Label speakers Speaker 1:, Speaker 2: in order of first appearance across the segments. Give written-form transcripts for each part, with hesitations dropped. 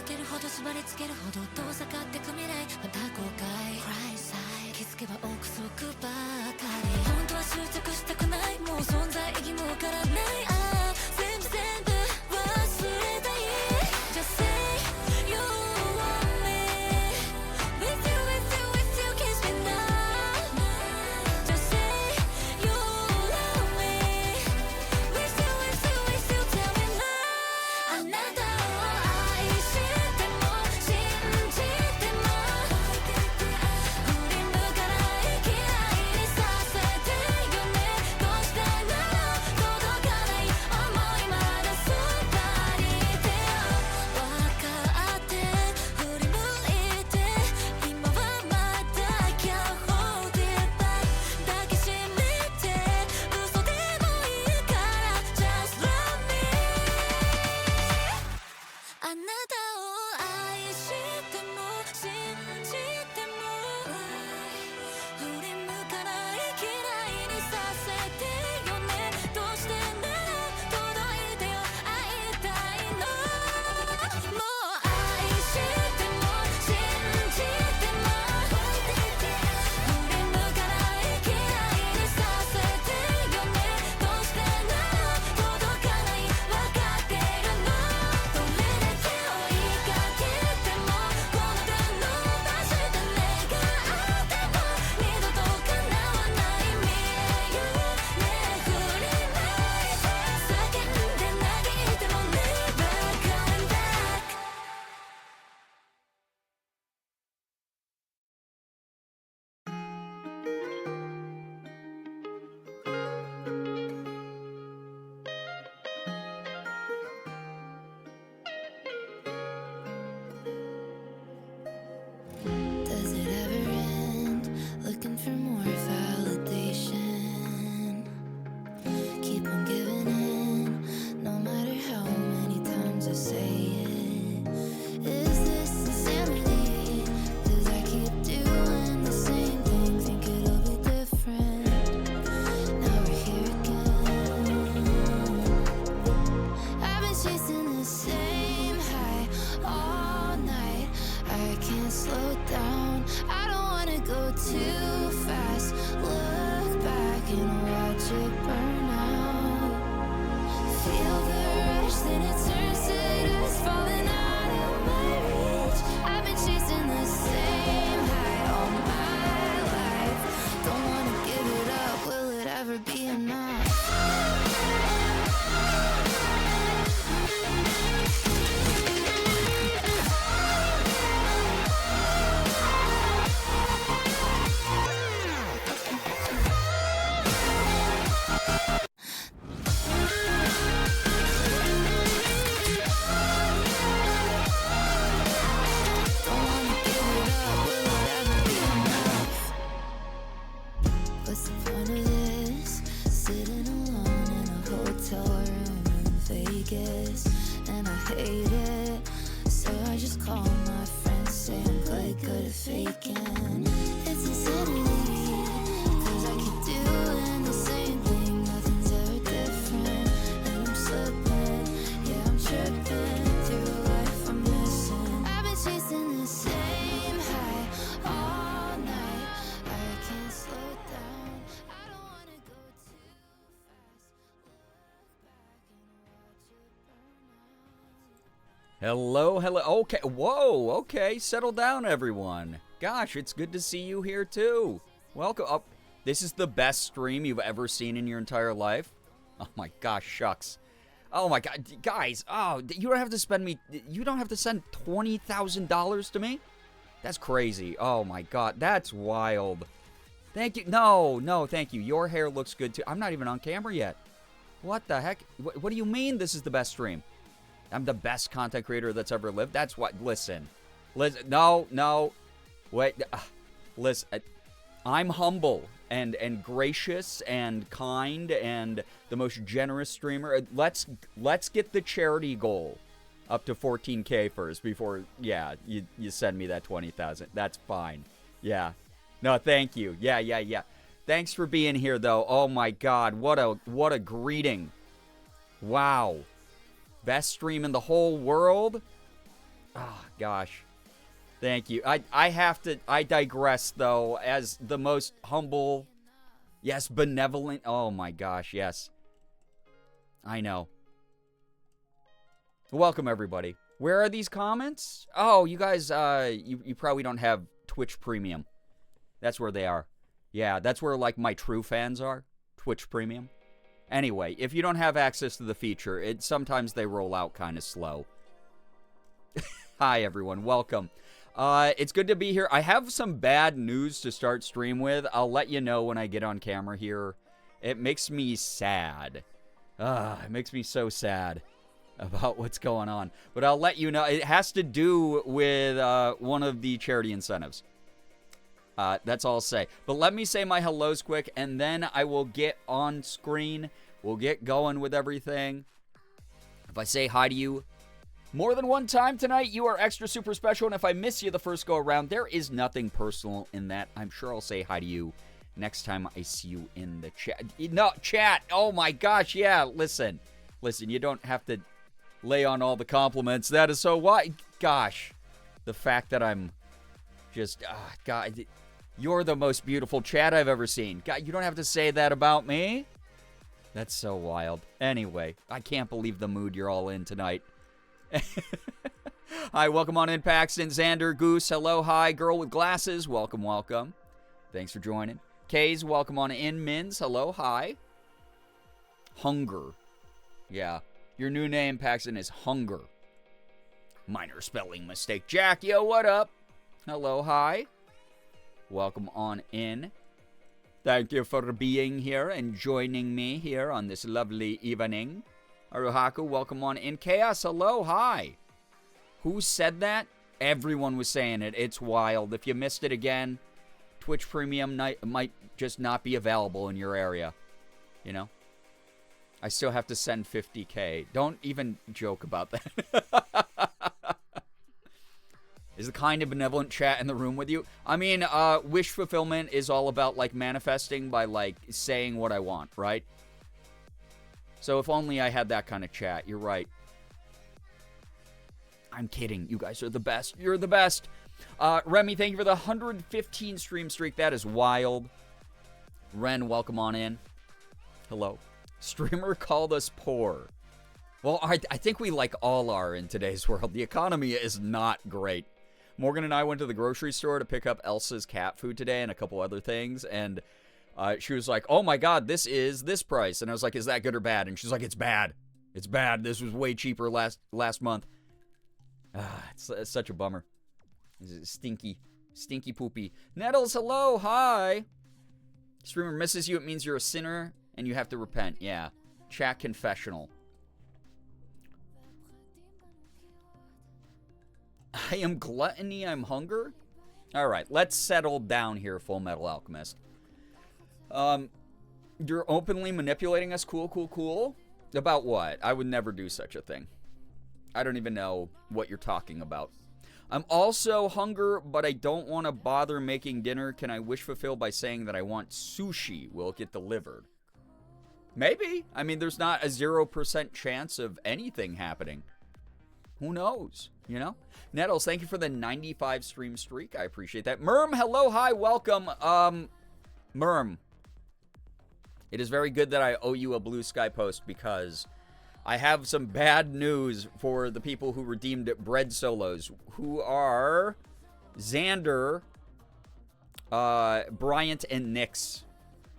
Speaker 1: けるほど縛りつけるほど遠ざかってく未来また後悔気づけば憶測ばかり本当は執着したくないもう存在意義もわからないああ全部忘れたい Just say you want me With you kiss me now Just say you love me With you tell me now あなたを愛しても信じても振り向かない嫌いにさせてよねどうしてなら届かない想いまだそばにいてよ分かって振り向いて今はまだ Can't hold it back 抱きしめて嘘でもいいから Just love me あなたを愛しても信じても振り向かない嫌いにさせてよねどうしてなら届いてよ会いたいのもう愛しても信じても振り向かない嫌いにさせてよねどうしてなら届かない分かってるのどれだけ追いかけてもこの手伸ばした願っても二度と叶わない見えるね振り向いて叫んで嘆いても Never going back Does it ever end? Looking for more validation. Keep on giving in, no matter how many times I say it. Is this insanity? 'Cause I keep doing the same thing, think it'll be different. Now we're here again. I've been chasing the same high all night. I can't slow down. I don't wanna go too fast. Look back and watch it burn out. Feel the rush, then it turns to dust, falling out of my reach. I've been chasing the same high all my life. Don't wanna give it up. Will it ever be enough? Don't wanna give it up. Will it ever be enough? What's the point of this? Sitting alone in a hotel room in Vegas, and I hate it. So I just call my friends, say I'm quite good at faking. It's insanity, 'cause I keep doing the same thing, nothing's ever different, and I'm slipping, yeah I'm tripping through life I'm missing. I've been chasing the same high all night. I can't slow down. I don't wanna go too fast. Look back and watch it burn out.
Speaker 2: Hello. Okay, whoa, okay, settle down, everyone. Gosh, it's good to see you here, too. Welcome up. This is the best stream you've ever seen in your entire life. Oh my gosh, shucks. Oh my god, guys, you don't have to send $20,000 to me? That's crazy. Oh my god, that's wild. Thank you. No, thank you. Your hair looks good, too. I'm not even on camera yet. What the heck? What do you mean this is the best stream? I'm the best content creator that's ever lived. That's what. Listen. No. Wait. Listen. I'm humble and gracious and kind and the most generous streamer. Let's get the charity goal up to 14K first before you send me that 20,000. That's fine. Yeah. No, thank you. Yeah. Thanks for being here though. Oh my god. What a greeting. Wow. Best stream in the whole world? Ah, gosh. Thank you. I digress, though, as the most humble, yes, benevolent. Oh, my gosh, yes. I know. Welcome, everybody. Where are these comments? Oh, you guys, you probably don't have Twitch Premium. That's where they are. Yeah, that's where, like, my true fans are. Twitch Premium. Anyway, if you don't have access to the feature, sometimes they roll out kind of slow. Hi, everyone. Welcome. It's good to be here. I have some bad news to start stream with. I'll let you know when I get on camera here. It makes me sad. It makes me so sad about what's going on. But I'll let you know. It has to do with one of the charity incentives. That's all I'll say. But let me say my hellos quick, and then I will get on screen. We'll get going with everything. If I say hi to you more than one time tonight, you are extra super special. And if I miss you the first go around, there is nothing personal in that. I'm sure I'll say hi to you next time I see you in the chat. No, chat. Oh my gosh. Yeah, listen, you don't have to lay on all the compliments. That is so why. Gosh, the fact that I'm just, God, you're the most beautiful chat I've ever seen. God, you don't have to say that about me. That's so wild. Anyway, I can't believe the mood you're all in tonight. Hi, welcome on in, Paxton, Xander, Goose, hello, hi, girl with glasses, welcome, welcome. Thanks for joining. Kays, welcome on in, Mins, hello, hi. Hunger. Yeah, your new name, Paxton, is Hunger. Minor spelling mistake. Jack, yo, what up? Hello, hi. Welcome on in. Thank you for being here and joining me here on this lovely evening. Aruhaku, welcome on in. Chaos, hello, hi. Who said that? Everyone was saying it. It's wild. If you missed it again, Twitch Premium might just not be available in your area. You know? I still have to send 50K. Don't even joke about that. Is the kind of benevolent chat in the room with you? I mean, wish fulfillment is all about, like, manifesting by, like, saying what I want, right? So if only I had that kind of chat. You're right. I'm kidding. You guys are the best. You're the best. Remy, thank you for the 115 stream streak. That is wild. Ren, welcome on in. Hello. Streamer called us poor. Well, I think we, like, all are in today's world. The economy is not great. Morgan and I went to the grocery store to pick up Elsa's cat food today and a couple other things, and she was like, oh my god, this is this price. And I was like, is that good or bad? And she's like, it's bad. It's bad. This was way cheaper last month. It's such a bummer. Stinky poopy. Nettles, hello, hi. Streamer misses you. It means you're a sinner and you have to repent. Yeah. Chat confessional. I am gluttony, I'm hunger. All right, let's settle down here, Full Metal Alchemist. You're openly manipulating us. Cool. About what? I would never do such a thing. I don't even know what you're talking about. I'm also hunger, but I don't want to bother making dinner. Can I wish fulfill by saying that I want sushi? Will it get delivered? Maybe. I mean, there's not a 0% chance of anything happening. Who knows? You know? Nettles, thank you for the 95 stream streak. I appreciate that. Merm, hello, hi, welcome. Merm. It is very good that I owe you a Blue Sky post because I have some bad news for the people who redeemed bread solos, who are Xander, Bryant, and Nix.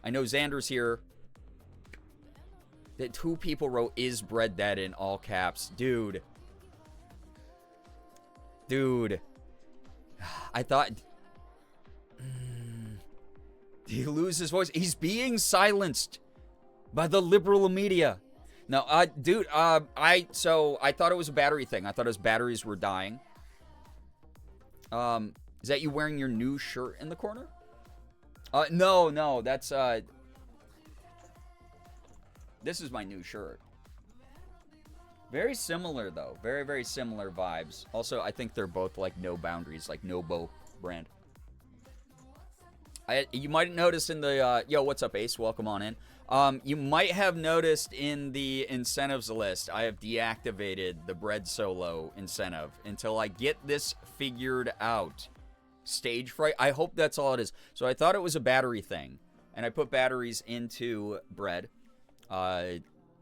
Speaker 2: I know Xander's here. That 2 people wrote, is bread dead in all caps. Dude. I thought... Did he lose his voice? He's being silenced by the liberal media. No, dude, I thought it was a battery thing. I thought his batteries were dying. Is that you wearing your new shirt in the corner? No, that's, this is my new shirt. Very similar, though. Very, very similar vibes. Also, I think they're both, like, No Boundaries, like Nobo brand. You might have noticed in the, yo, what's up, Ace? Welcome on in. You might have noticed in the incentives list, I have deactivated the bread solo incentive until I get this figured out. Stage fright. I hope that's all it is. So I thought it was a battery thing, and I put batteries into bread.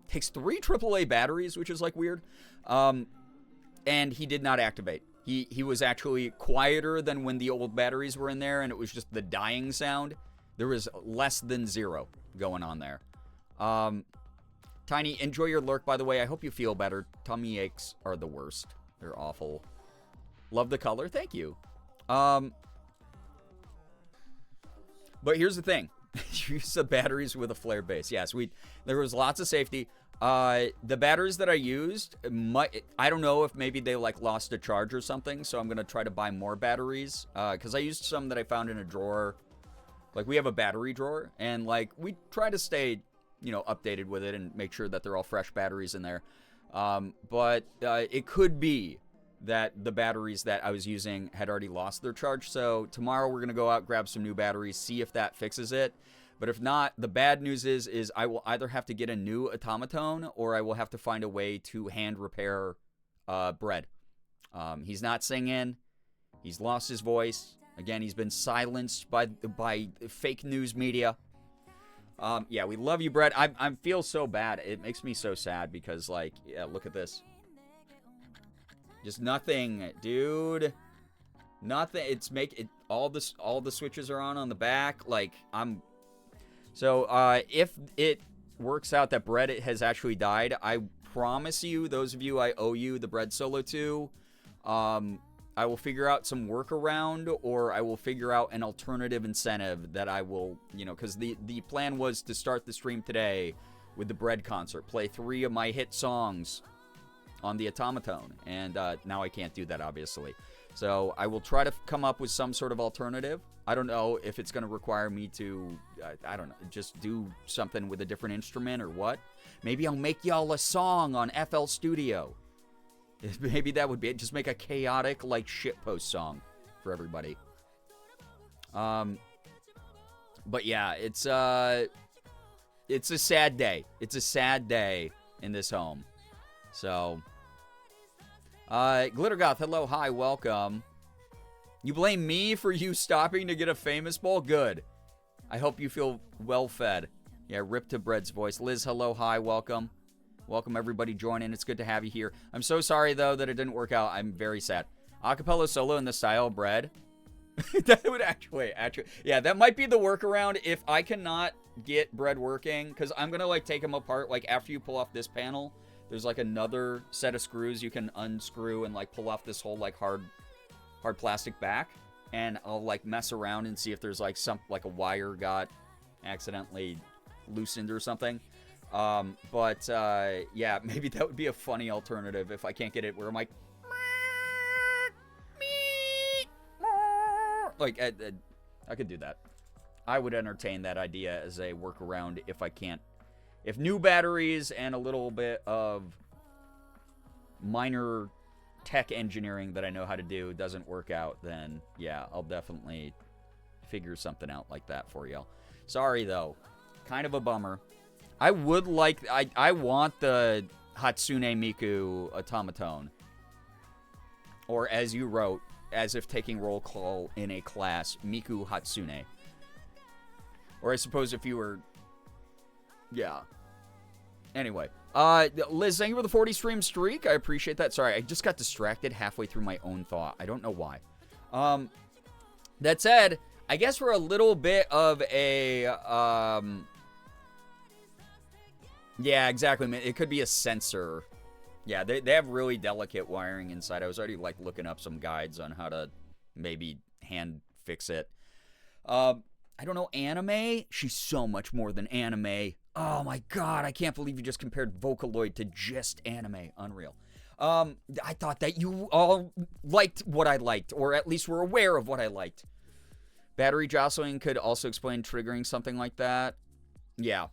Speaker 2: Takes 3 AAA batteries, which is like weird. And he did not activate. He was actually quieter than when the old batteries were in there, and it was just the dying sound. There was less than 0 going on there. Tiny, enjoy your lurk, by the way. I hope you feel better. Tummy aches are the worst. They're awful. Love the color. Thank you. But here's the thing. Use the batteries with a flare base. Yes, there was lots of safety. The batteries that I used, I don't know if maybe they like lost a charge or something, so I'm going to try to buy more batteries, because I used some that I found in a drawer. Like, we have a battery drawer, and like, we try to stay, updated with it and make sure that they're all fresh batteries in there. But it could be that the batteries that I was using had already lost their charge, so tomorrow we're going to go out, grab some new batteries, see if that fixes it. But if not, the bad news is I will either have to get a new automaton or I will have to find a way to hand repair bread. He's not singing. He's lost his voice. Again, he's been silenced by fake news media. Yeah, we love you, Bread. I feel so bad. It makes me so sad because, like, yeah, look at this. Just nothing, dude. Nothing. All the switches are on the back. Like, So, if it works out that Bread has actually died, I promise you, those of you I owe you the Bread solo to, I will figure out some workaround, or I will figure out an alternative incentive that I will, because the plan was to start the stream today with the Bread concert, play 3 of my hit songs on the automaton, and now I can't do that, obviously. So I will try to come up with some sort of alternative. I don't know if it's going to require me to, I don't know, just do something with a different instrument or what. Maybe I'll make y'all a song on FL Studio. Maybe that would be it. Just make a chaotic, like, shitpost song for everybody. But yeah, it's a sad day. It's a sad day in this home. So, Glittergoth, hello, hi, welcome. You blame me for you stopping to get a famous bowl? Good. I hope you feel well fed. Yeah, rip to Bread's voice. Liz, hello, hi, welcome. Welcome, everybody, joining. It's good to have you here. I'm so sorry, though, that it didn't work out. I'm very sad. Acapella solo in the style of Bread. That would actually, yeah, that might be the workaround if I cannot get Bread working, because I'm going to, like, take him apart. Like, after you pull off this panel, there's, like, another set of screws you can unscrew and, like, pull off this whole, like, hard plastic back, and I'll, like, mess around and see if there's, like, a wire got accidentally loosened or something. Yeah, maybe that would be a funny alternative if I can't get it where I'm like, I could do that. I would entertain that idea as a workaround if I can't. If new batteries and a little bit of minor tech engineering that I know how to do doesn't work out, then yeah, I'll definitely figure something out like that for y'all. Sorry, though. Kind of a bummer. I would like... I want the Hatsune Miku automaton. Or as you wrote, as if taking roll call in a class, Miku Hatsune. Or I suppose if you were... Yeah. Anyway. Liz, thank you for the 40 stream streak. I appreciate that. Sorry, I just got distracted halfway through my own thought. I don't know why. That said, I guess we're a little bit of a... Yeah, exactly. It could be a sensor. Yeah, they have really delicate wiring inside. I was already, like, looking up some guides on how to maybe hand fix it. I don't know, anime? She's so much more than anime. Oh my god, I can't believe you just compared Vocaloid to just anime. Unreal. I thought that you all liked what I liked, or at least were aware of what I liked. Battery jostling could also explain triggering something like that. Yeah.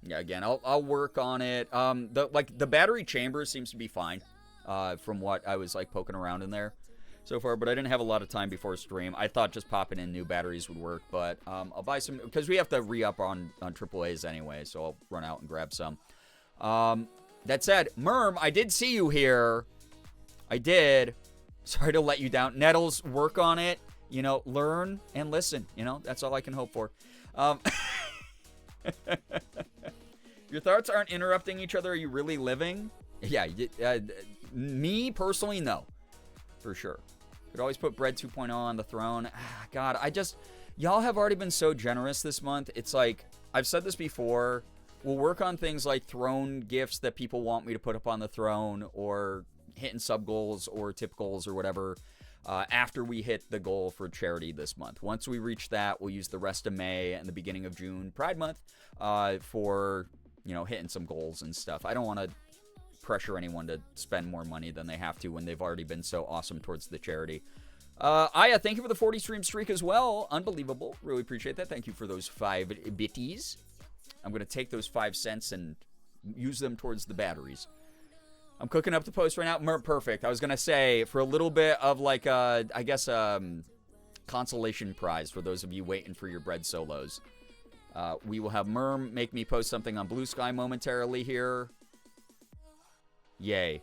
Speaker 2: Yeah, again, I'll work on it. The battery chamber seems to be fine, from what I was, like, poking around in there. so far, but I didn't have a lot of time before stream. I thought just popping in new batteries would work, but I'll buy some, because we have to re-up on AAAs anyway, so I'll run out and grab some. That said, Merm, I did see you here. I did. Sorry to let you down. Nettles, work on it. You know, learn and listen. You know, that's all I can hope for. Your thoughts aren't interrupting each other. Are you really living? Yeah, me personally, no. For sure. Could always put Bread 2.0 on the throne. God, y'all have already been so generous this month. It's like, I've said this before. We'll work on things like throne gifts that people want me to put up on the throne, or hitting sub goals or tip goals or whatever, after we hit the goal for charity this month. Once we reach that, we'll use the rest of May and the beginning of June, Pride Month, for, you know, hitting some goals and stuff. I don't want to pressure anyone to spend more money than they have to when they've already been so awesome towards the charity. Aya, thank you for the 40 stream streak as well. Unbelievable. Really appreciate that. Thank you for those 5 bitties. I'm going to take those 5 cents and use them towards the batteries. I'm cooking up the post right now. Perfect. I was going to say, for a little bit of like, I guess, consolation prize for those of you waiting for your bread solos. We will have Merm make me post something on Blue Sky momentarily here. Yay.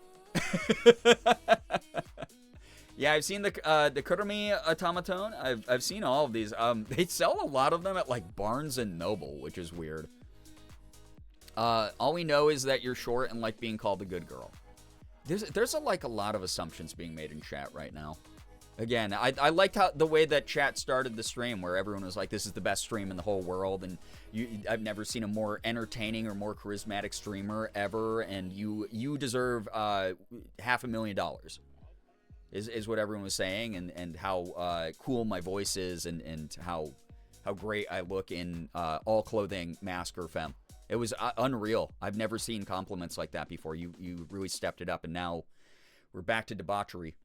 Speaker 2: Yeah, I've seen the Kurumi automaton. I've seen all of these. They sell a lot of them at like Barnes and Noble, which is weird. All we know is that you're short and like being called a good girl. There's a lot of assumptions being made in chat right now. Again, I liked the way that chat started the stream, where everyone was like, this is the best stream in the whole world, and I've never seen a more entertaining or more charismatic streamer ever, and you deserve $500,000 is what everyone was saying, and how cool my voice is, and how great I look in all clothing, mask or femme. It was unreal. I've never seen compliments like that before. You really stepped it up, and now we're back to debauchery.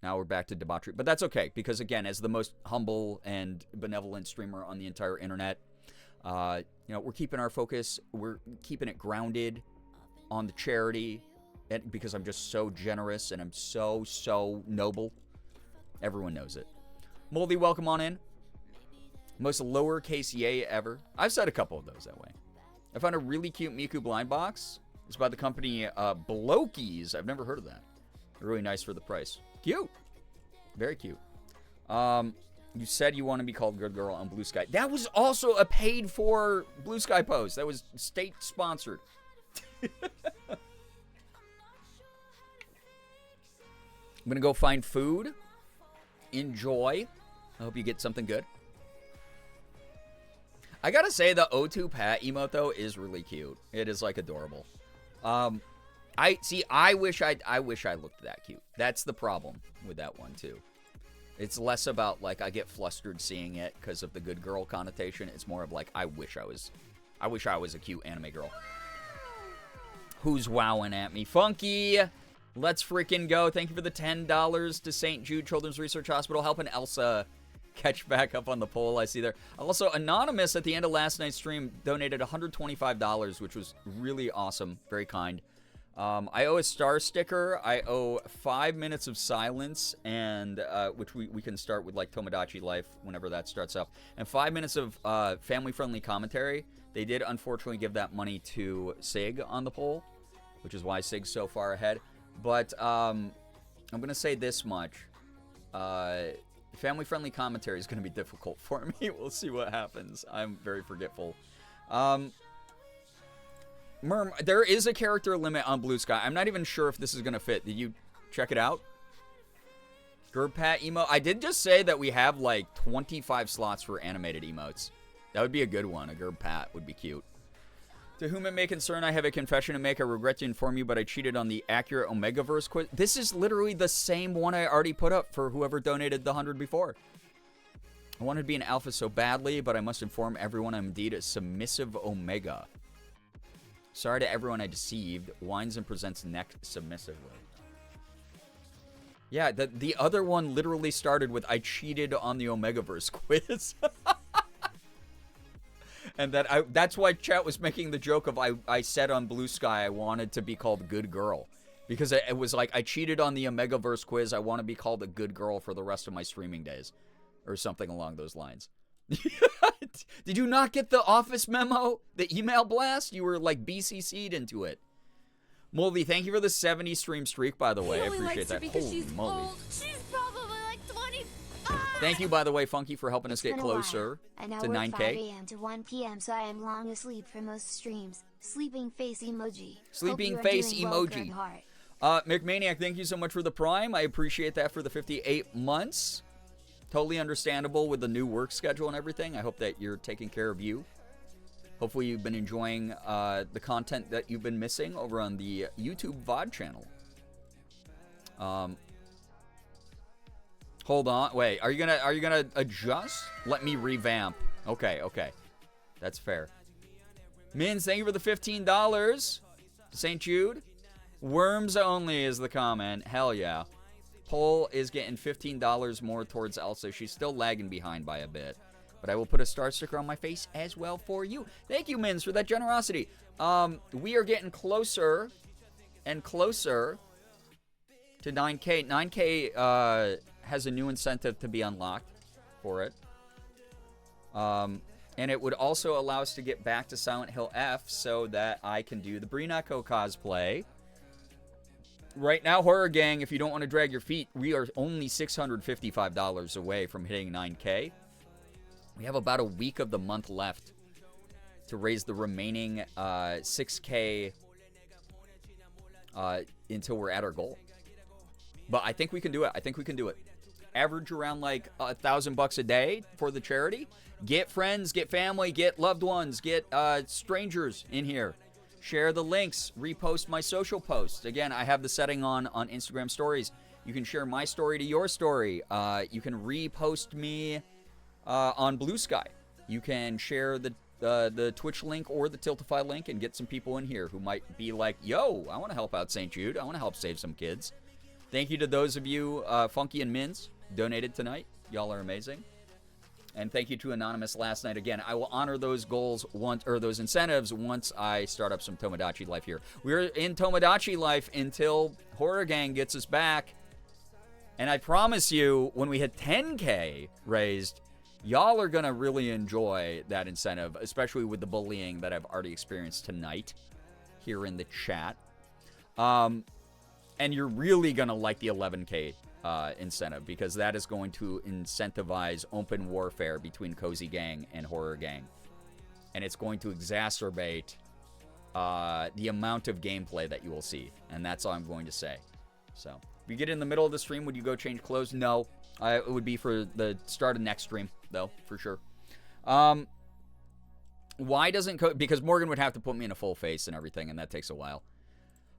Speaker 2: But that's okay, because again, as the most humble and benevolent streamer on the entire internet, you know, we're keeping our focus. We're keeping it grounded on the charity, and because I'm just so generous and I'm so noble. Everyone knows it. Moldy, welcome on in. Most lowercase yay ever. I've said a couple of those that way. I found a really cute Miku blind box. It's by the company Blokies. I've never heard of that. They're really nice for the price. Cute. Very cute. You said you want to be called Good Girl on Blue Sky. That was also a paid for Blue Sky post. That was state sponsored. I'm going to go find food. Enjoy. I hope you get something good. I gotta say, the O2 Pat emote, though, is really cute. It is, like, adorable. I wish I looked that cute. That's the problem with that one, too. It's less about, like, I get flustered seeing it because of the good girl connotation. It's more of, like, I wish I was a cute anime girl. Who's wowing at me? Funky! Let's freaking go. Thank you for the $10 to St. Jude Children's Research Hospital, helping Elsa catch back up on the poll. I see there. Also, Anonymous at the end of last night's stream donated $125, which was really awesome. Very kind. I owe a star sticker. I owe 5 minutes of silence, and which we can start with, like, Tomodachi Life whenever that starts up. And 5 minutes of family-friendly commentary. They did, unfortunately, give that money to Sig on the poll, which is why Sig's so far ahead. But I'm going to say this much. Family-friendly commentary is going to be difficult for me. We'll see what happens. I'm very forgetful. Merm, there is a character limit on Blue Sky. I'm not even sure if this is going to fit. Did you check it out? Gerpat emo. I did just say that we have like 25 slots for animated emotes. That would be a good one. A Gerpat would be cute. To whom it may concern, I have a confession to make. I regret to inform you, but I cheated on the accurate Omegaverse quiz. This is literally the same one I already put up for whoever donated the 100 before. I wanted to be an alpha so badly, but I must inform everyone I'm indeed a submissive Omega. Sorry to everyone I deceived. Wines and presents next submissively. Yeah, the other one literally started with I cheated on the Omegaverse quiz. And that's why chat was making the joke of I said on Blue Sky I wanted to be called Good Girl. Because it was like, I cheated on the Omegaverse quiz. I want to be called a good girl for the rest of my streaming days. Or something along those lines. Did you not get the office memo? The email blast? You were like BCC'd into it. Moldy, thank you for the 70 stream streak, by the way. I appreciate that. Holy moly.
Speaker 1: Old. She's probably like 25.
Speaker 2: Thank you, by the way, Funky, for helping us get closer
Speaker 3: I now
Speaker 2: to
Speaker 3: work
Speaker 2: 9K.
Speaker 3: 5 a.m. to 1 p.m., so I am long asleep for most streams. Sleeping face emoji.
Speaker 2: Sleeping
Speaker 3: Hope you are
Speaker 2: face
Speaker 3: doing well,
Speaker 2: emoji.
Speaker 3: good heart.
Speaker 2: McManiac, thank you so much for the Prime. I appreciate that for the 58 months. Totally understandable with the new work schedule and everything. I hope that you're taking care of you. Hopefully you've been enjoying the content that you've been missing over on the YouTube VOD channel. Hold on. Wait, are you gonna adjust? Let me revamp. Okay. That's fair. Mins, thank you for the $15. St. Jude. Worms only is the comment. Hell yeah. Poll is getting $15 more towards Elsa. She's still lagging behind by a bit. But I will put a star sticker on my face as well for you. Thank you, Mins, for that generosity. We are getting closer and closer to 9K. 9K has a new incentive to be unlocked for it. And it would also allow us to get back to Silent Hill F so that I can do the Brinako cosplay. Right now, Horror Gang, if you don't want to drag your feet, we are only $655 away from hitting 9K. We have about a week of the month left to raise the remaining 6K until we're at our goal. But I think we can do it. Average around like $1,000 a day for the charity. Get friends, get family, get loved ones, get strangers in here. Share the links, repost my social posts. Again, I have the setting on Instagram stories. You can share my story to your story. You can repost me on Blue Sky. You can share the Twitch link or the Tiltify link and get some people in here who might be like, yo, I want to help out St. Jude. I want to help save some kids. Thank you to those of you, Funky and Mins, donated tonight. Y'all are amazing. And thank you to Anonymous last night. Again, I will honor those goals those incentives once I start up some Tomodachi Life here. We're in Tomodachi Life until Horror Gang gets us back. And I promise you, when we hit 10K raised, y'all are going to really enjoy that incentive, especially with the bullying that I've already experienced tonight here in the chat. And you're really going to like the 11K incentive, because that is going to incentivize open warfare between Cozy Gang and Horror Gang. And it's going to exacerbate the amount of gameplay that you will see. And that's all I'm going to say. So, if you get in the middle of the stream, would you go change clothes? No. It would be for the start of next stream, though, for sure. Why doesn't... because Morgan would have to put me in a full face and everything, and that takes a while.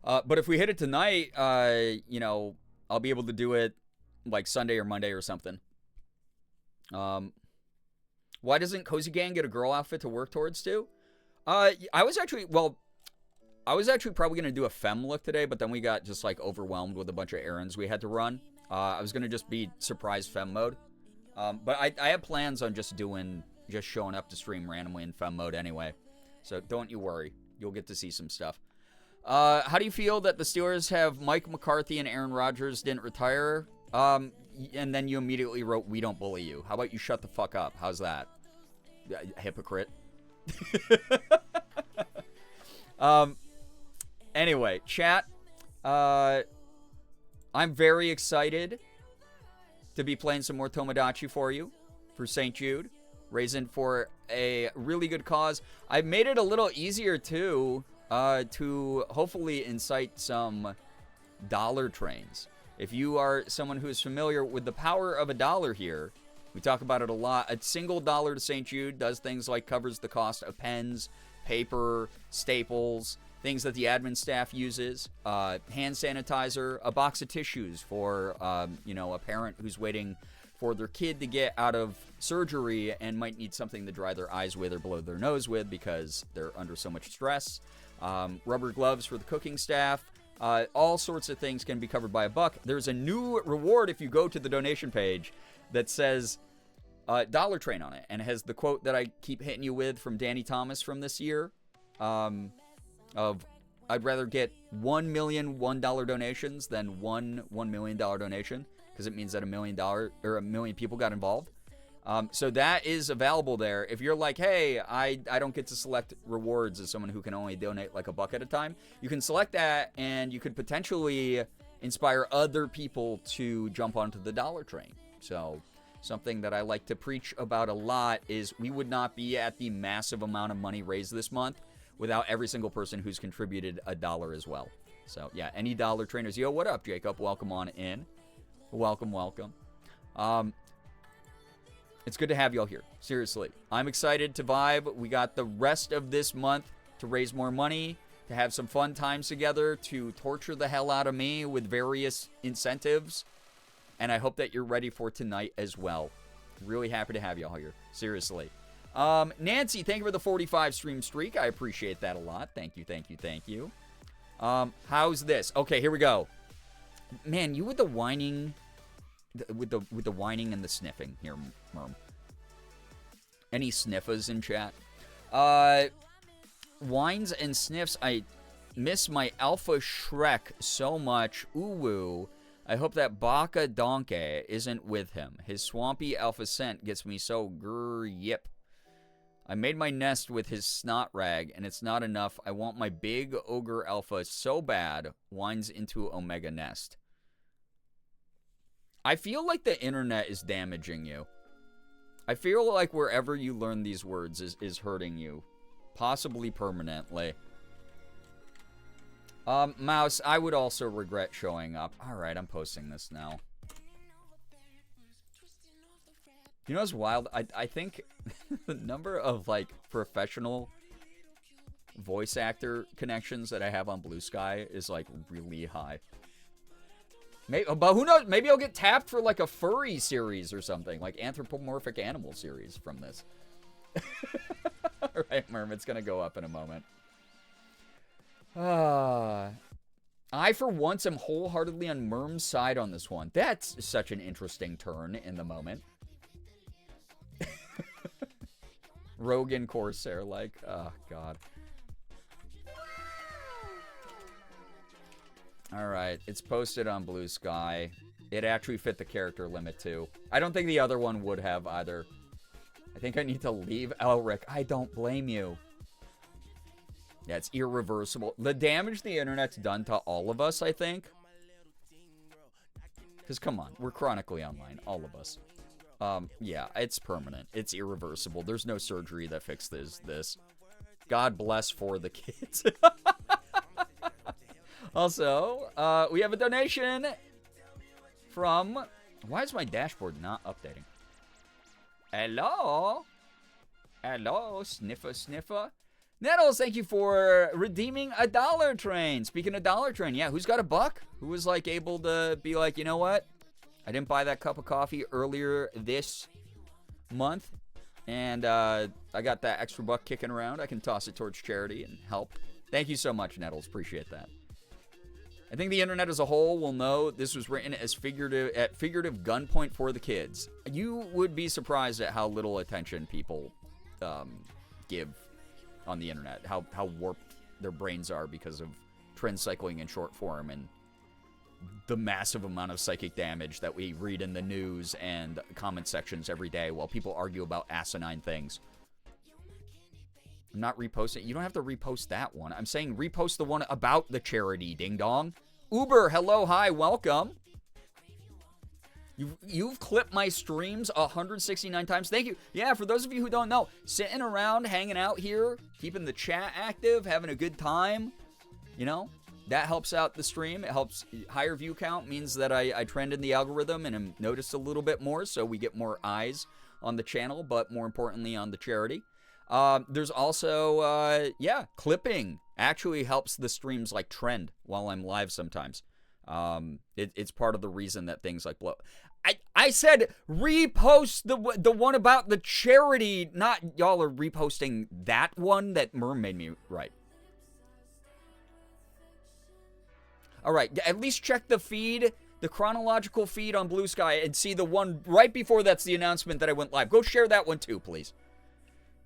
Speaker 2: But if we hit it tonight, you know, I'll be able to do it like Sunday or Monday or something. Why doesn't Cozy Gang get a girl outfit to work towards too? I was actually probably going to do a femme look today, but then we got just like overwhelmed with a bunch of errands we had to run. I was going to just be surprise femme mode. But I have plans on just showing up to stream randomly in femme mode anyway. So don't you worry. You'll get to see some stuff. How do you feel that the Steelers have Mike McCarthy and Aaron Rodgers didn't retire? And then you immediately wrote, "We don't bully you." How about you shut the fuck up? How's that? Hypocrite. Anyway, chat. I'm very excited to be playing some more Tomodachi for you, for St. Jude, raising for a really good cause. I've made it a little easier, too, to hopefully incite some dollar trains. If you are someone who is familiar with the power of a dollar here, we talk about it a lot. A single dollar to St. Jude does things like covers the cost of pens, paper, staples, things that the admin staff uses, hand sanitizer, a box of tissues for, a parent who's waiting for their kid to get out of surgery and might need something to dry their eyes with or blow their nose with because they're under so much stress. Rubber gloves for the cooking staff. All sorts of things can be covered by $1. There's a new reward if you go to the donation page that says Dollar Train on it, and it has the quote that I keep hitting you with from Danny Thomas from this year, of I'd rather get 1 million $1 donations than $1 million donation, because it means that $1 million or 1 million people got involved. So that is available there. If you're like, hey, I don't get to select rewards as someone who can only donate like $1 at a time, you can select that, and you could potentially inspire other people to jump onto the dollar train. So something that I like to preach about a lot is we would not be at the massive amount of money raised this month without every single person who's contributed $1 as well. So yeah, any dollar trainers. Yo, what up, Jacob? Welcome on in. Welcome, welcome. It's good to have y'all here. Seriously. I'm excited to vibe. We got the rest of this month to raise more money, to have some fun times together, to torture the hell out of me with various incentives. And I hope that you're ready for tonight as well. Really happy to have y'all here. Seriously. Nancy, thank you for the 45 stream streak. I appreciate that a lot. Thank you, thank you, thank you. How's this? Okay, here we go. Man, you with the whining... With the whining and the sniffing here, Merm. Any sniffers in chat? Whines and sniffs. I miss my Alpha Shrek so much. Ooh. I hope that Baka Donkey isn't with him. His swampy alpha scent gets me so yip. I made my nest with his snot rag, and it's not enough. I want my big ogre alpha so bad. Whines into Omega nest. I feel like the internet is damaging you. I feel like wherever you learn these words is hurting you. Possibly permanently. Mouse, I would also regret showing up. Alright, I'm posting this now. You know what's wild? I think the number of, like, professional voice actor connections that I have on Blue Sky is, like, really high. Maybe, but who knows? Maybe I'll get tapped for like a furry series or something, like anthropomorphic animal series from this. Alright, Merm, it's gonna go up in a moment. I, for once, am wholeheartedly on Merm's side on this one. That's such an interesting turn in the moment. Rogan Corsair, like, oh, God. Alright, it's posted on Blue Sky. It actually fit the character limit, too. I don't think the other one would have, either. I think I need to leave Elric. I don't blame you. Yeah, it's irreversible. The damage the internet's done to all of us, I think. Because, come on, we're chronically online, all of us. Yeah, it's permanent. It's irreversible. There's no surgery that fixes this. God bless for the kids. Also, we have a donation from... Why is my dashboard not updating? Hello? Hello, sniffer, sniffer. Nettles, thank you for redeeming a dollar train. Speaking of dollar train, yeah, who's got a buck? Who was, like, able to be like, you know what? I didn't buy that cup of coffee earlier this month, and I got that extra buck kicking around. I can toss it towards charity and help. Thank you so much, Nettles. Appreciate that. I think the internet as a whole will know this was written as figurative gunpoint for the kids. You would be surprised at how little attention people give on the internet, how warped their brains are because of trend cycling in short form and the massive amount of psychic damage that we read in the news and comment sections every day while people argue about asinine things. I'm not reposting. You don't have to repost that one. I'm saying repost the one about the charity, ding dong. Uber, hello, hi, welcome. You've clipped my streams 169 times. Thank you. Yeah, for those of you who don't know, sitting around, hanging out here, keeping the chat active, having a good time, you know, that helps out the stream. It helps. Higher view count means that I trend in the algorithm and am noticed a little bit more, so we get more eyes on the channel, but more importantly on the charity. There's also, yeah, clipping actually helps the streams, like, trend while I'm live sometimes. It's part of the reason that things, like, blow. I said repost the one about the charity, not y'all are reposting that one that Merm made me write. All right, at least check the feed, the chronological feed on Blue Sky, and see the one right before that's the announcement that I went live. Go share that one too, please.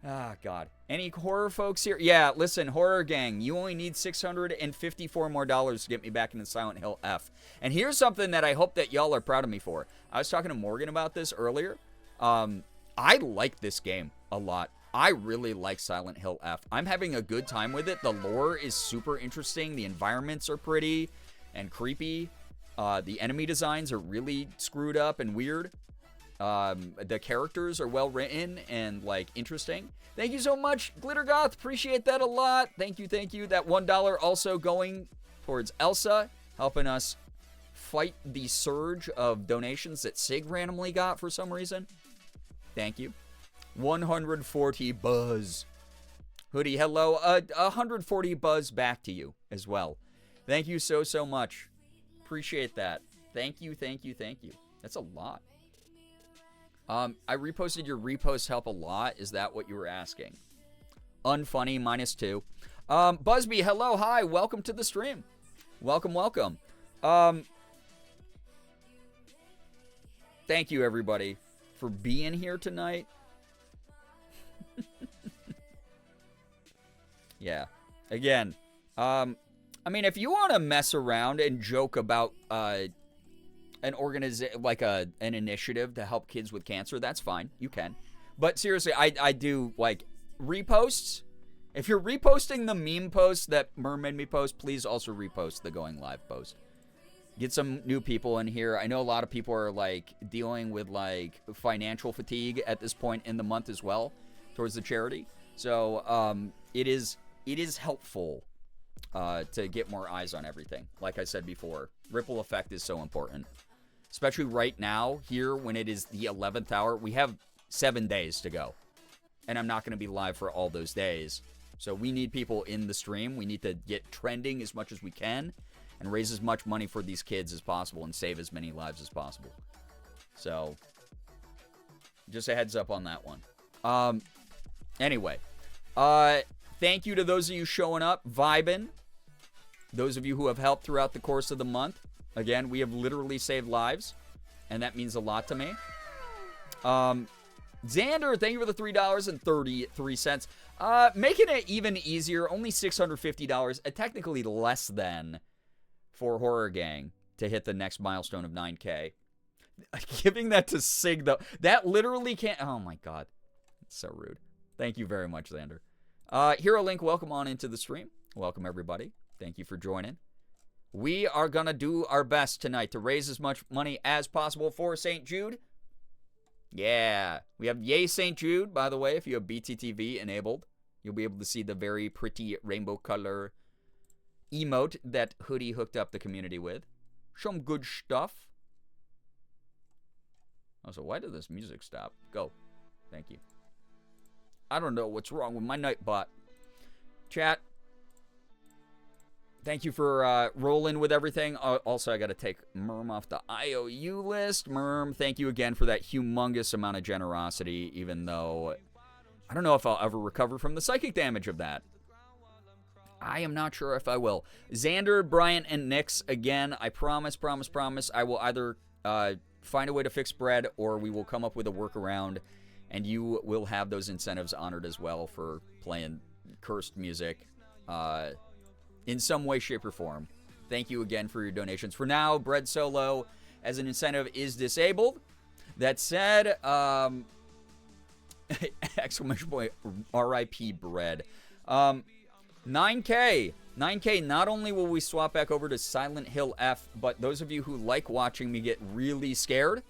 Speaker 2: Ah, God. Any horror folks here? Yeah, listen, Horror Gang, you only need $654 more to get me back into Silent Hill F. And here's something that I hope that y'all are proud of me for. I was talking to Morgan about this earlier. I like this game a lot. I really like Silent Hill F. I'm having a good time with it. The lore is super interesting. The environments are pretty and creepy. The enemy designs are really screwed up and weird. The characters are well written and like interesting. Thank you so much, Glittergoth. Appreciate that a lot. Thank you, thank you. That $1 also going towards Elsa, helping us fight the surge of donations that Sig randomly got for some reason. Thank you. 140 buzz. Hoodie, hello. 140 buzz back to you as well. Thank you so much. Appreciate that. Thank you, thank you, thank you. That's a lot. I reposted your reposts help a lot. Is that what you were asking? Unfunny, -2. Busby, hello, hi. Welcome to the stream. Welcome, welcome. Thank you, everybody, for being here tonight. Yeah. Again, I mean, if you want to mess around and joke about an initiative to help kids with cancer, that's fine. You can. But seriously, I do like reposts. If you're reposting the meme post that Merm made me post, please also repost the going live post. Get some new people in here. I know a lot of people are like dealing with like financial fatigue at this point in the month as well towards the charity. So it is helpful to get more eyes on everything. Like I said before, ripple effect is so important. Especially right now, here, when it is the 11th hour. We have 7 days to go. And I'm not going to be live for all those days. So we need people in the stream. We need to get trending as much as we can. And raise as much money for these kids as possible. And save as many lives as possible. So, just a heads up on that one. Anyway. Thank you to those of you showing up, vibing. Those of you who have helped throughout the course of the month. Again, we have literally saved lives, and that means a lot to me. Xander, thank you for the $3.33. Making it even easier, only $650, technically less than for Horror Gang to hit the next milestone of 9K. Giving that to Sig, though, that literally can't... Oh, my God. It's so rude. Thank you very much, Xander. Hero Link, welcome on into the stream. Welcome, everybody. Thank you for joining. We are going to do our best tonight to raise as much money as possible for St. Jude. Yeah. We have Yay St. Jude, by the way. If you have BTTV enabled, you'll be able to see the very pretty rainbow color emote that Hoodie hooked up the community with. Some good stuff. Oh, so why did this music stop? Go. Thank you. I don't know what's wrong with my Nightbot. Chat. Thank you for rolling with everything. Also, I got to take Merm off the IOU list. Merm, thank you again for that humongous amount of generosity, even though I don't know if I'll ever recover from the psychic damage of that. I am not sure if I will. Xander, Bryant, and Nix, again, I promise, I will either find a way to fix bread or we will come up with a workaround, and you will have those incentives honored as well for playing cursed music. In some way, shape, or form. Thank you again for your donations. For now, Bread Solo as an incentive is disabled. That said, exclamation point, RIP Bread. 9K. 9K, not only will we swap back over to Silent Hill F, but those of you who like watching me get really scared,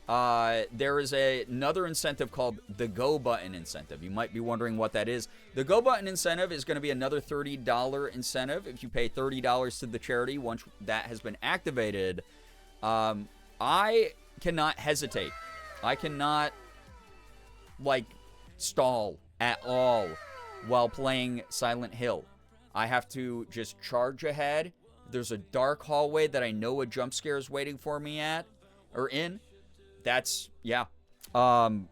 Speaker 2: there is another incentive called the Go Button incentive. You might be wondering what that is. The Go Button incentive is going to be another $30 incentive if you pay $30 to the charity. Once that has been activated, I cannot hesitate. I cannot, stall at all while playing Silent Hill. I have to just charge ahead. There's a dark hallway that I know a jump scare is waiting for me in. That's, yeah. I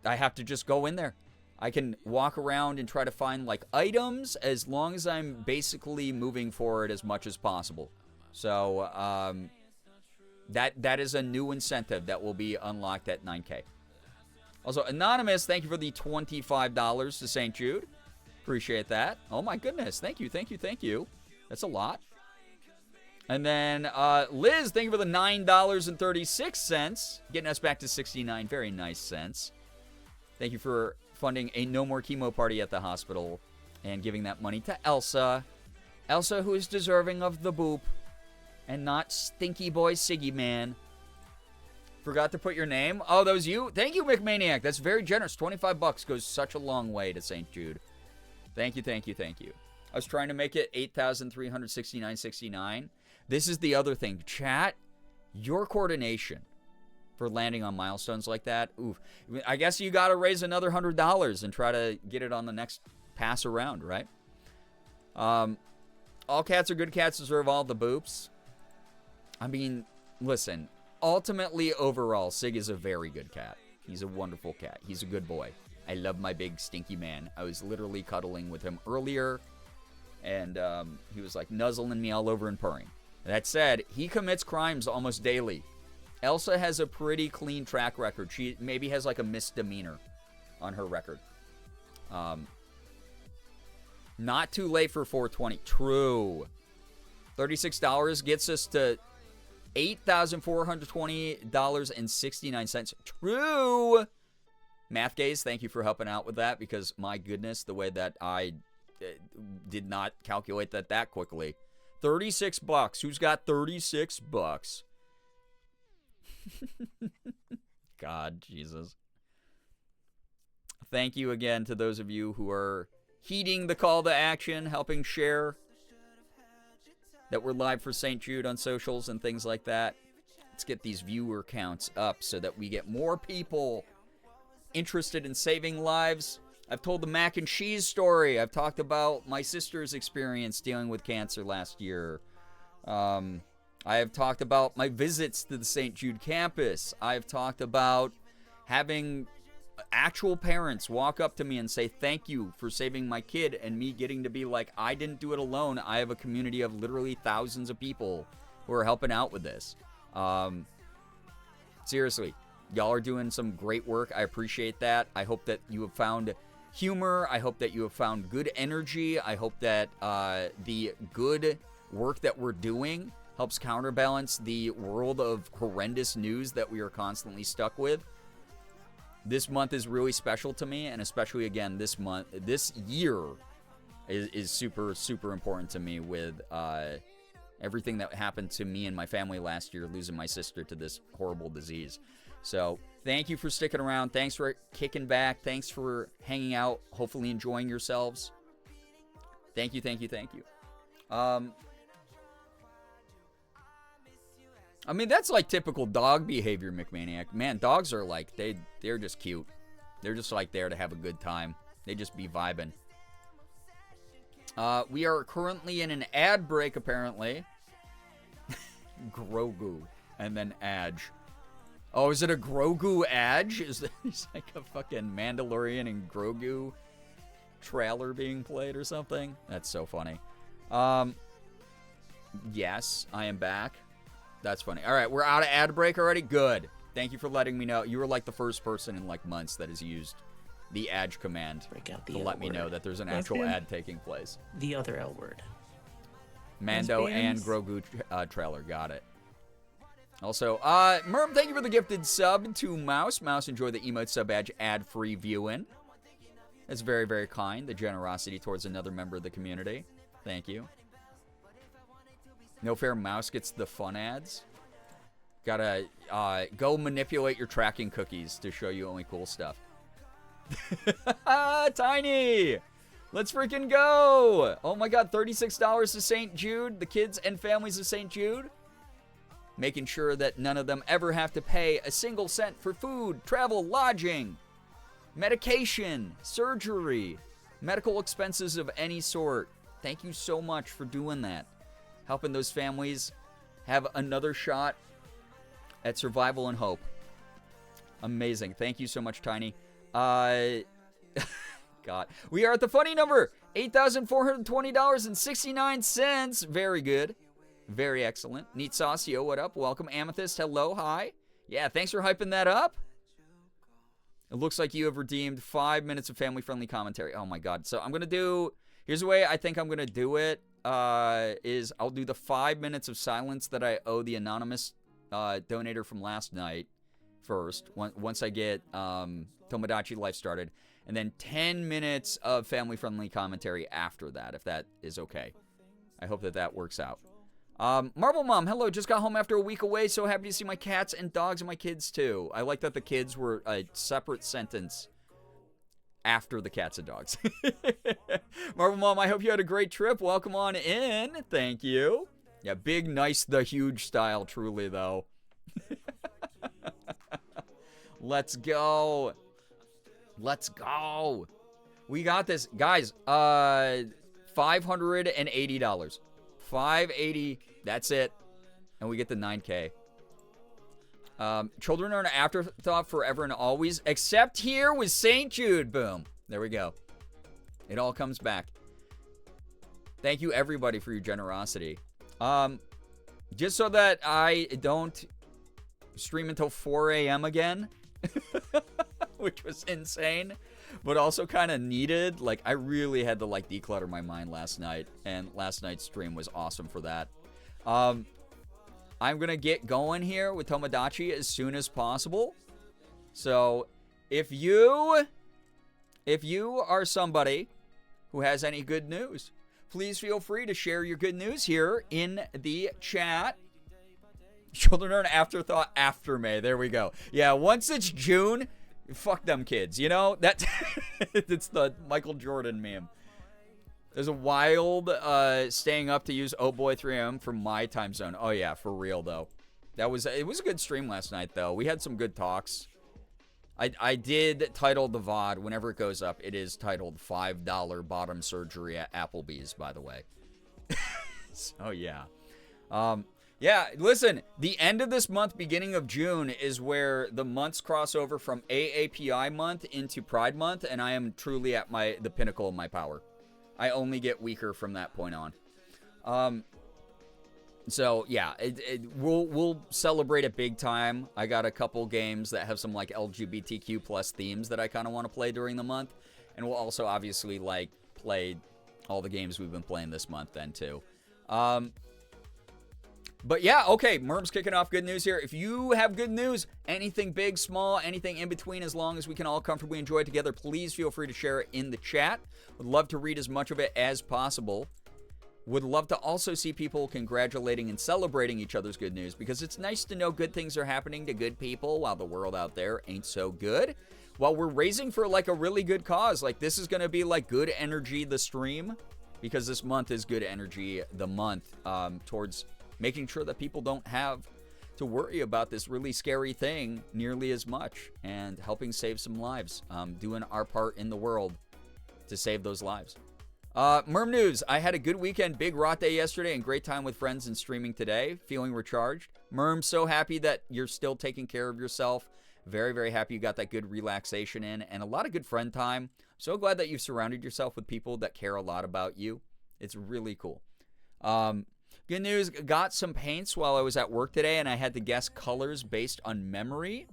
Speaker 2: have to just go in there. I can walk around and try to find, items as long as I'm basically moving forward as much as possible. So, that is a new incentive that will be unlocked at 9K. Also, Anonymous, thank you for the $25 to St. Jude. Appreciate that. Oh, my goodness. Thank you, thank you, thank you. That's a lot. And then Liz, thank you for the $9.36, getting us back to 69 very nice cents. Thank you for funding a no more chemo party at the hospital and giving that money to Elsa. Elsa, who is deserving of the boop and not Stinky Boy Siggy Man. Forgot to put your name. Oh, that was you? Thank you, McManiac. That's very generous. $25 goes such a long way to St. Jude. Thank you, thank you, thank you. I was trying to make it $8,369.69. This is the other thing. Chat, your coordination for landing on milestones like that. Oof. I guess you got to raise another $100 and try to get it on the next pass around, right? All cats are good cats, deserve all the boops. I mean, listen. Ultimately, overall, Sig is a very good cat. He's a wonderful cat. He's a good boy. I love my big stinky man. I was literally cuddling with him earlier, and he was like nuzzling me all over and purring. That said, he commits crimes almost daily. Elsa has a pretty clean track record. She maybe has like a misdemeanor on her record. Not too late for 420. True. $36 gets us to $8,420.69. True. Math Gaze, thank you for helping out with that, because my goodness, the way that I did not calculate that quickly. $36. Who's got $36? God, Jesus. Thank you again to those of you who are heeding the call to action, helping share that we're live for St. Jude on socials and things like that. Let's get these viewer counts up so that we get more people interested in saving lives. I've told the mac and cheese story. I've talked about my sister's experience dealing with cancer last year. I have talked about my visits to the St. Jude campus. I've talked about having actual parents walk up to me and say thank you for saving my kid, and me getting to be like, I didn't do it alone. I have a community of literally thousands of people who are helping out with this. Seriously, y'all are doing some great work. I appreciate that. I hope that you have found humor. I hope that you have found good energy. I hope that the good work that we're doing helps counterbalance the world of horrendous news that we are constantly stuck with. This month is really special to me, and especially, again, this year is super, super important to me with everything that happened to me and my family last year, losing my sister to this horrible disease. So thank you for sticking around. Thanks for kicking back. Thanks for hanging out, hopefully enjoying yourselves. Thank you, thank you, thank you. I mean, that's like typical dog behavior, McManiac. Man, dogs are like, they're just cute. They're just like there to have a good time. They just be vibing. We are currently in an ad break, apparently. Grogu. And then Adge. Oh, is it a Grogu Adge? Is there like a fucking Mandalorian and Grogu trailer being played or something? That's so funny. Yes, I am back. That's funny. All right, we're out of ad break already? Good. Thank you for letting me know. You were like the first person in like months that has used the Adge command to let me know that there's an actual ad taking place.
Speaker 4: The other L word.
Speaker 2: Mando and Grogu trailer. Got it. Also, Merm, thank you for the gifted sub to Mouse. Mouse, enjoy the emote sub badge ad-free viewing. That's very, very kind. The generosity towards another member of the community. Thank you. No Fair Mouse gets the fun ads. Gotta go manipulate your tracking cookies to show you only cool stuff. Tiny! Let's freaking go! Oh my god, $36 to St. Jude. The kids and families of St. Jude. Making sure that none of them ever have to pay a single cent for food, travel, lodging, medication, surgery, medical expenses of any sort. Thank you so much for doing that. Helping those families have another shot at survival and hope. Amazing. Thank you so much, Tiny. God. We are at the funny number, $8,420.69. Very good. Very excellent. Neat Saucio, what up? Welcome. Amethyst, hello, hi. Yeah, thanks for hyping that up. It looks like you have redeemed 5 minutes of family-friendly commentary. Oh, my God. So I'm going to do... Here's the way I think I'm going to do it. Is I'll do the 5 minutes of silence that I owe the anonymous donator from last night first. Once I get Tomodachi Life started. And then 10 minutes of family-friendly commentary after that, if that is okay. I hope that works out. Marble Mom, hello. Just got home after a week away. So happy to see my cats and dogs and my kids, too. I like that the kids were a separate sentence after the cats and dogs. Marble Mom, I hope you had a great trip. Welcome on in. Thank you. Yeah, big, nice, the huge style, truly, though. Let's go. Let's go. We got this. Guys, $580. $580. That's it. And we get the 9K. Children are an afterthought forever and always, except here with St. Jude. Boom. There we go. It all comes back. Thank you, everybody, for your generosity. Just so that I don't stream until 4 a.m. again, which was insane, but also kind of needed. Like, I really had to, like, declutter my mind last night, and last night's stream was awesome for that. I'm going to get going here with Tomodachi as soon as possible. So, if you are somebody who has any good news, please feel free to share your good news here in the chat. Children are an afterthought after May. There we go. Yeah, once it's June, fuck them kids, you know? It's the Michael Jordan meme. There's a wild staying up to use Oh Boy 3M for my time zone. Oh, yeah, for real, though. It was a good stream last night, though. We had some good talks. I did title the VOD. Whenever it goes up, it is titled $5 bottom surgery at Applebee's, by the way. So, yeah. Yeah, listen, the end of this month, beginning of June, is where the months cross over from AAPI month into Pride month, and I am truly at the pinnacle of my power. I only get weaker from that point on. So, yeah, we'll celebrate it big time. I got a couple games that have some, like, LGBTQ plus themes that I kind of want to play during the month, and we'll also, obviously, like, play all the games we've been playing this month then, too. But yeah, okay, Merm's kicking off good news here. If you have good news, anything big, small, anything in between, as long as we can all comfortably enjoy it together, please feel free to share it in the chat. Would love to read as much of it as possible. Would love to also see people congratulating and celebrating each other's good news, because it's nice to know good things are happening to good people while the world out there ain't so good. While we're raising for, like, a really good cause. Like, this is going to be, like, Good Energy the stream, because this month is Good Energy the month, towards making sure that people don't have to worry about this really scary thing nearly as much, and helping save some lives, doing our part in the world to save those lives. Merm News, I had a good weekend, big rot day yesterday, and great time with friends and streaming today, feeling recharged. Merm, so happy that you're still taking care of yourself. Very, very happy you got that good relaxation in, and a lot of good friend time. So glad that you've surrounded yourself with people that care a lot about you. It's really cool. Good news, got some paints while I was at work today, and I had to guess colors based on memory.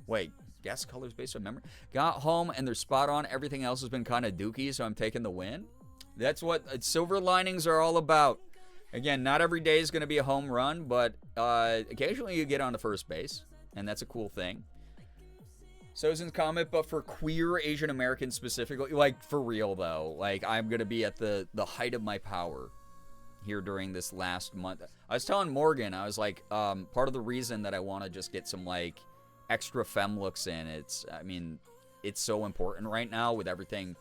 Speaker 2: Wait, guess colors based on memory? Got home, and they're spot on. Everything else has been kind of dookie, so I'm taking the win. That's what silver linings are all about. Again, not every day is going to be a home run, but occasionally you get on to first base, and that's a cool thing. Sozin's comment, but for queer Asian Americans specifically, like, for real, though. Like, I'm going to be at the height of my power here during this last month. I was telling Morgan, I was like, part of the reason that I want to just get some, like, extra femme looks in, it's so important right now with everything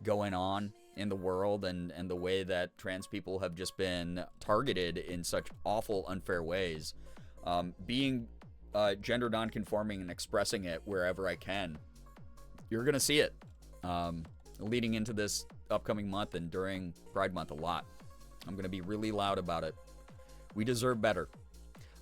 Speaker 2: going on in the world, and the way that trans people have just been targeted in such awful, unfair ways. Being gender non-conforming and expressing it wherever I can, you're going to see it leading into this upcoming month and during Pride Month a lot. I'm going to be really loud about it. We deserve better.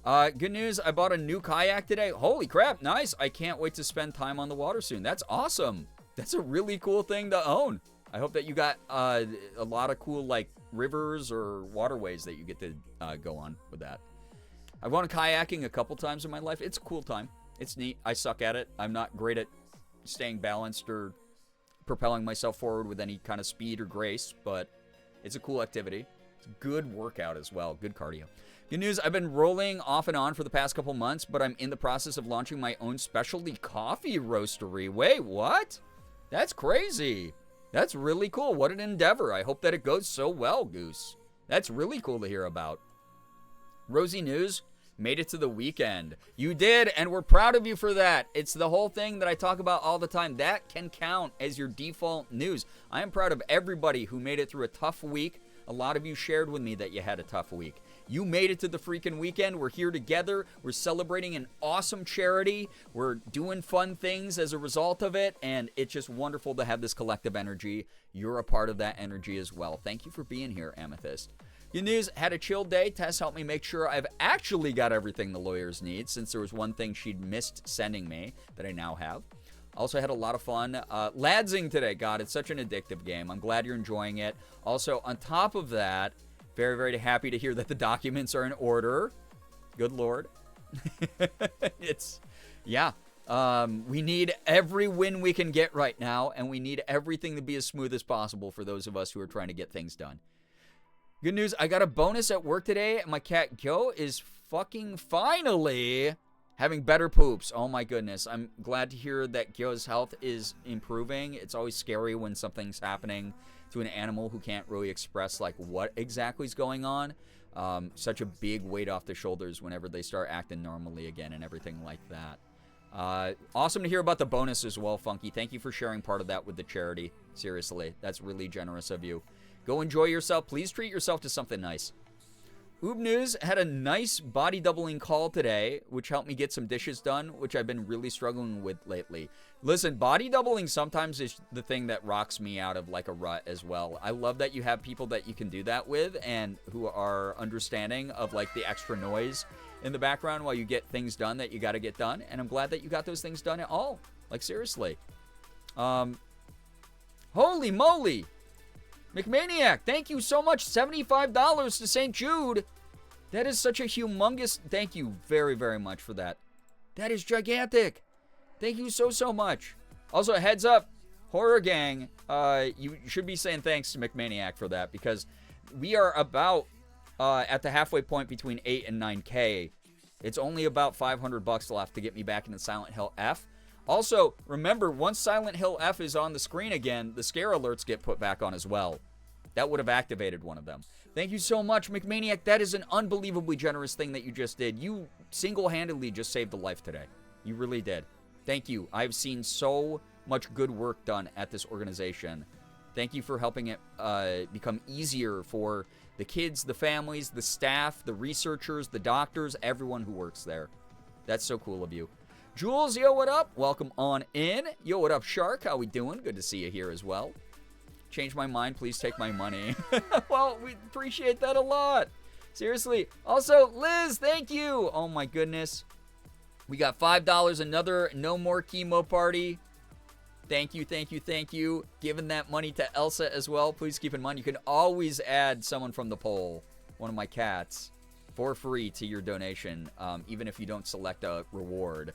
Speaker 2: Good news, I bought a new kayak today. Holy crap, nice. I can't wait to spend time on the water soon. That's awesome. That's a really cool thing to own. I hope that you got a lot of cool, like, rivers or waterways that you get to go on with that. I've gone kayaking a couple times in my life. It's a cool time. It's neat. I suck at it. I'm not great at staying balanced or propelling myself forward with any kind of speed or grace, but it's a cool activity. It's a good workout as well. Good cardio. Good news, I've been rolling off and on for the past couple months, but I'm in the process of launching my own specialty coffee roastery. Wait, what? That's crazy. That's really cool. What an endeavor. I hope that it goes so well, Goose. That's really cool to hear about. Rosie News made it to the weekend. You did, and we're proud of you for that. It's the whole thing that I talk about all the time. That can count as your default news. I am proud of everybody who made it through a tough week. A lot of you shared with me that you had a tough week. You made it to the freaking weekend. We're here together. We're celebrating an awesome charity. We're doing fun things as a result of it, and it's just wonderful to have this collective energy. You're a part of that energy as well. Thank you for being here, Amethyst. Good news, had a chill day. Tess helped me make sure I've actually got everything the lawyers need, since there was one thing she'd missed sending me that I now have. Also had a lot of fun ladsing today. God, it's such an addictive game. I'm glad you're enjoying it. Also, on top of that, very, very happy to hear that the documents are in order. Good Lord. We need every win we can get right now, and we need everything to be as smooth as possible for those of us who are trying to get things done. Good news, I got a bonus at work today, and my cat Gyo is fucking finally having better poops. Oh my goodness. I'm glad to hear that Gyo's health is improving. It's always scary when something's happening to an animal who can't really express like what exactly is going on. Such a big weight off the shoulders whenever they start acting normally again and everything like that. Awesome to hear about the bonus as well, Funky. Thank you for sharing part of that with the charity. Seriously, that's really generous of you. Go enjoy yourself. Please treat yourself to something nice. Oob News had a nice body doubling call today, which helped me get some dishes done, which I've been really struggling with lately. Listen, body doubling sometimes is the thing that rocks me out of like a rut as well. I love that you have people that you can do that with and who are understanding of like the extra noise in the background while you get things done that you got to get done. And I'm glad that you got those things done at all. Like seriously. Holy moly. McManiac, thank you so much. $75 to St. Jude. That is such a humongous... Thank you very, very much for that. That is gigantic. Thank you so, so much. Also, heads up, Horror Gang, you should be saying thanks to McManiac for that because we are about at the halfway point between 8 and 9K. It's only about $500 left to get me back into Silent Hill F. Also, remember, once Silent Hill F is on the screen again, the scare alerts get put back on as well. That would have activated one of them. Thank you so much, McManiac. That is an unbelievably generous thing that you just did. You single-handedly just saved a life today. You really did. Thank you. I've seen so much good work done at this organization. Thank you for helping it become easier for the kids, the families, the staff, the researchers, the doctors, everyone who works there. That's so cool of you. Jules, yo, what up? Welcome on in. Yo, what up, Shark? How we doing? Good to see you here as well. Change my mind. Please take my money. Well, we appreciate that a lot. Seriously. Also, Liz, thank you. Oh, my goodness. We got $5. Another No More Chemo Party. Thank you, thank you, thank you. Giving that money to Elsa as well. Please keep in mind, you can always add someone from the poll, one of my cats, for free to your donation, even if you don't select a reward.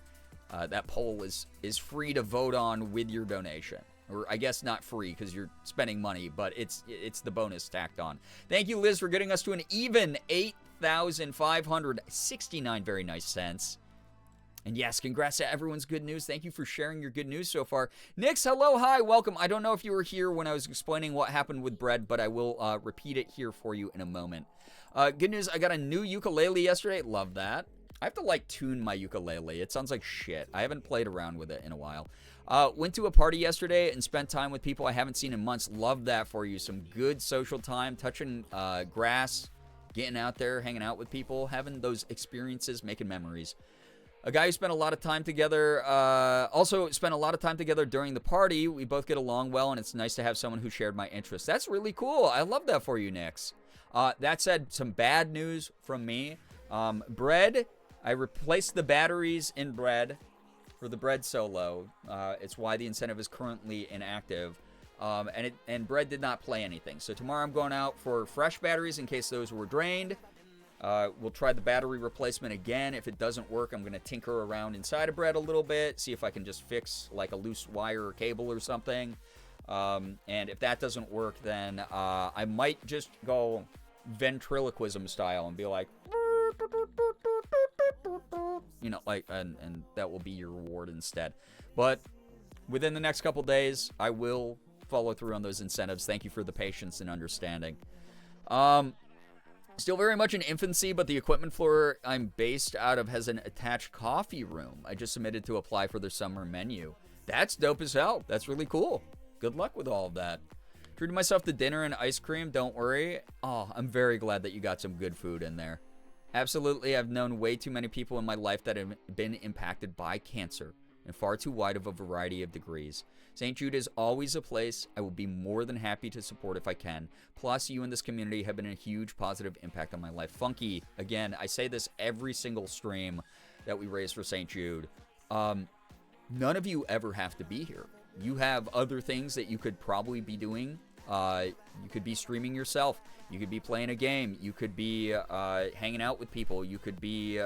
Speaker 2: That poll is free to vote on with your donation. Or I guess not free because you're spending money, but it's the bonus tacked on. Thank you, Liz, for getting us to an even 8,569 very nice cents. And yes, congrats to everyone's good news. Thank you for sharing your good news so far. Nix, hello, hi, welcome. I don't know if you were here when I was explaining what happened with bread, but I will repeat it here for you in a moment. Good news, I got a new ukulele yesterday. Love that. I have to, like, tune my ukulele. It sounds like shit. I haven't played around with it in a while. Went to a party yesterday and spent time with people I haven't seen in months. Love that for you. Some good social time, touching grass, getting out there, hanging out with people, having those experiences, making memories. A guy who spent a lot of time together, also spent a lot of time together during the party. We both get along well, and it's nice to have someone who shared my interests. That's really cool. I love that for you, Nix. That said, some bad news from me. Bread, I replaced the batteries in Bread for the Bread Solo. It's why the incentive is currently inactive. And Bread did not play anything. So tomorrow I'm going out for fresh batteries in case those were drained. We'll try the battery replacement again. If it doesn't work, I'm going to tinker around inside of bread a little bit, see if I can just fix like a loose wire or cable or something. And if that doesn't work, then I might just go ventriloquism style and be like, you know, like, and that will be your reward instead. But within the next couple days, I will follow through on those incentives. Thank you for the patience and understanding. Still very much in infancy, but the equipment floor I'm based out of has an attached coffee room. I just submitted to apply for their summer menu. That's dope as hell. That's really cool. Good luck with all of that. Treated myself to dinner and ice cream. Don't worry. Oh, I'm very glad that you got some good food in there. Absolutely, I've known way too many people in my life that have been impacted by cancer in far too wide of a variety of degrees. St. Jude is always a place I will be more than happy to support if I can. Plus, you and this community have been a huge positive impact on my life. Funky, again, I say this every single stream that we raise for St. Jude. None of you ever have to be here. You have other things that you could probably be doing. You could be streaming yourself. You could be playing a game. You could be hanging out with people. You could be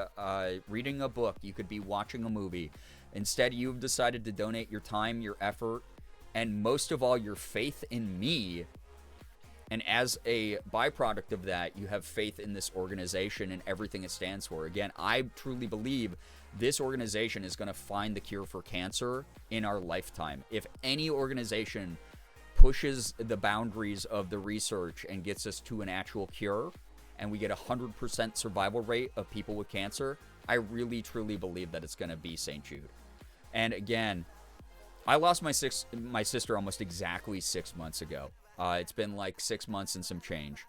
Speaker 2: reading a book. You could be watching a movie. Instead, you've decided to donate your time, your effort, and most of all, your faith in me. And as a byproduct of that, you have faith in this organization and everything it stands for. Again, I truly believe this organization is going to find the cure for cancer in our lifetime. If any organization pushes the boundaries of the research and gets us to an actual cure, and we get a 100% survival rate of people with cancer, I really, truly believe that it's going to be St. Jude. And again, I lost my sister almost exactly 6 months ago. It's been like 6 months and some change.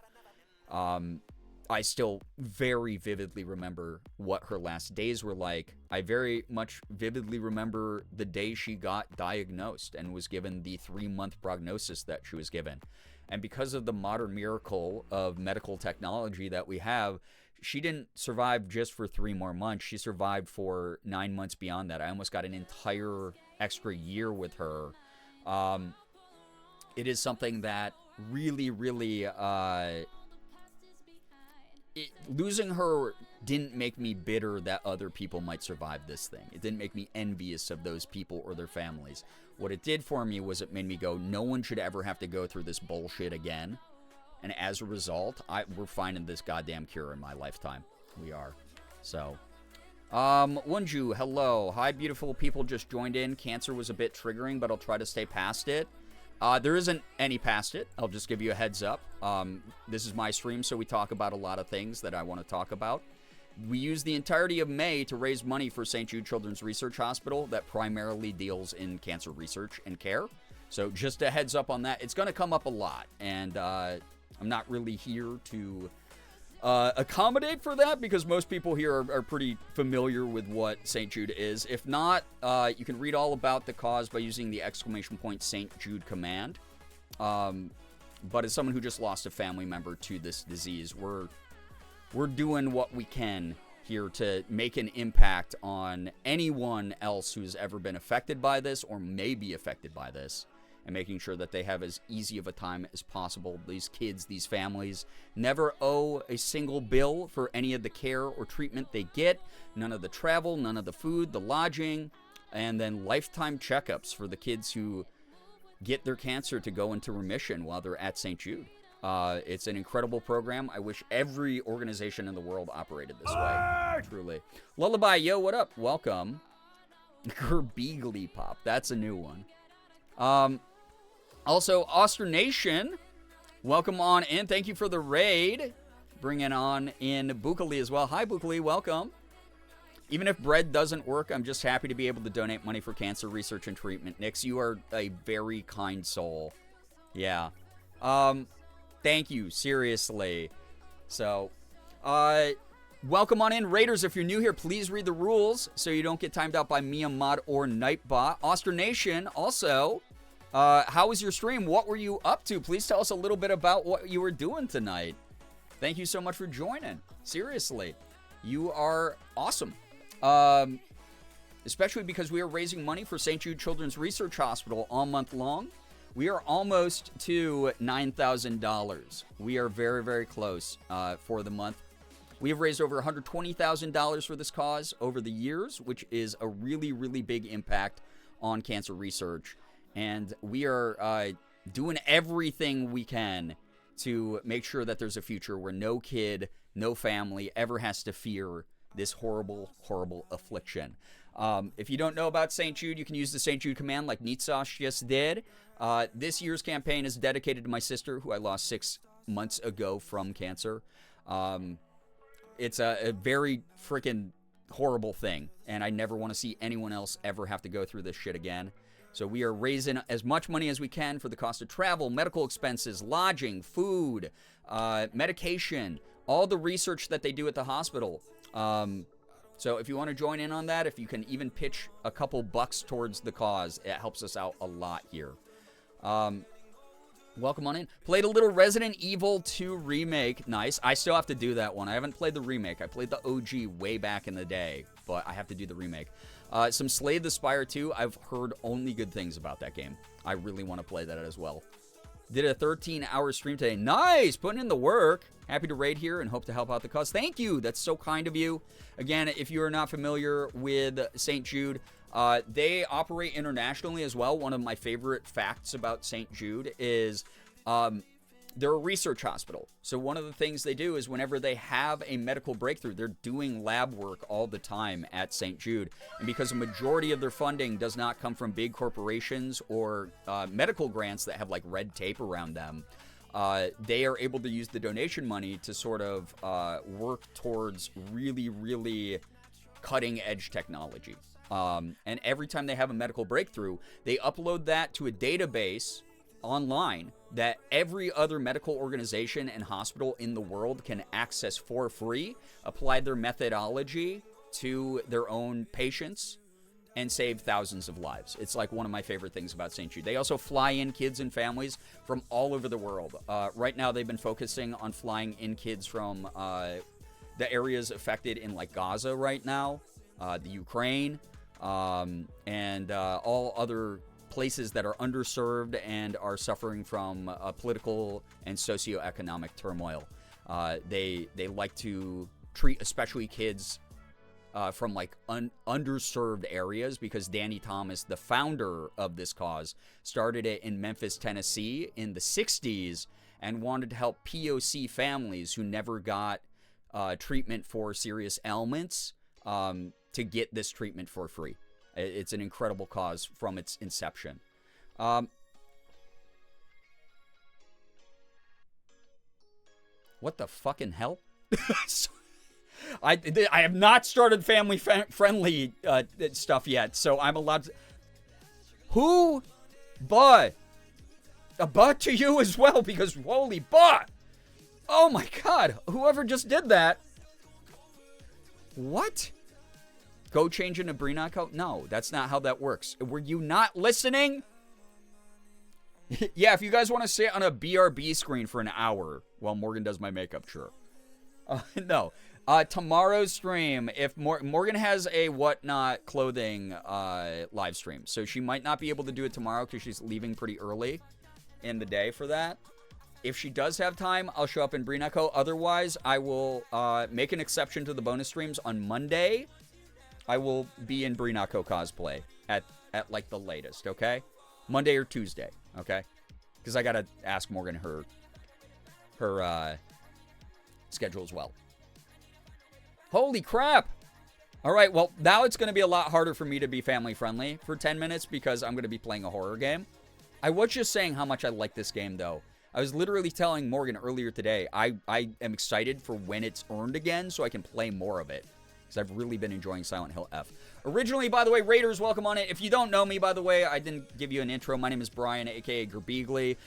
Speaker 2: I still very vividly remember what her last days were like. I very much vividly remember the day she got diagnosed and was given the 3-month prognosis that she was given. And because of the modern miracle of medical technology that we have, she didn't survive just for 3 more months. She survived for 9 months beyond that. I almost got an entire extra year with her. It is something that really, really... losing her didn't make me bitter that other people might survive this thing. It didn't make me envious of those people or their families. What it did for me was it made me go, no one should ever have to go through this bullshit again. And as a result, we're finding this goddamn cure in my lifetime. We are. So, Wonju, hello. Hi, beautiful people just joined in. Cancer was a bit triggering, but I'll try to stay past it. There isn't any past it. I'll just give you a heads up. This is my stream, so we talk about a lot of things that I want to talk about. We use the entirety of May to raise money for St. Jude Children's Research Hospital that primarily deals in cancer research and care. So just a heads up on that. It's going to come up a lot, and I'm not really here to accommodate for that because most people here are pretty familiar with what St. Jude is. If not, you can read all about the cause by using the ! St. Jude command. But as someone who just lost a family member to this disease, we're doing what we can here to make an impact on anyone else who's ever been affected by this or may be affected by this, and making sure that they have as easy of a time as possible. These kids, these families, never owe a single bill for any of the care or treatment they get, none of the travel, none of the food, the lodging, and then lifetime checkups for the kids who get their cancer to go into remission while they're at St. Jude. It's an incredible program. I wish every organization in the world operated this way, truly. Lullaby, yo, what up? Welcome. Girbeagly Pop, that's a new one. Also, Oster Nation, welcome on in. Thank you for the raid. Bringing on in Bukali as well. Hi, Bukali. Welcome. Even if bread doesn't work, I'm just happy to be able to donate money for cancer research and treatment. Nix, you are a very kind soul. Yeah. Thank you. Seriously. So, welcome on in. Raiders, if you're new here, please read the rules so you don't get timed out by Mia Mod or Nightbot. Oster Nation, also... how was your stream? What were you up to? Please tell us a little bit about what you were doing tonight. Thank you so much for joining. Seriously, you are awesome. Especially because we are raising money for St. Jude Children's Research Hospital all month long. We are almost to $9,000. We are very, very close for the month. We have raised over $120,000 for this cause over the years, which is a really, really big impact on cancer research. And we are doing everything we can to make sure that there's a future where no kid, no family ever has to fear this horrible, horrible affliction. If you don't know about St. Jude, you can use the St. Jude command like Nitsash just did. This year's campaign is dedicated to my sister, who I lost 6 months ago from cancer. It's a very freaking horrible thing, and I never want to see anyone else ever have to go through this shit again. So we are raising as much money as we can for the cost of travel, medical expenses, lodging, food, medication, all the research that they do at the hospital. So if you want to join in on that, if you can even pitch a couple bucks towards the cause, it helps us out a lot here. Welcome on in. Played a little Resident Evil 2 remake. Nice. I still have to do that one. I haven't played the remake. I played the OG way back in the day, but I have to do the remake. Some Slay the Spire 2. I've heard only good things about that game. I really want to play that as well. Did a 13-hour stream today. Nice! Putting in the work. Happy to raid here and hope to help out the cause. Thank you. That's so kind of you. Again, if you are not familiar with St. Jude, they operate internationally as well. One of my favorite facts about St. Jude is they're a research hospital. So one of the things they do is whenever they have a medical breakthrough, they're doing lab work all the time at St. Jude. And because a majority of their funding does not come from big corporations or medical grants that have like red tape around them, they are able to use the donation money to sort of work towards really, really cutting-edge technology. And every time they have a medical breakthrough, they upload that to a database online that every other medical organization and hospital in the world can access for free, apply their methodology to their own patients, and save thousands of lives. It's like one of my favorite things about St. Jude. They also fly in kids and families from all over the world. Right now, they've been focusing on flying in kids from the areas affected in like Gaza right now, the Ukraine, and all other places that are underserved and are suffering from political and socioeconomic turmoil. They like to treat especially kids from like underserved areas because Danny Thomas, the founder of this cause, started it in Memphis, Tennessee in the 60s and wanted to help POC families who never got treatment for serious ailments to get this treatment for free. It's an incredible cause from its inception. What the fucking hell? I have not started family-friendly stuff yet, so I'm allowed to... Who? But to you as well, because holy but! Oh my god, whoever just did that... What? Go change into Brinaco? No, that's not how that works. Were you not listening? Yeah, if you guys want to sit on a BRB screen for an hour while Morgan does my makeup, sure. No. Tomorrow's stream, if Morgan has a Whatnot clothing live stream, so she might not be able to do it tomorrow because she's leaving pretty early in the day for that. If she does have time, I'll show up in Brinaco. Otherwise, I will make an exception to the bonus streams on Monday. I will be in Brinaco cosplay at like the latest, okay? Monday or Tuesday, okay? Because I gotta ask Morgan her schedule as well. Holy crap! All right, well, now it's going to be a lot harder for me to be family-friendly for 10 minutes because I'm going to be playing a horror game. I was just saying how much I like this game, though. I was literally telling Morgan earlier today, I am excited for when it's earned again so I can play more of it. Because I've really been enjoying Silent Hill F. Originally, by the way, Raiders, welcome on it. If you don't know me, by the way, I didn't give you an intro. My name is Brian, a.k.a. Girbeagly.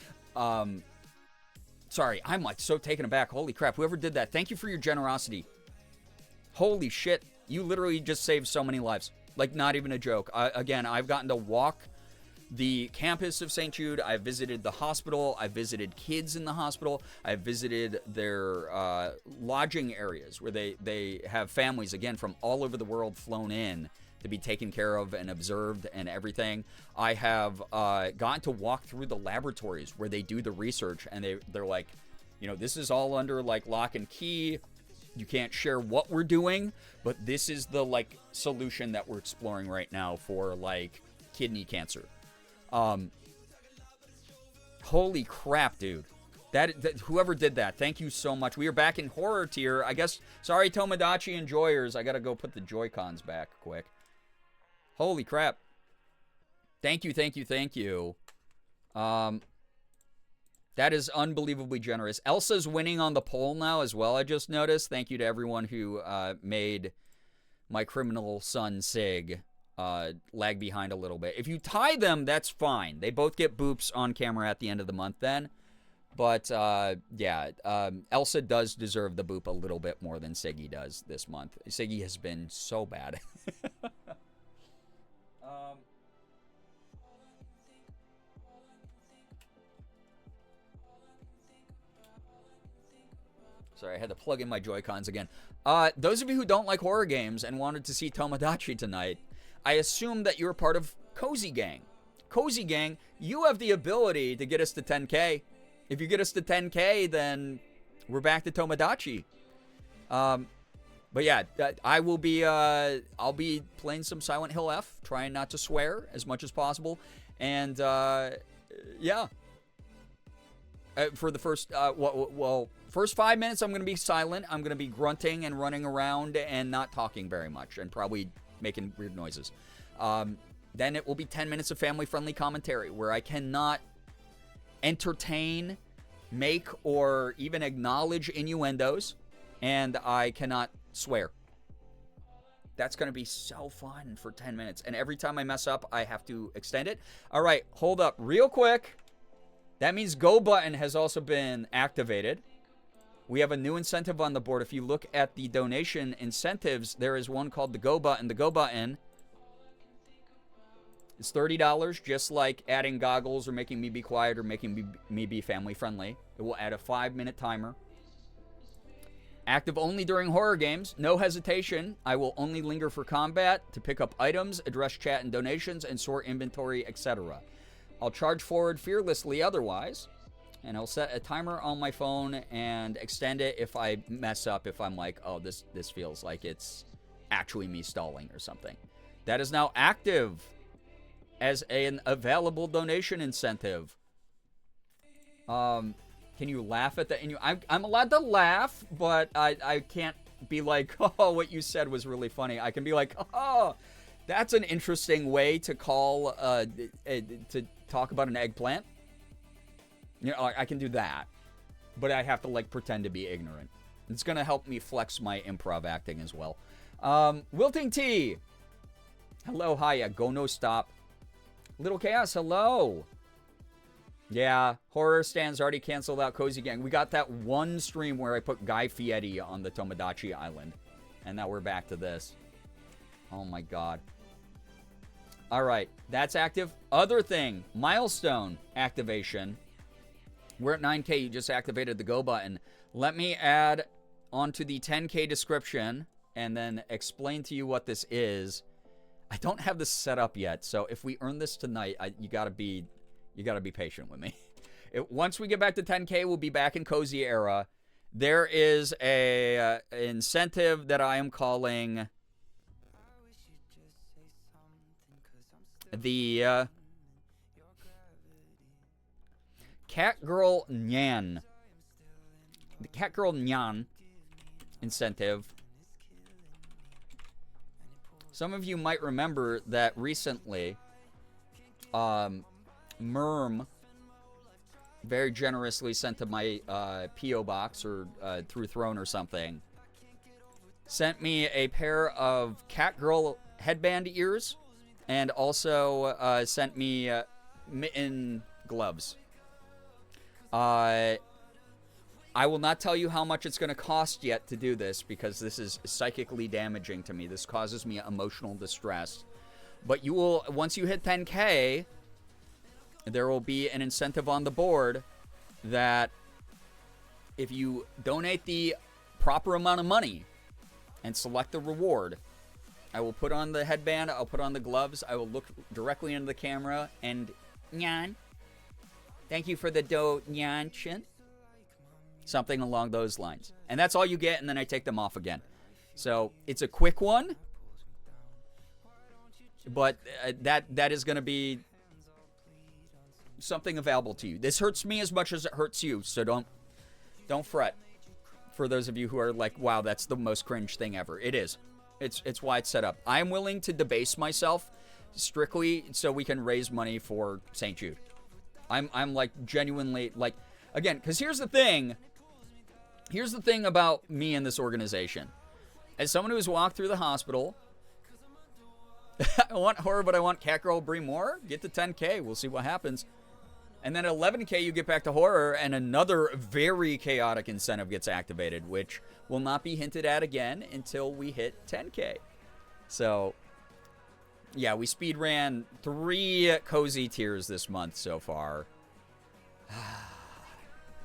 Speaker 2: Sorry, I'm like so taken aback. Holy crap, whoever did that, thank you for your generosity. Holy shit, you literally just saved so many lives. Like, not even a joke. Again, I've gotten to walk the campus of St. Jude. I've visited the hospital. I've visited kids in the hospital. I've visited their lodging areas where they have families, again, from all over the world flown in to be taken care of and observed and everything. I have gotten to walk through the laboratories where they do the research, and they're like, you know, this is all under, like, lock and key. you can't share what we're doing, but this is the, like, solution that we're exploring right now for, like, kidney cancer. Holy crap, dude. That whoever did that, thank you so much. We are back in horror tier. I guess, sorry, Tomodachi enjoyers. I gotta go put the Joy-Cons back quick. Holy crap. Thank you, thank you, thank you. That is unbelievably generous. Elsa's winning on the poll now as well, I just noticed. Thank you to everyone who made my criminal son, Sig, lag behind a little bit. If you tie them, that's fine. They both get boops on camera at the end of the month then. But, yeah, Elsa does deserve the boop a little bit more than Siggy does this month. Siggy has been so bad. Sorry, I had to plug in my Joy-Cons again. Those of you who don't like horror games and wanted to see Tomodachi tonight, I assume that you're part of Cozy Gang. Cozy Gang, you have the ability to get us to 10K. If you get us to 10K, then we're back to Tomodachi. But yeah, I will be, I'll be playing some Silent Hill F, trying not to swear as much as possible. And, yeah. For the first, first 5 minutes, I'm going to be silent. I'm going to be grunting and running around and not talking very much and probably making weird noises. Then it will be 10 minutes of family-friendly commentary where I cannot entertain, make, or even acknowledge innuendos, and I cannot swear. That's going to be so fun for 10 minutes. And every time I mess up, I have to extend it. All right, hold up real quick. That means Go button has also been activated. We have a new incentive on the board. If you look at the donation incentives, there is one called the Go button. The Go button is $30, just like adding goggles or making me be quiet or making me be family friendly. It will add a 5-minute timer. Active only during horror games. No hesitation. I will only linger for combat, to pick up items, address chat and donations, and sort inventory, etc. I'll charge forward fearlessly otherwise. And I'll set a timer on my phone and extend it if I mess up, if I'm like, oh, this feels like it's actually me stalling or something. That is now active as an available donation incentive. Can you laugh at that? I'm allowed to laugh, but I can't be like, oh, what you said was really funny. I can be like, oh, that's an interesting way to call, to talk about an eggplant. You know, I can do that, but I have to, like, pretend to be ignorant. It's going to help me flex my improv acting as well. Wilting T. Hello, hiya. Go no stop. Little Chaos, hello. Yeah, Horror Stand's already canceled out Cozy Gang. We got that one stream where I put Guy Fieri on the Tomodachi Island. And now we're back to this. Oh my god. Alright, that's active. Other thing, milestone activation. We're at 9K, you just activated the Go button. Let me add onto the 10K description and then explain to you what this is. I don't have this set up yet, so if we earn this tonight, you gotta be patient with me. Once we get back to 10K, we'll be back in Cozy Era. There is a incentive that I am calling the Catgirl Nyan. The Catgirl Nyan incentive. Some of you might remember that recently, Merm very generously sent to my P.O. box or through Throne or something, sent me a pair of Catgirl headband ears and also sent me mitten gloves. I will not tell you how much it's going to cost yet to do this because this is psychically damaging to me. This causes me emotional distress. But you will, once you hit 10K, there will be an incentive on the board that if you donate the proper amount of money and select the reward, I will put on the headband, I'll put on the gloves, I will look directly into the camera and Nyan, thank you for the donation. Something along those lines. And that's all you get, and then I take them off again. So it's a quick one, but that is going to be something available to you. This hurts me as much as it hurts you, so don't fret. For those of you who are like, wow, that's the most cringe thing ever. It is. It's why it's set up. I am willing to debase myself strictly so we can raise money for St. Jude. I'm like genuinely like, again, because here's the thing. Here's the thing about me and this organization. As someone who's walked through the hospital, I want horror, but I want Catgirl Brie more. Get to 10K. We'll see what happens. And then at 11K, you get back to horror, and another very chaotic incentive gets activated, which will not be hinted at again until we hit 10K. So, yeah, we speed ran 3 cozy tiers this month so far.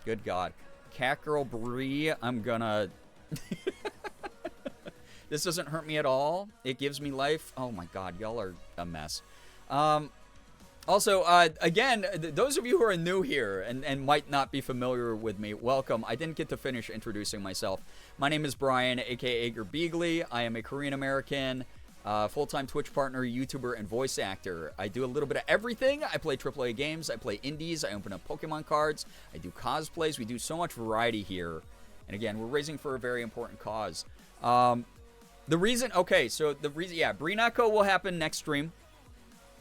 Speaker 2: Good God. Catgirl Brie, I'm gonna... This doesn't hurt me at all. It gives me life. Oh my God, y'all are a mess. Also, again, those of you who are new here and might not be familiar with me, welcome. I didn't get to finish introducing myself. My name is Brian, aka Girbeagly. I am a Korean-American, full-time Twitch partner, YouTuber, and voice actor. I do a little bit of everything. I play AAA games. I play indies. I open up Pokemon cards. I do cosplays. We do so much variety here. And again, we're raising for a very important cause. The reason, okay, so the reason, yeah, Brinako will happen next stream.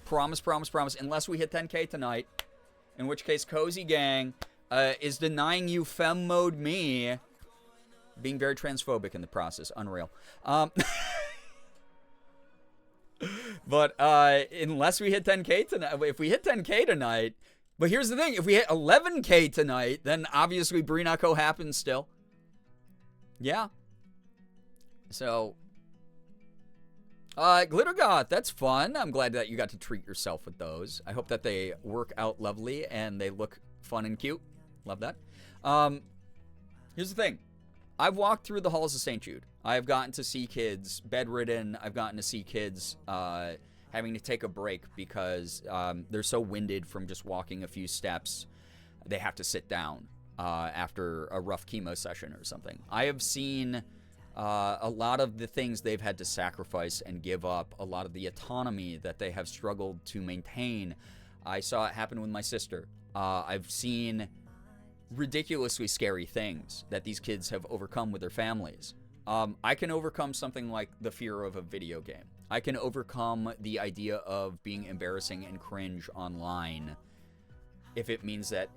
Speaker 2: Promise, promise, promise. Unless we hit 10K tonight. In which case, Cozy Gang is denying you femme mode me. Being very transphobic in the process. Unreal. But unless we hit 10K tonight. If we hit 10K tonight. But here's the thing. If we hit 11K tonight, then obviously Brinako happens still. Yeah. So... Glitter Goth, that's fun. I'm glad that you got to treat yourself with those. I hope that they work out lovely and they look fun and cute. Love that. Here's the thing. I've walked through the halls of St. Jude. I've gotten to see kids bedridden. I've gotten to see kids having to take a break because they're so winded from just walking a few steps. They have to sit down after a rough chemo session or something. I have seen... a lot of the things they've had to sacrifice and give up, a lot of the autonomy that they have struggled to maintain. I saw it happen with my sister. I've seen ridiculously scary things that these kids have overcome with their families. I can overcome something like the fear of a video game. I can overcome the idea of being embarrassing and cringe online if it means that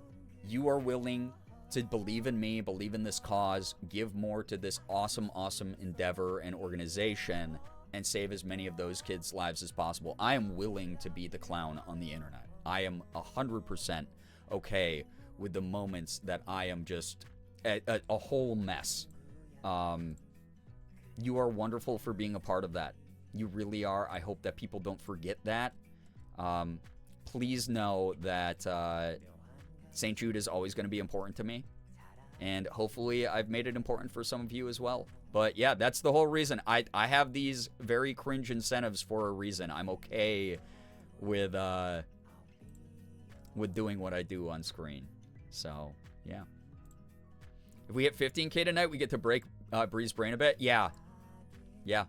Speaker 2: you are willing to believe in me, believe in this cause, give more to this awesome, awesome endeavor and organization, and save as many of those kids' lives as possible. I am willing to be the clown on the internet. I am 100% okay with the moments that I am just a whole mess. You are wonderful for being a part of that. You really are. I hope that people don't forget that. Please know that... St. Jude is always going to be important to me. And hopefully I've made it important for some of you as well. But yeah, that's the whole reason. I have these very cringe incentives for a reason. I'm okay with doing what I do on screen. So, yeah. If we hit 15K tonight, we get to break Bree's brain a bit. Yeah. Yeah.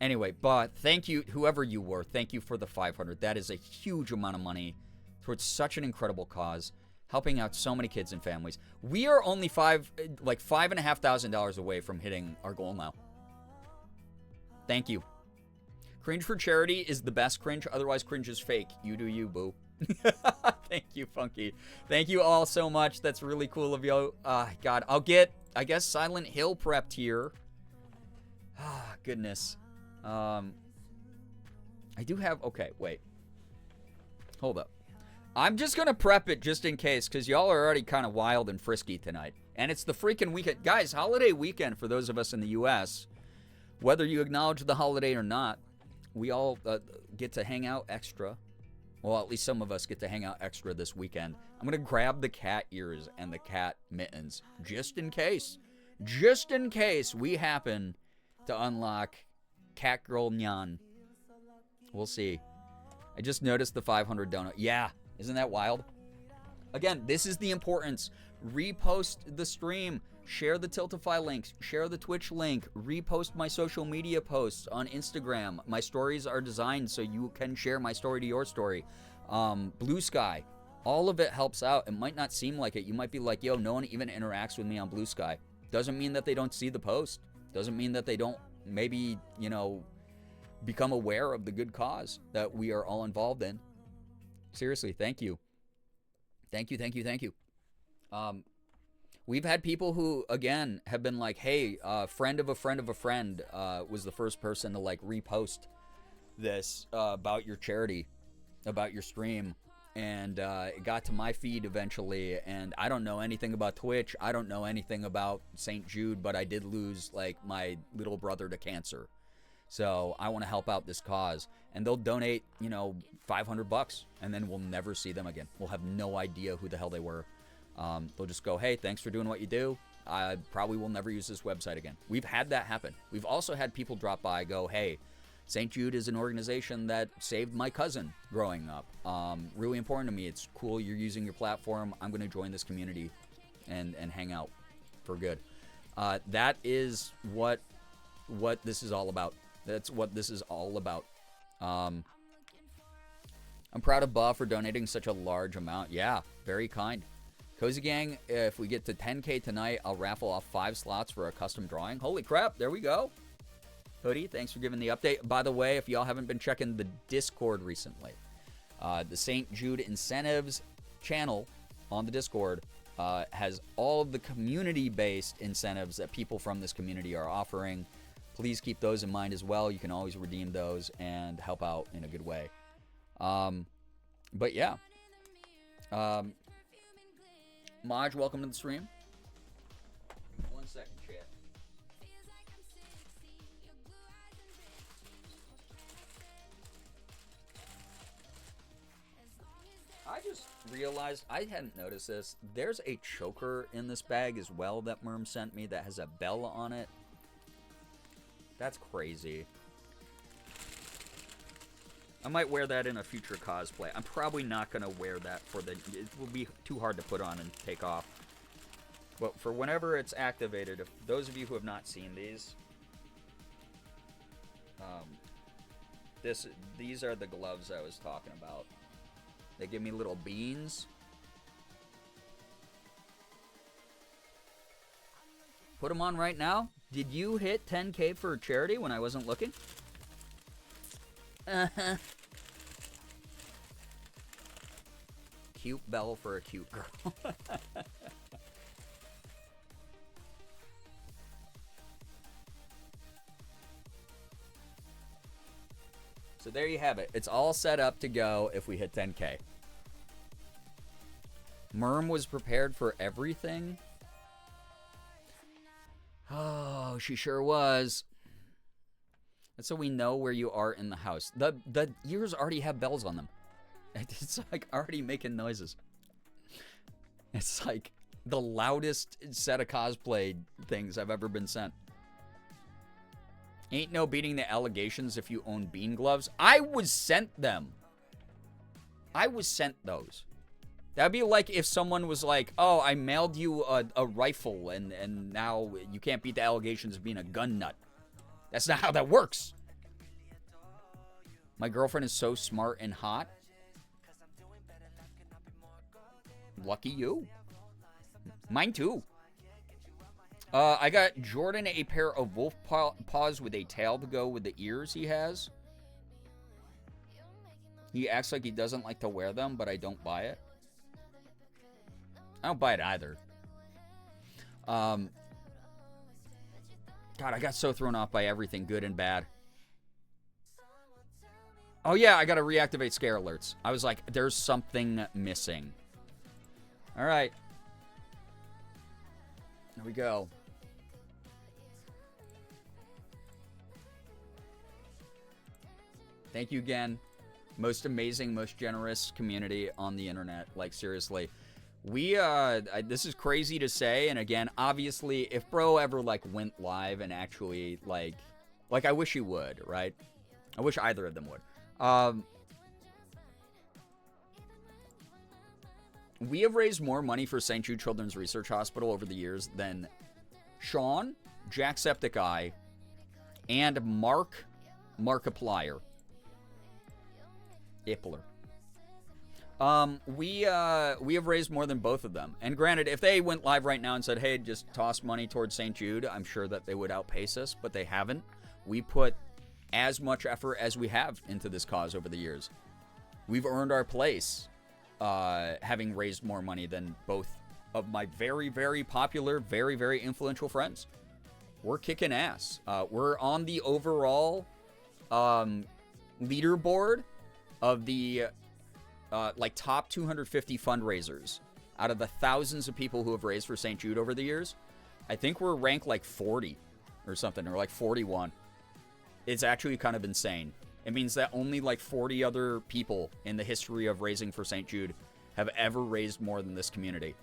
Speaker 2: Anyway, but thank you, whoever you were. Thank you for the 500. That is a huge amount of money towards such an incredible cause, helping out so many kids and families. We are only $5,500 away from hitting our goal now. Thank you. Cringe for charity is the best cringe. Otherwise, cringe is fake. You do you, boo. Thank you, Funky. Thank you all so much. That's really cool of you. God, I'll get, I guess, Silent Hill prepped here. Ah, goodness. I do have, okay, wait. Hold up. I'm just going to prep it just in case, because y'all are already kind of wild and frisky tonight. And it's the freaking weekend. Guys, holiday weekend for those of us in the U.S. Whether you acknowledge the holiday or not, we all get to hang out extra. Well, at least some of us get to hang out extra this weekend. I'm going to grab the cat ears and the cat mittens, just in case. Just in case we happen to unlock Catgirl Nyan. We'll see. I just noticed the 500 donut. Yeah. Isn't that wild? Again, this is the importance. Repost the stream. Share the Tiltify links. Share the Twitch link. Repost my social media posts on Instagram. My stories are designed so you can share my story to your story. Blue Sky. All of it helps out. It might not seem like it. You might be like, yo, no one even interacts with me on Blue Sky. Doesn't mean that they don't see the post. Doesn't mean that they don't maybe, you know, become aware of the good cause that we are all involved in. Seriously, thank you. Thank you, thank you, thank you. We've had people who, again, have been like, hey, friend of a friend of a friend was the first person to, like, repost this about your charity, about your stream. And it got to my feed eventually, and I don't know anything about Twitch. I don't know anything about St. Jude, but I did lose, like, my little brother to cancer. So I want to help out this cause. And they'll donate, you know, $500, and then we'll never see them again. We'll have no idea who the hell they were. They'll just go, hey, thanks for doing what you do. I probably will never use this website again. We've had that happen. We've also had people drop by, go, hey, St. Jude is an organization that saved my cousin growing up. Really important to me. It's cool you're using your platform. I'm going to join this community and hang out for good. That is what this is all about. That's what this is all about. I'm proud of Buff for donating such a large amount. Yeah, very kind. Cozy Gang, if we get to 10K tonight, I'll raffle off 5 slots for a custom drawing. Holy crap, there we go. Hoodie, thanks for giving the update. By the way, if y'all haven't been checking the Discord recently, the St. Jude Incentives channel on the Discord has all of the community-based incentives that people from this community are offering. Please keep those in mind as well. You can always redeem those and help out in a good way. But yeah. Maj, welcome to the stream. 1 second, chat. I just realized, I hadn't noticed this. There's a choker in this bag as well that Merm sent me that has a bell on it. That's crazy. I might wear that in a future cosplay. I'm probably not going to wear that for the... It will be too hard to put on and take off. But for whenever it's activated, if those of you who have not seen these... these are the gloves I was talking about. They give me little beans. Put them on right now. Did you hit 10K for charity when I wasn't looking? Cute bell for a cute girl. So there you have it. It's all set up to go if we hit 10K. Merm was prepared for everything. Oh, she sure was. And so we know where you are in the house. The ears already have bells on them. It's like already making noises. It's like the loudest set of cosplay things I've ever been sent. Ain't no beating the allegations if you own bean gloves. I was sent them. I was sent those. That'd be like if someone was like, oh, I mailed you a rifle and now you can't beat the allegations of being a gun nut. That's not how that works. My girlfriend is so smart and hot. Lucky you. Mine too. I got Jordan a pair of wolf paws with a tail to go with the ears he has. He acts like he doesn't like to wear them, but I don't buy it. I don't buy it either. God, I got so thrown off by everything good and bad. Oh yeah, I gotta reactivate scare alerts. I was like, there's something missing. Alright. Here we go. Thank you again. Most amazing, most generous community on the internet. Like, seriously. We, this is crazy to say, and again, obviously, if bro ever, like, went live and actually, like, I wish he would, right? I wish either of them would. we have raised more money for St. Jude Children's Research Hospital over the years than Sean, Jacksepticeye, and Markiplier. Ippler. We have raised more than both of them. And granted, if they went live right now and said, hey, just toss money towards St. Jude, I'm sure that they would outpace us, but they haven't. We put as much effort as we have into this cause over the years. We've earned our place, having raised more money than both of my very, very popular, very, very influential friends. We're kicking ass. We're on the overall leaderboard of the top 250 fundraisers out of the thousands of people who have raised for St. Jude over the years. I think we're ranked like 40 or something, or like 41. It's actually kind of insane. It means that only like 40 other people in the history of raising for St. Jude have ever raised more than this community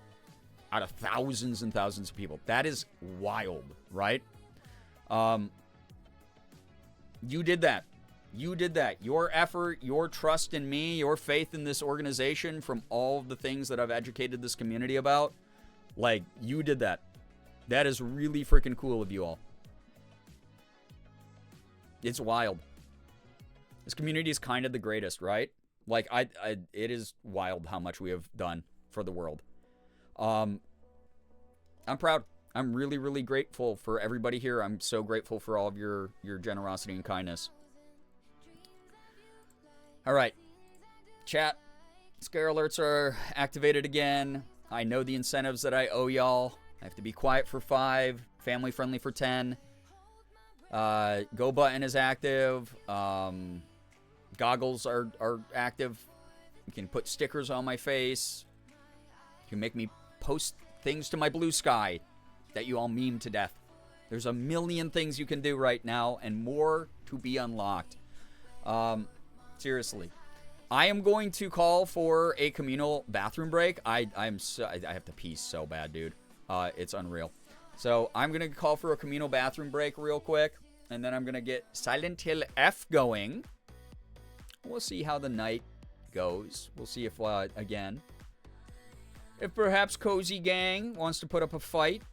Speaker 2: out of thousands and thousands of people. That is wild, right? You did that. You did that. Your effort, your trust in me, your faith in this organization from all of the things that I've educated this community about, like, you did that. That is really freaking cool of you all. It's wild. This community is kind of the greatest, right? Like, it is wild how much we have done for the world. I'm proud. I'm really, really grateful for everybody here. I'm so grateful for all of your generosity and kindness. All right. Chat. Scare alerts are activated again. I know the incentives that I owe y'all. I have to be quiet for 5. Family friendly for 10. Go button is active. Goggles are active. You can put stickers on my face. You can make me post things to my blue sky that you all meme to death. There's a million things you can do right now and more to be unlocked. Seriously. I am going to call for a communal bathroom break. I have to pee so bad, dude. It's unreal. So I'm going to call for a communal bathroom break real quick. And then I'm going to get Silent Hill F going. We'll see how the night goes. We'll see if, again, if perhaps Cozy Gang wants to put up a fight.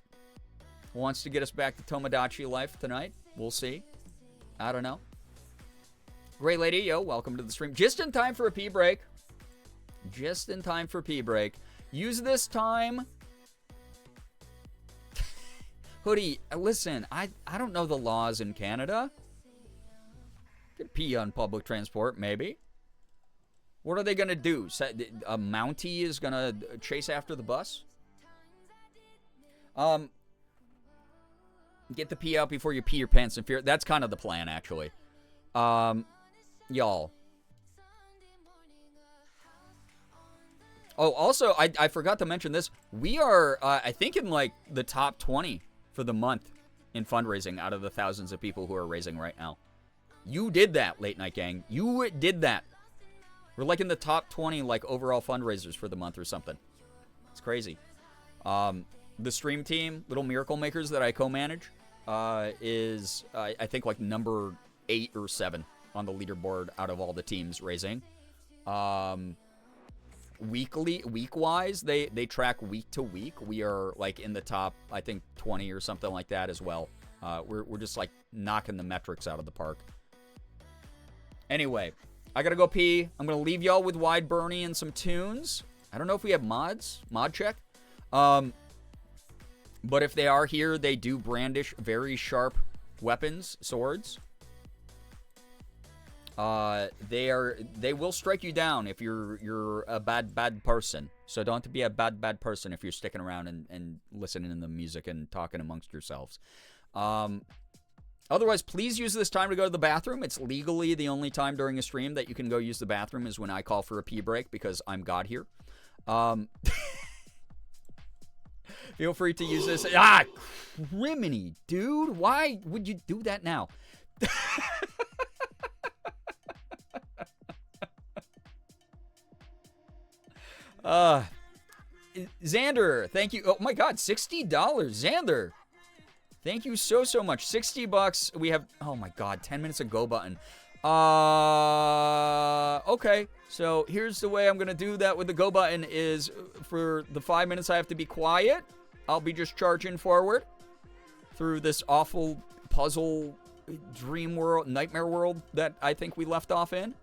Speaker 2: Wants to get us back to Tomodachi life tonight. We'll see. I don't know. Great lady, yo, welcome to the stream. Just in time for a pee break. Just in time for pee break. Use this time. Hoodie, listen, I don't know the laws in Canada. You can pee on public transport, maybe. What are they going to do? A Mountie is going to chase after the bus? Get the pee out before you pee your pants in fear. That's kind of the plan, actually. Y'all. Oh, also, I forgot to mention this. We are, I think, in, like, the top 20 for the month in fundraising out of the thousands of people who are raising right now. You did that, Late Night Gang. You did that. We're, like, in the top 20, like, overall fundraisers for the month or something. It's crazy. The stream team, Little Miracle Makers that I co-manage, is, I think, like, number 8 or 7 on the leaderboard out of all the teams raising. Week-wise, they track week to week. We are, like, in the top, I think, 20 or something like that as well. We're just, like, knocking the metrics out of the park. Anyway, I gotta go pee. I'm gonna leave y'all with Wide Bernie and some tunes. I don't know if we have mods. Mod check. But if they are here, they do brandish very sharp weapons, swords. They will strike you down if you're a bad person. So don't be a bad person if you're sticking around and listening to the music and talking amongst yourselves. Otherwise, please use this time to go to the bathroom. It's legally the only time during a stream that you can go use the bathroom is when I call for a pee break because I'm God here. Feel free to use this. Criminy, dude. Why would you do that now? Xander, thank you. Oh my God, $60. Xander, thank you so much. $60. We have, oh my God, 10 minutes of go button. Okay. So here's the way I'm going to do that with the go button is for the 5 minutes I have to be quiet, I'll be just charging forward through this awful puzzle dream world, nightmare world that I think we left off in.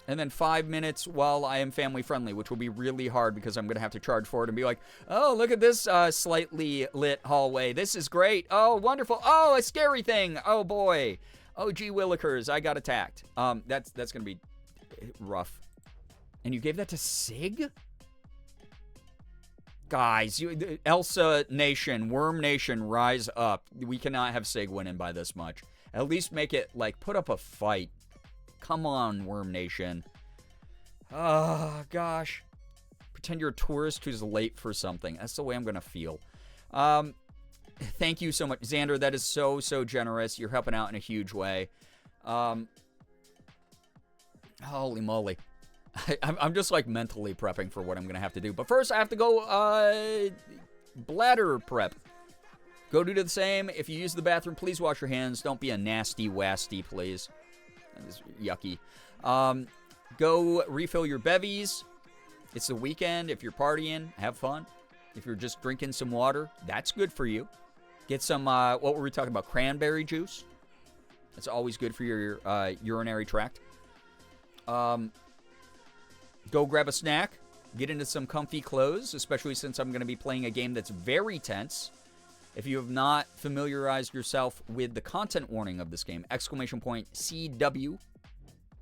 Speaker 2: And then 5 minutes while I am family friendly, which will be really hard because I'm going to have to charge forward and be like, oh, look at this slightly lit hallway. This is great. Oh, wonderful. Oh, a scary thing. Oh, boy. Oh, gee willikers, I got attacked. That's going to be rough. And you gave that to Sig? Guys, Elsa Nation, Worm Nation, rise up. We cannot have Sig winning by this much. At least make it, like, put up a fight. Come on, Worm Nation. Oh, gosh. Pretend you're a tourist who's late for something. That's the way I'm going to feel. Thank you so much. Xander, that is so, so generous. You're helping out in a huge way. Holy moly. I'm just, like, mentally prepping for what I'm going to have to do. But first, I have to go, bladder prep. Go do the same. If you use the bathroom, please wash your hands. Don't be a nasty wasty, please. That is yucky. Go refill your bevies. It's the weekend. If you're partying, have fun. If you're just drinking some water, that's good for you. Get some, what were we talking about? Cranberry juice. That's always good for your urinary tract. Go grab a snack. Get into some comfy clothes, especially since I'm going to be playing a game that's very tense. If you have not familiarized yourself with the content warning of this game, !CW,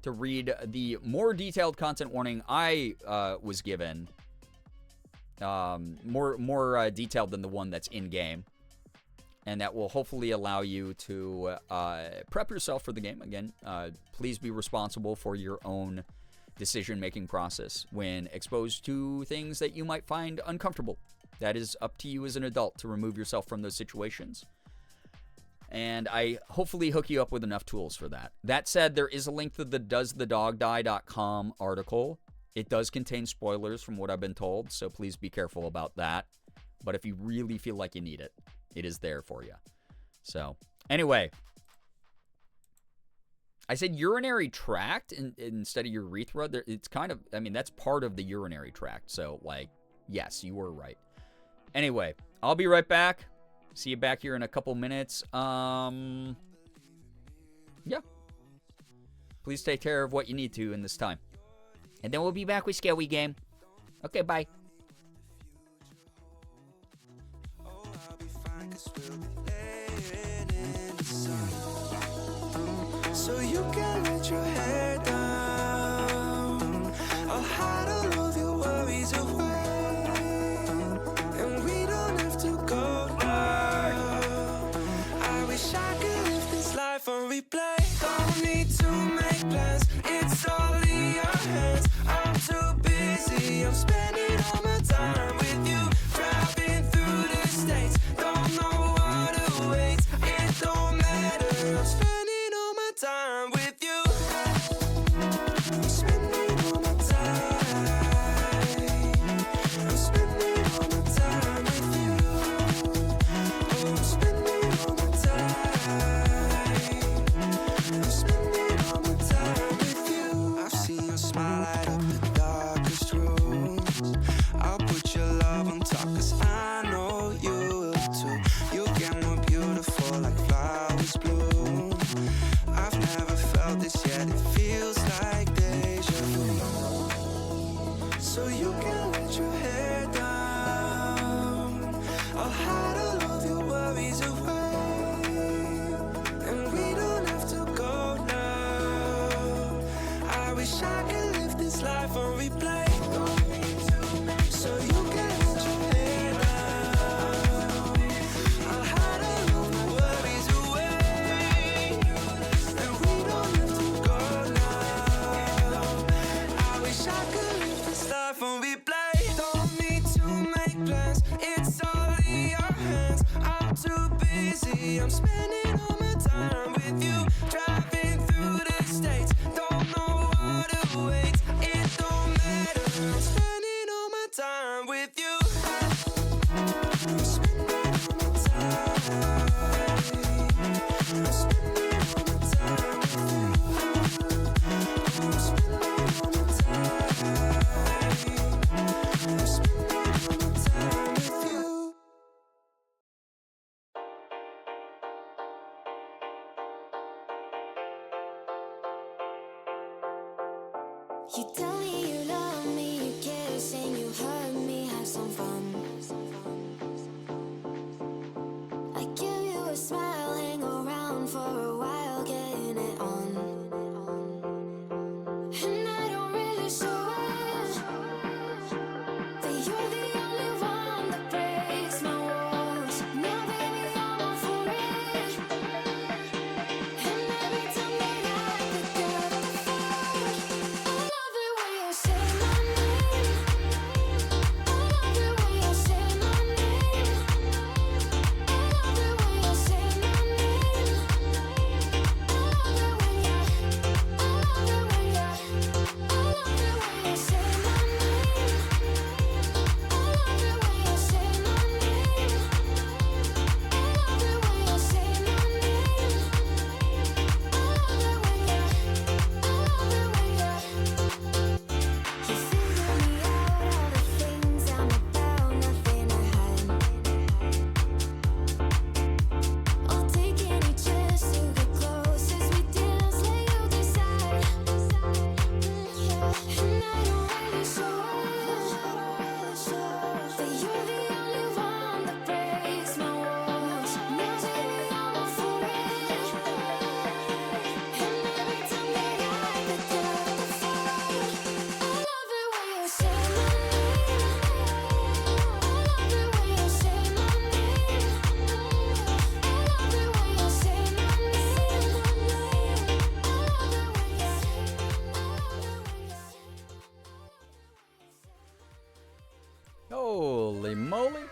Speaker 2: to read the more detailed content warning I was given, more detailed than the one that's in-game, and that will hopefully allow you to prep yourself for the game. Again, please be responsible for your own decision-making process when exposed to things that you might find uncomfortable. That is up to you as an adult to remove yourself from those situations. And I hopefully hook you up with enough tools for that. That said, there is a link to the doesthedogdie.com article. It does contain spoilers from what I've been told, so please be careful about that. But if you really feel like you need it, it is there for you. So, anyway. I said urinary tract instead of urethra. It's kind of, I mean, that's part of the urinary tract. So, like, yes, you were right. Anyway, I'll be right back. See you back here in a couple minutes. Yeah. Please take care of what you need to in this time. And then we'll be back with Scary Game. Okay, bye.
Speaker 1: So you can let your hair down. I'll hide all of your worries away. And we don't have to go now. I wish I could live this life on replay. Don't need to make plans. It's all in your hands. I'm too busy. I'm spending all my time with you. Driving through the states. Don't know what awaits. It don't matter. I'm spending all my time with you. I'm spending all my time. I'm spending all my time with you. Oh, I'm spending all my time. I'm spending all my time with you. I've seen your smile light up the darkest rooms. I'll put your love on top 'cause I know you will too. You get more beautiful like flowers bloom. I've never felt this yet, it feels like deja vu. So you can let your hair down. I'll hide all of your worries away. And we don't have to go now. I wish I could live this life on replay. So you can let your hair down. I'll hide all of my worries away. And we don't have to go now. I wish I could live this life on replay. Don't need to make plans. It's all in your hands. I'm too busy. I'm spending all my time with you. Driving through the states. Don't know what awaits. It don't matter. I'm spending all my time with You tell me you love me, you kiss and you hurt me, have some fun. I give you a smile, hang around for a while, getting it on. And I don't really show it, but you're the only one that breaks my walls. Now baby I'm all for it, and every time that I pick up the phone, I love it when you say my name. I love it when you say my name. I love it when you say my name. I love it when you, I love it when you, I love it when you say my name. I love it when you say my name. I love it when you say my name. I love it when you, I love it when you. You figure me out, all the things I'm about, nothing to hide. I'll take any chance to get close as we dance, let you decide. Yeah, and I don't really show it, but you're the only one that breaks my walls. Now baby I'm all for it, and every time that I pick up the phone, I love it when you say my name. I love it when you say my name. I love it when you say my name. I love it when you,
Speaker 2: Holy moly.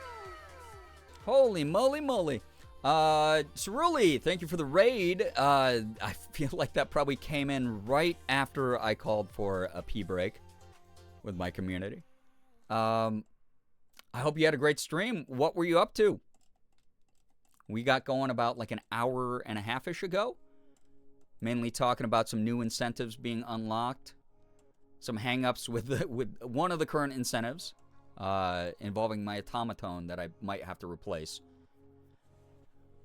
Speaker 2: Holy moly moly. Ceruli, thank you for the raid. I feel like that probably came in right after I called for a pee break with my community. I hope you had a great stream. What were you up to? We got going about like an hour and a half-ish ago. Mainly talking about some new incentives being unlocked. Some hang-ups with one of the current incentives. Involving my automaton that I might have to replace.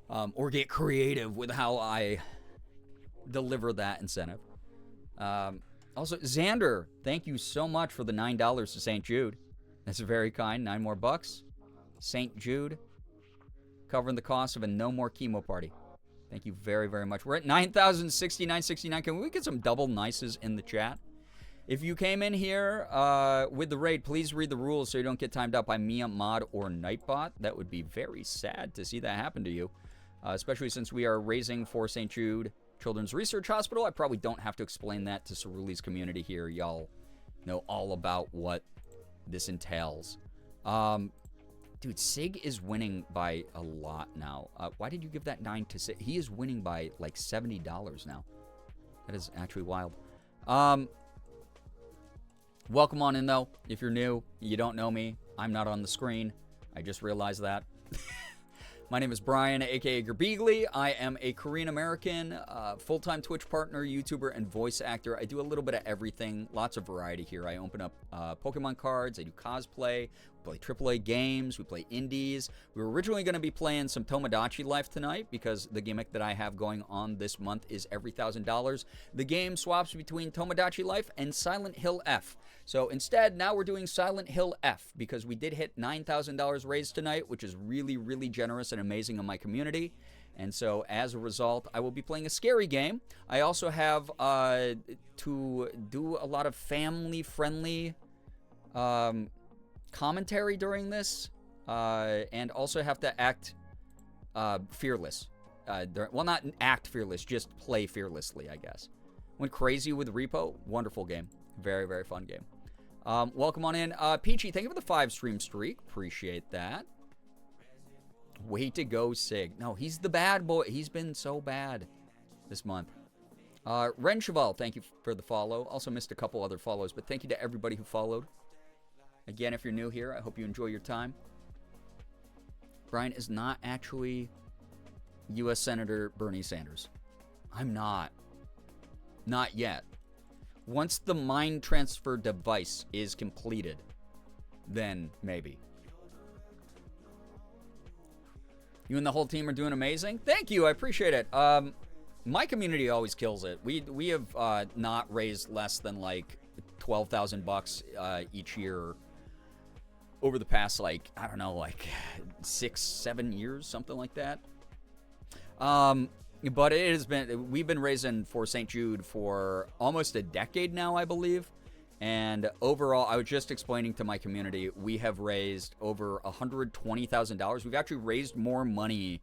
Speaker 2: Or get creative with how I deliver that incentive. Also, Xander, thank you so much for the $9 to St. Jude. That's very kind. 9 more bucks. St. Jude, covering the cost of a no more chemo party. Thank you very, very much. We're at 9,069.69. Can we get some double nices in the chat? If you came in here with the raid, please read the rules so you don't get timed out by Mia, Mod, or Nightbot. That would be very sad to see that happen to you, especially since we are raising for St. Jude Children's Research Hospital. I probably don't have to explain that to Cerule's community here. Y'all know all about what this entails. Dude, Sig is winning by a lot now. Why did you give that 9 to Sig? He is winning by like $70 now. That is actually wild. Welcome on in, though. If you're new, you don't know me, I'm not on the screen. I just realized that. My name is Brian, a.k.a. Girbeagly. I am a Korean-American, full-time Twitch partner, YouTuber, and voice actor. I do a little bit of everything. Lots of variety here. I open up Pokemon cards. I do cosplay. We play AAA games. We play indies. We were originally going to be playing some Tomodachi Life tonight because the gimmick that I have going on this month is every $1,000. The game swaps between Tomodachi Life and Silent Hill F. So instead, now we're doing Silent Hill F because we did hit $9,000 raised tonight, which is really, really generous and amazing on my community. And so as a result, I will be playing a scary game. I also have to do a lot of family-friendly commentary during this, and also have to act fearless. Well, not act fearless, just play fearlessly, I guess. Went crazy with Repo. Wonderful game. Very, very fun game. Welcome on in. Peachy, thank you for the 5-stream streak. Appreciate that. Way to go, Sig. No, he's the bad boy. He's been so bad this month. Ren Cheval, thank you for the follow. Also missed a couple other follows, but thank you to everybody who followed. Again, if you're new here, I hope you enjoy your time. Brian is not actually U.S. Senator Bernie Sanders. I'm not. Not yet. Once the mind transfer device is completed, then maybe. You and the whole team are doing amazing. Thank you. I appreciate it. My community always kills it. We have not raised less than like $12,000 each year over the past, like, I don't know, like 6-7 years, something like that. But it has been, we've been raising for St. Jude for almost a decade now, I believe. And overall, I was just explaining to my community, we have raised over $120,000. We've actually raised more money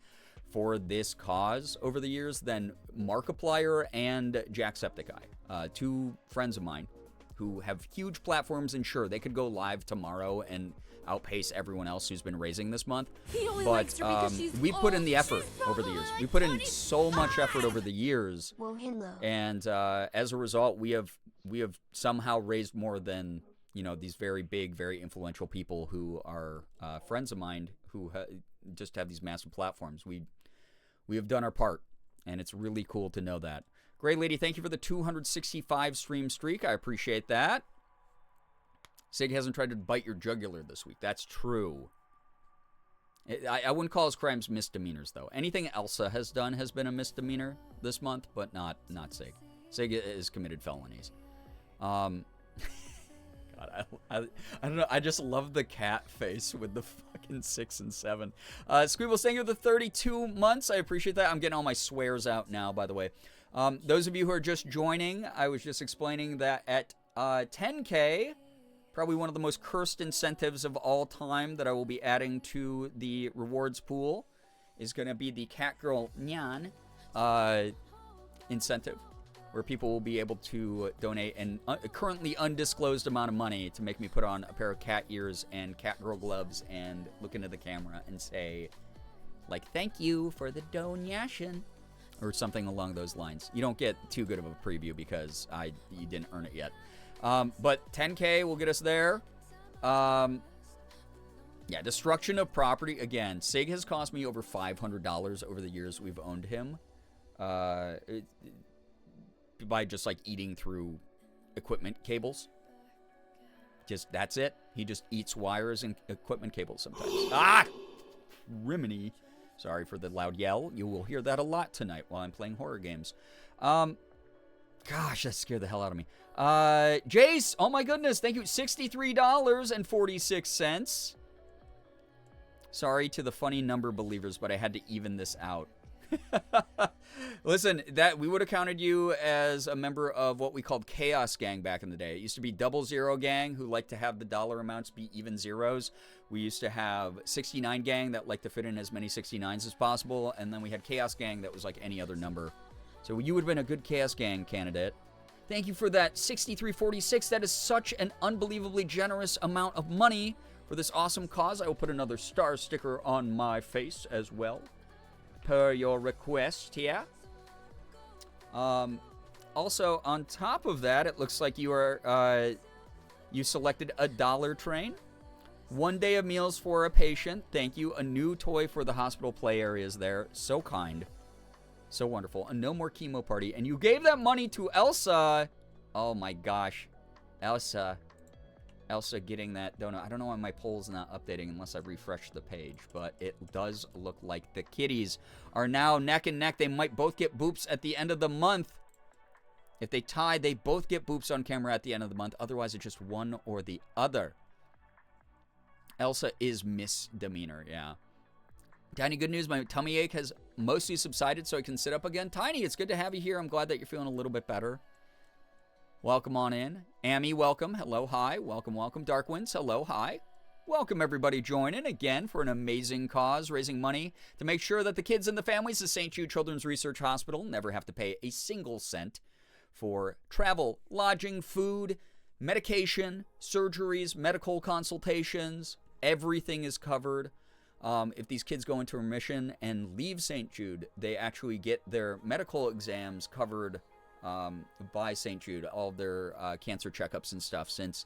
Speaker 2: for this cause over the years than Markiplier and Jacksepticeye, two friends of mine who have huge platforms, and sure, they could go live tomorrow and outpace everyone else who's been raising this month. But we put in the effort over the years. We put in so much effort over the years, and as a result, we have somehow raised more than, you know, these very big, very influential people who are friends of mine who just have these massive platforms. We have done our part, and it's really cool to know that. Great Lady, thank you for the 265 stream streak. I appreciate that. Sig hasn't tried to bite your jugular this week. That's true. I wouldn't call his crimes misdemeanors, though. Anything Elsa has done has been a misdemeanor this month, but not Sig. Sig has committed felonies. God, I don't know. I just love the cat face with the fucking 6 and 7. Squeebles, thank you for the 32 months. I appreciate that. I'm getting all my swears out now, by the way. Those of you who are just joining, I was just explaining that at 10K, probably one of the most cursed incentives of all time that I will be adding to the rewards pool is going to be the Catgirl Nyan incentive, where people will be able to donate a currently undisclosed amount of money to make me put on a pair of cat ears and Catgirl gloves and look into the camera and say, like, thank you for the donation, or something along those lines. You don't get too good of a preview because you didn't earn it yet. But 10K will get us there. Yeah, destruction of property. Again, Sig has cost me over $500 over the years we've owned him. By just, like, eating through equipment cables. That's it. He just eats wires and equipment cables sometimes. Ah! Rimini. Sorry for the loud yell. You will hear that a lot tonight while I'm playing horror games. Gosh, that scared the hell out of me. Jace, oh my goodness, thank you. $63.46. Sorry to the funny number believers, but I had to even this out. Listen, that we would have counted you as a member of what we called Chaos Gang back in the day. It used to be 00 Gang, who liked to have the dollar amounts be even zeros. We used to have 69 Gang that liked to fit in as many 69s as possible, and then we had Chaos Gang that was like any other number. So you would have been a good Chaos Gang candidate. Thank you for that $63.46. That is such an unbelievably generous amount of money for this awesome cause. I will put another star sticker on my face as well, per your request here. Also, on top of that, it looks like you are you selected a dollar train. 1 day of meals for a patient. Thank you. A new toy for the hospital play areas there. So kind. So wonderful. A no more chemo party. And you gave that money to Elsa. Oh my gosh. Elsa getting that donut. I don't know why my poll's not updating unless I refresh the page, but it does look like the kitties are now neck and neck. They might both get boops at the end of the month. If they tie, they both get boops on camera at the end of the month. Otherwise, it's just one or the other. Elsa is misdemeanor, yeah. Tiny, good news. My tummy ache has mostly subsided, so I can sit up again. Tiny, it's good to have you here. I'm glad that you're feeling a little bit better. Welcome on in. Amy, welcome. Hello, hi. Welcome, welcome. Darkwinds, hello, hi. Welcome, everybody, joining again for an amazing cause, raising money to make sure that the kids and the families of St. Jude Children's Research Hospital never have to pay a single cent for travel, lodging, food, medication, surgeries, medical consultations. Everything is covered. If these kids go into remission and leave St. Jude, they actually get their medical exams covered by St. Jude, all of their cancer checkups and stuff, since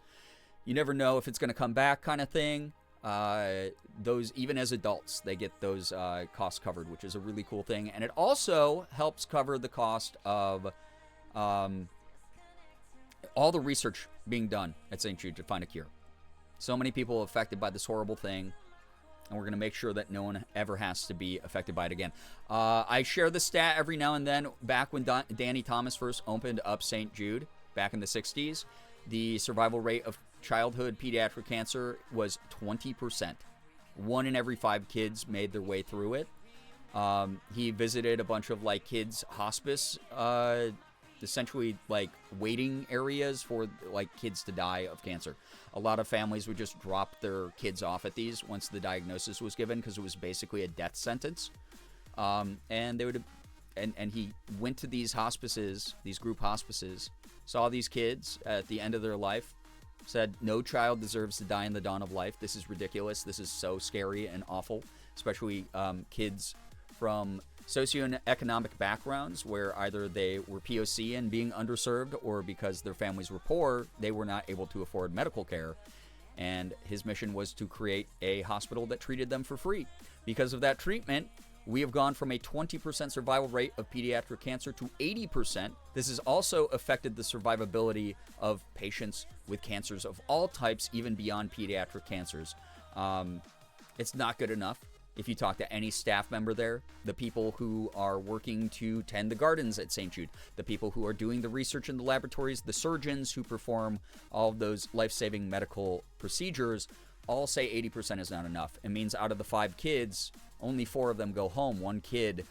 Speaker 2: you never know if it's going to come back kind of thing. Those, even as adults, they get those costs covered, which is a really cool thing. And it also helps cover the cost of all the research being done at St. Jude to find a cure. So many people affected by this horrible thing, and we're going to make sure that no one ever has to be affected by it again. I share the stat every now and then. Back when Danny Thomas first opened up St. Jude, back in the 60s, the survival rate of childhood pediatric cancer was 20%. 1 in every 5 kids made their way through it. He visited a bunch of like kids hospice, essentially like waiting areas for like kids to die of cancer. A lot of families would just drop their kids off at these once the diagnosis was given, because it was basically a death sentence. And they would, and he went to these hospices, these group hospices, saw these kids at the end of their life, said, no child deserves to die in the dawn of life. This is ridiculous. This is so scary and awful, especially kids from socioeconomic backgrounds where either they were POC and being underserved, or because their families were poor, they were not able to afford medical care. And his mission was to create a hospital that treated them for free. Because of that treatment, we have gone from a 20% survival rate of pediatric cancer to 80%. This has also affected the survivability of patients with cancers of all types, even beyond pediatric cancers. It's not good enough. If you talk to any staff member there, the people who are working to tend the gardens at St. Jude, the people who are doing the research in the laboratories, the surgeons who perform all of those life-saving medical procedures, all say 80% is not enough. It means out of the 5 kids, only 4 of them go home. 1 kid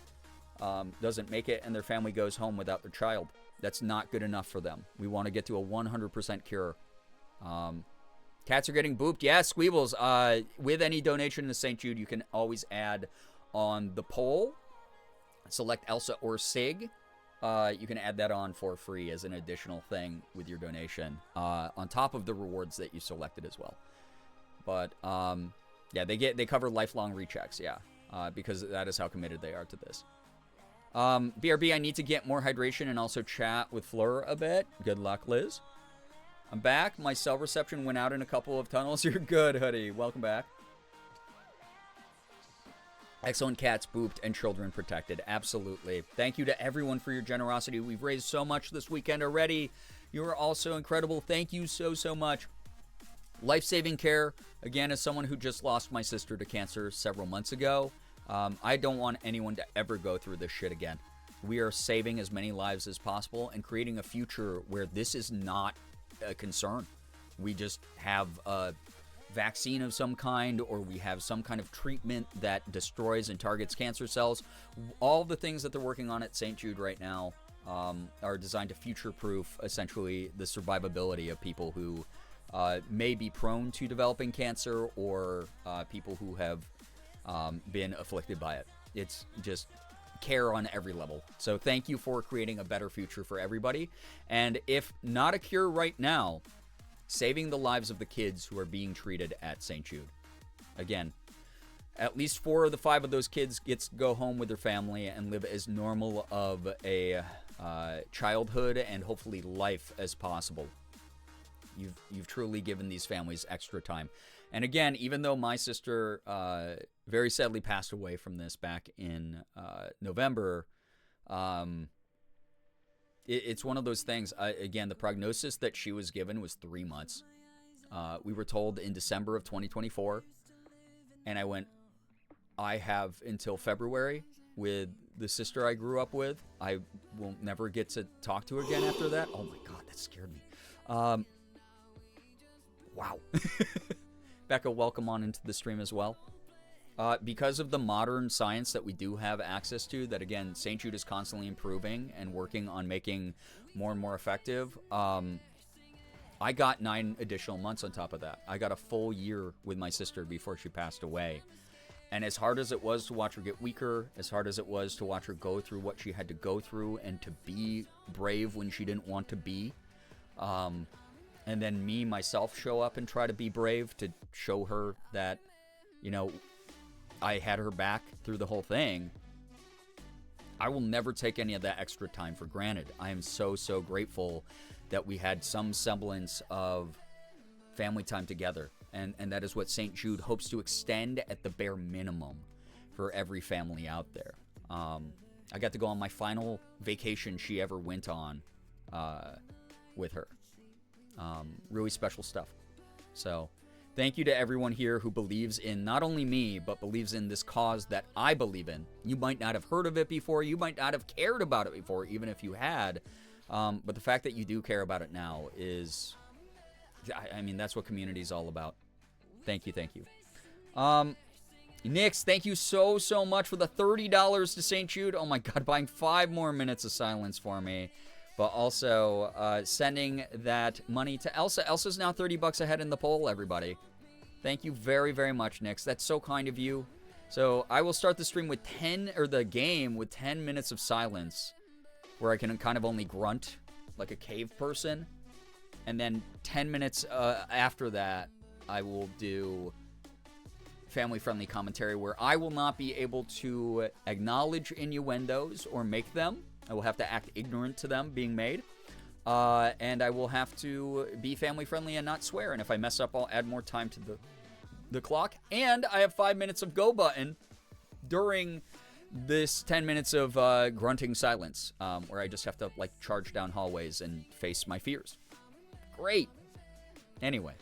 Speaker 2: doesn't make it, and their family goes home without their child. That's not good enough for them. We want to get to a 100% cure. Cats are getting booped. Yeah, Squeebles. With any donation to St. Jude, you can always add on the poll. Select Elsa or Sig. You can add that on for free as an additional thing with your donation, on top of the rewards that you selected as well. But yeah, they cover lifelong rechecks. Yeah, because that is how committed they are to this. BRB, I need to get more hydration and also chat with Fleur a bit. Good luck, Liz. I'm back. My cell reception went out in a couple of tunnels. You're good, Hoodie. Welcome back. Excellent. Cats booped and children protected. Absolutely. Thank you to everyone for your generosity. We've raised so much this weekend already. You are all so incredible. Thank you so much. Life-saving care. Again, as someone who just lost my sister to cancer several months ago, I don't want anyone to ever go through this shit again. We are saving as many lives as possible and creating a future where this is not a concern. We just have a vaccine of some kind, or we have some kind of treatment that destroys and targets cancer cells. All the things that they're working on at St. Jude right now are designed to future-proof, essentially, the survivability of people who may be prone to developing cancer, or people who have been afflicted by it. It's just care on every level. So thank you for creating a better future for everybody. And if not a cure right now, saving the lives of the kids who are being treated at St. Jude. Again, at least 4 of the 5 of those kids gets to go home with their family and live as normal of a childhood and hopefully life as possible. You've truly given these families extra time. And again, even though my sister very sadly passed away from this back in November, it's one of those things. Again, the prognosis that she was given was 3 months. We were told in December of 2024. And I went, I have until February with the sister I grew up with. I will never get to talk to her again after that. Oh my God, that scared me. Wow. Becca, welcome on into the stream as well. Because of the modern science that we do have access to, that again, St. Jude is constantly improving and working on making more and more effective, I got 9 additional months on top of that. I got a full year with my sister before she passed away. And as hard as it was to watch her get weaker, as hard as it was to watch her go through what she had to go through and to be brave when she didn't want to be, and then me, myself, show up and try to be brave to show her that, you know, I had her back through the whole thing. I will never take any of that extra time for granted. I am so grateful that we had some semblance of family time together. And that is what St. Jude hopes to extend at the bare minimum for every family out there. I got to go on my final vacation she ever went on with her. Really special stuff. So thank you to everyone here who believes in not only me, but believes in this cause that I believe in. You might not have heard of it before. You might not have cared about it before, even if you had. But the fact that you do care about it now is I mean, that's what community is all about. Thank you, thank you. Nix, thank you so much for the $30 to St. Jude. Oh my God, buying 5 more minutes of silence for me. But also sending that money to Elsa. Elsa's now $30 ahead in the poll, everybody. Thank you very, very much, Nix. That's so kind of you. So I will start the stream with the game with 10 minutes of silence, where I can kind of only grunt like a cave person. And then 10 minutes after that, I will do family-friendly commentary where I will not be able to acknowledge innuendos or make them. I will have to act ignorant to them being made. And I will have to be family-friendly and not swear. And if I mess up, I'll add more time to the clock. And I have 5 minutes of go button during this 10 minutes of grunting silence, where I just have to, like, charge down hallways and face my fears. Great. Anyway.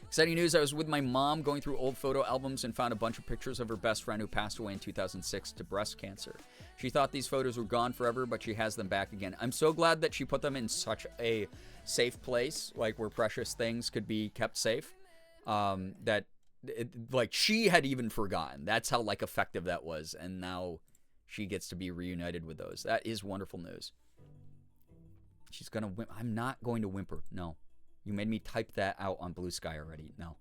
Speaker 2: Exciting news, I was with my mom going through old photo albums and found a bunch of pictures of her best friend who passed away in 2006 to breast cancer. She thought these photos were gone forever, but she has them back again. I'm so glad that she put them in such a safe place, like where precious things could be kept safe, that like she had even forgotten. That's how like effective that was, and now she gets to be reunited with those. That is wonderful news. She's gonna I'm not going to whimper. No. You made me type that out on Blue Sky already. No.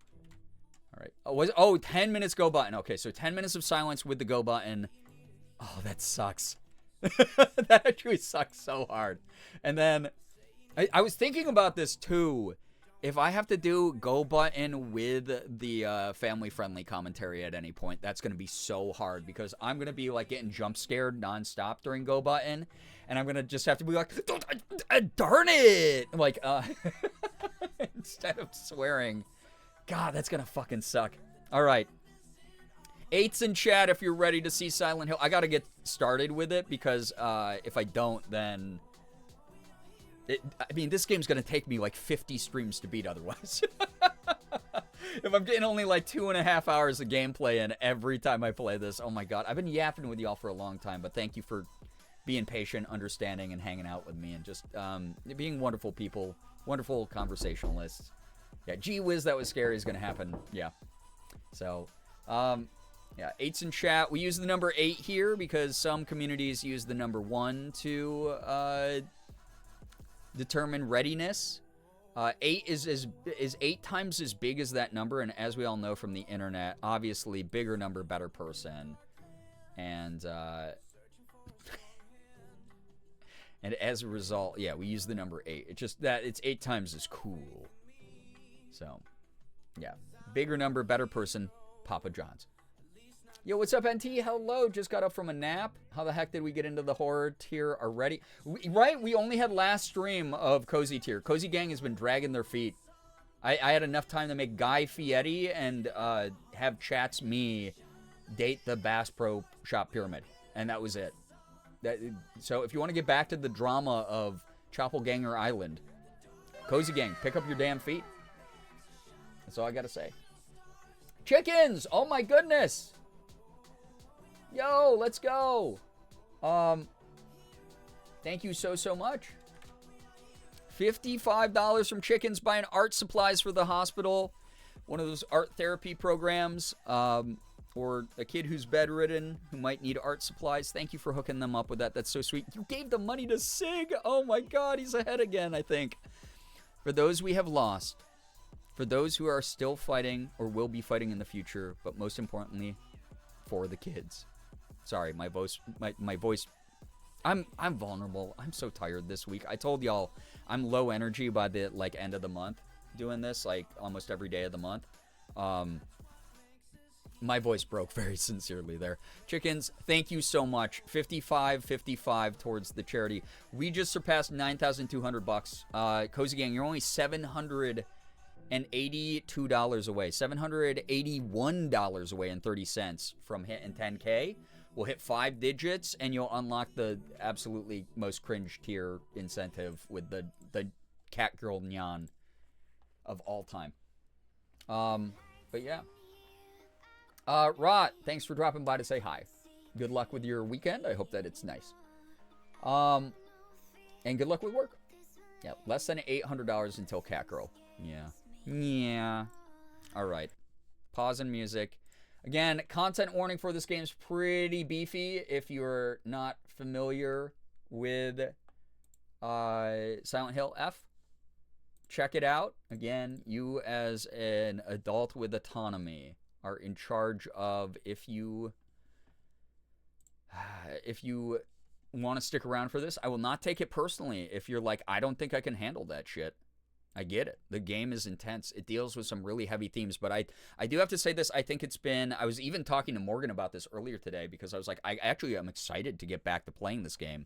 Speaker 2: All right. 10 minutes go button. Okay, so 10 minutes of silence with the go button. Oh, that sucks. That actually sucks so hard. And then I was thinking about this too. If I have to do go button with the family-friendly commentary at any point, that's going to be so hard because I'm going to be like getting jump scared nonstop during go button. And I'm going to just have to be like, darn it! Like, instead of swearing. God, that's going to fucking suck. All right. 8's in chat if you're ready to see Silent Hill. I got to get started with it because if I don't, then... I mean, this game's going to take me like 50 streams to beat otherwise. If I'm getting only like 2.5 hours of gameplay in every time I play this, oh my God. I've been yapping with y'all for a long time, but thank you for being patient, understanding, and hanging out with me, and just being wonderful people, wonderful conversationalists. Yeah, gee whiz, that was scary is going to happen. Yeah. So, yeah, 8's in chat. We use the number 8 here because some communities use the number 1 to determine readiness. 8 is 8 times as big as that number, and as we all know from the internet, obviously bigger number, better person. And and as a result, yeah, we use the number 8. It's just that it's 8 times as cool. So, yeah, bigger number, better person, Papa John's. Yo, what's up, NT? Hello, just got up from a nap. How the heck did we get into the horror tier already? Right, we only had last stream of Cozy tier. Cozy Gang has been dragging their feet. I had enough time to make Guy Fieri and have Chats me date the Bass Pro Shop Pyramid. And that was it. So if you want to get back to the drama of Choppleganger Island, Cozy Gang, pick up your damn feet. That's all I got to say. Chickens! Oh my goodness! Yo, let's go. Thank you so much. $55 from Chickens buying art supplies for the hospital. One of those art therapy programs. Or a kid who's bedridden who might need art supplies. Thank you for hooking them up with that. That's so sweet. You gave the money to Sig. Oh my God, he's ahead again, I think. For those we have lost. For those who are still fighting or will be fighting in the future. But most importantly, for the kids. Sorry, my voice, I'm vulnerable. I'm so tired this week. I told y'all I'm low energy by the end of the month doing this, like almost every day of the month. My voice broke very sincerely there. Chickens, thank you so much. 55 towards the charity. We just surpassed $9,200. Cozy Gang, you're only $782 away. $781 away and 30 cents from hitting 10K. We'll hit 5 digits, and you'll unlock the absolutely most cringe tier incentive with the cat girl Nyan of all time. But yeah. Rot, thanks for dropping by to say hi. Good luck with your weekend. I hope that it's nice. And good luck with work. Yeah, less than $800 until cat girl. Yeah. Yeah. Alright. Pause in music. Again, content warning for this game is pretty beefy if you're not familiar with Silent Hill F. Check it out. Again, you as an adult with autonomy are in charge of if you want to stick around for this. I will not take it personally if you're like, I don't think I can handle that shit. I get it. The game is intense. It deals with some really heavy themes, but I do have to say this. I think it's been, I was even talking to Morgan about this earlier today because I was like, I actually am excited to get back to playing this game.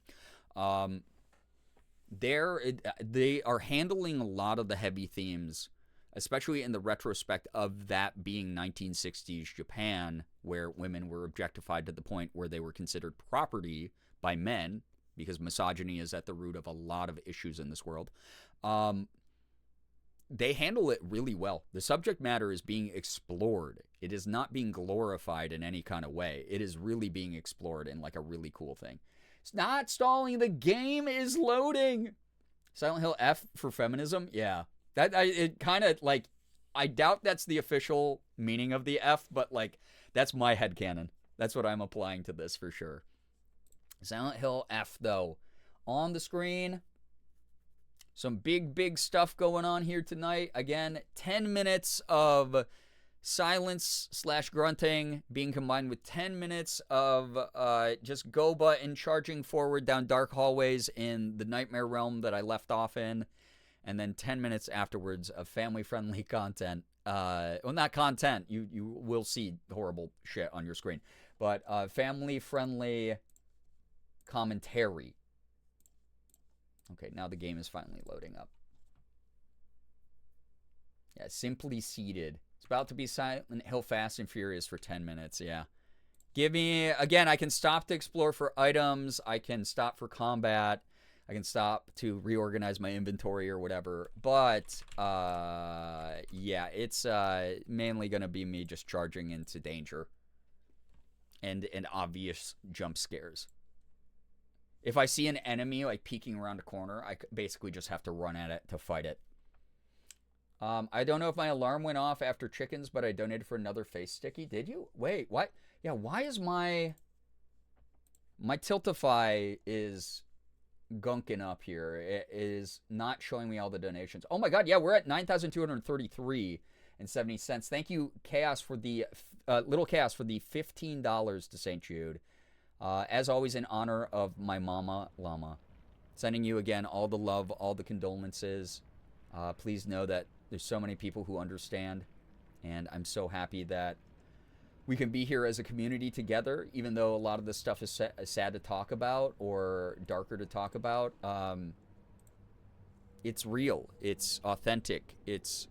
Speaker 2: They are handling a lot of the heavy themes, especially in the retrospect of that being 1960s Japan, where women were objectified to the point where they were considered property by men, because misogyny is at the root of a lot of issues in this world. They handle it really well. The subject matter is being explored. It is not being glorified in any kind of way. It is really being explored in like a really cool thing. It's not stalling. The game is loading. Silent Hill F for feminism? Yeah. It kind of like, I doubt that's the official meaning of the F, but like, that's my headcanon. That's what I'm applying to this for sure. Silent Hill F, though. On the screen. Some big stuff going on here tonight. Again, 10 minutes of silence / grunting being combined with 10 minutes of just go button charging forward down dark hallways in the nightmare realm that I left off in. And then 10 minutes afterwards of family-friendly content. Well, not content. You will see horrible shit on your screen. But family-friendly commentary. Okay, now the game is finally loading up. Yeah, Simply Seated. It's about to be Silent Hill Fast and Furious for 10 minutes, yeah. Give me, again, I can stop to explore for items. I can stop for combat. I can stop to reorganize my inventory or whatever. But, yeah, it's mainly going to be me just charging into danger. And obvious jump scares. If I see an enemy like peeking around a corner, I basically just have to run at it to fight it. I don't know if my alarm went off after chickens, but I donated for another face sticky. Did you? Wait, what? Yeah, why is my Tiltify is gunking up here? It is not showing me all the donations. Oh my god, yeah, we're at 9,233 and 70 cents. Thank you, Chaos, for the Little Chaos for the $15 to St. Jude. As always, in honor of my mama, Llama. Sending you again all the love, all the condolences. Please know that there's so many people who understand. And I'm so happy that we can be here as a community together, even though a lot of this stuff is sad to talk about or darker to talk about. It's real. It's authentic. It's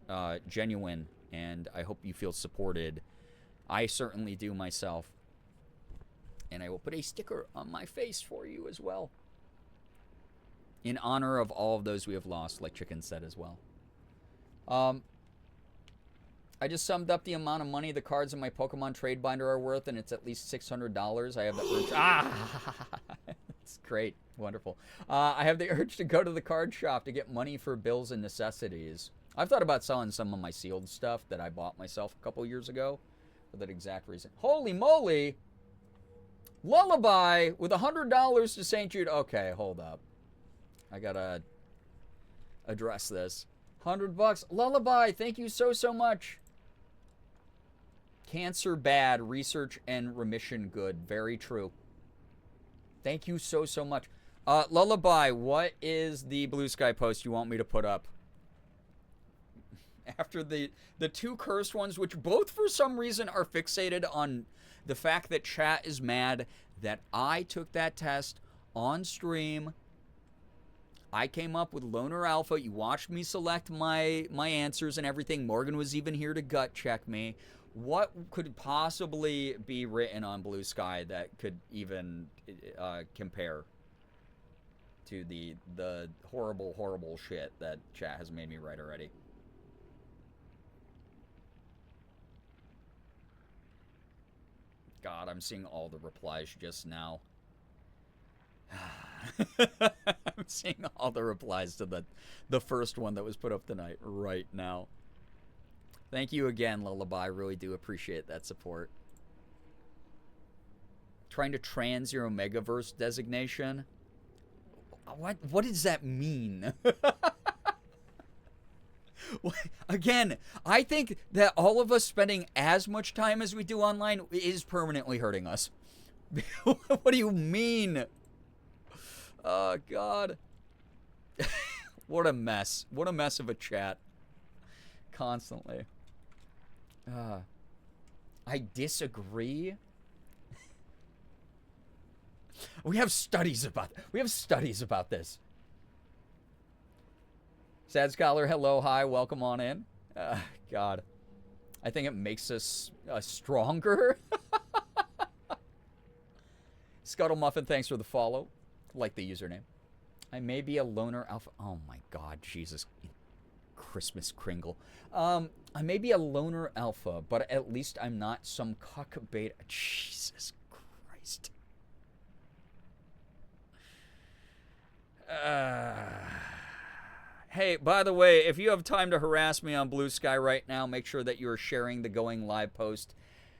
Speaker 2: genuine. And I hope you feel supported. I certainly do myself. And I will put a sticker on my face for you as well. In honor of all of those we have lost, like Chicken said as well. I just summed up the amount of money the cards in my Pokemon trade binder are worth, and it's at least $600. I have the urge. It's great. Wonderful. I have the urge to go to the card shop to get money for bills and necessities. I've thought about selling some of my sealed stuff that I bought myself a couple years ago for that exact reason. Holy moly! Lullaby with $100 to St. Jude. Okay, hold up. I gotta address this. $100. Lullaby, thank you so much. Cancer bad, research and remission good. Very true. Thank you so much. Lullaby, what is the Blue Sky post you want me to put up? After the two cursed ones, which both for some reason are fixated on the fact that chat is mad that I took that test on stream. I came up with Loner Alpha. You watched me select my answers and everything. Morgan was even here to gut check me. What could possibly be written on Blue Sky that could even compare to the horrible shit that chat has made me write already? God, I'm seeing all the replies just now. I'm seeing all the replies to the first one that was put up tonight right now. Thank you again, Lullaby. Really do appreciate that support. Trying to trans your Omegaverse designation? What does that mean? Again, I think that all of us spending as much time as we do online is permanently hurting us. What do you mean? Oh, God. What a mess. What a mess of a chat. Constantly. I disagree. We have studies about this. Sad Scholar, hello, hi, welcome on in. God. I think it makes us stronger. Scuttle Muffin, thanks for the follow. Like the username. I may be a loner alpha. Oh my God, Jesus. Christmas Kringle. I may be a loner alpha, but at least I'm not some cuck beta. Jesus Christ. Hey, by the way, if you have time to harass me on Blue Sky right now, make sure that you are sharing the Going Live post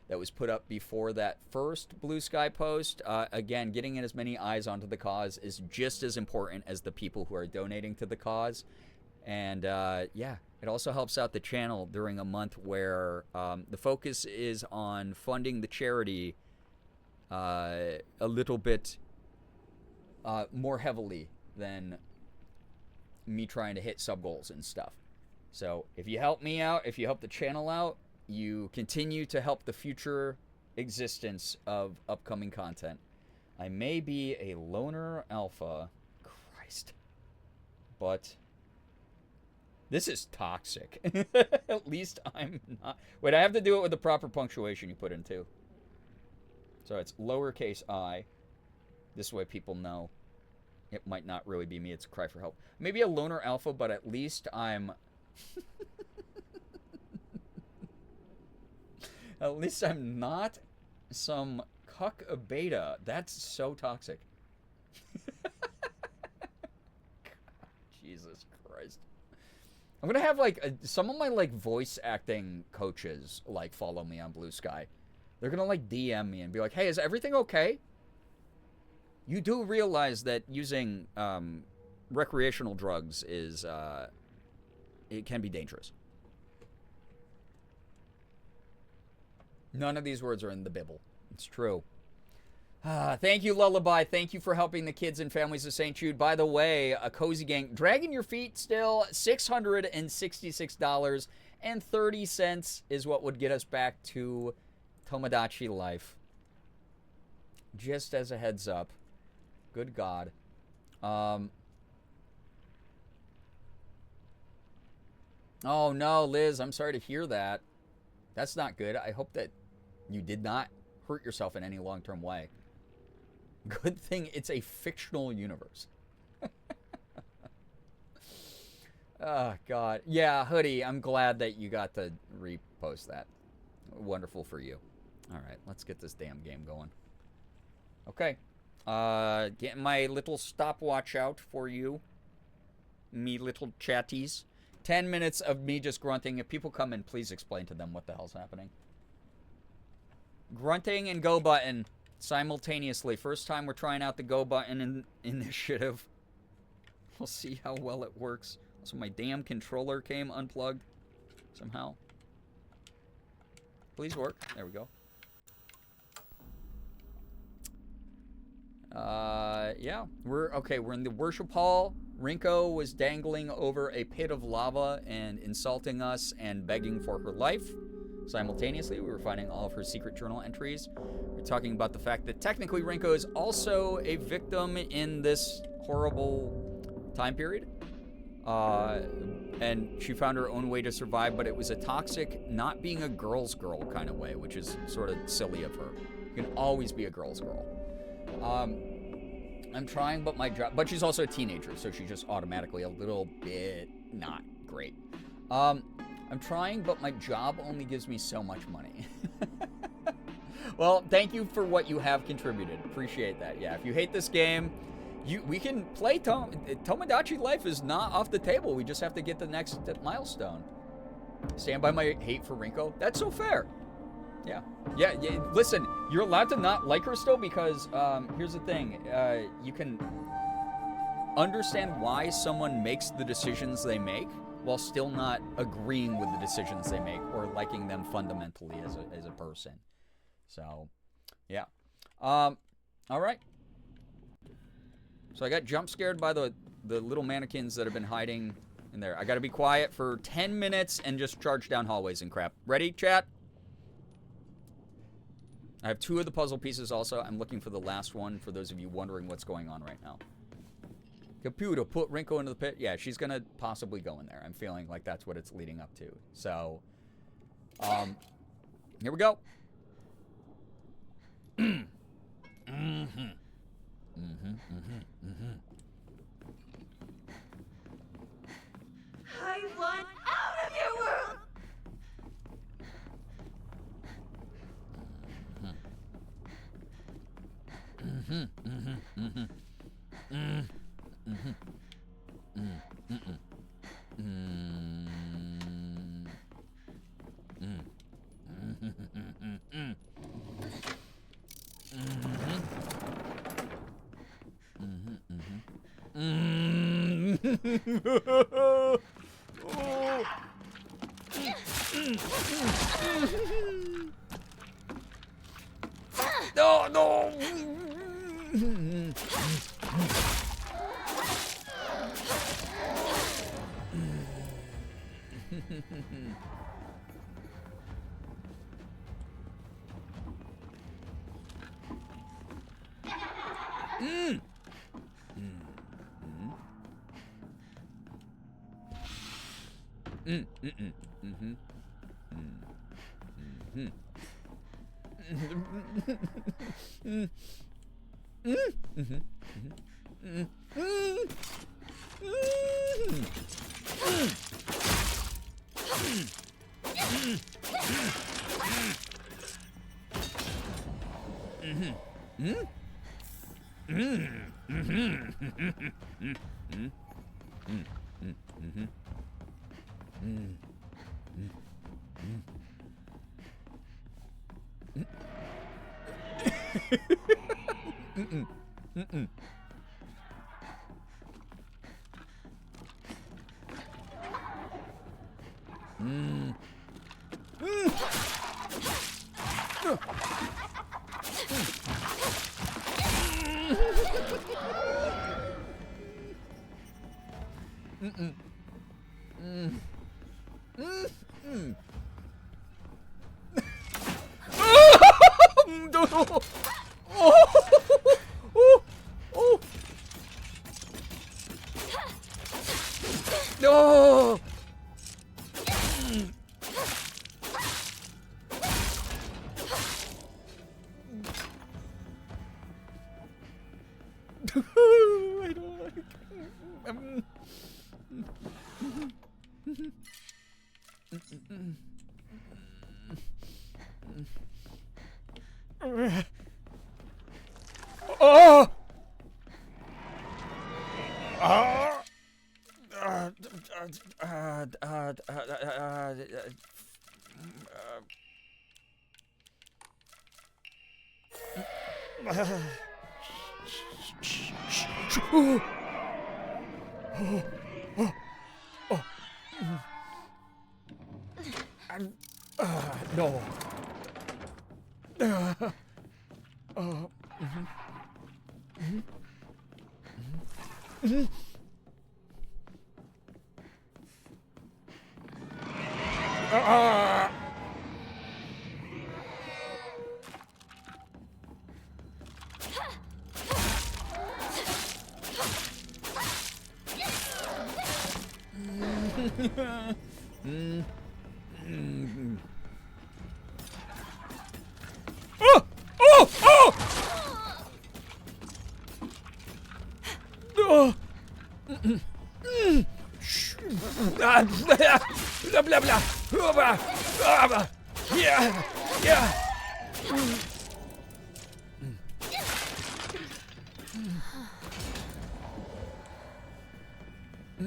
Speaker 2: that was put up before that first Blue Sky post. Again, getting in as many eyes onto the cause is just as important as the people who are donating to the cause. And yeah, it also helps out the channel during a month where the focus is on funding the charity a little bit more heavily than me trying to hit sub goals and stuff. So if you help me out, if you help the channel out, you continue to help the future existence of upcoming content. I may be a loner alpha. Christ. But this is toxic. At least I'm not. Wait, I have to do it with the proper punctuation you put in too. So it's lowercase I. This way people know it might not really be me. It's a cry for help. Maybe a loner alpha, but at least I'm... At least I'm not some cuck beta. That's so toxic. Jesus Christ. I'm gonna have like some of my like voice acting coaches like follow me on Blue Sky. They're gonna like DM me and be like, "Hey, is everything okay?" You do realize that using recreational drugs is it can be dangerous. None of these words are in the Bible. It's true. Thank you, Lullaby. Thank you for helping the kids and families of St. Jude. By the way, a Cozy Gang, dragging your feet still, $666.30 is what would get us back to Tomodachi life. Just as a heads up. Good God. Oh no, Liz, I'm sorry to hear that. That's not good. I hope that you did not hurt yourself in any long-term way. Good thing it's a fictional universe. Oh, God. Yeah, Hoodie, I'm glad that you got to repost that. Wonderful for you. All right, let's get this damn game going. Okay. Getting my little stopwatch out for you. Me little chatties. 10 minutes of me just grunting. If people come in, please explain to them what the hell's happening. Grunting and go button simultaneously. First time we're trying out the go button initiative. We'll see how well it works. Also, my damn controller came unplugged somehow. Please work. There we go. Yeah. We're in the worship hall. Rinko was dangling over a pit of lava and insulting us and begging for her life. Simultaneously, we were finding all of her secret journal entries. We're talking about the fact that technically Rinko is also a victim in this horrible time period. And she found her own way to survive, but it was a toxic, not being a girl's girl kind of way, which is sort of silly of her. You can always be a girl's girl. I'm trying, but but she's also a teenager, so she's just automatically a little bit not great. I'm trying, but my job only gives me so much money. Well, thank you for what you have contributed. Appreciate that. Yeah, if you hate this game, we can play Tomodachi Life is not off the table. We just have to get the next milestone. Stand by my hate for Rinko. That's so fair. Yeah. Yeah, listen, you're allowed to not like her still because here's the thing. You can understand why someone makes the decisions they make while still not agreeing with the decisions they make or liking them fundamentally as a person. So, yeah. All right. So I got jump scared by the little mannequins that have been hiding in there. I got to be quiet for 10 minutes and just charge down hallways and crap. Ready, chat? I have 2 of the puzzle pieces also. I'm looking for the last one for those of you wondering what's going on right now. Computer, put Rinko into the pit. Yeah, she's going to possibly go in there. I'm feeling like that's what it's leading up to. So, here we go.
Speaker 1: I want out of your world!
Speaker 2: No, no. No! I don't like Oh! No. Blah, blah, blah. Yeah, yeah. Ah!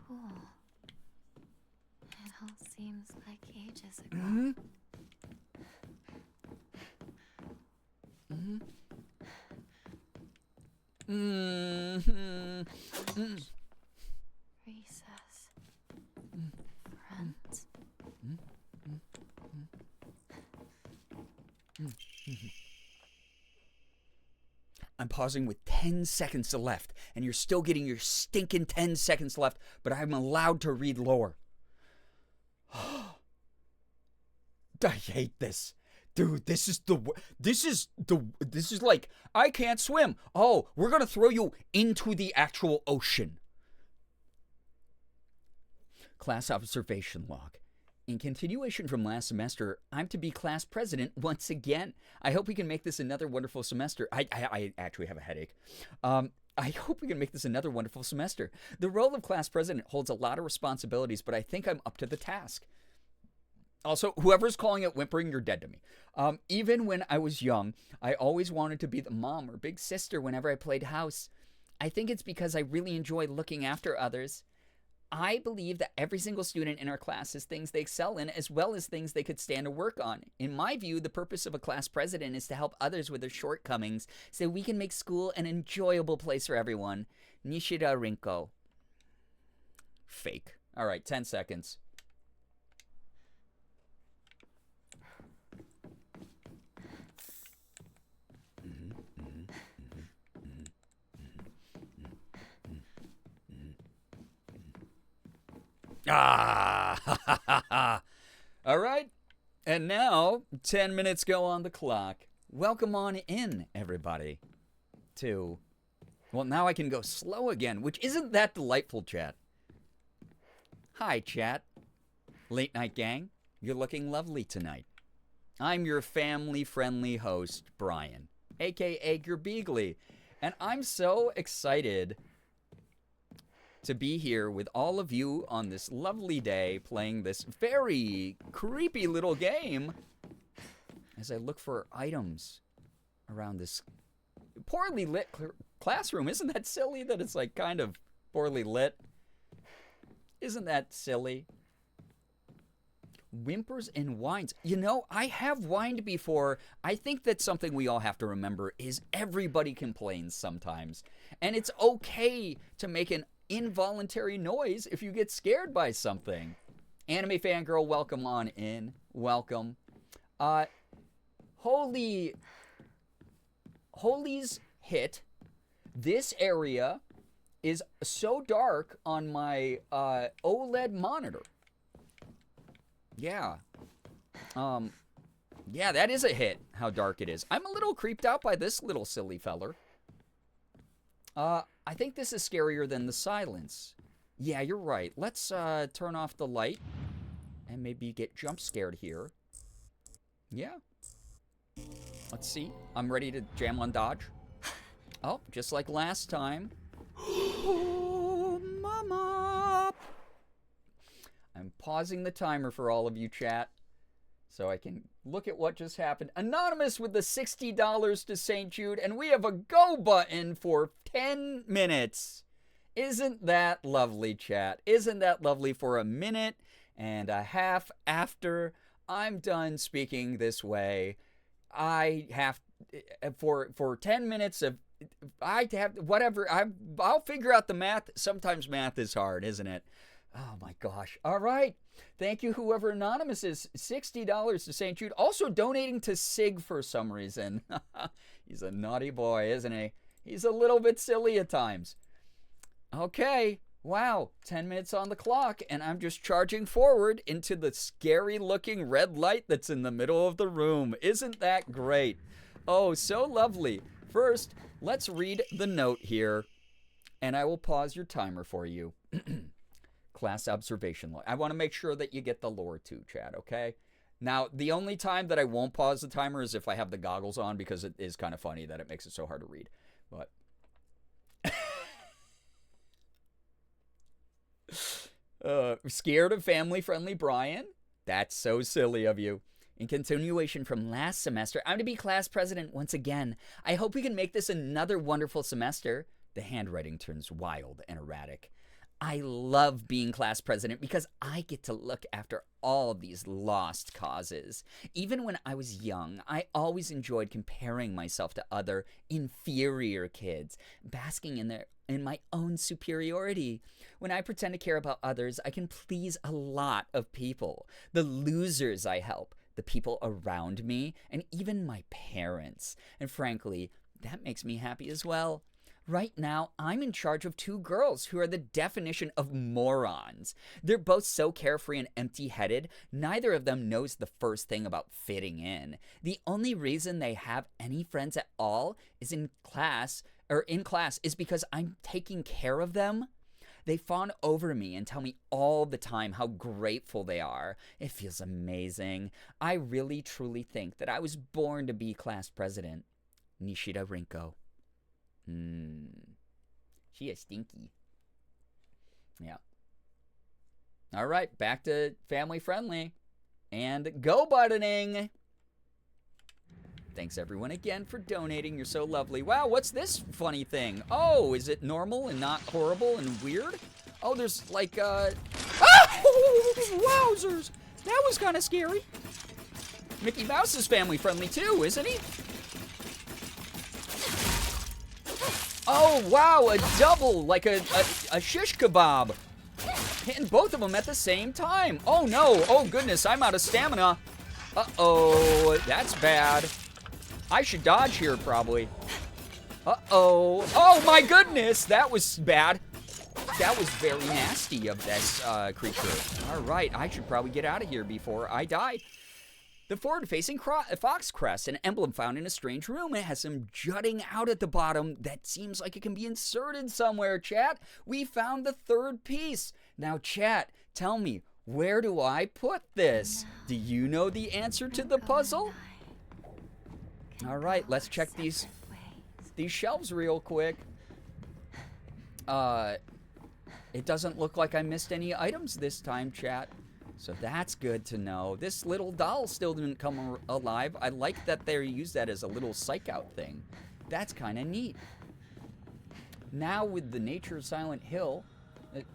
Speaker 1: Cool. It all seems like ages ago. Recess. Front.
Speaker 2: I'm pausing with 10 seconds left, and you're still getting your stinking 10 seconds left, but I'm allowed to read lore. I hate this. Dude, this is like, I can't swim. Oh, we're going to throw you into the actual ocean. Class observation log. In continuation from last semester, I'm to be class president once again. I hope we can make this another wonderful semester. I actually have a headache. I hope we can make this another wonderful semester. The role of class president holds a lot of responsibilities, but I think I'm up to the task. Also, whoever's calling it whimpering, you're dead to me. Even when I was young, I always wanted to be the mom or big sister whenever I played house. I think it's because I really enjoy looking after others. I believe that every single student in our class has things they excel in as well as things they could stand to work on. In my view, the purpose of a class president is to help others with their shortcomings so we can make school an enjoyable place for everyone. Nishida Rinko. Fake. All right, 10 seconds. Ah! All right. And now, 10 minutes go on the clock. Welcome on in, everybody, to... Well, now I can go slow again, which isn't that delightful, chat. Hi, chat. Late night gang, you're looking lovely tonight. I'm your family-friendly host, Brian, a.k.a. Girbeagly, and I'm so excited to be here with all of you on this lovely day playing this very creepy little game as I look for items around this poorly lit classroom. Isn't that silly that it's like kind of poorly lit? Isn't that silly? Whimpers and whines. You know, I have whined before. I think that's something we all have to remember is everybody complains sometimes. And it's okay to make an involuntary noise if you get scared by something. Anime fangirl, welcome on in. Welcome. Holy's hit. This area is so dark on my OLED monitor. Yeah. Yeah, that is a hit, how dark it is. I'm a little creeped out by this little silly feller. I think this is scarier than the silence. Yeah, you're right. Let's turn off the light and maybe get jump scared here. Yeah. Let's see. I'm ready to jam on dodge. Oh, just like last time. Oh, mama. I'm pausing the timer for all of you, chat, so I can look at what just happened. Anonymous with the $60 to St. Jude, and we have a go button for 10 minutes. Isn't that lovely, chat? Isn't that lovely? For a minute and a half after I'm done speaking this way, I have, for 10 minutes of, I have, whatever, I'll figure out the math. Sometimes math is hard, isn't it? Oh my gosh. All right. Thank you, whoever Anonymous is. $60 to St. Jude. Also donating to SIG for some reason. He's a naughty boy, isn't he? He's a little bit silly at times. Okay. Wow. 10 minutes on the clock, and I'm just charging forward into the scary-looking red light that's in the middle of the room. Isn't that great? Oh, so lovely. First, let's read the note here, and I will pause your timer for you. Class observation log. I want to make sure that you get the lore too, Chad, okay? Now, the only time that I won't pause the timer is if I have the goggles on, because it is kind of funny that it makes it so hard to read. But Scared of family-friendly Brian? That's so silly of you. In continuation from last semester, I'm to be class president once again. I hope we can make this another wonderful semester. The handwriting turns wild and erratic. I love being class president because I get to look after all these lost causes. Even when I was young, I always enjoyed comparing myself to other inferior kids, basking in my own superiority. When I pretend to care about others, I can please a lot of people. The losers I help, the people around me, and even my parents. And frankly, that makes me happy as well. Right now, I'm in charge of 2 girls who are the definition of morons. They're both so carefree and empty-headed, neither of them knows the first thing about fitting in. The only reason they have any friends at all is in class is because I'm taking care of them. They fawn over me and tell me all the time how grateful they are. It feels amazing. I really, truly think that I was born to be class president. Nishida Rinko. She is stinky. Yeah. All right, back to family friendly and go buttoning. Thanks everyone again for donating. You're so lovely. Wow, what's this funny thing? Oh, is it normal and not horrible and weird? Oh, there's like wowzers. That was kind of scary. Mickey Mouse is family friendly too, isn't he? Oh, wow, a double, like a shish kebab. Hitting both of them at the same time. Oh, no. Oh, goodness, I'm out of stamina. Uh-oh, that's bad. I should dodge here, probably. Uh-oh. Oh, my goodness, that was bad. That was very nasty of this creature. All right, I should probably get out of here before I die. The forward-facing fox crest, an emblem found in a strange room. It has some jutting out at the bottom that seems like it can be inserted somewhere, chat. We found the 3rd piece. Now, chat, tell me, where do I put this? Do you know the answer to the puzzle? All right, let's check these shelves real quick. It doesn't look like I missed any items this time, chat. So that's good to know. This little doll still didn't come alive. I like that they use that as a little psych out thing. That's kind of neat. Now with the nature of Silent Hill,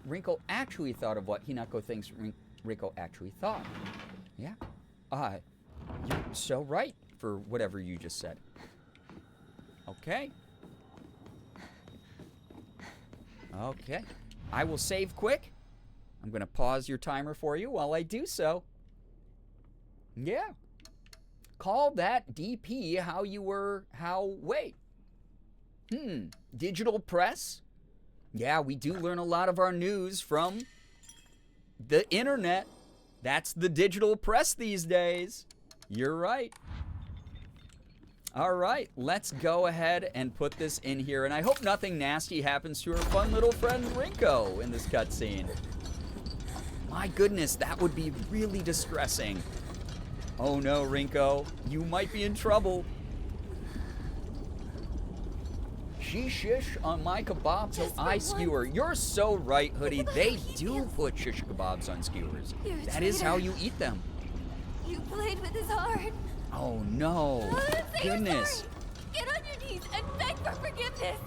Speaker 2: Rinko actually thought of what Hinako thinks Rinko actually thought. Yeah. You're so right for whatever you just said. Okay. Okay. I will save quick. I'm going to pause your timer for you while I do so. Yeah. Call that DP wait. Digital press? Yeah, we do learn a lot of our news from the internet. That's the digital press these days. You're right. All right, let's go ahead and put this in here. And I hope nothing nasty happens to our fun little friend Rinko in this cutscene. My goodness, that would be really distressing. Oh no, Rinko, you might be in trouble. She shish on my kebab till I skewer. You're so right, Hoodie. They do put shish kebabs on skewers. That is how you eat them.
Speaker 1: You played with his heart.
Speaker 2: Oh no, goodness.
Speaker 1: Get on your knees and beg for forgiveness.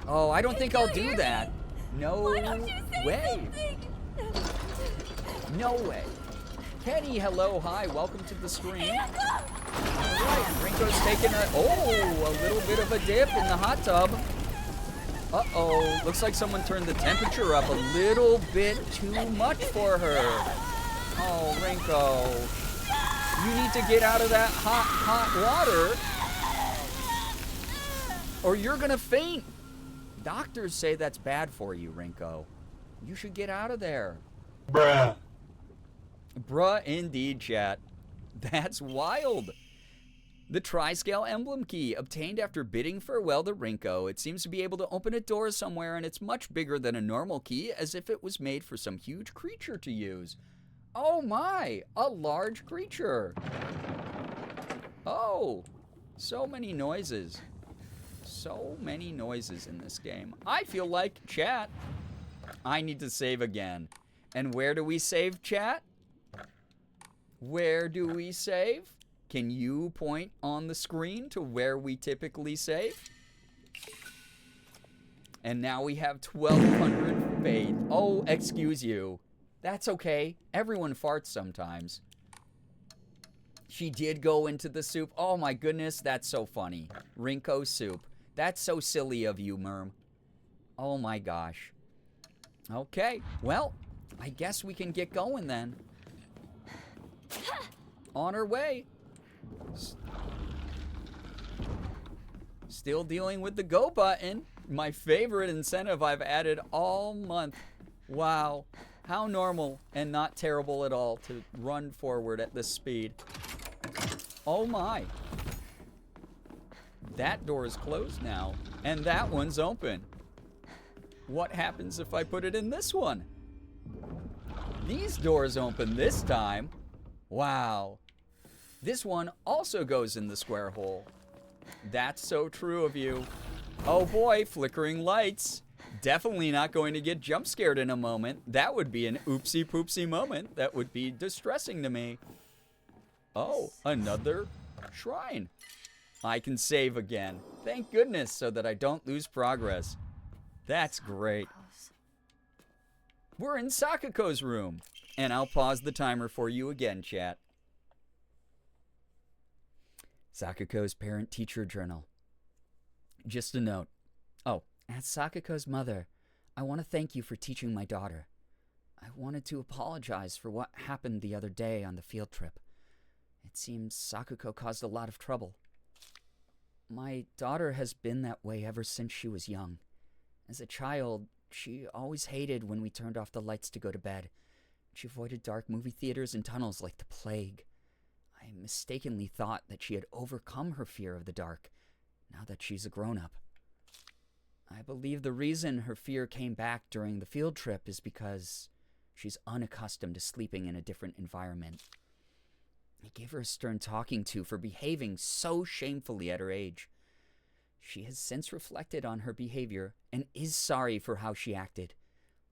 Speaker 2: Oh, I don't think I'll do that. No
Speaker 1: Why don't you say
Speaker 2: way.
Speaker 1: something?
Speaker 2: No way. Kenny, hello, hi, welcome to the stream. Alright, Rinko's taking a little bit of a dip in the hot tub. Uh-oh, looks like someone turned the temperature up a little bit too much for her. Oh, Rinko, you need to get out of that hot water or you're gonna faint. Doctors say that's bad for you, Rinko. You should get out of there.
Speaker 4: Bruh.
Speaker 2: Bruh, indeed, chat. That's wild. The Tri-Scale Emblem Key, obtained after bidding farewell to Rinko. It seems to be able to open a door somewhere, and it's much bigger than a normal key, as if it was made for some huge creature to use. Oh my, a large creature. Oh, so many noises. So many noises in this game. I feel like, chat, I need to save again. And where do we save, chat? Where do we save? Can you point on the screen to where we typically save? And now we have 1,200 faith. Oh, excuse you. That's okay. Everyone farts sometimes. She did go into the soup. Oh my goodness, that's so funny. Rinko soup. That's so silly of you, Merm. Oh my gosh. Okay, well, I guess we can get going then. On our way. Still dealing with the go button. My favorite incentive I've added all month. Wow. How normal and not terrible at all to run forward at this speed. Oh my. That door is closed now. And that one's open. What happens if I put it in this one? These doors open this time. Wow. This one also goes in the square hole. That's so true of you. Oh boy, flickering lights. Definitely not going to get jump scared in a moment. That would be an oopsie poopsie moment. That would be distressing to me. Oh, another shrine. I can save again. Thank goodness, so that I don't lose progress. That's great. We're in Sakuko's room. And I'll pause the timer for you again, chat. Sakuko's parent-teacher journal. Just a note. Oh, as Sakuko's mother, I want to thank you for teaching my daughter. I wanted to apologize for what happened the other day on the field trip. It seems Sakuko caused a lot of trouble. My daughter has been that way ever since she was young. As a child, she always hated when we turned off the lights to go to bed. She avoided dark movie theaters and tunnels like the plague. I mistakenly thought that she had overcome her fear of the dark, now that she's a grown-up. I believe the reason her fear came back during the field trip is because she's unaccustomed to sleeping in a different environment. I gave her a stern talking to for behaving so shamefully at her age. She has since reflected on her behavior and is sorry for how she acted.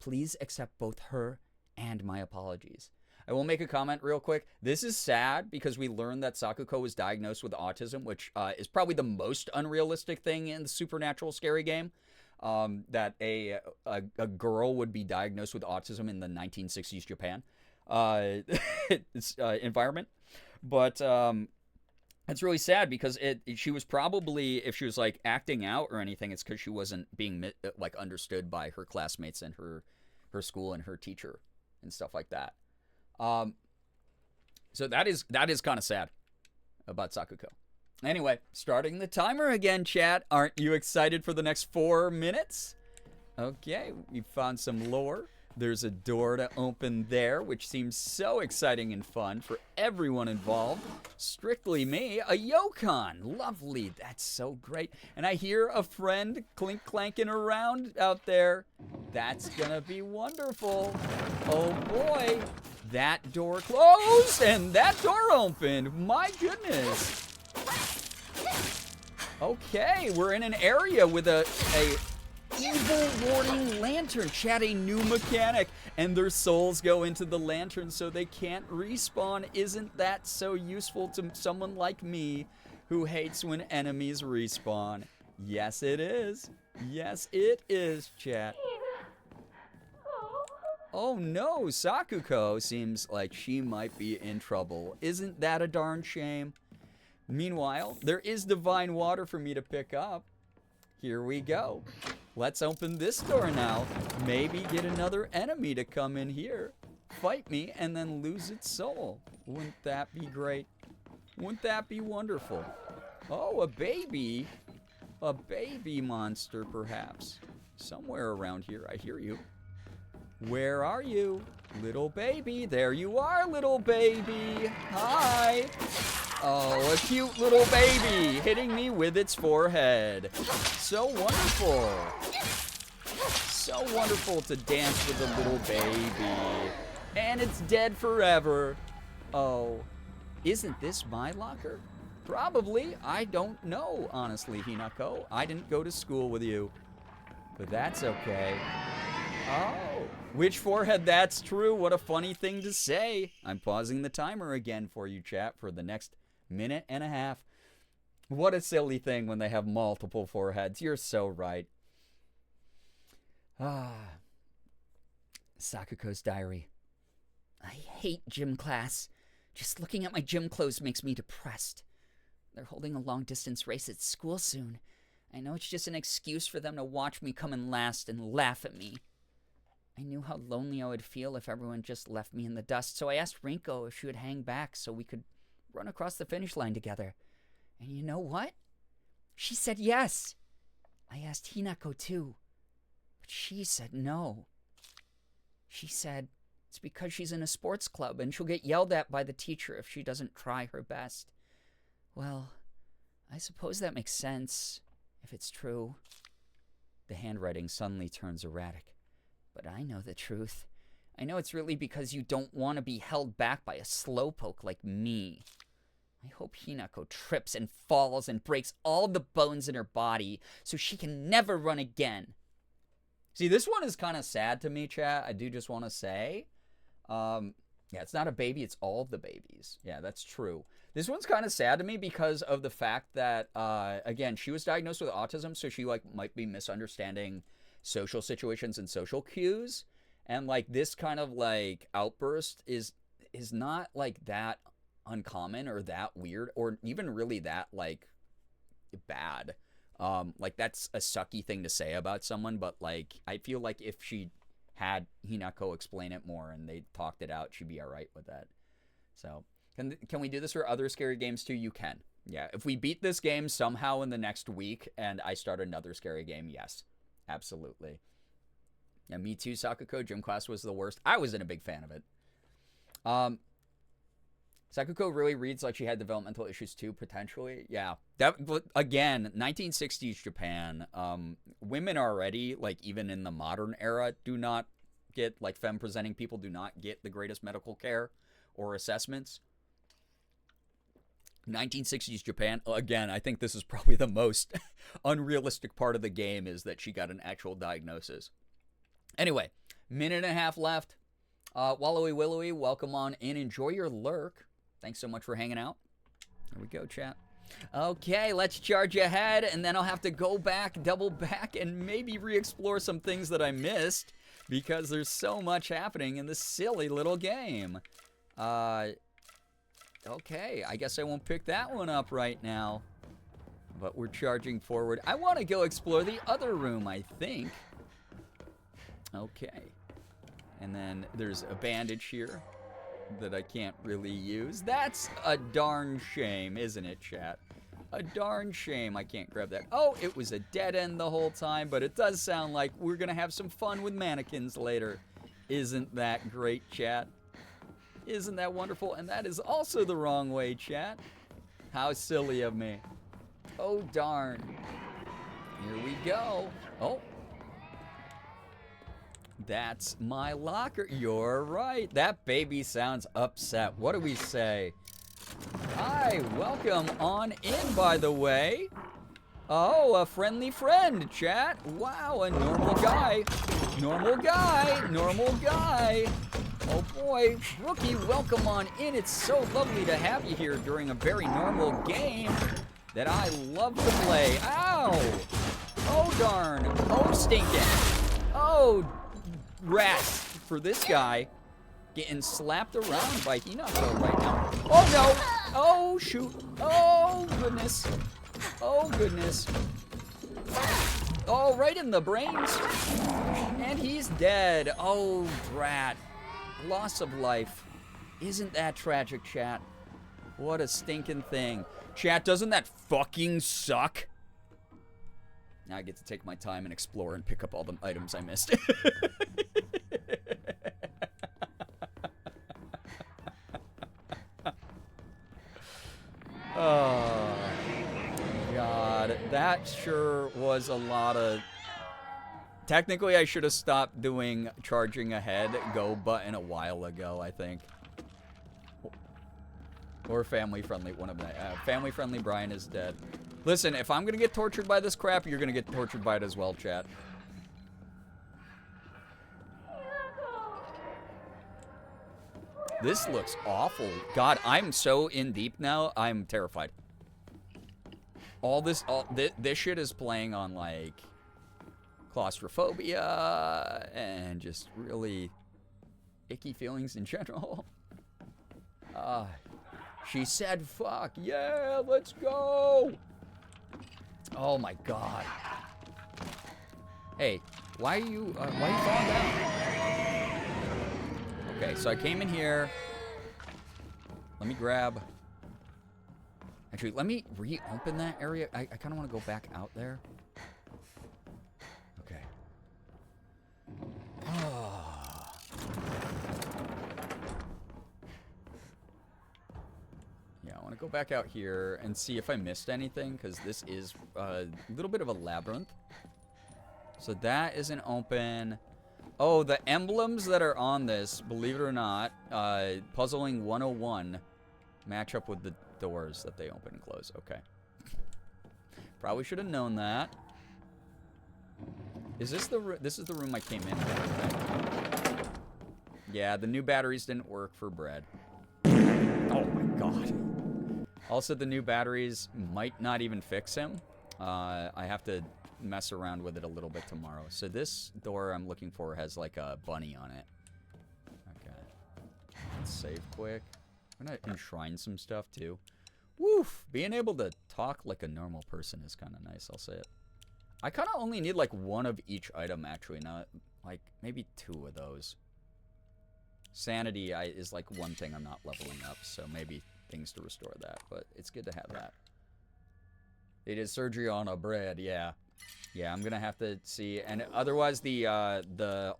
Speaker 2: Please accept both her and my apologies. I will make a comment real quick. This is sad because we learned that Sakuko was diagnosed with autism, which is probably the most unrealistic thing in the supernatural scary game. That a girl would be diagnosed with autism in the 1960s Japan environment. But it's really sad because she was probably, if she was like acting out or anything, it's because she wasn't being like understood by her classmates and her school and her teacher and stuff like that. So that is kind of sad about Sakuko. Anyway, starting the timer again, chat. Aren't you excited for the next 4 minutes? Okay, we found some lore. There's a door to open there, which seems so exciting and fun for everyone involved. Strictly me, a Yokon. Lovely, that's so great. And I hear a friend clink-clanking around out there. That's gonna be wonderful. Oh boy, that door closed and that door opened. My goodness. Okay, we're in an area with a evil warning lantern. Chat, a new mechanic, and their souls go into the lantern so they can't respawn. Isn't that so useful to someone like me who hates when enemies respawn? Yes, it is. Yes, it is, chat. Oh no, Sakuko seems like she might be in trouble. Isn't that a darn shame? Meanwhile, there is divine water for me to pick up. Here we go. Let's open this door now. Maybe get another enemy to come in here, fight me, and then lose its soul. Wouldn't that be great? Wouldn't that be wonderful? Oh, a baby. A baby monster, perhaps. Somewhere around here, I hear you. Where are you? Little baby. There you are, little baby. Hi. Oh, a cute little baby hitting me with its forehead. So wonderful. So wonderful to dance with a little baby. And it's dead forever. Oh, isn't this my locker? Probably. I don't know, honestly, Hinako. I didn't go to school with you. But that's okay. Oh, which forehead? That's true. What a funny thing to say. I'm pausing the timer again for you, chat, for the next minute and a half. What a silly thing when they have multiple foreheads. You're so right. Sakuko's diary. I hate gym class. Just looking at my gym clothes makes me depressed. They're holding a long-distance race at school soon. I know it's just an excuse for them to watch me come in last and laugh at me. I knew how lonely I would feel if everyone just left me in the dust, so I asked Rinko if she would hang back so we could run across the finish line together. And you know what? She said yes. I asked Hinako too, but she said no. She said it's because she's in a sports club and she'll get yelled at by the teacher if she doesn't try her best. Well, I suppose that makes sense, if it's true. The handwriting suddenly turns erratic. But I know the truth. I know it's really because you don't want to be held back by a slowpoke like me. I hope Hinako trips and falls and breaks all the bones in her body so she can never run again. See, this one is kind of sad to me, chat. I do just want to say. Yeah, it's not a baby, it's all of the babies. Yeah, that's true. This one's kind of sad to me because of the fact that, again, she was diagnosed with autism, so she, might be misunderstanding social situations and social cues. And, this kind of, outburst is not, that uncommon or that weird or even really that, bad. That's a sucky thing to say about someone, but, I feel like if she had Hinako explain it more and they talked it out, she'd be all right with that. So, can we do this for other scary games too? You can. Yeah, if we beat this game somehow in the next week and I start another scary game, yes, absolutely. Yeah, me too, Sakuko. Gym class was the worst. I wasn't a big fan of it. Sakuko really reads like she had developmental issues too, potentially. Yeah. Again, 1960s Japan, women already, even in the modern era, do not get, femme-presenting people do not get the greatest medical care or assessments. 1960s Japan, again, I think this is probably the most unrealistic part of the game is that she got an actual diagnosis. Anyway, minute and a half left. Wallowy Willowy, welcome on in. Enjoy your lurk. Thanks so much for hanging out. Here we go, chat. Okay, let's charge ahead, and then I'll have to go back, double back, and maybe re-explore some things that I missed because there's so much happening in this silly little game. Okay, I guess I won't pick that one up right now, but we're charging forward. I want to go explore the other room, I think. Okay, and then there's a bandage here that I can't really use. That's a darn shame, isn't it, chat? A darn shame I can't grab that. Oh, it was a dead end the whole time, but it does sound like we're gonna have some fun with mannequins later. Isn't that great, chat? Isn't that wonderful? And that is also the wrong way, chat. How silly of me. Oh, darn. Here we go. Oh. That's my locker. You're right. That baby sounds upset. What do we say? Hi, welcome on in, by the way. Oh, a friendly friend, chat. Wow, a normal guy. Normal guy. Normal guy. Oh boy, Rookie, welcome on in. It's so lovely to have you here during a very normal game that I love to play. Ow! Oh darn. Oh stinking. Oh, rats for this guy getting slapped around by Hinako right now. Oh no! Oh shoot! Oh goodness! Oh goodness! Oh, right in the brains! And he's dead. Oh, brat. Loss of life. Isn't that tragic, chat? What a stinking thing. Chat, doesn't that fucking suck? Now I get to take my time and explore and pick up all the items I missed. Oh, God. That sure was a lot of... Technically, I should have stopped doing charging ahead go button a while ago, I think. Or family friendly, one of them. Family friendly Brian is dead. Listen, if I'm gonna get tortured by this crap, you're gonna get tortured by it as well, chat. This looks awful. God, I'm so in deep now. I'm terrified. This shit is playing on, like, claustrophobia and just really icky feelings in general. She said fuck. Yeah, let's go. Oh my god. Hey, why are you falling down? Okay, so I came in here. Let me grab. Actually, let me reopen that area. I kind of want to go back out there. Okay. Yeah, I want to go back out here and see if I missed anything, because this is a little bit of a labyrinth. So that isn't open. Oh, the emblems that are on this, believe it or not, Puzzling 101 match up with the doors that they open and close. Okay. Probably should have known that. Is this the this is the room I came in? Yeah, the new batteries didn't work for bread. Oh my god. Also, the new batteries might not even fix him. I have to mess around with it a little bit tomorrow. So this door I'm looking for has like a bunny on it. Okay. Let's save quick. I'm gonna enshrine some stuff too. Woof! Being able to talk like a normal person is kind of nice, I'll say it. I kind of only need like one of each item actually, not like maybe two of those. Sanity is like one thing I'm not leveling up, so maybe things to restore that, but it's good to have that. They did surgery on a bread, yeah. Yeah, I'm gonna have to see, and otherwise the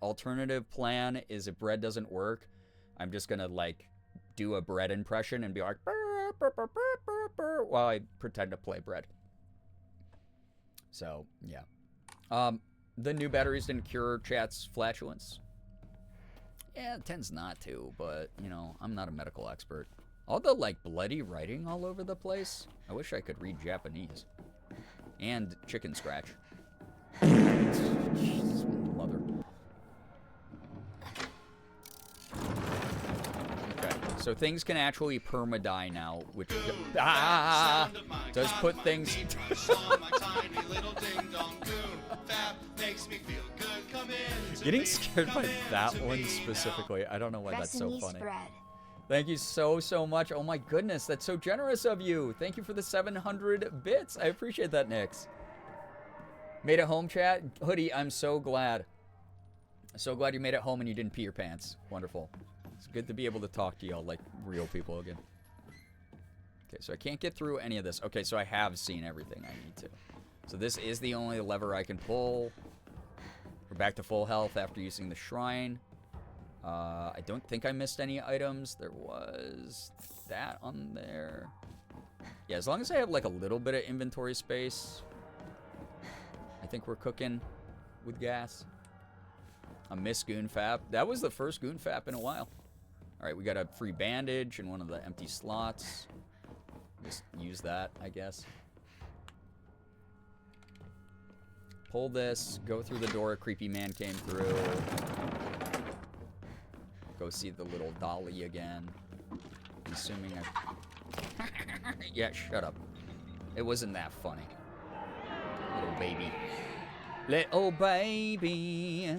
Speaker 2: alternative plan is if bread doesn't work, I'm just gonna like do a bread impression and be like burr, burr, burr, burr, burr, burr, while I pretend to play bread. So yeah, the new batteries didn't cure chat's flatulence. Yeah, it tends not to, but you know, I'm not a medical expert. All the like bloody writing all over the place. I wish I could read Japanese. And chicken scratch. Mother. Okay, so things can actually perma-die now, which does put things... Getting scared by that one specifically, I don't know why that's so funny. Thank you so much. Oh my goodness, that's so generous of you. Thank you for the 700 bits. I appreciate that, Nix. Made it home, chat. Hoodie, I'm so glad. So glad you made it home and you didn't pee your pants. Wonderful. It's good to be able to talk to y'all like real people again. Okay, so I can't get through any of this. Okay, so I have seen everything I need to. So this is the only lever I can pull. We're back to full health after using the shrine. I don't think I missed any items. There was that on there. Yeah, as long as I have like a little bit of inventory space, I think we're cooking with gas. I miss Goonfap. That was the first Goonfap in a while. All right, we got a free bandage in one of the empty slots. Just use that, I guess. Pull this, go through the door a creepy man came through. Go see the little dolly again. I'm assuming I... Yeah, shut up. It wasn't that funny. Little baby. Little baby.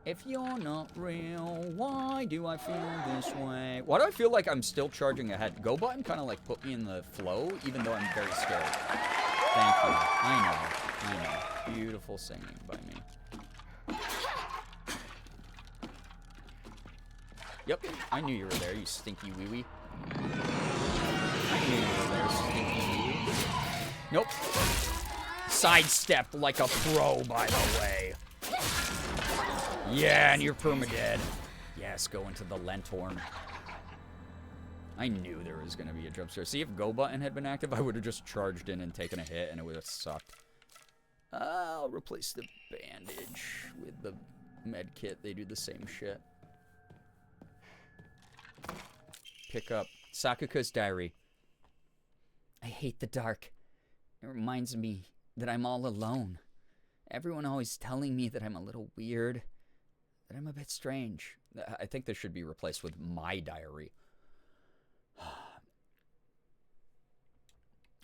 Speaker 2: If you're not real, why do I feel this way? Why do I feel like I'm still charging ahead? Go button kind of like put me in the flow, even though I'm very scared. Thank you. I know. Beautiful singing by me. Yep, I knew you were there, you stinky wee-wee. I knew you were there, stinky wee-wee. Nope. Sidestep like a pro, by the way. Yeah, and you're perma-dead. Yes, go into the Lenthorn. I knew there was going to be a jump scare. See, if go button had been active, I would have just charged in and taken a hit, and it would have sucked. I'll replace the bandage with the med kit. They do the same shit. Pick up Sakuka's diary. I hate the dark. It reminds me that I'm all alone. Everyone always telling me that I'm a little weird. that I'm a bit strange. I think this should be replaced with my diary.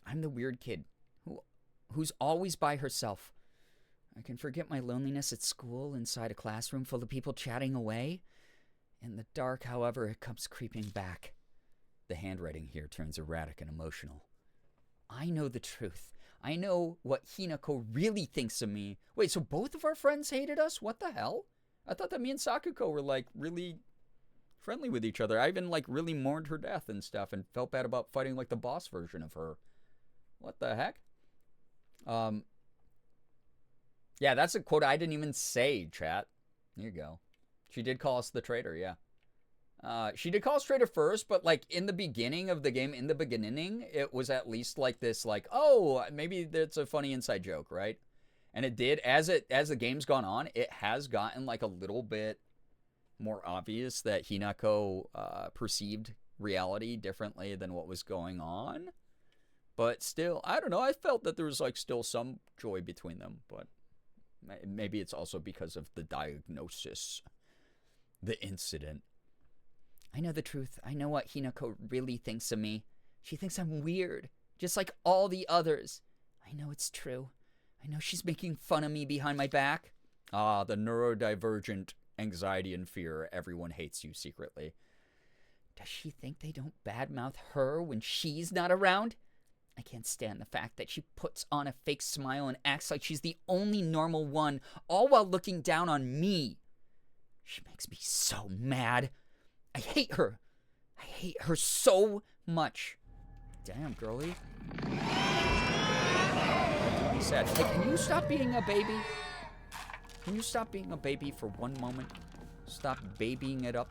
Speaker 2: I'm the weird kid who's always by herself. I can forget my loneliness at school inside a classroom full of people chatting away. In the dark, however, it comes creeping back. The handwriting here turns erratic and emotional. I know the truth. I know what Hinako really thinks of me. Wait, so both of our friends hated us? What the hell? I thought that me and Sakuko were, like, really friendly with each other. I even, like, really mourned her death and stuff and felt bad about fighting, like, the boss version of her. What the heck? Yeah, that's a quote I didn't even say, chat. There you go. She did call us the traitor, yeah. She did call us traitor first, but, like, in the beginning of the game, in the beginning, it was at least like this, like, oh, maybe that's a funny inside joke, right? And it did, as the game's gone on, it has gotten, like, a little bit more obvious that Hinako perceived reality differently than what was going on. But still, I don't know, I felt that there was, like, still some joy between them, but maybe it's also because of the diagnosis, the incident. I know the truth. I know what Hinako really thinks of me. She thinks I'm weird, just like all the others. I know it's true. I know she's making fun of me behind my back. Ah, the neurodivergent anxiety and fear. Everyone hates you secretly. Does she think they don't badmouth her when she's not around? I can't stand the fact that she puts on a fake smile and acts like she's the only normal one, all while looking down on me. She makes me so mad. I hate her. I hate her so much. Damn, girlie. Be sad. Hey, can you stop being a baby? Can you stop being a baby for one moment? Stop babying it up.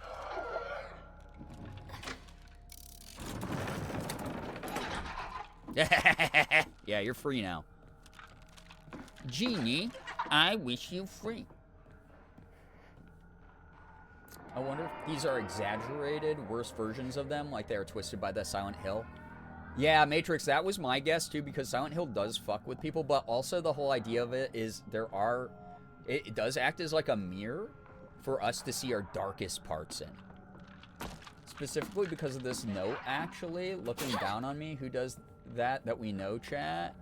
Speaker 2: Yeah, you're free now. Genie, I wish you free. I wonder if these are exaggerated, worse versions of them, like they are twisted by the Silent Hill. Yeah, Matrix, that was my guess too, because Silent Hill does fuck with people, but also the whole idea of it is it does act as like a mirror for us to see our darkest parts in. Specifically because of this note, actually, looking down on me, who does that we know, chat?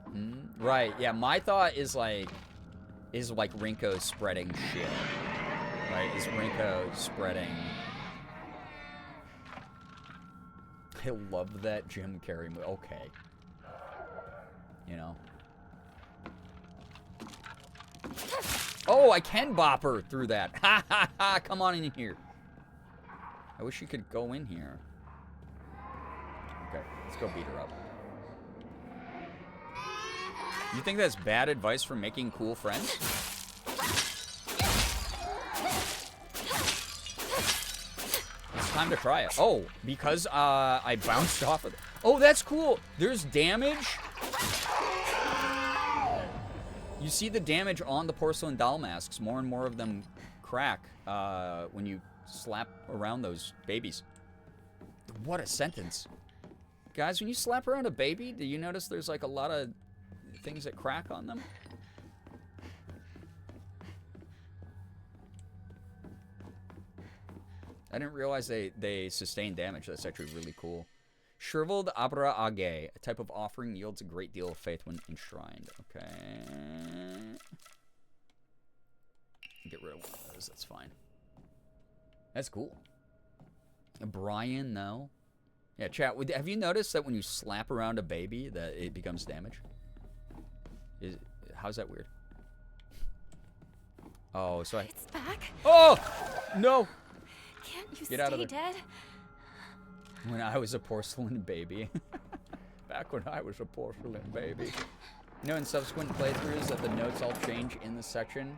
Speaker 2: Right, yeah, my thought is like Rinko spreading shit. Right, is Rinko spreading... I love that Jim Carrey movie. Okay. You know. Oh, I can bop her through that. Ha ha ha, come on in here. I wish you could go in here. Okay, let's go beat her up. You think that's bad advice for making cool friends? Time to try it. Oh, because I bounced off of it. Oh, that's cool. There's damage. You see the damage on the porcelain doll masks. More and more of them crack when you slap around those babies. What a sentence. Guys, when you slap around a baby, do you notice there's like a lot of things that crack on them? I didn't realize they sustain damage. That's actually really cool. Shriveled Abra Age. A type of offering yields a great deal of faith when enshrined. Okay. Get rid of one of those. That's fine. That's cool. Brian, though. Yeah, chat. Have you noticed that when you slap around a baby that it becomes damage? How's that weird? Oh, so
Speaker 1: It's back?
Speaker 2: Oh! No!
Speaker 1: Can't you
Speaker 2: Get out of
Speaker 1: stay
Speaker 2: there.
Speaker 1: dead?
Speaker 2: When I was a porcelain baby. Back when I was a porcelain baby. You know, in subsequent playthroughs that the notes all change in the section.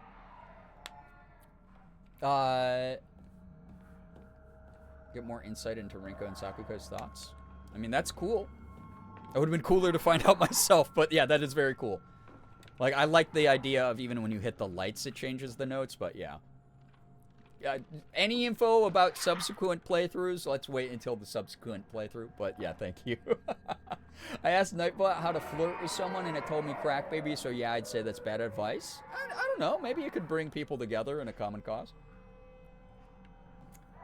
Speaker 2: Get more insight into Rinko and Sakuko's thoughts. I mean, that's cool. It would have been cooler to find out myself, but yeah, that is very cool. Like, I like the idea of even when you hit the lights, it changes the notes, but yeah. Any info about subsequent playthroughs? Let's wait until the subsequent playthrough. But yeah, thank you. I asked Nightbot how to flirt with someone, and it told me crack baby. So yeah, I'd say that's bad advice. I don't know. Maybe it could bring people together in a common cause.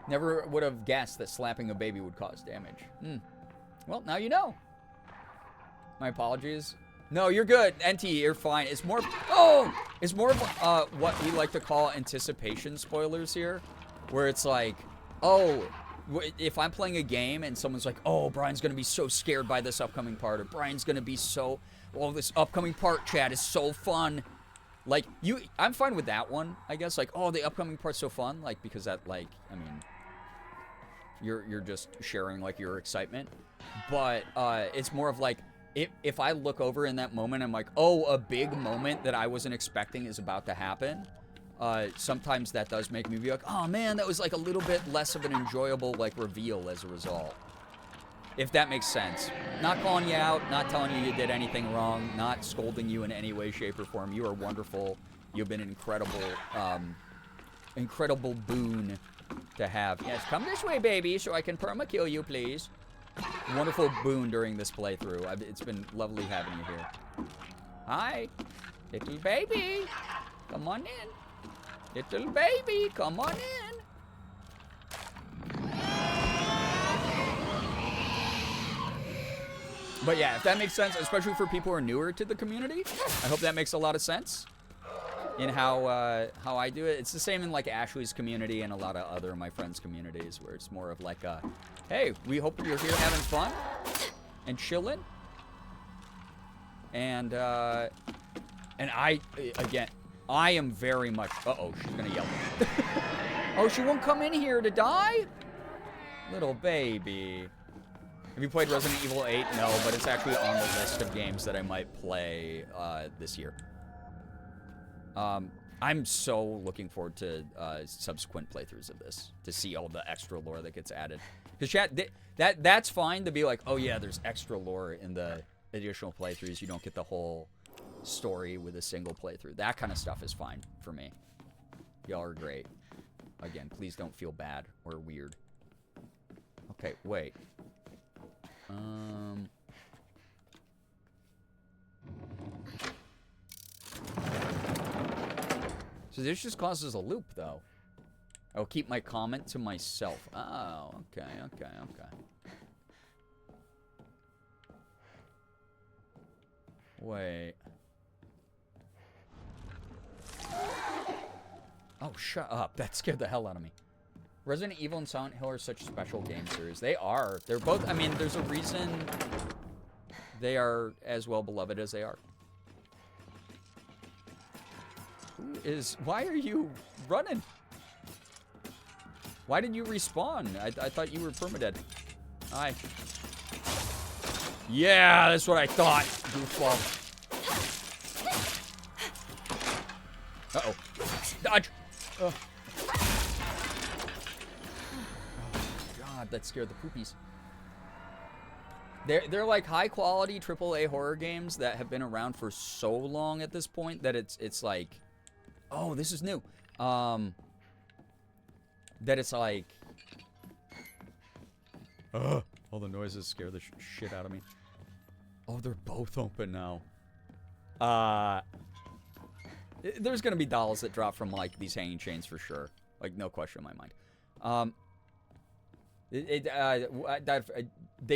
Speaker 2: Never would have guessed that slapping a baby would cause damage. Well, now you know. My apologies. No, you're good. NT, you're fine. It's more of what we like to call anticipation spoilers here, where it's like, oh, if I'm playing a game and someone's like, oh, Brian's gonna be so scared by this upcoming part, or Brian's gonna be so, oh, this upcoming part, chat, is so fun. Like, I'm fine with that one, I guess. Like, oh, the upcoming part's so fun, like, because that, like, I mean, you're just sharing, like, your excitement. But it's more of like, if I look over in that moment, I'm like, oh, a big moment that I wasn't expecting is about to happen. Sometimes that does make me be like, oh man, that was like a little bit less of an enjoyable like reveal as a result. If that makes sense. Not calling you out, not telling you did anything wrong, not scolding you in any way, shape, or form. You are wonderful. You've been an incredible boon to have. Yes, come this way, baby, so I can perma-kill you, please. Wonderful boon during this playthrough. It's been lovely having you here. Hi, little baby. Come on in. Little baby, come on in. But yeah, if that makes sense, especially for people who are newer to the community, I hope that makes a lot of sense in how I do it. It's the same in like Ashley's community and a lot of other of my friends' communities, where it's more of like a, hey, we hope you're here having fun and chilling. And I am very much, uh-oh, she's gonna yell. Oh, she won't come in here to die? Little baby. Have you played Resident Evil 8? No, but it's actually on the list of games that I might play this year. I'm so looking forward to subsequent playthroughs of this, to see all the extra lore that gets added. Because chat, that's fine to be like, oh yeah, there's extra lore in the additional playthroughs. You don't get the whole story with a single playthrough. That kind of stuff is fine for me. Y'all are great. Again, please don't feel bad or weird. Okay, wait. So this just causes a loop, though. I'll keep my comment to myself. Oh, okay. Wait. Oh, shut up. That scared the hell out of me. Resident Evil and Silent Hill are such special game series. They are. They're both, I mean, there's a reason they are as well beloved as they are. Why are you running? Why did you respawn? I thought you were permadead. Hi. Yeah, that's what I thought. Goofball. Uh-oh. Dodge. Oh, God, that scared the poopies. They're like high quality AAA horror games that have been around for so long at this point that it's like, oh, this is new. That it's like, all the noises scare the shit out of me. Oh, they're both open now. There's gonna be dolls that drop from like these hanging chains for sure. Like, no question in my mind. They've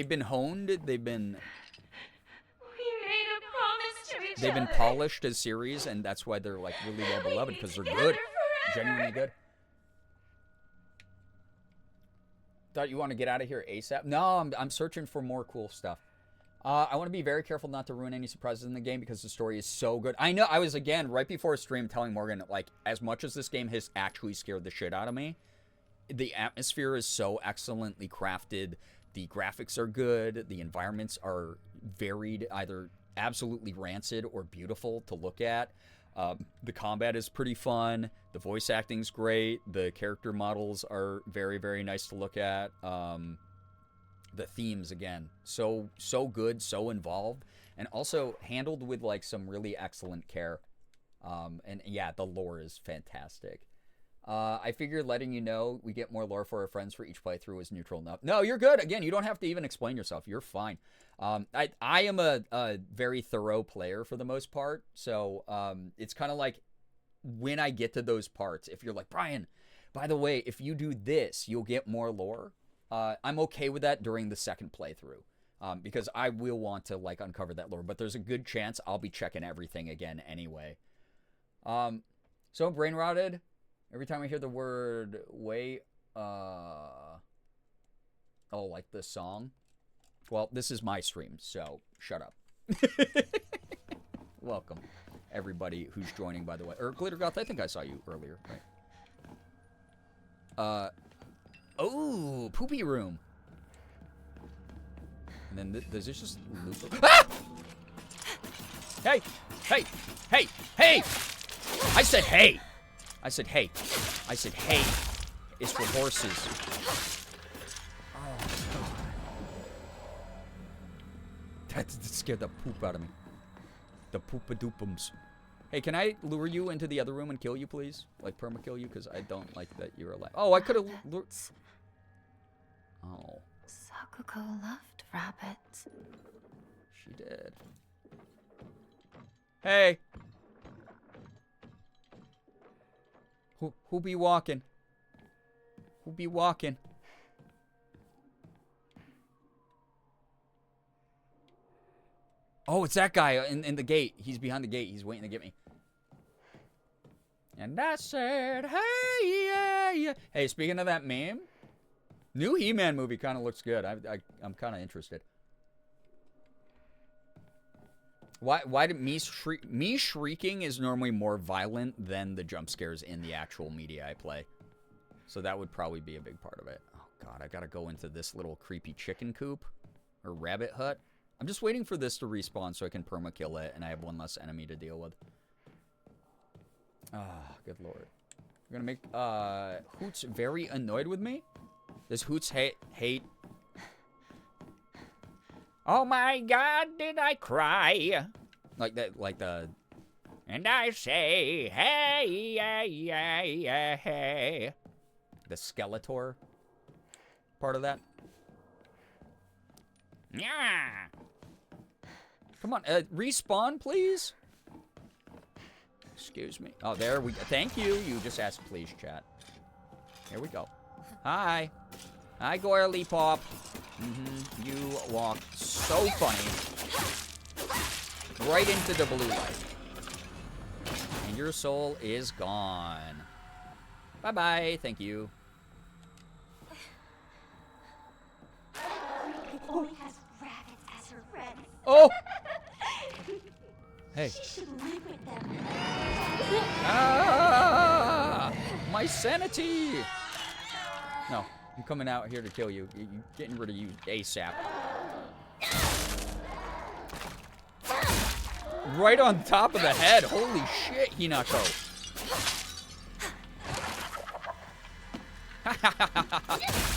Speaker 2: been honed. They've been polished as series, and that's why they're like really well beloved, because they're good, genuinely good. Thought you want to get out of here ASAP? No, I'm searching for more cool stuff. I want to be very careful not to ruin any surprises in the game because the story is so good. I know, I was, again, right before stream telling Morgan, like, as much as this game has actually scared the shit out of me, the atmosphere is so excellently crafted. The graphics are good. The environments are varied, either absolutely rancid or beautiful to look at. The combat is pretty fun. The voice acting's great. The character models are very, very nice to look at. The themes, again, so good, so involved, and also handled with like some really excellent care. And yeah, the lore is fantastic. I figured letting you know we get more lore for our friends for each playthrough is neutral enough. No, you're good. Again, you don't have to even explain yourself. You're fine. I am a very thorough player for the most part, so it's kind of like when I get to those parts, if you're like, Brian, By the way, if you do this, you'll get more lore. I'm okay with that during the second playthrough. Because I will want to, like, uncover that lore. But there's a good chance I'll be checking everything again anyway. So brain rotted. Every time I hear the word wait, oh, like this song. Well, this is my stream, so shut up. Welcome, everybody who's joining, by the way. Or Glittergoth, I think I saw you earlier, right? Oh, poopy room. And then does this just loop? Ah! Hey! Hey! Hey! Hey! I said hey! I said hey. I said hey. It's for horses. Oh, God. That scared the poop out of me. The poopadoopums. Hey, can I lure you into the other room and kill you, please? Like, perma-kill you? Because I don't like that you're alive. Oh, I could have lured... Oh.
Speaker 1: Sakuko loved rabbits.
Speaker 2: She did. Hey! Who be walking? Who be walking? Oh, it's that guy in the gate. He's behind the gate. He's waiting to get me. And I said, hey, yeah, yeah. Hey, speaking of that meme, new He-Man movie kind of looks good. I'm kind of interested. Why did me shrieking is normally more violent than the jump scares in the actual media I play. So that would probably be a big part of it. Oh god, I gotta go into this little creepy chicken coop or rabbit hut. I'm just waiting for this to respawn so I can perma-kill it and I have one less enemy to deal with. Ah, good lord. We're gonna make Hoots very annoyed with me. Does Hoots hate? Oh my god, did I cry? Like that, like the... And I say, hey, hey, hey, hey, hey. The Skeletor part of that. Yeah. Come on, respawn, please. Excuse me. Oh, there we go. Thank you. You just asked, please, chat. Here we go. Hi. Hi, Goily Pop. You walk so funny. Right into the blue light. And your soul is gone. Bye-bye. Thank you.
Speaker 3: It only has rabbits as her friends.
Speaker 2: Oh! Hey.
Speaker 3: She should live with them.
Speaker 2: Ah! My sanity! No, I'm coming out here to kill you. You're getting rid of you ASAP. Right on top of the head. Holy shit, Hinako.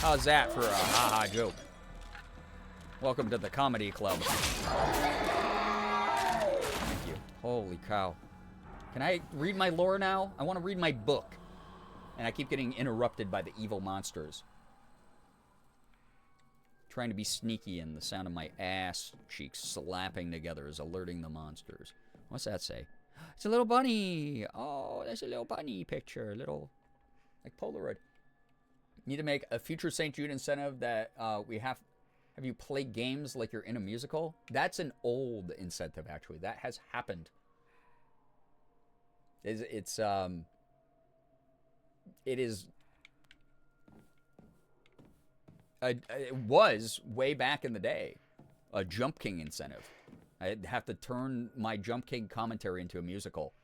Speaker 2: How's that for a haha joke? Welcome to the comedy club. Thank you. Holy cow. Can I read my lore now? I want to read my book. And I keep getting interrupted by the evil monsters. Trying to be sneaky and the sound of my ass cheeks slapping together is alerting the monsters. What's that say? It's a little bunny. Oh, there's a little bunny picture. Little, like Polaroid. Need to make a future St. Jude incentive that we have you play games like you're in a musical. That's an old incentive, actually. That has happened. It was way back in the day a Jump King incentive. I'd have to turn my Jump King commentary into a musical.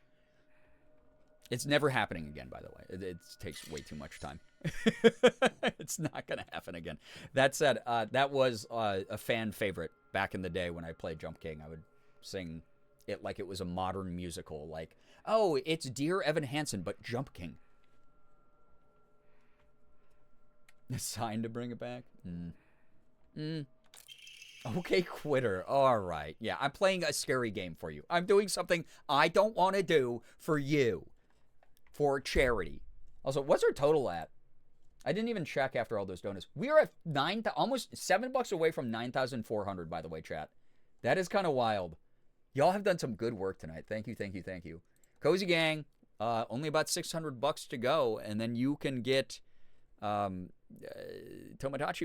Speaker 2: It's never happening again, by the way. It takes way too much time. It's not going to happen again. That said, that was a fan favorite back in the day when I played Jump King. I would sing it like it was a modern musical. Like, oh, it's Dear Evan Hansen, but Jump King. A sign to bring it back? Okay, quitter. All right. Yeah, I'm playing a scary game for you. I'm doing something I don't want to do for you. For charity. Also, what's our total at? I didn't even check after all those donuts. We are at almost $7 away from 9,400, by the way, chat. That is kind of wild. Y'all have done some good work tonight. Thank you, thank you, thank you. Cozy Gang, Only about $600 to go, and then you can get Tomodachi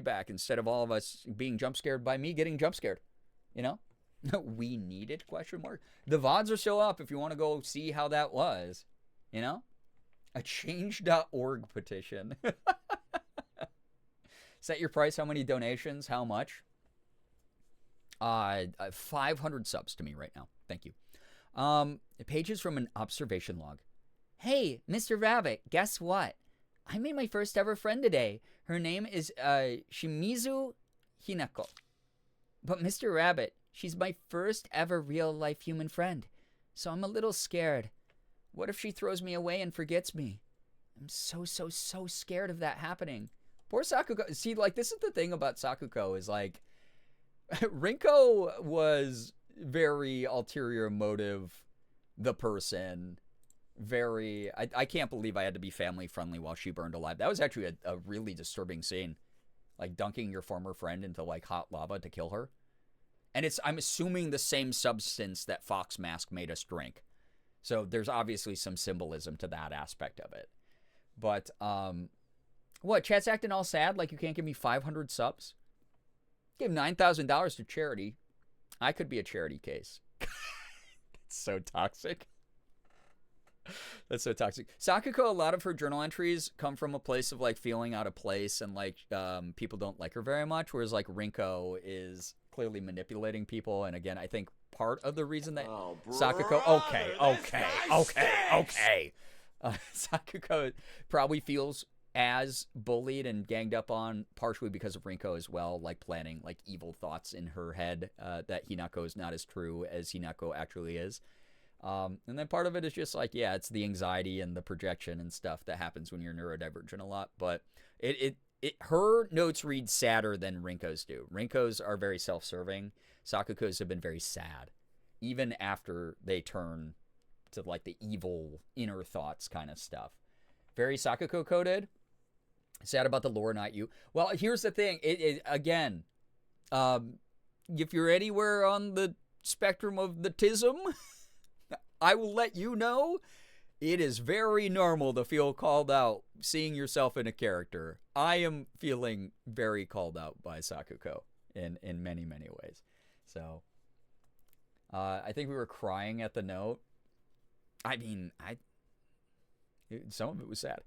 Speaker 2: back instead of all of us being jump scared by me getting jump scared. You know? We need it? Question mark. The VODs are still up if you want to go see how that was. You know? A change.org petition. Set your price. How many donations? How much? 500 subs to me right now. Thank you. Pages from an observation log. Hey, Mr. Rabbit, guess what? I made my first ever friend today. Her name is Shimizu Hinako. But Mr. Rabbit, she's my first ever real life human friend. So I'm a little scared. What if she throws me away and forgets me? I'm so scared of that happening. Poor Sakuko. See, like, this is the thing about Sakuko is, like, Rinko was very ulterior motive, the person. Very, I can't believe I had to be family friendly while she burned alive. That was actually a really disturbing scene. Like, dunking your former friend into, like, hot lava to kill her. And I'm assuming the same substance that Fox Mask made us drink. So there's obviously some symbolism to that aspect of it. But, what, chat's acting all sad like you can't give me 500 subs? Give $9,000 to charity. I could be a charity case. It's so toxic. That's so toxic. Sakuko, a lot of her journal entries come from a place of, like, feeling out of place and, like, people don't like her very much, whereas, like, Rinko is clearly manipulating people. And again, I think part of the reason that Sakuko... Okay. Sakuko probably feels as bullied and ganged up on partially because of Rinko as well, like planting like evil thoughts in her head that Hinako is not as true as Hinako actually is. And then part of it is just like, yeah, it's the anxiety and the projection and stuff that happens when you're neurodivergent a lot. But her notes read sadder than Rinko's do. Rinko's are very self-serving. Sakuko's have been very sad, even after they turn to like the evil inner thoughts kind of stuff. Very Sakuko coded. Sad about the lore, not you. Well, here's the thing. Again, if you're anywhere on the spectrum of the tism, I will let you know it is very normal to feel called out seeing yourself in a character. I am feeling very called out by Sakuko in many, many ways. So, I think we were crying at the note. I mean, some of it was sad.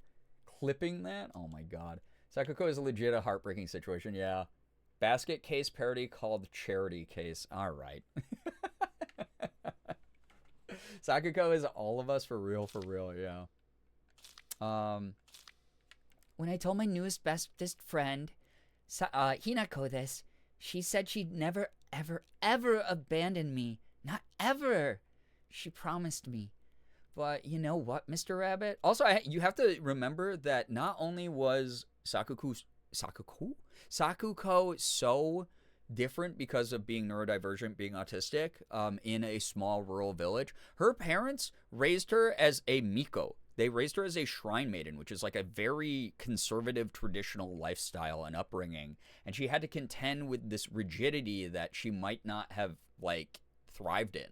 Speaker 2: Clipping that? Oh my god. Sakuko is legit a heartbreaking situation, yeah. Basket case parody called charity case. Alright. Sakuko is all of us for real, yeah. When I told my newest bestest friend, Hinako this, she said she'd never, ever abandon me. Not ever. She promised me. But you know what, Mr. Rabbit? Also, you have to remember that not only was Sakuko so different because of being neurodivergent, being autistic, in a small rural village, her parents raised her as a miko. They raised her as a shrine maiden, which is like a very conservative, traditional lifestyle and upbringing. And she had to contend with this rigidity that she might not have, like, thrived in.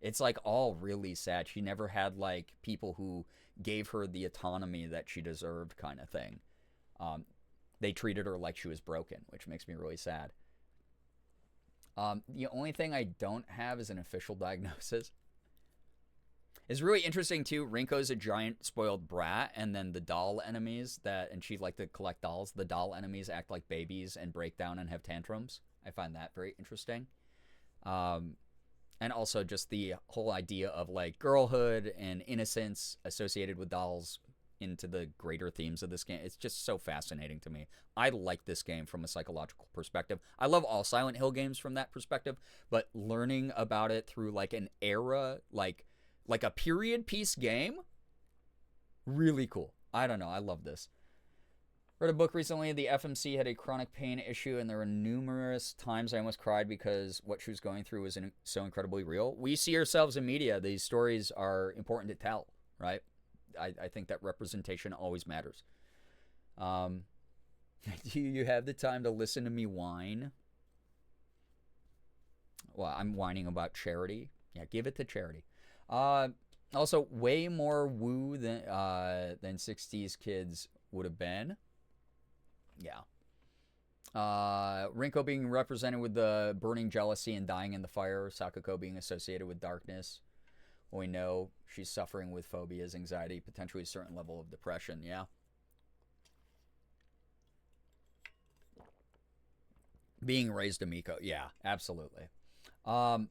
Speaker 2: It's, like, all really sad. She never had, like, people who gave her the autonomy that she deserved kind of thing. They treated her like she was broken, which makes me really sad. The only thing I don't have is an official diagnosis. It's really interesting, too. Rinko's a giant spoiled brat, and then the doll enemies and she'd like to collect dolls. The doll enemies act like babies and break down and have tantrums. I find that very interesting. And also just the whole idea of, like, girlhood and innocence associated with dolls into the greater themes of this game. It's just so fascinating to me. I like this game from a psychological perspective. I love all Silent Hill games from that perspective, but learning about it through, like, an era, like a period piece game, really cool. I don't know. I love this. Read a book recently. The FMC had a chronic pain issue, and there were numerous times I almost cried because what she was going through was so incredibly real. We see ourselves in media. These stories are important to tell, right? I think that representation always matters. Do you have the time to listen to me whine? Well, I'm whining about charity. Yeah, give it to charity. Also, way more woo than 60s kids would have been. Yeah. Rinko being represented with the burning jealousy and dying in the fire. Sakuko being associated with darkness. We know she's suffering with phobias, anxiety, potentially a certain level of depression. Yeah. Being raised a Miko. Yeah, absolutely. Sakuko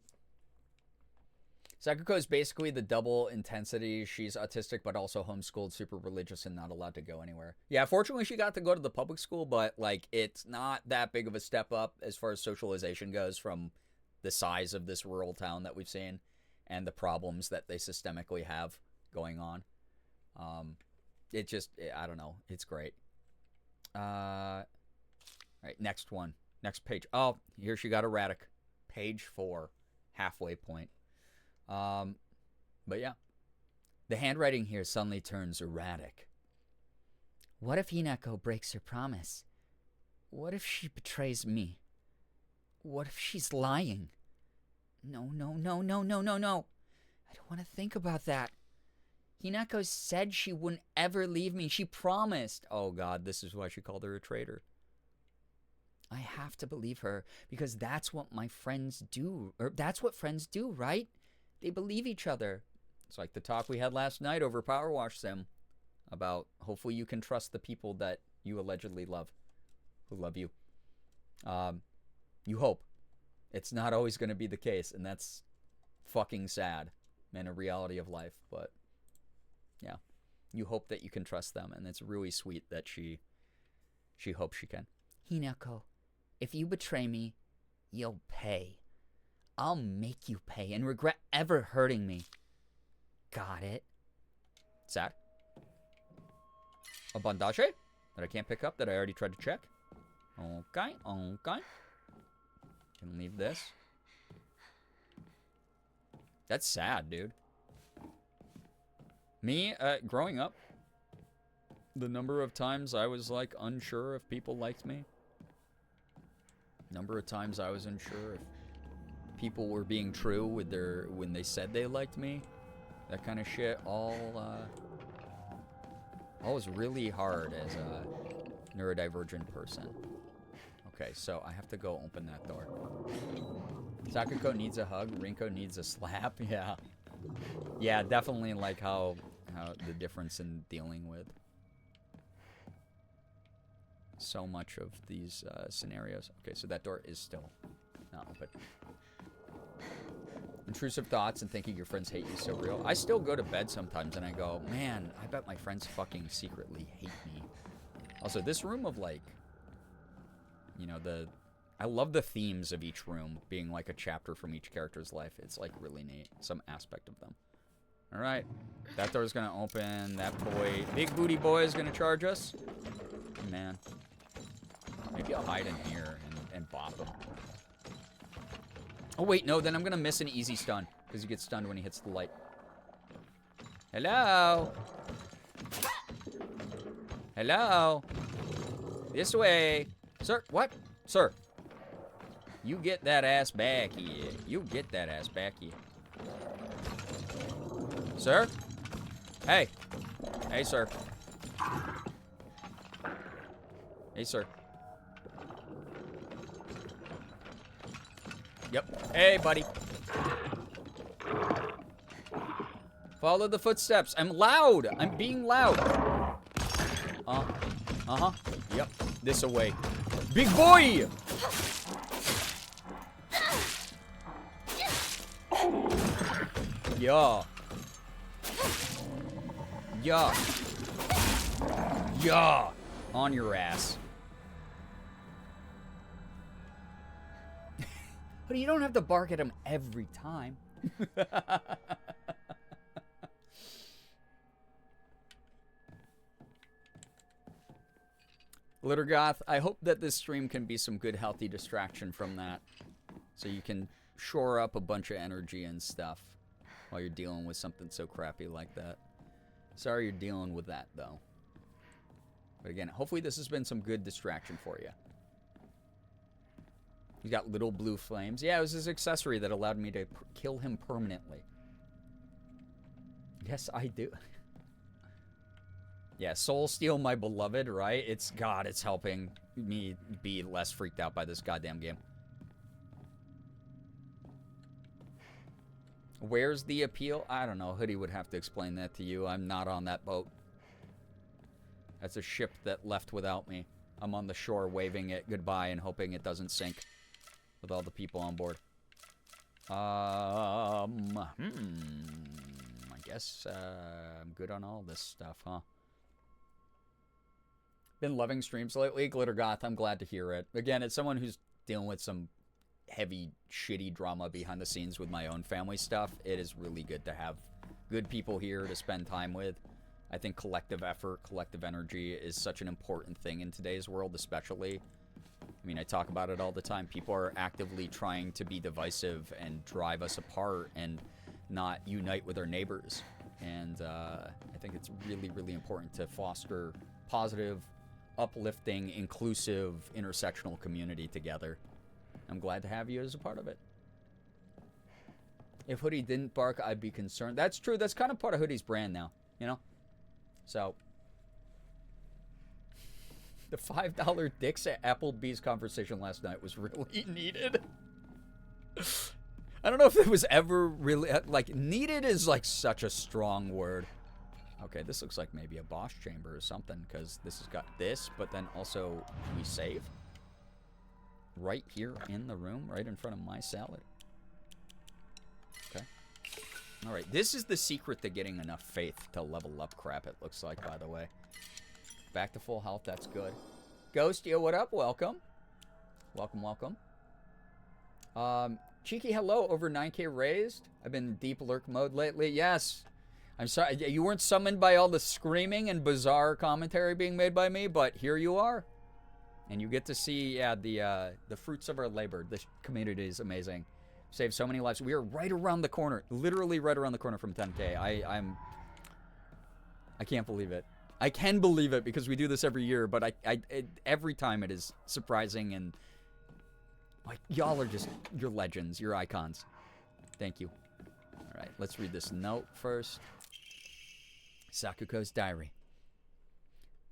Speaker 2: is basically the double intensity. She's autistic, but also homeschooled, super religious, and not allowed to go anywhere. Yeah, fortunately, she got to go to the public school, but, like, it's not that big of a step up as far as socialization goes from the size of this rural town that we've seen and the problems that they systemically have going on. It just, I don't know. It's great. All right, next one. Next page. Oh, here she got erratic. Page 4. Halfway point. But yeah. The handwriting here suddenly turns erratic. What if Hinako breaks her promise? What if she betrays me? What if she's lying? No. I don't want to think about that. Hinako said she wouldn't ever leave me. She promised. Oh God, this is why she called her a traitor. I have to believe her because that's what my friends do. Or that's what friends do, right? They believe each other. It's like the talk we had last night over Power Wash Sim about hopefully you can trust the people that you allegedly love, who love you. You hope. It's not always going to be the case, and that's fucking sad and a reality of life. But yeah, you hope that you can trust them, and it's really sweet that she hopes she can. Hinako, if you betray me, you'll pay. I'll make you pay and regret ever hurting me. Got it. Sad. A bandage that I can't pick up that I already tried to check. Okay. Can leave this. That's sad, dude. Me, growing up, the number of times I was, like, unsure if people liked me. Number of times I was unsure if people were being true with when they said they liked me. That kind of shit all was really hard as a neurodivergent person. Okay, so I have to go open that door. Sakuko needs a hug. Rinko needs a slap. Yeah. Yeah, definitely like how the difference in dealing with so much of these scenarios. Okay, so that door is still not open. Intrusive thoughts and thinking your friends hate you so real. I still go to bed sometimes and I go, man, I bet my friends fucking secretly hate me. Also, this room of like, you know, I love the themes of each room being like a chapter from each character's life. It's like really neat, some aspect of them. All right, that door's gonna open. That boy, big booty boy, is gonna charge us. Man, maybe I'll hide in here and bop him. Oh wait, no, then I'm gonna miss an easy stun because he gets stunned when he hits the light. Hello? Hello? This way. Sir, what? Sir. You get that ass back here. You get that ass back here. Sir? Hey. Hey, sir. Hey, sir. Yep. Hey, buddy. Follow the footsteps. I'm loud. I'm being loud. Uh-huh. Yep. This away. Big boy! Yeah. Yeah. Yeah. On your ass. But you don't have to bark at him every time. Littergoth, I hope that this stream can be some good, healthy distraction from that. So you can shore up a bunch of energy and stuff while you're dealing with something so crappy like that. Sorry you're dealing with that, though. But again, hopefully this has been some good distraction for you. He's got little blue flames. Yeah, it was his accessory that allowed me to kill him permanently. Yes, I do. Yeah, Soul Steal, my beloved, right? It's, God, it's helping me be less freaked out by this goddamn game. Where's the appeal? I don't know. Hoodie would have to explain that to you. I'm not on that boat. That's a ship that left without me. I'm on the shore waving it goodbye and hoping it doesn't sink with all the people on board. I guess I'm good on all this stuff, huh? Been loving streams lately, Glittergoth. I'm glad to hear it. Again, as someone who's dealing with some heavy, shitty drama behind the scenes with my own family stuff, it is really good to have good people here to spend time with. I think collective effort, collective energy is such an important thing in today's world, especially. I mean, I talk about it all the time. People are actively trying to be divisive and drive us apart and not unite with our neighbors. And I think it's really, really important to foster positive, uplifting, inclusive, intersectional community together. I'm glad to have you as a part of it. If Hoodie didn't bark, I'd be concerned. That's true. That's kind of part of Hoodie's brand now, you know? So, the $5 dicks at Applebee's conversation last night was really needed. I don't know if it was ever really, like, needed is like such a strong word. Okay, this looks like maybe a boss chamber or something, because this has got this, but then also, we save? Right here in the room, right in front of my salad. Okay. Alright, this is the secret to getting enough faith to level up crap, it looks like, by the way. Back to full health, that's good. Ghost, yo, what up? Welcome. Welcome, welcome. Cheeky hello, over 9K raised. I've been in deep lurk mode lately. Yes. I'm sorry, you weren't summoned by all the screaming and bizarre commentary being made by me, but here you are. And you get to see, yeah, the fruits of our labor. This community is amazing. Saved so many lives. We are right around the corner, literally right around the corner from 10K. I can't believe it. I can believe it because we do this every year, but every time it is surprising and like y'all are just, you're legends, you're icons. Thank you. All right, let's read this note first. Sakuko's diary.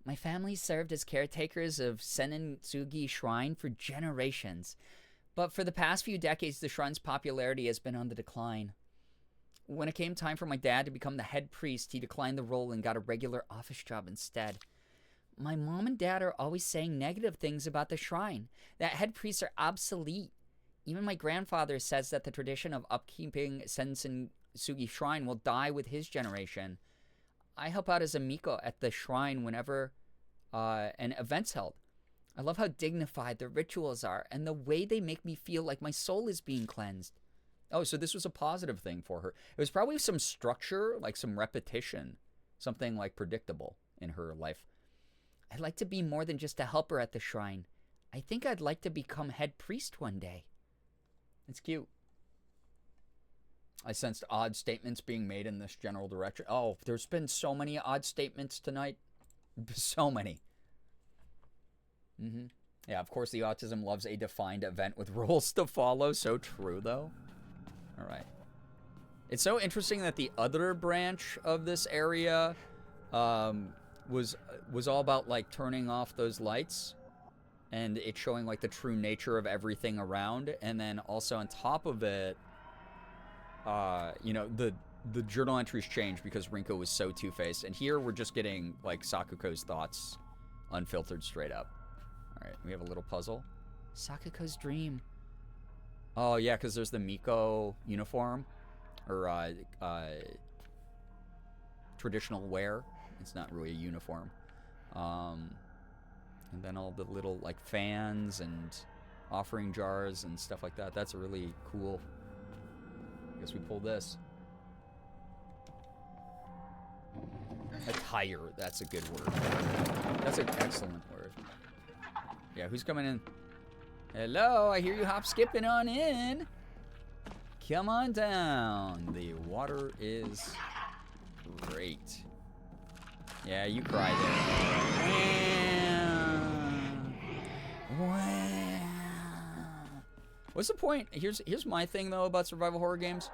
Speaker 2: My family served as caretakers of Sennin-tsugi Shrine for generations, but for the past few decades, the shrine's popularity has been on the decline. When it came time for my dad to become the head priest, he declined the role and got a regular office job instead. My mom and dad are always saying negative things about the shrine, that head priests are obsolete. Even my grandfather says that the tradition of upkeeping Sennin-tsugi Shrine will die with his generation. I help out as a miko at the shrine whenever an event's held. I love how dignified the rituals are and the way they make me feel like my soul is being cleansed. Oh, so this was a positive thing for her. It was probably some structure, like some repetition, something like predictable in her life. I'd like to be more than just a helper at the shrine. I think I'd like to become head priest one day. It's cute. I sensed odd statements being made in this general direction. Oh, there's been so many odd statements tonight. So many. Yeah, of course the autism loves a defined event with rules to follow. So true, though. All right. It's so interesting that the other branch of this area was all about, like, turning off those lights. And it showing, like, the true nature of everything around. And then also on top of it, you know, the journal entries changed because Rinko was so two-faced. And here we're just getting, like, Sakuko's thoughts unfiltered straight up. All right, we have a little puzzle. Sakuko's dream. Oh, yeah, because there's the Miko uniform. Or, traditional wear. It's not really a uniform. And then all the little, like, fans and offering jars and stuff like that. That's really cool. I guess we pull this. Attire. That's a good word. That's an excellent word. Yeah, who's coming in? Hello, I hear you hop skipping on in. Come on down. The water is great. Yeah, you cry there. What's the point? Here's my thing, though, about survival horror games.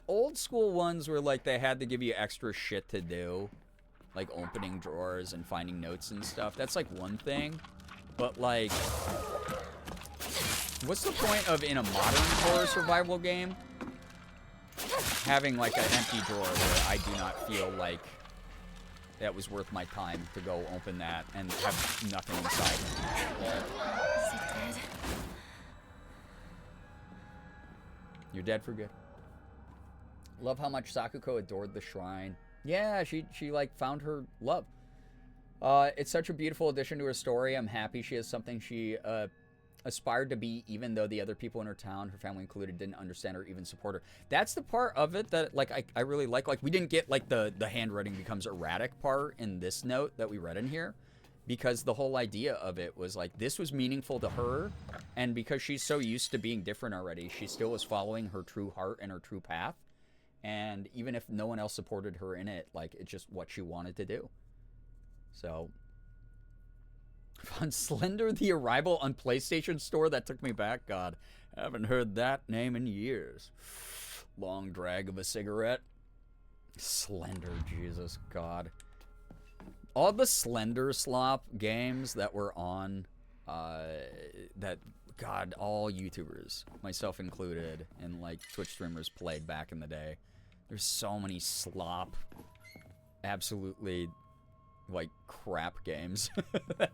Speaker 2: old school ones where, like, they had to give you extra shit to do. Like, opening drawers and finding notes and stuff. That's, like, one thing. But, like, what's the point of, in a modern horror survival game, having, like, an empty drawer where I do not feel like that was worth my time to go open that and have nothing inside.
Speaker 1: Is it dead?
Speaker 2: You're dead for good. Love how much Sakuko adored the shrine. Yeah, she like found her love. It's such a beautiful addition to her story. I'm happy she has something she aspired to be, even though the other people in her town, her family included, didn't understand or even support her. That's the part of it that, like, I really like. Like, we didn't get, like, the handwriting becomes erratic part in this note that we read in here, because the whole idea of it was, like, this was meaningful to her, and because she's so used to being different already, she still was following her true heart and her true path, and even if no one else supported her in it, like, it's just what she wanted to do. So... on Slender, the Arrival on PlayStation Store, that took me back. God, I haven't heard that name in years. Long drag of a cigarette. Slender, Jesus, God. All the Slender Slop games that were on, that, God, all YouTubers, myself included, and, like, Twitch streamers played back in the day. There's so many slop, absolutely... like crap games that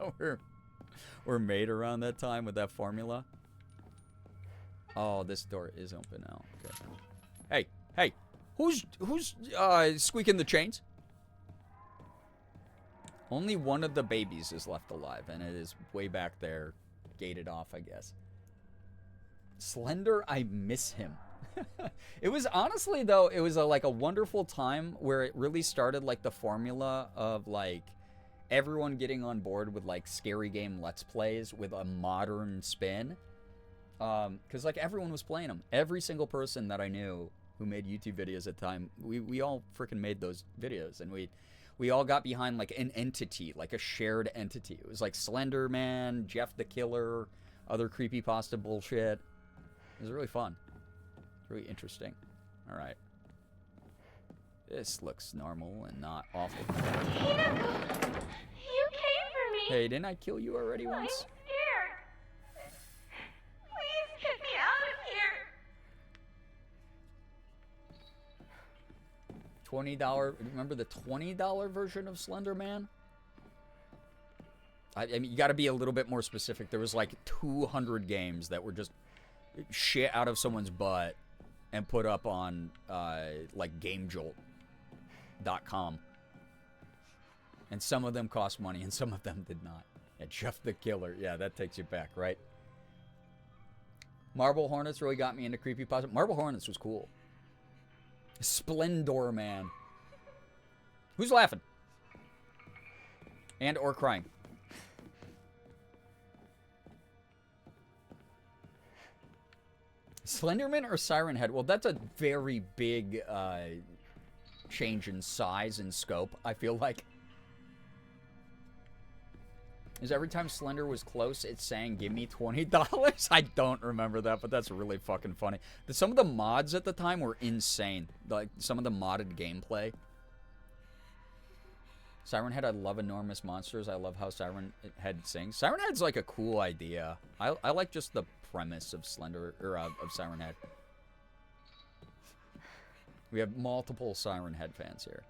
Speaker 2: were made around that time with that formula. Oh, this door is open now. Okay. Hey, who's squeaking the chains? Only one of the babies is left alive, and it is way back there, gated off, I guess. Slender, I miss him. It was honestly, though, it was like a wonderful time where it really started, like, the formula of, like, everyone getting on board with, like, scary game Let's Plays with a modern spin. Because, like, everyone was playing them. Every single person that I knew who made YouTube videos at the time, we all freaking made those videos. And we all got behind, like, an entity, like a shared entity. It was like Slender Man, Jeff the Killer, other creepypasta bullshit. It was really fun. Really interesting. All right. This looks normal and not awful.
Speaker 4: Hinako, you came for me.
Speaker 2: Hey, didn't I kill you already once?
Speaker 4: I'm scared. Please get me out of here.
Speaker 2: $20. Remember the $20 version of Slender Man? I mean, you got to be a little bit more specific. There was like 200 games that were just shit out of someone's butt and put up on, like, GameJolt.com. And some of them cost money, and some of them did not. Yeah, Jeff the Killer. Yeah, that takes you back, right? Marble Hornets really got me into creepypasta. Marble Hornets was cool. Splendor Man. Who's laughing? And or crying? Slenderman or Siren Head? Well, that's a very big change in size and scope, I feel like. Is every time Slender was close, it's saying, give me $20? I don't remember that, but that's really fucking funny. Some of the mods at the time were insane. Like, some of the modded gameplay. Siren Head, I love enormous monsters. I love how Siren Head sings. Siren Head's like a cool idea. I like just the premise of Slender, or of Siren Head. We have multiple Siren Head fans here.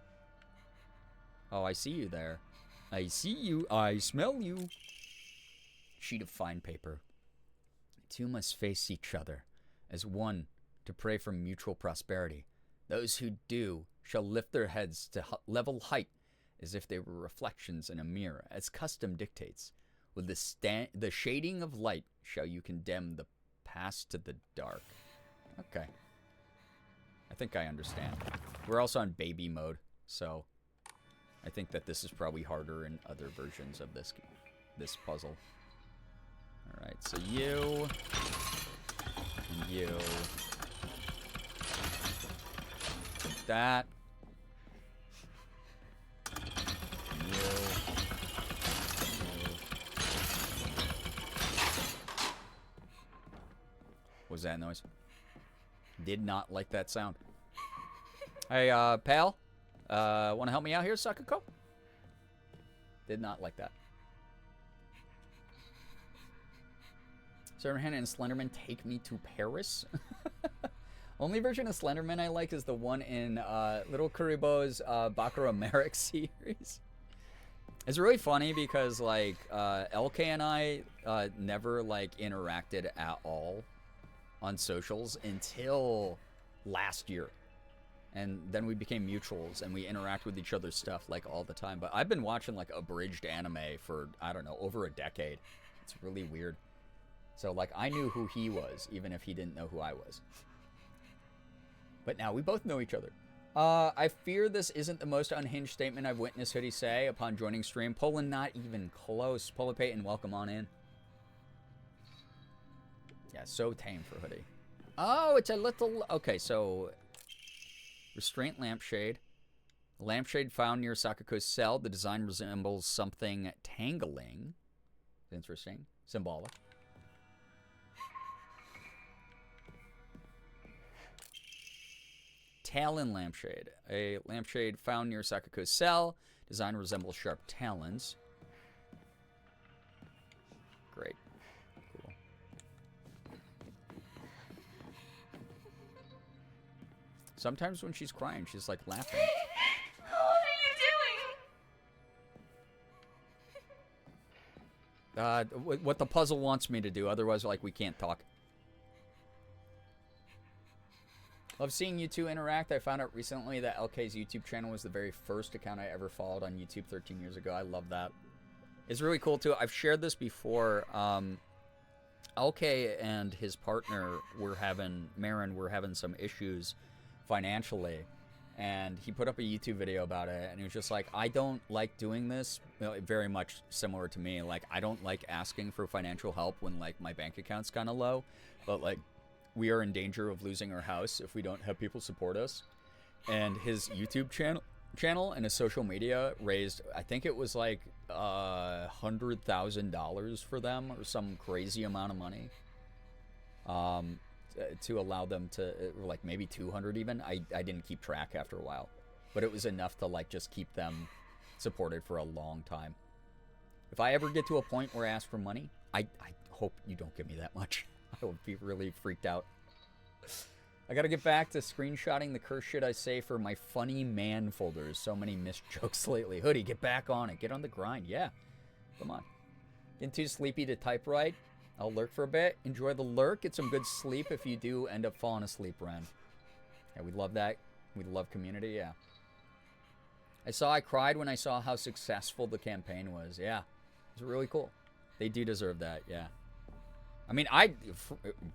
Speaker 2: Oh, I see you there. I see you. I smell you. Sheet of fine paper. Two must face each other as one to pray for mutual prosperity. Those who do shall lift their heads to level height as if they were reflections in a mirror, as custom dictates. With the shading of light shall you condemn the past to the dark. Okay. I think I understand. We're also on baby mode, so I think that this is probably harder in other versions of this puzzle. Alright, so you and you. Like that. And you. What was that noise? Did not like that sound. Hey, pal. Want to help me out here, Sakako? Did not like that. Servant and Slenderman Take Me to Paris. Only version of Slenderman I like is the one in Little Kuribo's Bakura Merrick series. It's really funny because like LK and I never like interacted at all on socials until last year. And then we became mutuals and we interact with each other's stuff like all the time. But I've been watching like abridged anime for, I don't know, over a decade. It's really weird. So like I knew who he was even if he didn't know who I was. But now we both know each other. I fear this isn't the most unhinged statement I've witnessed Hoodie say upon joining stream. Poland not even close. Polar Peyton, welcome on in. Yeah, so tame for Hoodie. Oh, it's a little... Okay, so... Restraint lampshade. Lampshade found near Sakako's cell. The design resembles something tangling. Interesting. Symbolic. Talon lampshade. A lampshade found near Sakako's cell. Design resembles sharp talons. Great. Cool. Sometimes when she's crying, she's like laughing.
Speaker 4: What are you doing?
Speaker 2: What the puzzle wants me to do. Otherwise, like, we can't talk. Love seeing you two interact. I found out recently that LK's YouTube channel was the very first account I ever followed on YouTube 13 years ago. I love that. It's really cool, too. I've shared this before. LK and his partner Marin were having some issues financially. And he put up a YouTube video about it. And he was just like, I don't like doing this. Very much similar to me. Like, I don't like asking for financial help when, like, my bank account's kind of low. But, like, we are in danger of losing our house if we don't have people support us. And his YouTube channel and his social media raised, I think it was like $100,000 for them or some crazy amount of money to allow them to, like maybe 200 even. I didn't keep track after a while, but it was enough to like just keep them supported for a long time. If I ever get to a point where I ask for money, I hope you don't give me that much. I would be really freaked out. I gotta get back to screenshotting the curse shit I say for my funny man folders. So many missed jokes lately. Hoodie, get back on it. Get on the grind. Yeah. Come on. Getting too sleepy to type right. I'll lurk for a bit. Enjoy the lurk. Get some good sleep if you do end up falling asleep, Ren. Yeah, we love that. We love community. Yeah. I cried when I saw how successful the campaign was. Yeah. It's really cool. They do deserve that. Yeah. I mean,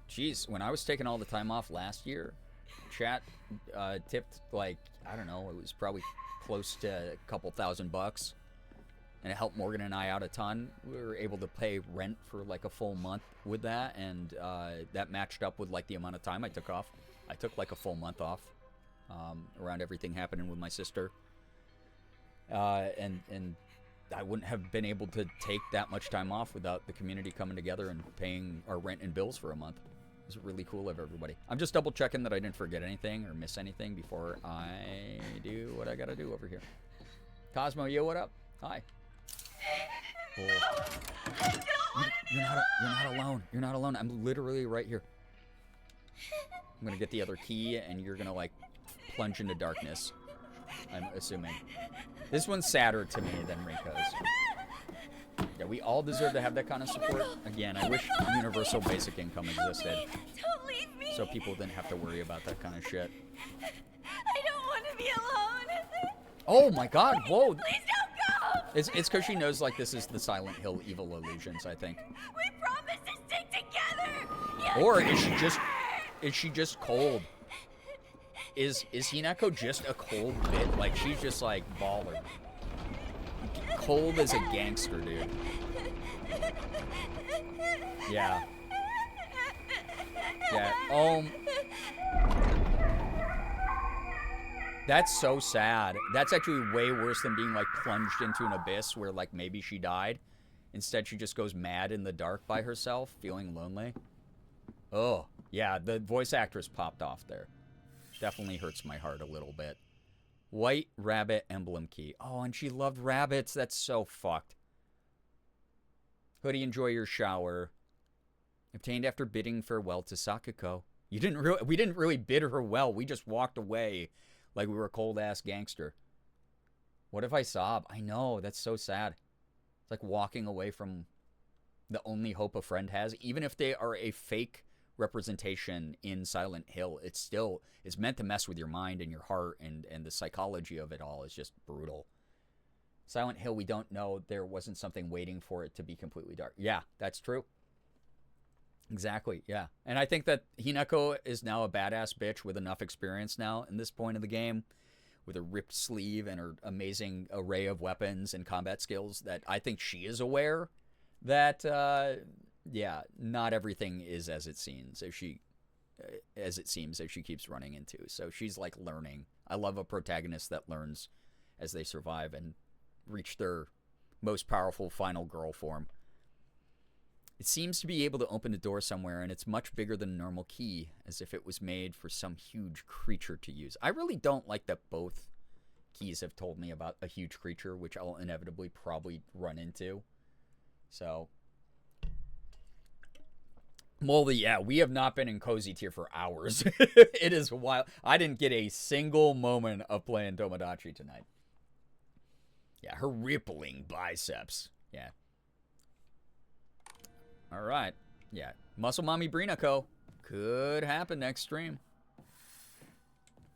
Speaker 2: geez, when I was taking all the time off last year, chat tipped like, I don't know, it was probably close to a couple $1,000, and it helped Morgan and I out a ton. We were able to pay rent for like a full month with that, and that matched up with like the amount of time I took off. I took like a full month off around everything happening with my sister, and I wouldn't have been able to take that much time off without the community coming together and paying our rent and bills for a month. It was really cool of everybody. I'm just double checking that I didn't forget anything or miss anything before I do what I gotta do over here. Cosmo, yo, what up? Hi. Cool. You're not alone. You're not alone. I'm literally right here. I'm gonna get the other key and you're gonna like plunge into darkness, I'm assuming. This one's sadder to me than Riko's. Yeah, we all deserve to have that kind of support. Again, I wish universal basic income existed.
Speaker 4: Don't leave me.
Speaker 2: So people didn't have to worry about that kind of shit.
Speaker 4: I don't want to be alone.
Speaker 2: Oh my god, whoa.
Speaker 4: Please don't go.
Speaker 2: It's because she knows like this is the Silent Hill evil illusions, I think.
Speaker 4: We promise to stick together.
Speaker 2: Or is she just cold? Is Hinako just a cold bit? Like, she's just, like, baller. Cold as a gangster, dude. Yeah. Yeah. That's so sad. That's actually way worse than being, like, plunged into an abyss where, like, maybe she died. Instead, she just goes mad in the dark by herself, feeling lonely. Oh, yeah, the voice actress popped off there. Definitely hurts my heart a little bit. White rabbit emblem key. Oh, and she loved rabbits. That's so fucked. Hoodie, enjoy your shower. Obtained after bidding farewell to Sakako. We didn't really bid her well. We just walked away like we were a cold-ass gangster. What if I sob? I know, that's so sad. It's like walking away from the only hope a friend has. Even if they are a fake representation in Silent Hill, it's meant to mess with your mind and your heart, and the psychology of it all is just brutal. Silent Hill, we don't know. There wasn't something waiting for it to be completely dark. Yeah, that's true. Exactly, yeah. And I think that Hinako is now a badass bitch with enough experience now in this point of the game, with a ripped sleeve and her amazing array of weapons and combat skills, that I think she is aware that, yeah, not everything is as it seems if she keeps running into. So she's like learning. I love a protagonist that learns as they survive and reach their most powerful final girl form. It seems to be able to open a door somewhere, and it's much bigger than a normal key, as if it was made for some huge creature to use. I really don't like that both keys have told me about a huge creature, which I'll inevitably probably run into. So, Moldy, yeah, we have not been in Cozy Tier for hours. It is wild. I didn't get a single moment of playing Tomodachi tonight. Yeah, her rippling biceps. Yeah. All right. Yeah. Muscle Mommy Brinako could happen next stream.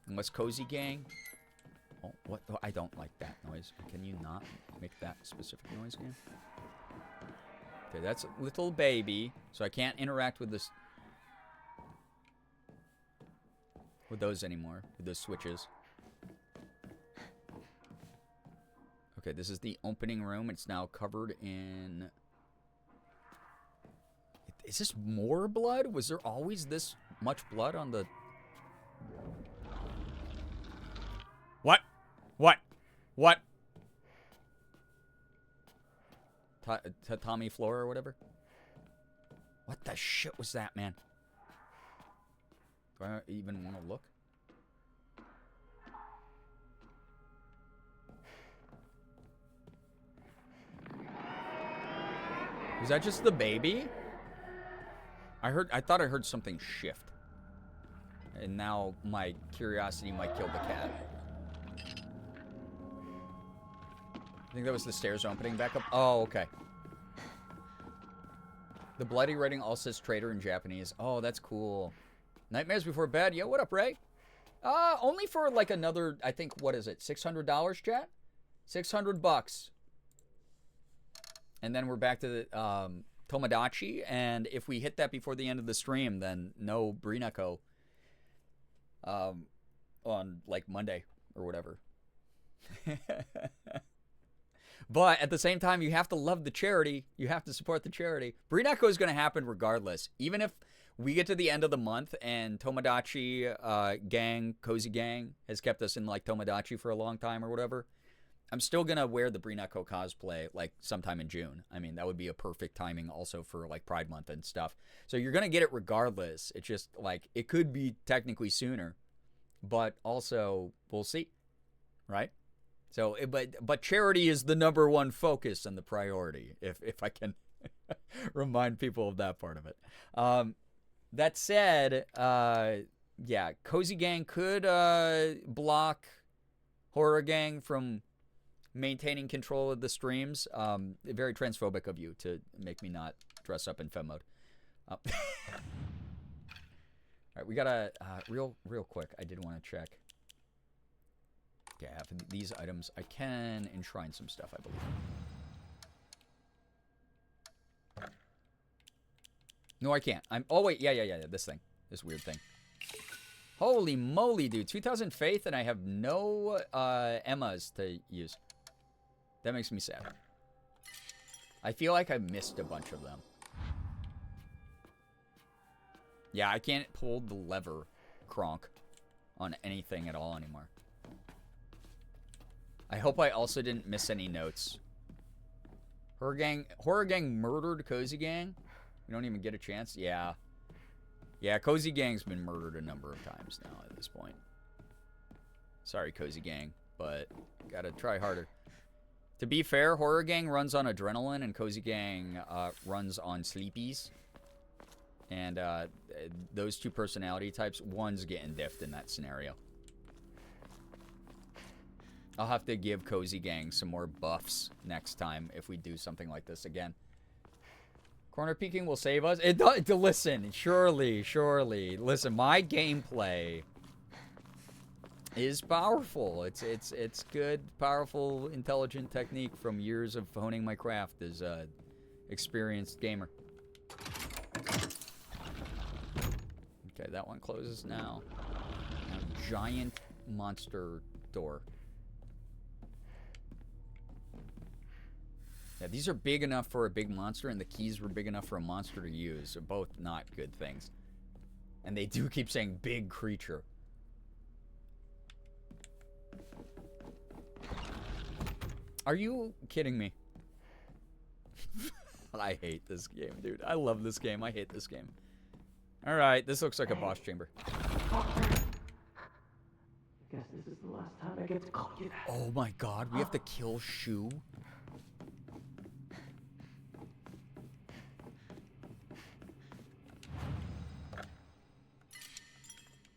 Speaker 2: Unless Cozy Gang. Oh, what? Oh, I don't like that noise. Can you not make that specific noise again? Okay, that's a little baby, so I can't interact with this. With those anymore. With those switches. Okay, this is the opening room. It's now covered in... Is this more blood? Was there always this much blood on the... What? What? What? Tatami floor or whatever? What the shit was that, man? Do I even want to look? Was that just the baby? I thought I heard something shift. And now my curiosity might kill the cat. I think that was the stairs opening back up. Oh, okay. The bloody writing all says traitor in Japanese. Oh, that's cool. Nightmares Before Bed. Yo, what up, Ray? Only for like another, I think, what is it? $600, chat? $600. And then we're back to the Tomodachi, and if we hit that before the end of the stream, then no Brinako on like Monday or whatever. But at the same time, you have to love the charity. You have to support the charity. Brinako is going to happen regardless. Even if we get to the end of the month and Tomodachi gang, Cozy Gang, has kept us in like Tomodachi for a long time or whatever, I'm still going to wear the Brinako cosplay like sometime in June. I mean, that would be a perfect timing also for like Pride Month and stuff. So you're going to get it regardless. It's just like, it could be technically sooner, but also we'll see, right? So, but charity is the number one focus and the priority, if I can remind people of that part of it. That said, yeah, Cozy Gang could block Horror Gang from maintaining control of the streams. Very transphobic of you to make me not dress up in femme mode. All right, we got a real quick. I did want to check. Yeah, for these items, I can enshrine some stuff, I believe. No, I can't. Oh, wait. Yeah. This thing. This weird thing. Holy moly, dude. 2,000 faith, and I have no Emmas to use. That makes me sad. I feel like I missed a bunch of them. Yeah, I can't pull the lever cronk on anything at all anymore. I hope I also didn't miss any notes. Horror Gang murdered Cozy Gang? We don't even get a chance? Yeah. Yeah, Cozy Gang's been murdered a number of times now at this point. Sorry, Cozy Gang. but gotta try harder. To be fair, Horror Gang runs on adrenaline and Cozy Gang runs on sleepies. And those two personality types, one's getting diffed in that scenario. I'll have to give Cozy Gang some more buffs next time if we do something like this again. Corner peeking will save us. Listen, surely. Listen, my gameplay is powerful. It's good, powerful, intelligent technique from years of honing my craft as a experienced gamer. Okay, that one closes now. Giant monster door. Yeah, these are big enough for a big monster, and the keys were big enough for a monster to use. They're both not good things. And they do keep saying big creature. Are you kidding me? I hate this game, dude. I love this game. I hate this game. Alright, this looks like a boss chamber.
Speaker 5: I guess this is the last time I get to call you that.
Speaker 2: Oh my god, we have to kill Shu?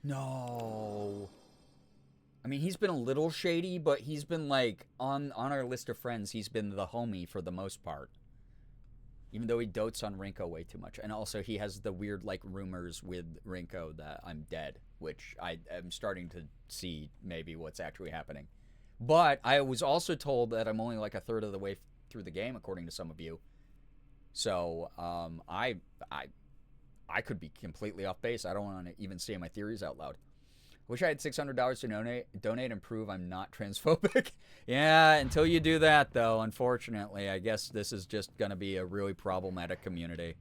Speaker 2: No. I mean, he's been a little shady, but he's been, like, on our list of friends, he's been the homie for the most part. Even though he dotes on Rinko way too much. And also, he has the weird, like, rumors with Rinko that I'm dead, which I am starting to see maybe what's actually happening. But I was also told that I'm only, like, a third of the way through the game, according to some of you. So, I could be completely off base. I don't want to even say my theories out loud. Wish I had $600 to donate and prove I'm not transphobic. Yeah, until you do that, though, unfortunately, I guess this is just going to be a really problematic community.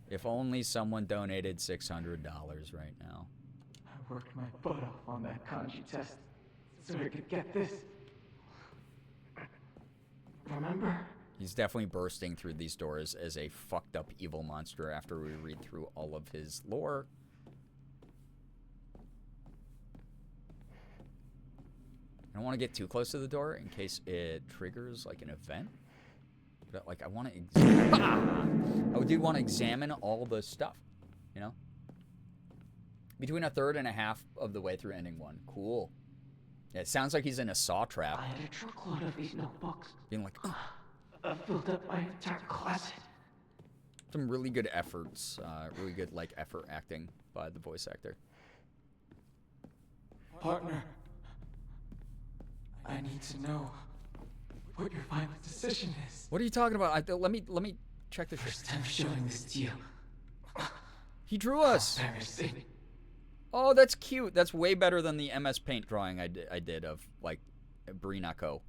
Speaker 2: If only someone donated $600 right now.
Speaker 5: I worked my butt off on that kanji test so I could get this. Remember?
Speaker 2: He's definitely bursting through these doors as a fucked up evil monster after we read through all of his lore. I don't want to get too close to the door in case it triggers like an event. But like I want to I do want to examine all the stuff, you know? Between a third and a half of the way through ending one. Cool. Yeah, it sounds like he's in a saw trap.
Speaker 5: I had a truckload of these notebooks.
Speaker 2: Being like,
Speaker 5: I filled up my entire closet.
Speaker 2: some really good efforts, really good like effort acting by the voice actor.
Speaker 5: Partner, I need to know what your final decision is.
Speaker 2: What are you talking about? Let me check this shit.
Speaker 5: First time showing this to you.
Speaker 2: He drew us.
Speaker 5: Embarrassing.
Speaker 2: Oh, that's cute. That's way better than the MS Paint drawing I did of like Brinako.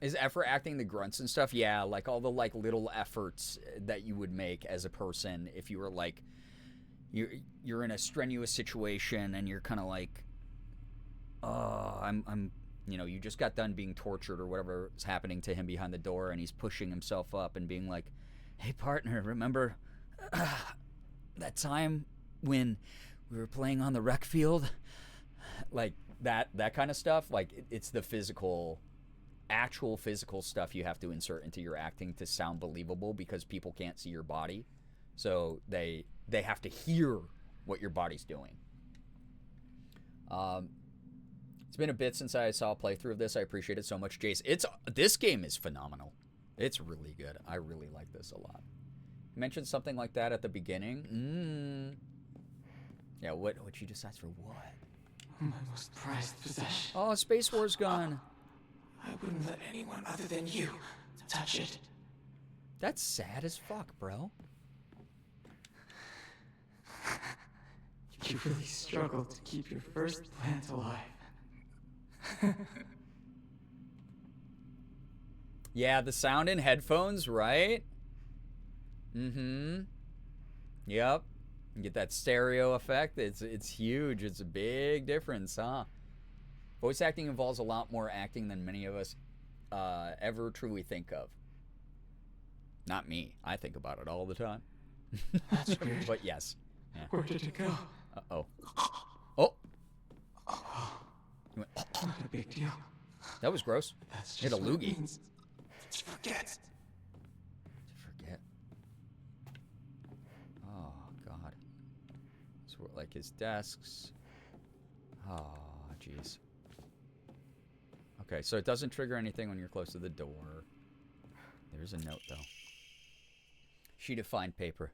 Speaker 2: Is effort acting the grunts and stuff? Yeah, like all the like little efforts that you would make as a person if you were like you're in a strenuous situation and you're kind of like, oh, I'm you know, you just got done being tortured or whatever is happening to him behind the door, and he's pushing himself up and being like, hey partner, remember that time when we were playing on the rec field? Like that kind of stuff. Like it's the physical, actual physical stuff you have to insert into your acting to sound believable, because people can't see your body, so they have to hear what your body's doing. It's been a bit since I saw a playthrough of this. I appreciate it so much, Jace. This game is phenomenal. It's really good. I really like this a lot. You mentioned something like that at the beginning. Yeah, what you decide for what?
Speaker 5: My most prized possession.
Speaker 2: Oh, Space War's gone.
Speaker 5: I wouldn't let anyone other than you touch it.
Speaker 2: That's sad as fuck, bro.
Speaker 5: You really struggled to keep your first plant alive.
Speaker 2: Yeah, the sound in headphones, right? Yep. You get that stereo effect. It's huge. It's a big difference, huh? Voice acting involves a lot more acting than many of us ever truly think of. Not me. I think about it all the time.
Speaker 5: That's weird.
Speaker 2: But yes. Yeah.
Speaker 5: Where did it go?
Speaker 2: Uh-oh. Oh! You went,
Speaker 5: Not a big deal.
Speaker 2: that was gross.
Speaker 5: That's
Speaker 2: Hit
Speaker 5: just
Speaker 2: a
Speaker 5: what it
Speaker 2: loogie.
Speaker 5: means. To forget.
Speaker 2: To forget. Oh, God. So, like, his desks. Oh, jeez. Okay, so it doesn't trigger anything when you're close to the door. There's a note, though. Sheet of fine paper.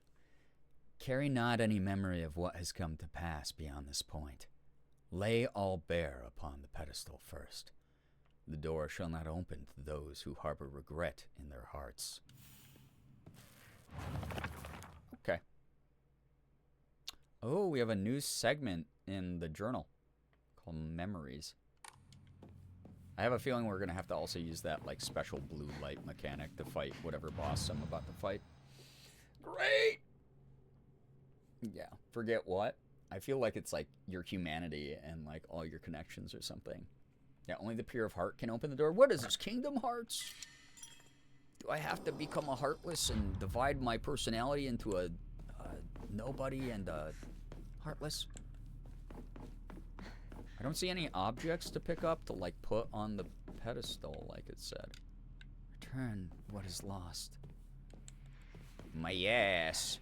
Speaker 2: Carry not any memory of what has come to pass beyond this point. Lay all bare upon the pedestal first. The door shall not open to those who harbor regret in their hearts. Okay. Oh, we have a new segment in the journal called Memories. I have a feeling we're going to have to also use that like special blue light mechanic to fight whatever boss I'm about to fight. Great! Yeah, forget what? I feel like it's like your humanity and like all your connections or something. Yeah, only the pure of heart can open the door. What is this, Kingdom Hearts? Do I have to become a heartless and divide my personality into a nobody and a heartless? I don't see any objects to pick up to like put on the pedestal like it said. Return what is lost. My ass.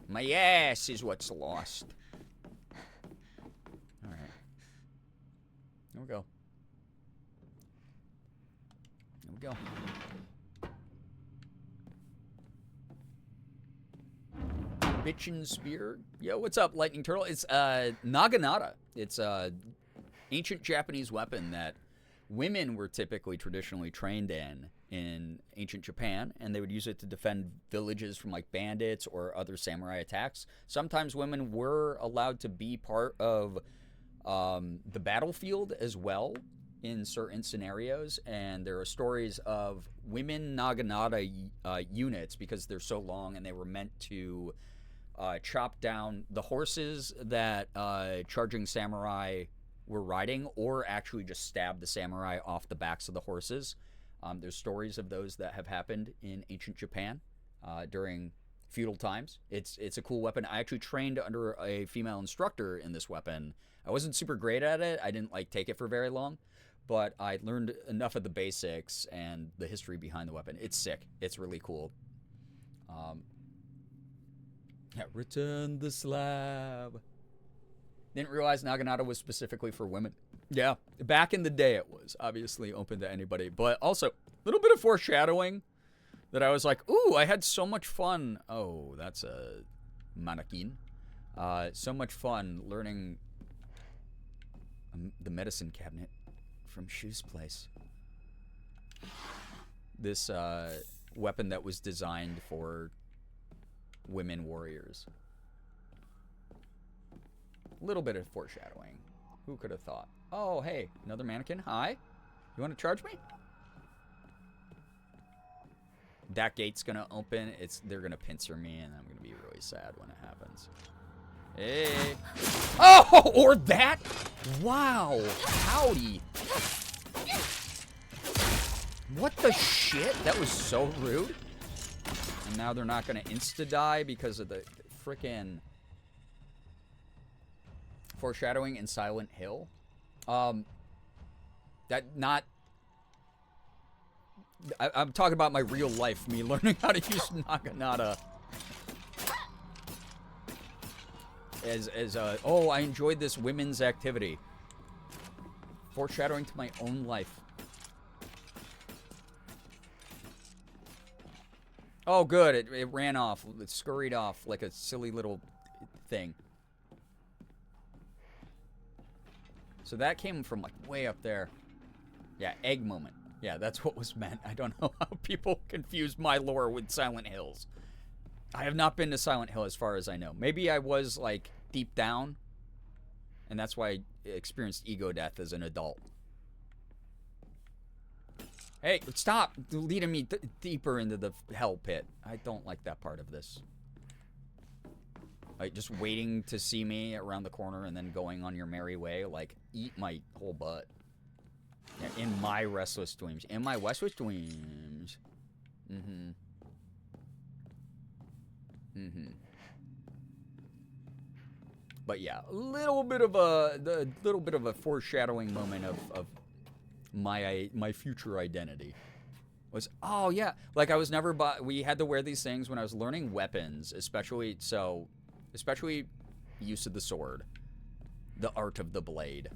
Speaker 2: My ass is what's lost. Alright. Here we go. Here we go. Bitchin' Spear. Yo, what's up, Lightning Turtle? It's Naginata. It's a ancient Japanese weapon that women were typically traditionally trained in ancient Japan, and they would use it to defend villages from like bandits or other samurai attacks. Sometimes women were allowed to be part of the battlefield as well in certain scenarios, and there are stories of women Naginata units, because they're so long and they were meant to chop down the horses that charging samurai were riding, or actually just stab the samurai off the backs of the horses. There's stories of those that have happened in ancient Japan during feudal times. It's a cool weapon. I actually trained under a female instructor in this weapon. I wasn't super great at it. I didn't like take it for very long, but I learned enough of the basics and the history behind the weapon. It's sick. It's really cool. Yeah, return the slab. Didn't realize Naginata was specifically for women. Yeah, back in the day it was obviously open to anybody, but also a little bit of foreshadowing that I was like, ooh, I had so much fun. Oh, that's a mannequin. So much fun learning the medicine cabinet from Shu's place. This weapon that was designed for women warriors. A little bit of foreshadowing. Who could have thought? Oh, hey, another mannequin. Hi. You want to charge me? That gate's gonna open. They're gonna pincer me, and I'm gonna be really sad when it happens. Hey. Oh, or that? Wow. Howdy. What the shit? That was so rude. And now they're not gonna insta-die because of the frickin' foreshadowing in Silent Hill. I'm talking about my real life, me learning how to use Naginata. Oh, I enjoyed this women's activity. Foreshadowing to my own life. Oh, good. It ran off. It scurried off like a silly little thing. So that came from like way up there. Yeah, egg moment. Yeah, that's what was meant. I don't know how people confuse my lore with Silent Hills. I have not been to Silent Hill as far as I know. Maybe I was like deep down, and that's why I experienced ego death as an adult. Hey, stop leading me deeper into the hell pit. I don't like that part of this. Like, just waiting to see me around the corner and then going on your merry way. Like, eat my whole butt. Yeah, in my restless dreams. In my restless dreams. Mm-hmm. But yeah, a little bit of a foreshadowing moment of my future identity was, oh yeah, like I was never we had to wear these things when I was learning weapons, especially use of the sword, the art of the blade.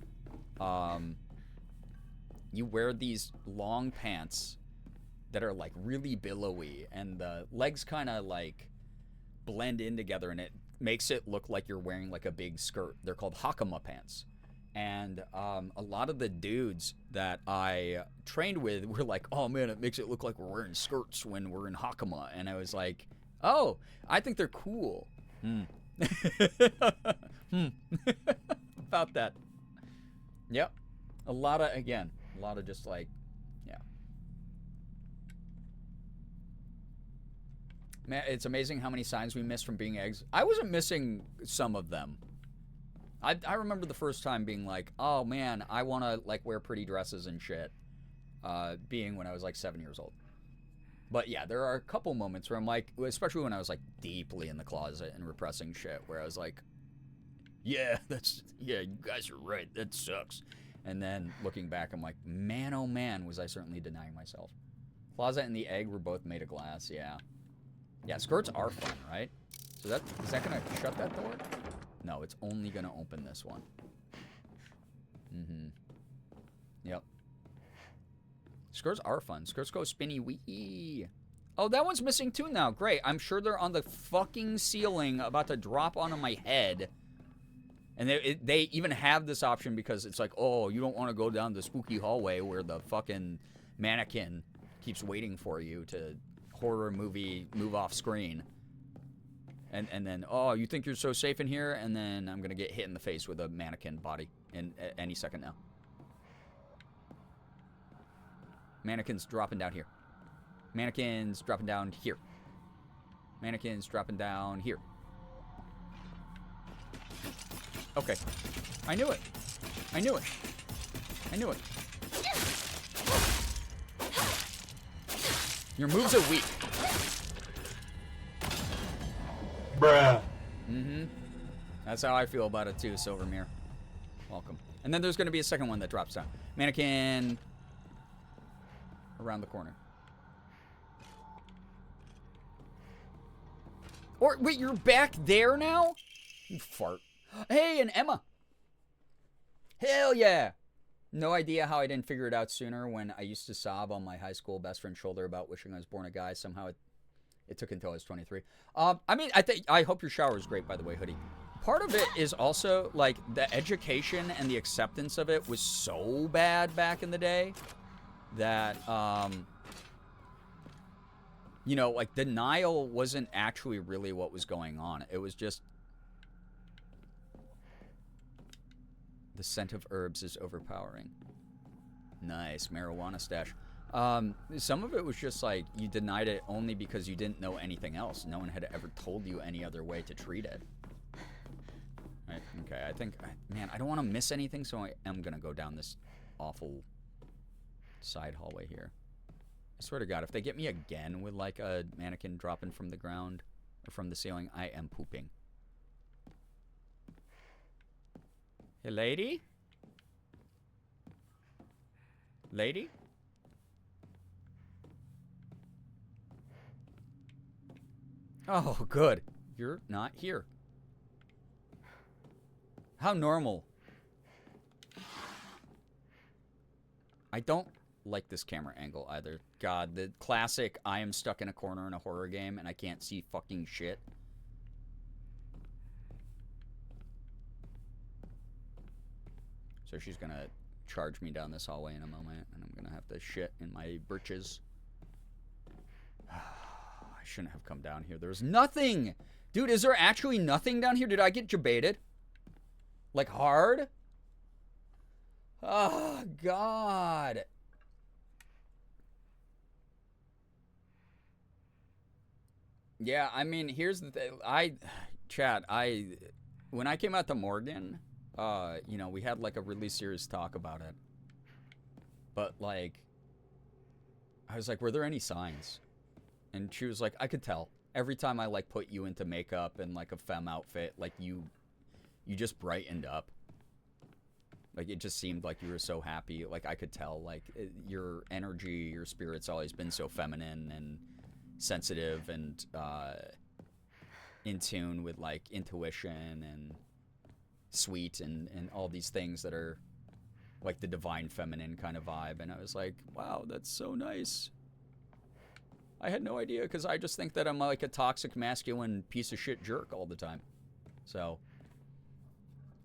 Speaker 2: You wear these long pants that are like really billowy, and the legs kind of like blend in together, and it makes it look like you're wearing like a big skirt. They're called hakama pants. And a lot of the dudes that I trained with were like, oh man, it makes it look like we're wearing skirts when we're in hakama. And I was like, oh, I think they're cool. About that. Yep. A lot of just like, yeah. Man, it's amazing how many signs we missed from being eggs. I wasn't missing some of them. I remember the first time being like, oh man, I want to like wear pretty dresses and shit. Being when I was like 7 years old. But yeah, there are a couple moments where I'm like, especially when I was like deeply in the closet and repressing shit, where I was like, yeah, you guys are right, that sucks. And then looking back, I'm like, man, oh man, was I certainly denying myself. Closet and the egg were both made of glass, yeah. Yeah, skirts are fun, right? So is that gonna shut that door? No, it's only gonna open this one. Mm-hmm. Yep. Skirts are fun. Skirts go spinny wee. Oh, that one's missing too now. Great. I'm sure they're on the fucking ceiling about to drop onto my head. And they even have this option because it's like, oh, you don't want to go down the spooky hallway where the fucking mannequin keeps waiting for you to horror movie move off screen. And then, oh, you think you're so safe in here? And then I'm going to get hit in the face with a mannequin body in any second now. Mannequins dropping down here. Mannequins dropping down here. Mannequins dropping down here. Okay. I knew it. I knew it. I knew it. Your moves are weak.
Speaker 6: Bruh.
Speaker 2: Mm-hmm. That's how I feel about it too, Silvermere. Welcome. And then there's going to be a second one that drops down. Mannequin around the corner. Or, wait, you're back there now? You fart. Hey, and Emma. Hell yeah. No idea how I didn't figure it out sooner when I used to sob on my high school best friend's shoulder about wishing I was born a guy. Somehow it took until I was 23. I mean, I hope your shower is great, by the way, Hoodie. Part of it is also, like, the education and the acceptance of it was so bad back in the day that, you know, like, denial wasn't actually really what was going on. It was just, the scent of herbs is overpowering. Nice, marijuana stash. Some of it was just like you denied it only because you didn't know anything else. No one had ever told you any other way to treat it. Right, okay, I think, man, I don't want to miss anything, so I am going to go down this awful side hallway here. I swear to God, if they get me again with like a mannequin dropping from the ground or from the ceiling, I am pooping. Hey, lady? Lady? Oh, good. You're not here. How normal. I don't like this camera angle either. God, the classic I am stuck in a corner in a horror game and I can't see fucking shit. So she's gonna charge me down this hallway in a moment, and I'm gonna have to shit in my britches. I shouldn't have come down here. There's nothing! Dude, is there actually nothing down here? Did I get jebaited? Like, hard? Oh, God. Yeah, I mean, here's the thing. Chat, when I came out to Morgan, you know, we had like a really serious talk about it. But like, I was like, were there any signs? And she was like, I could tell. every time I like put you into makeup and like a femme outfit, like you just brightened up. Like it just seemed like you were so happy. Like I could tell, like your energy, your spirit's always been so feminine and sensitive and in tune with like intuition and sweet and all these things that are like the divine feminine kind of vibe. And I was like, wow, that's so nice. I had no idea, because I just think that I'm like a toxic masculine piece of shit jerk all the time. So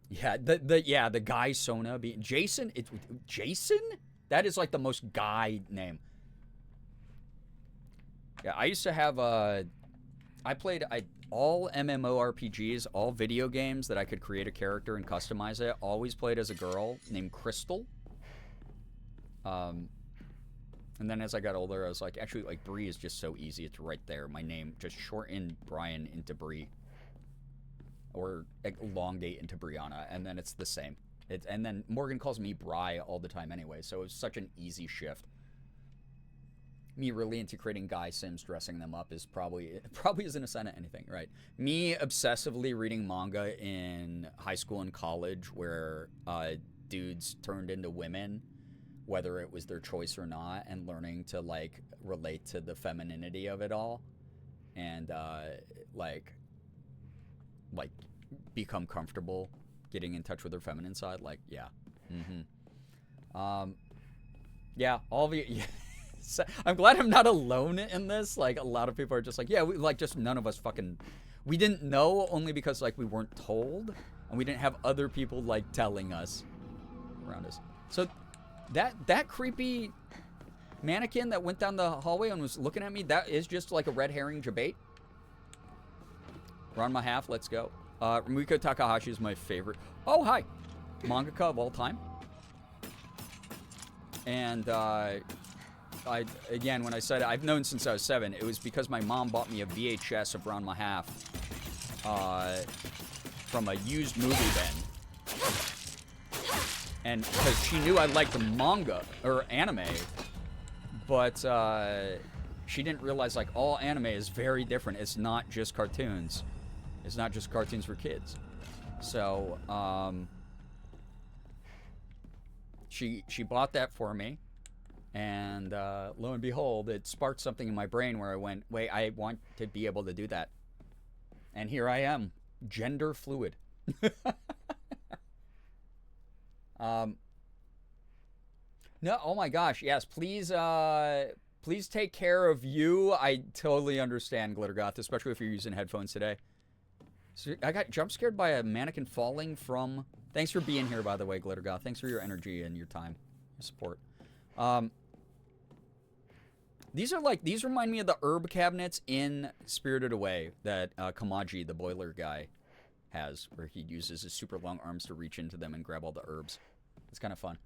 Speaker 2: yeah, the guy Sona being Jason. Jason? That is like the most guy name. Yeah, I used to have I played all MMORPGs, all video games that I could create a character and customize it. Always played as a girl named Crystal. And then as I got older, I was like, actually, like, Bree is just so easy. It's right there. My name, just shorten Brian into Bree. Or elongate into Brianna, and then it's the same. And then Morgan calls me Bri all the time anyway, so it was such an easy shift. Me really into creating guy sims, dressing them up is probably isn't a sign of anything, right? Me obsessively reading manga in high school and college where dudes turned into women, whether it was their choice or not, and learning to like relate to the femininity of it all, and like become comfortable getting in touch with their feminine side. Like, yeah. Yeah, all the yeah. So, I'm glad I'm not alone in this. Like, a lot of people are just like, yeah, we, like, just none of us fucking, we didn't know, only because like we weren't told, and we didn't have other people like telling us around us. So that creepy mannequin that went down the hallway and was looking at me, that is just like a red herring debate. We're on my half, let's go. Rumiko Takahashi is my favorite. Oh, hi. Mangaka of all time. And again, when I said I've known since I was 7, it was because my mom bought me a VHS of Round My Half from a used movie bin. And because she knew I liked the manga, or anime, but she didn't realize like all anime is very different. It's not just cartoons. It's not just cartoons for kids. So, she bought that for me. And lo and behold, it sparked something in my brain where I went, wait, I want to be able to do that. And here I am, gender fluid. No, oh my gosh, yes, please take care of you. I totally understand, Glittergoth, especially if you're using headphones today. So I got jump scared by a mannequin falling from... Thanks for being here, by the way, Glittergoth. Thanks for your energy and your time, your support. These remind me of the herb cabinets in Spirited Away that Kamaji, the boiler guy, has, where he uses his super long arms to reach into them and grab all the herbs. It's kind of fun.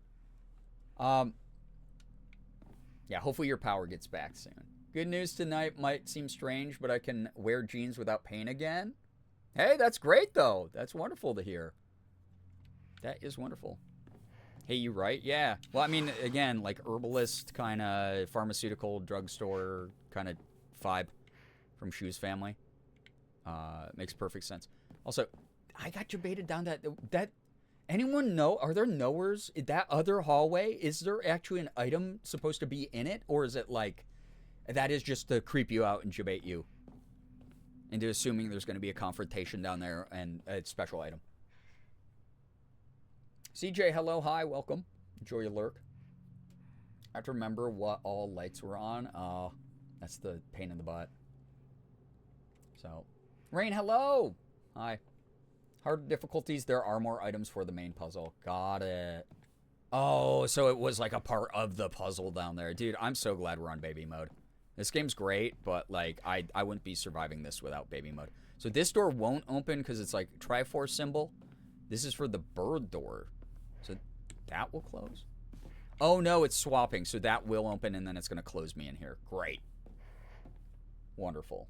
Speaker 2: Yeah, hopefully your power gets back soon. Good news tonight might seem strange, but I can wear jeans without pain again. Hey, that's great, though. That's wonderful to hear. That is wonderful. Hey, you right? Yeah. Well, I mean, again, like herbalist kind of pharmaceutical drugstore kind of vibe from Shoe's family. Makes perfect sense. Also, I got debated down that anyone know? Are there knowers in that other hallway? Is there actually an item supposed to be in it, or is it like that is just to creep you out and debate you into assuming there's going to be a confrontation down there and a special item? CJ, hello, hi, welcome. Enjoy your lurk. I have to remember what all lights were on. Oh, that's the pain in the butt. So, Rain, hello. Hi. Hard difficulties, there are more items for the main puzzle. Got it. Oh, so it was like a part of the puzzle down there. Dude, I'm so glad we're on baby mode. This game's great, but like I wouldn't be surviving this without baby mode. So this door won't open because it's like Triforce symbol. This is for the bird door. So that will close. Oh no, it's swapping. So that will open and then it's going to close me in here. Great. Wonderful.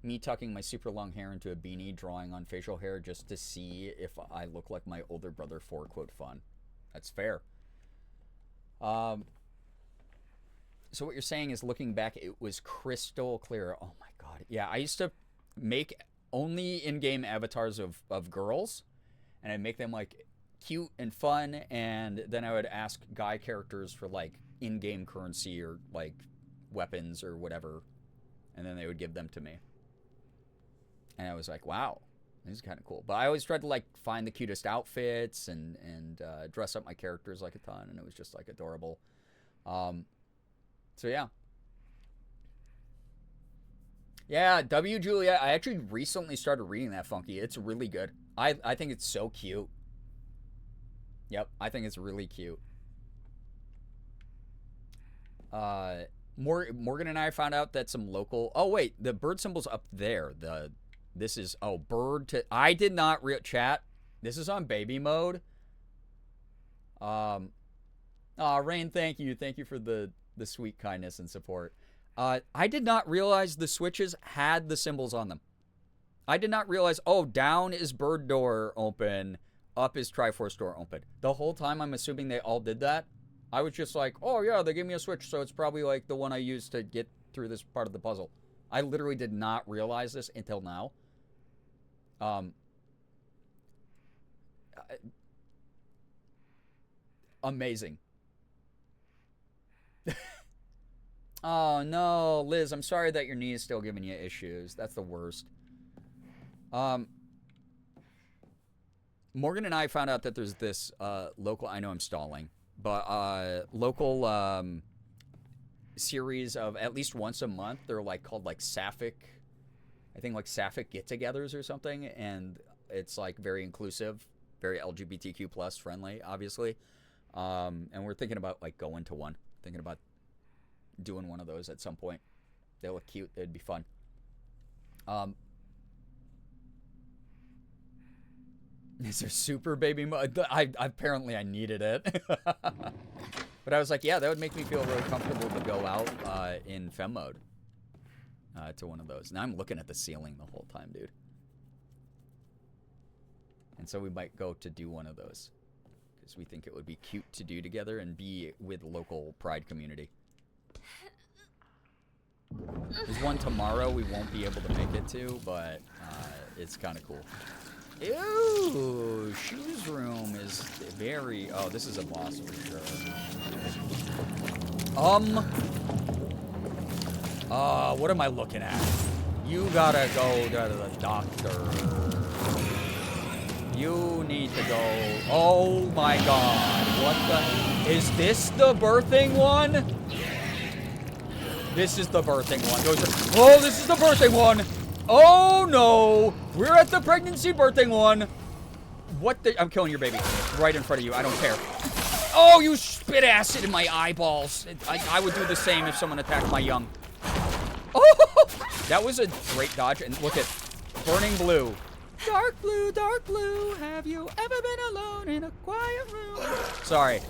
Speaker 2: Me tucking my super long hair into a beanie, drawing on facial hair just to see if I look like my older brother for, quote, fun. That's fair. So what you're saying is, looking back, it was crystal clear. Oh my god. Yeah, I used to make only in-game avatars of girls, and I'd make them like cute and fun, and then I would ask guy characters for like in-game currency or like weapons or whatever, and then they would give them to me. And I was like, wow, this is kind of cool. But I always tried to like find the cutest outfits and dress up my characters like a ton, and it was just like adorable. So yeah. Yeah, W. Juliet, I actually recently started reading that, Funky. It's really good. I think it's so cute. Yep, I think it's really cute. Morgan and I found out that some local... Oh, wait, the bird symbol's up there. This is... Oh, bird to... I did not... Chat, this is on baby mode. Rain, thank you. Thank you for the sweet kindness and support. I did not realize the switches had the symbols on them. I did not realize, oh, down is bird door open, up is Triforce door open. The whole time I'm assuming they all did that. I was just like, oh yeah, they gave me a switch, so it's probably like the one I used to get through this part of the puzzle. I literally did not realize this until now. Amazing. Oh no, Liz, I'm sorry that your knee is still giving you issues. That's the worst. Morgan and I found out that there's this local, I know I'm stalling, but local series of at least once a month. They're like called like Sapphic, I think like Sapphic get-togethers or something, and it's like very inclusive, very LGBTQ plus friendly, obviously. And we're thinking about like going to one, thinking about doing one of those at some point. They look cute. It'd be fun. Is there super baby mode? Apparently I needed it. But I was like, yeah, that would make me feel really comfortable to go out in fem mode to one of those. Now I'm looking at the ceiling the whole time, dude. And so we might go to do one of those because we think it would be cute to do together and be with local Pride community. There's one tomorrow we won't be able to make it to, but it's kind of cool. Ew, shoes room is very... Oh, this is a boss for sure. What am I looking at? You gotta go to the doctor. You need to go... Oh my god, what the... Is this the birthing one? This is the birthing one. Oh, this is the birthing one. Oh, no. We're at the pregnancy birthing one. What the... I'm killing your baby. Right in front of you. I don't care. Oh, you spit acid in my eyeballs. I would do the same if someone attacked my young. Oh, that was a great dodge. And look at burning blue. Dark blue, have you ever been alone in a quiet room? Sorry.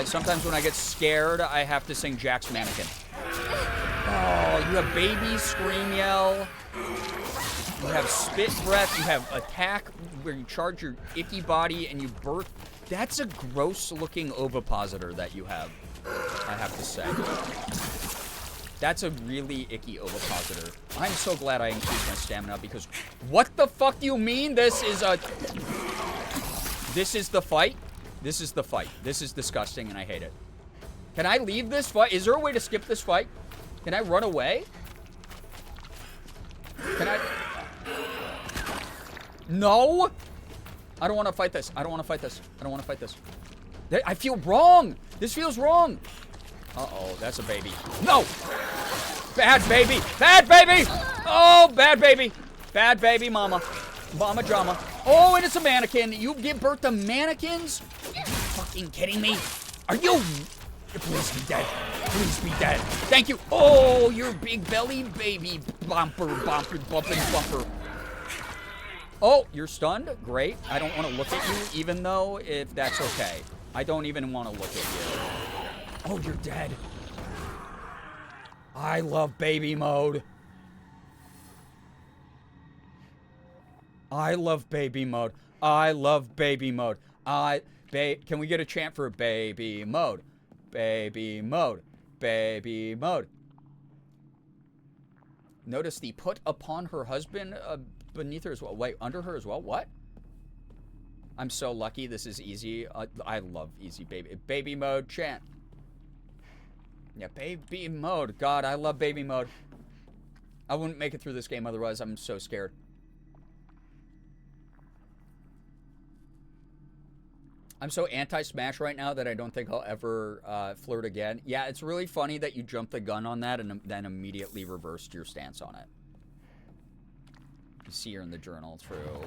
Speaker 2: Sometimes when I get scared, I have to sing Jack's Mannequin. Oh, you have baby scream yell. You have spit breath. You have attack where you charge your icky body and you birth. That's a gross looking ovipositor that you have, I have to say. That's a really icky ovipositor. I'm so glad I increased my stamina because what the fuck do you mean this is a... This is the fight? This is the fight. This is disgusting and I hate it. Can I leave this fight? Is there a way to skip this fight? Can I run away? Can I... No! I don't want to fight this. I don't want to fight this. I don't want to fight this. I feel wrong! This feels wrong! Uh-oh, that's a baby. No! Bad baby! Bad baby! Oh, bad baby! Bad baby mama. Mama drama. Oh, and it's a mannequin. You give birth to mannequins? Are you fucking kidding me? Are you... Please be dead. Please be dead. Thank you. Oh, your big belly baby bumper. Oh, you're stunned? Great. I don't want to look at you, even though if that's okay. I don't even want to look at you. Oh, you're dead. I love baby mode. I love baby mode. I love baby mode. Can we get a chant for baby mode? Baby mode. Baby mode. Notice the put upon her husband beneath her as well. Wait, under her as well? What? I'm so lucky. This is easy. I love easy baby. Baby mode chant. Yeah, baby mode. God, I love baby mode. I wouldn't make it through this game otherwise. I'm so scared. I'm so anti-Smash right now that I don't think I'll ever flirt again. Yeah, it's really funny that you jumped the gun on that and then immediately reversed your stance on it. You see her in the journal, true.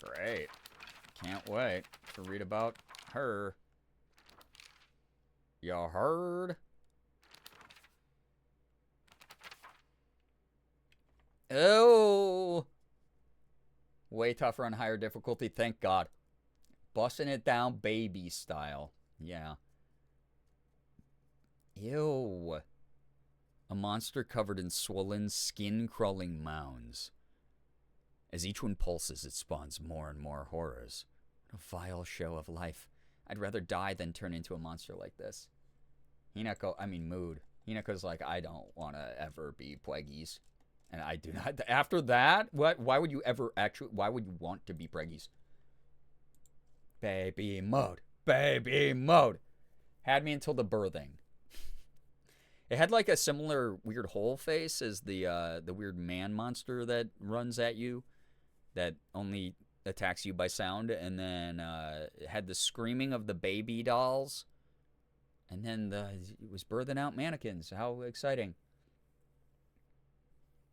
Speaker 2: Great. Can't wait to read about her. You heard? Oh! Way tougher on higher difficulty, thank God. Busting it down baby style. Yeah. Ew. A monster covered in swollen, skin-crawling mounds. As each one pulses, it spawns more and more horrors. What a vile show of life. I'd rather die than turn into a monster like this. Mood. Hinako's like, I don't want to ever be Pleggies. And I do not. After that, why would you ever actually, why would you want to be Preggies? Baby mode. Baby mode. Had me until the birthing. It had like a similar weird hole face as the weird man monster that runs at you. That only attacks you by sound. And then it had the screaming of the baby dolls. And then it was birthing out mannequins. How exciting.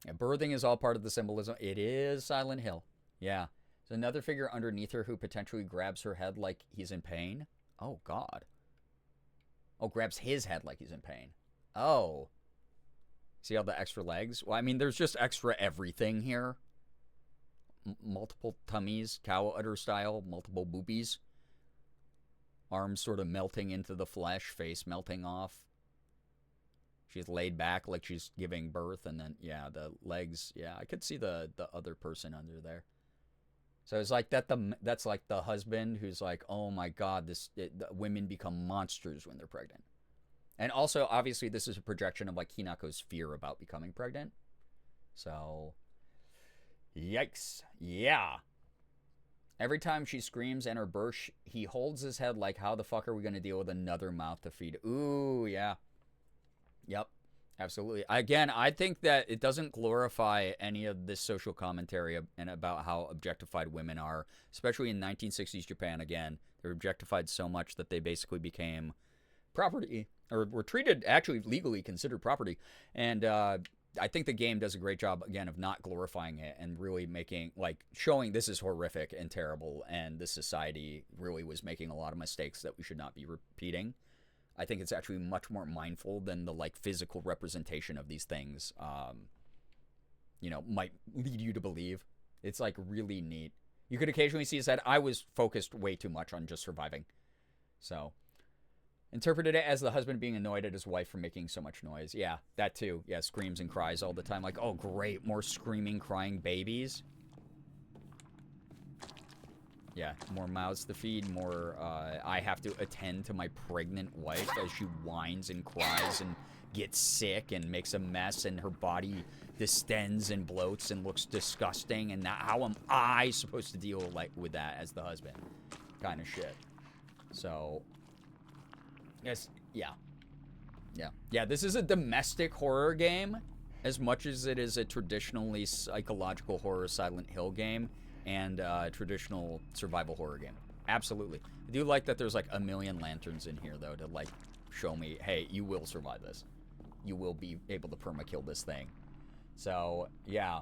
Speaker 2: Yeah, birthing is all part of the symbolism. It is Silent Hill. Yeah. There's another figure underneath her who potentially grabs her head like he's in pain. Oh, God. Oh, grabs his head like he's in pain. Oh. See all the extra legs? Well, I mean, there's just extra everything here. Multiple tummies, cow udder style, multiple boobies. Arms sort of melting into the flesh, face melting off. She's laid back like she's giving birth, and then, yeah, the legs, yeah, I could see the other person under there. So it's like that's like the husband who's like, oh my God, women become monsters when they're pregnant. And also, obviously, this is a projection of like Hinako's fear about becoming pregnant. So, yikes. Yeah. Every time she screams and her burst, he holds his head like, how the fuck are we going to deal with another mouth to feed? Ooh, yeah. Yep, absolutely. Again, I think that it doesn't glorify any of this social commentary and about how objectified women are, especially in 1960s Japan. Again, they're objectified so much that they basically became property, or were treated, actually legally considered property. And I think the game does a great job, again, of not glorifying it and really making, like, showing this is horrific and terrible, and this society really was making a lot of mistakes that we should not be repeating. I think it's actually much more mindful than the, like, physical representation of these things, might lead you to believe. It's, like, really neat. You could occasionally see that I was focused way too much on just surviving. So, interpreted it as the husband being annoyed at his wife for making so much noise. Yeah, that too. Yeah, screams and cries all the time. Like, oh, great, more screaming, crying babies. Yeah, more mouths to feed, more I have to attend to my pregnant wife as she whines and cries and gets sick and makes a mess and her body distends and bloats and looks disgusting, and how am I supposed to deal with that as the husband? Kind of shit. So, yes, yeah. Yeah, this is a domestic horror game as much as it is a traditionally psychological horror Silent Hill game. And traditional survival horror game. Absolutely. I do like that there's like a million lanterns in here, though, to like show me, hey, you will survive this. You will be able to perma-kill this thing. So, yeah.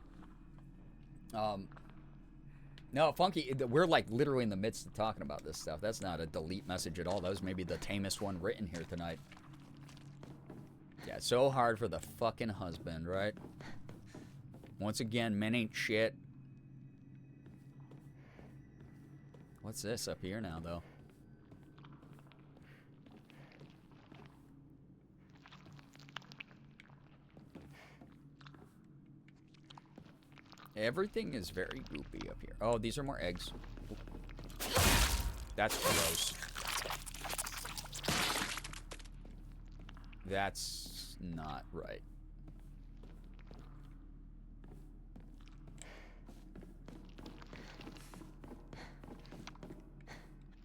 Speaker 2: No, Funky, we're like literally in the midst of talking about this stuff. That's not a delete message at all. That was maybe the tamest one written here tonight. Yeah, so hard for the fucking husband, right? Once again, men ain't shit. What's this up here now, though? Everything is very goopy up here. Oh, these are more eggs. That's gross. That's not right.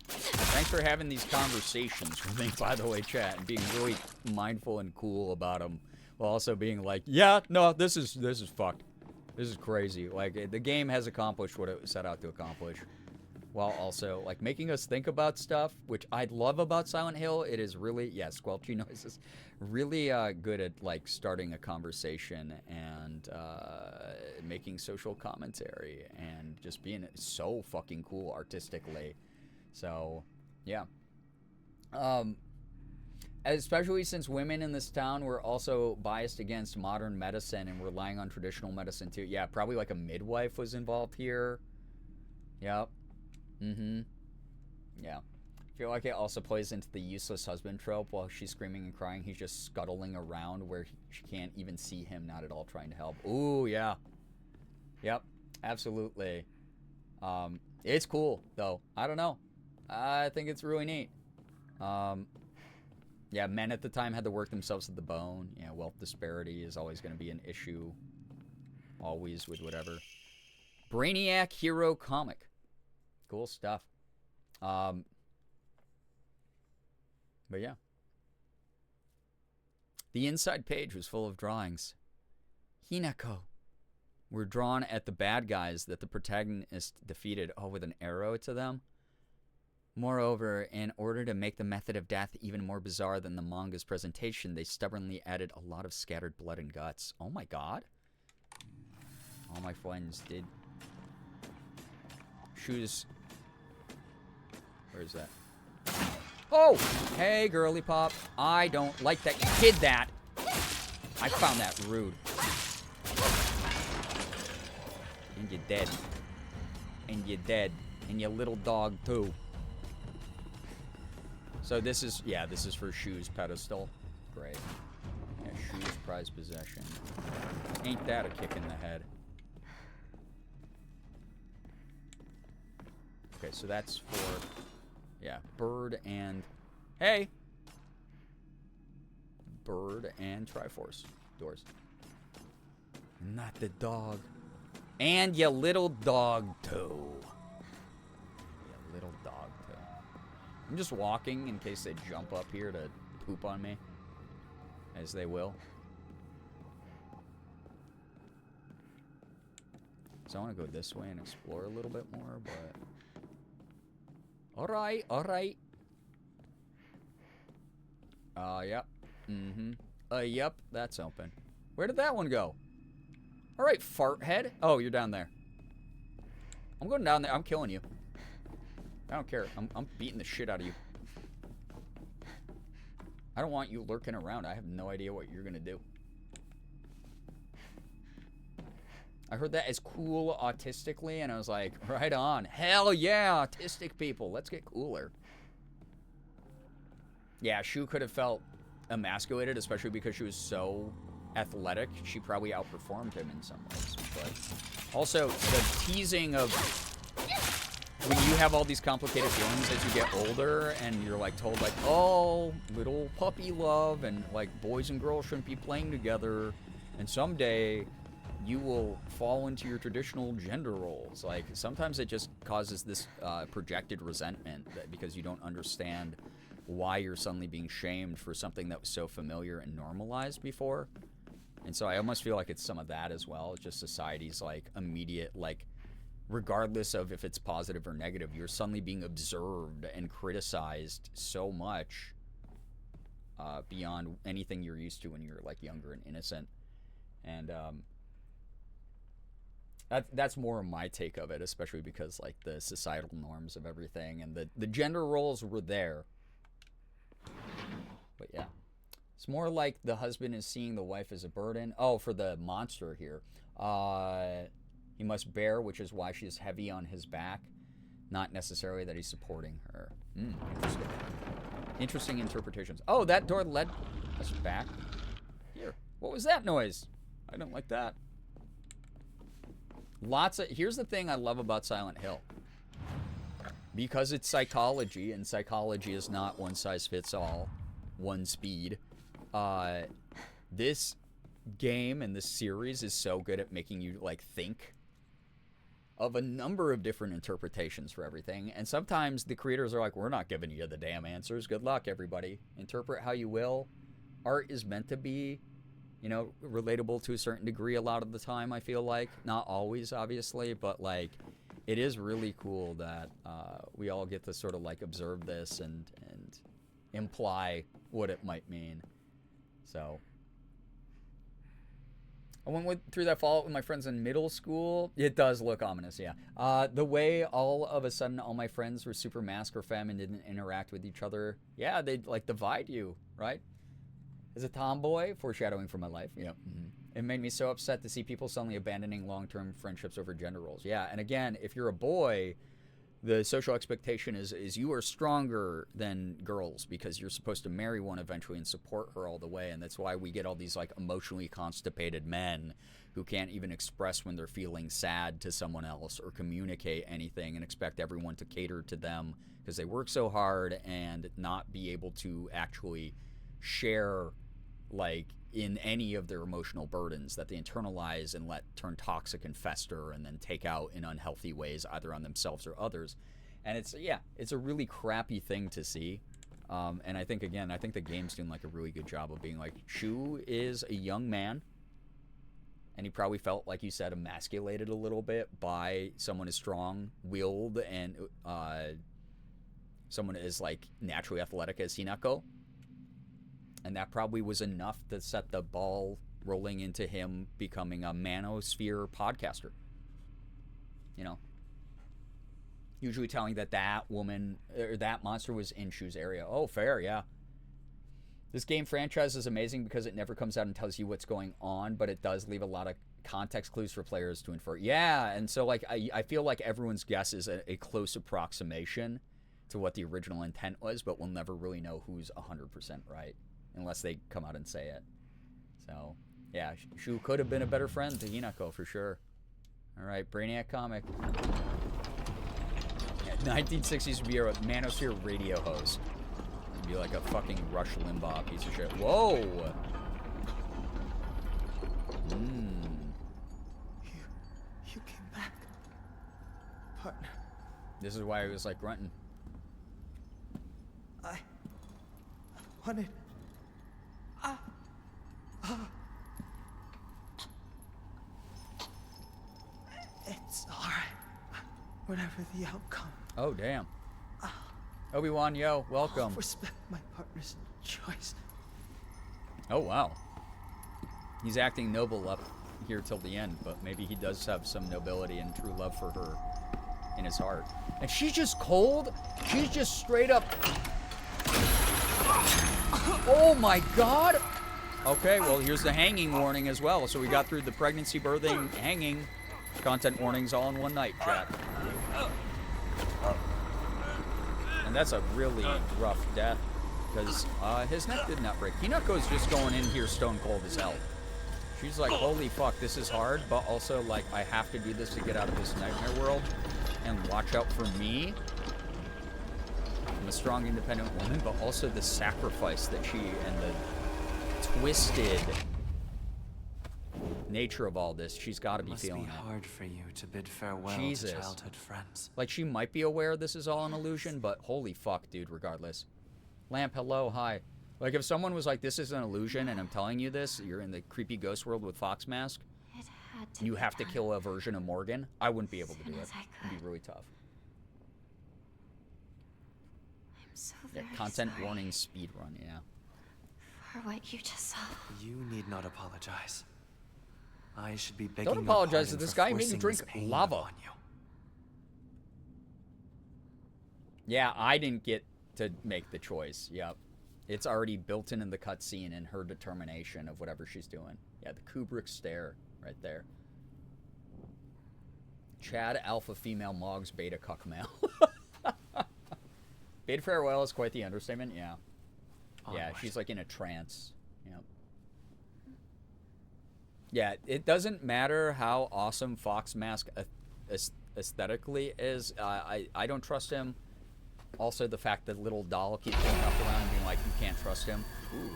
Speaker 2: Thanks for having these conversations with me, by the way, chat, and being really mindful and cool about them, while also being like, yeah, no, this is fucked. This is crazy. Like, the game has accomplished what it set out to accomplish, while also, like, making us think about stuff, which I love about Silent Hill. It is really, yeah, squelchy noises, really good at, like, starting a conversation and making social commentary and just being so fucking cool artistically. So, yeah. Especially since women in this town were also biased against modern medicine and relying on traditional medicine too. Yeah, probably like a midwife was involved here. Yep. Mm-hmm. Yeah. I feel like it also plays into the useless husband trope. While she's screaming and crying, he's just scuttling around where she can't even see him, not at all trying to help. Ooh, yeah. Yep, absolutely. It's cool, though. I don't know. I think it's really neat. Yeah, men at the time had to work themselves to the bone. Yeah, wealth disparity is always going to be an issue. Always with whatever. Brainiac hero comic. Cool stuff. But yeah. The inside page was full of drawings. Hinako were drawn at the bad guys that the protagonist defeated, with an arrow to them. Moreover, in order to make the method of death even more bizarre than the manga's presentation, they stubbornly added a lot of scattered blood and guts. Oh my god. All my friends did. Shoes. Where is that? Oh! Hey, girly pop. I don't like that you did that. I found that rude. And you're dead. And you're dead. And your little dog, too. So this is, yeah, this is for Shoes pedestal. Great. Yeah, Shoes prized possession. Ain't that a kick in the head? Okay, so that's for, yeah, Bird and, hey! Bird and Triforce doors. Not the dog. And your little dog, too. Your little dog, too. I'm just walking in case they jump up here to poop on me. As they will. So I want to go this way and explore a little bit more, but... Alright, alright. Yep. Mm-hmm. Yep, that's open. Where did that one go? Alright, fart head. Oh, you're down there. I'm going down there. I'm killing you. I don't care. I'm beating the shit out of you. I don't want you lurking around. I have no idea what you're gonna do. I heard that as cool autistically, and I was like, right on. Hell yeah, autistic people. Let's get cooler. Yeah, Shu could have felt emasculated, especially because she was so athletic. She probably outperformed him in some ways. But also, the teasing of when you have all these complicated feelings as you get older, and you're like told like, oh, little puppy love, and like boys and girls shouldn't be playing together, and someday you will fall into your traditional gender roles. Like, sometimes it just causes this projected resentment because you don't understand why you're suddenly being shamed for something that was so familiar and normalized before. And so I almost feel like it's some of that as well. It's just society's like immediate, like, regardless of if it's positive or negative, you're suddenly being observed and criticized so much beyond anything you're used to when you're like younger and innocent. And that's more my take of it, especially because like the societal norms of everything and the gender roles were there. But yeah, it's more like the husband is seeing the wife as a burden. Oh, for the monster here, he must bear, which is why she's heavy on his back. Not necessarily that he's supporting her. Interesting. Interesting interpretations. Oh, that door led us back here. What was that noise? I don't like that. Here's the thing I love about Silent Hill. Because it's psychology, and psychology is not one size fits all, one speed. this game and this series is so good at making you like think of a number of different interpretations for everything. And sometimes the creators are like, we're not giving you the damn answers. Good luck, everybody. Interpret how you will. Art is meant to be, you know, relatable to a certain degree a lot of the time, I feel like. Not always, obviously, but like it is really cool that we all get to sort of like observe this and imply what it might mean. So I went through that Fallout with my friends in middle school. It does look ominous, yeah. The way all of a sudden all my friends were super mask or femme and didn't interact with each other. Yeah, they'd like divide you, right? As a tomboy, foreshadowing for my life, you know. It made me so upset to see people suddenly abandoning long-term friendships over gender roles. Yeah, and again, if you're a boy, the social expectation is you are stronger than girls because you're supposed to marry one eventually and support her all the way. And that's why we get all these like emotionally constipated men who can't even express when they're feeling sad to someone else or communicate anything and expect everyone to cater to them because they work so hard and not be able to actually share like in any of their emotional burdens that they internalize and let turn toxic and fester and then take out in unhealthy ways either on themselves or others. And it's a really crappy thing to see. And I think the game's doing like a really good job of being like, Shu is a young man and he probably felt, like you said, emasculated a little bit by someone as strong-willed and someone as like naturally athletic as Hinako. And that probably was enough to set the ball rolling into him becoming a manosphere podcaster. You know? Usually telling that woman, or that monster was in Shu's area. Oh, fair, yeah. This game franchise is amazing because it never comes out and tells you what's going on, but it does leave a lot of context clues for players to infer. Yeah, and so like I feel like everyone's guess is a close approximation to what the original intent was, but we'll never really know who's 100% right. Unless they come out and say it. So, yeah, Shu could have been a better friend to Hinako for sure. All right, Brainiac comic. Yeah, 1960s would be a manosphere radio host. He'd be like a fucking Rush Limbaugh piece of shit. Whoa!
Speaker 7: You came back, partner.
Speaker 2: This is why he was like grunting.
Speaker 7: I wanted. It's alright. Whatever the outcome.
Speaker 2: Oh, damn. Obi-Wan, yo, welcome.
Speaker 7: I'll respect my partner's choice.
Speaker 2: Oh, wow. He's acting noble up here till the end, but maybe he does have some nobility and true love for her in his heart. And she's just cold? She's just straight up... Oh my god! Okay, well, here's the hanging warning as well. So we got through the pregnancy, birthing, hanging. Content warnings all in one night, chat. And that's a really rough death, because his neck did not break. Hinako's just going in here stone cold as hell. She's like, holy fuck, this is hard, but also, like, I have to do this to get out of this nightmare world. And watch out for me. I'm a strong, independent woman, but also the sacrifice that she and the twisted nature of all this, she's got to be feeling it.
Speaker 8: Must be hard for you to bid farewell to childhood friends.
Speaker 2: Like, she might be aware this is all an illusion, but holy fuck, dude, regardless. Lamp, hello, hi. Like, if someone was like, this is an illusion, and I'm telling you this, you're in the creepy ghost world with Fox Mask, you have to kill a version of Morgan, I wouldn't be able to do it. It'd be really tough.
Speaker 1: I'm so
Speaker 2: Yeah,
Speaker 1: very
Speaker 2: content
Speaker 1: sorry
Speaker 2: warning speedrun, yeah.
Speaker 1: for what you just saw.
Speaker 8: You need not apologize. I should be begging
Speaker 2: Don't
Speaker 8: your
Speaker 2: apologize to
Speaker 8: pardon
Speaker 2: this
Speaker 8: for
Speaker 2: guy. He made me
Speaker 8: forcing
Speaker 2: drink
Speaker 8: this pain
Speaker 2: lava.
Speaker 8: upon you.
Speaker 2: Yeah, I didn't get to make the choice. Yep. It's already built in the cutscene and her determination of whatever she's doing. Yeah, the Kubrick stare right there. Chad Alpha Female Mogs Beta Cuck Male. Beta Farewell is quite the understatement, yeah. Yeah,
Speaker 8: Onward.
Speaker 2: she's like in a trance. Yep. Yeah, it doesn't matter how awesome Fox Mask aesthetically is. I don't trust him. Also, the fact that little doll keeps going up around and being like, you can't trust him. Ooh.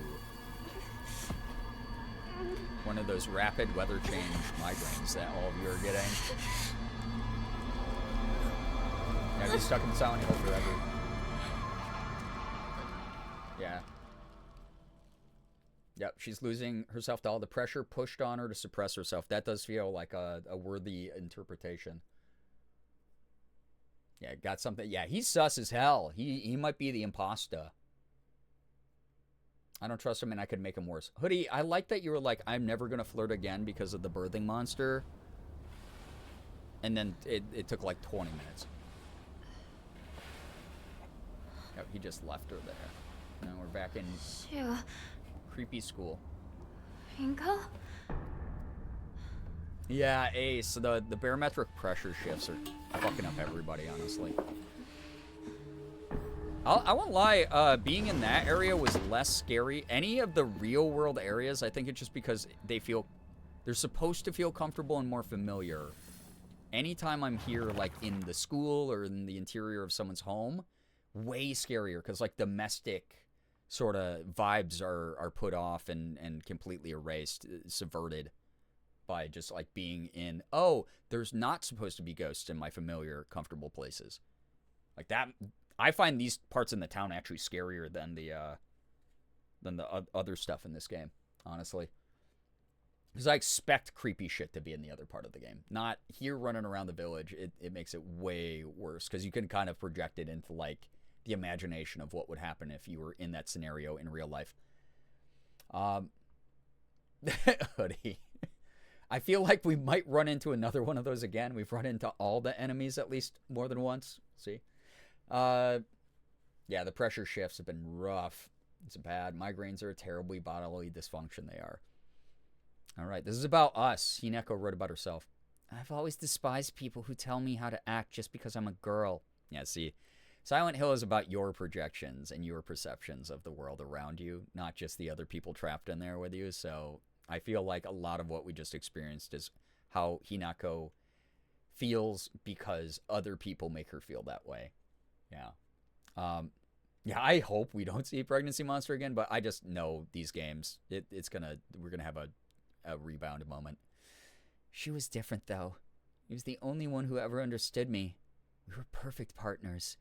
Speaker 2: One of those rapid weather change migraines that all of you are getting. Now be stuck in Silent Hill forever. Yeah. Yep, she's losing herself to all the pressure pushed on her to suppress herself. That does feel like a worthy interpretation. Yeah, got something. Yeah, he's sus as hell. He might be the imposter. I don't trust him, and I could make him worse. Hoodie, I like that you were like, I'm never going to flirt again because of the birthing monster. And then it took like 20 minutes. Yep, he just left her there. Now we're back in creepy school.
Speaker 4: Rinko?
Speaker 2: Yeah, Ace. The barometric pressure shifts are fucking up everybody, honestly. I won't lie, being in that area was less scary. Any of the real world areas, I think it's just because they're supposed to feel comfortable and more familiar. Anytime I'm here, like in the school or in the interior of someone's home, way scarier because like domestic sort of vibes are put off and completely erased, subverted by just like being in, oh, there's not supposed to be ghosts in my familiar, comfortable places. Like that, I find these parts in the town actually scarier than the other stuff in this game, honestly. Because I expect creepy shit to be in the other part of the game. Not here running around the village. It makes it way worse because you can kind of project it into like the imagination of what would happen if you were in that scenario in real life. Hoodie. I feel like we might run into another one of those again. We've run into all the enemies at least more than once. See? Yeah, the pressure shifts have been rough. It's bad. Migraines are a terribly bodily dysfunction. They are. All right, this is about us. Hineko wrote about herself. I've always despised people who tell me how to act just because I'm a girl. Yeah, see, Silent Hill is about your projections and your perceptions of the world around you, not just the other people trapped in there with you. So I feel like a lot of what we just experienced is how Hinako feels because other people make her feel that way. Yeah. Yeah, I hope we don't see a pregnancy monster again, but I just know these games, we're gonna have a rebound moment. She was different, though. He was the only one who ever understood me. We were perfect partners.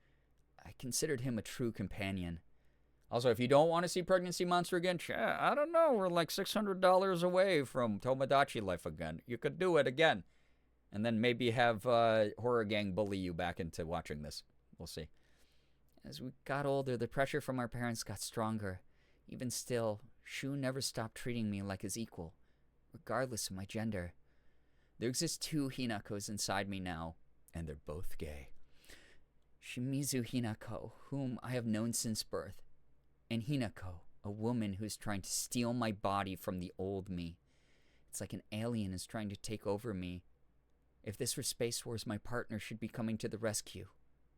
Speaker 2: I considered him a true companion. Also, if you don't want to see Pregnancy Monster again, I don't know, we're like $600 away from Tomodachi Life again. You could do it again. And then maybe have Horror Gang bully you back into watching this. We'll see. As we got older, the pressure from our parents got stronger. Even still, Shu never stopped treating me like his equal, regardless of my gender. There exist two Hinakos inside me now, and they're both gay. Shimizu Hinako, whom I have known since birth, and Hinako, a woman who's trying to steal my body from the old me. It's like an alien is trying to take over me. If this were Space Wars, my partner should be coming to the rescue,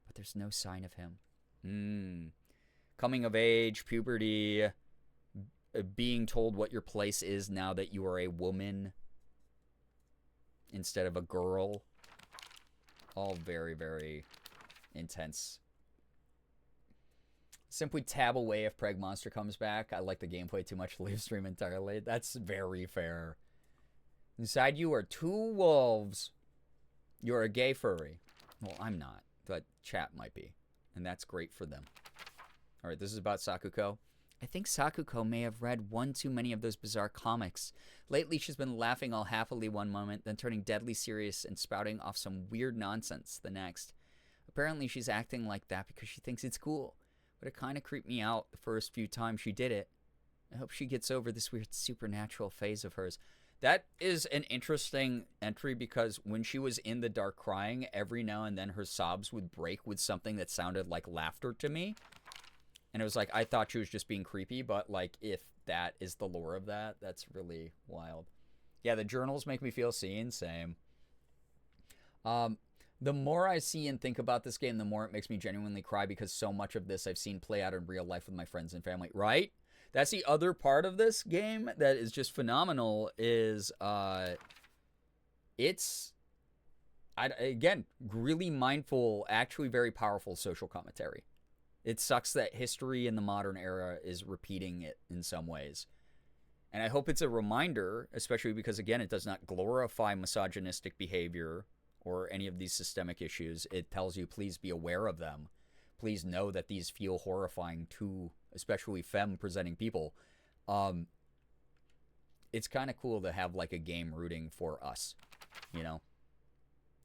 Speaker 2: but there's no sign of him. Coming of age, puberty, being told what your place is now that you are a woman instead of a girl. All very, very intense. Simply tab away if Preg Monster comes back. I like the gameplay too much to leave stream entirely. That's very fair. Inside you are two wolves. You're a gay furry. Well, I'm not, but chat might be. And that's great for them. Alright, this is about Sakuko. I think Sakuko may have read one too many of those bizarre comics. Lately, she's been laughing all happily one moment, then turning deadly serious and spouting off some weird nonsense the next. Apparently, she's acting like that because she thinks it's cool. But it kind of creeped me out the first few times she did it. I hope she gets over this weird supernatural phase of hers. That is an interesting entry because when she was in the dark crying, every now and then her sobs would break with something that sounded like laughter to me. And it was like, I thought she was just being creepy, but like if that is the lore of that, that's really wild. Yeah, the journals make me feel seen, same. The more I see and think about this game, the more it makes me genuinely cry because so much of this I've seen play out in real life with my friends and family, right? That's the other part of this game that is just phenomenal is it's, again, really mindful, actually very powerful social commentary. It sucks that history in the modern era is repeating it in some ways. And I hope it's a reminder, especially because, again, it does not glorify misogynistic behavior or any of these systemic issues. It tells you, please be aware of them. Please know that these feel horrifying to especially femme-presenting people. It's kind of cool to have, like, a game rooting for us, you know?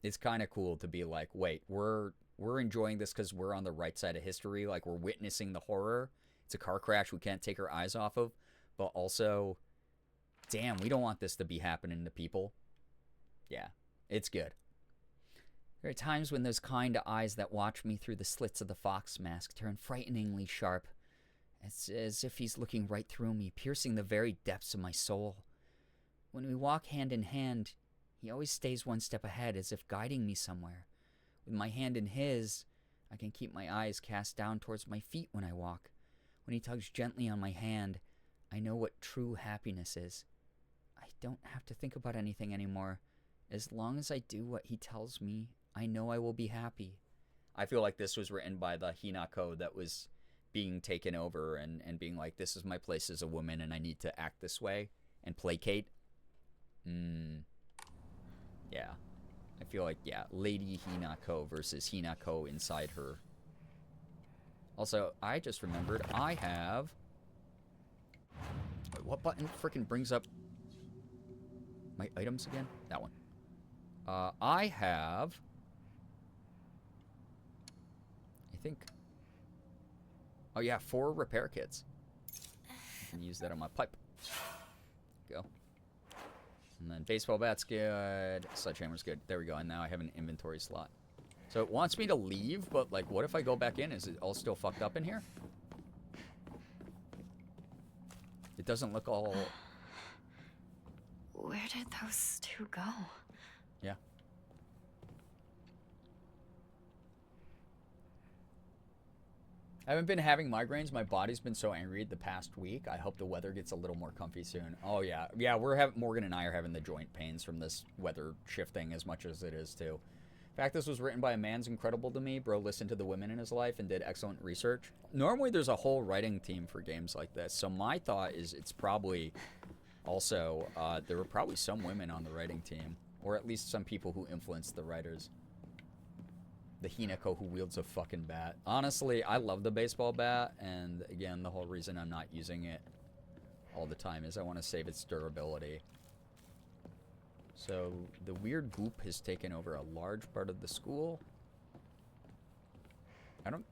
Speaker 2: It's kind of cool to be like, wait, we're enjoying this because we're on the right side of history. Like, we're witnessing the horror. It's a car crash we can't take our eyes off of. But also, damn, we don't want this to be happening to people. Yeah, it's good. There are times when those kind eyes that watch me through the slits of the fox mask turn frighteningly sharp. It's as if he's looking right through me, piercing the very depths of my soul. When we walk hand in hand, he always stays one step ahead, as if guiding me somewhere. With my hand in his, I can keep my eyes cast down towards my feet when I walk. When he tugs gently on my hand, I know what true happiness is. I don't have to think about anything anymore. As long as I do what he tells me, I know I will be happy. I feel like this was written by the Hinako that was being taken over and being like, this is my place as a woman and I need to act this way and placate. Yeah. I feel like, yeah, Lady Hinako versus Hinako inside her. Also, I just remembered I have... Wait, what button freaking brings up my items again? That one. I have... I think... Oh yeah, 4 repair kits. I can use that on my pipe. Go. And then baseball bat's good. Sledgehammer's good. There we go. And now I have an inventory slot. So it wants me to leave, but like, what if I go back in? Is it all still fucked up in here? It doesn't look all...
Speaker 9: Where did those two go?
Speaker 2: Yeah. I haven't been having migraines. My body's been so angry the past week. I hope the weather gets a little more comfy soon. Oh, yeah. Yeah, Morgan and I are having the joint pains from this weather shifting as much as it is, too. In fact, this was written by a man's incredible to me. Bro listened to the women in his life and did excellent research. Normally, there's a whole writing team for games like this. So my thought is it's probably also, there were probably some women on the writing team. Or at least some people who influenced the writers. The Hinako who wields a fucking bat. Honestly, I love the baseball bat. And again, the whole reason I'm not using it all the time is I want to save its durability. So, the weird goop has taken over a large part of the school. I don't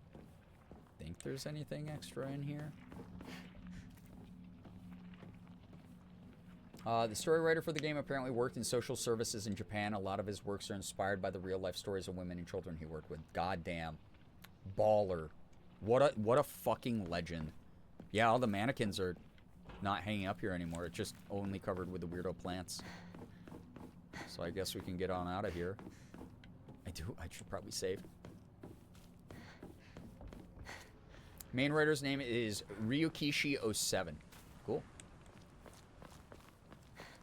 Speaker 2: think there's anything extra in here. The story writer for the game apparently worked in social services in Japan. A lot of his works are inspired by the real-life stories of women and children he worked with. Goddamn. Baller. What a fucking legend. Yeah, all the mannequins are not hanging up here anymore. It's just only covered with the weirdo plants. So I guess we can get on out of here. I should probably save. Main writer's name is Ryukishi07. Cool.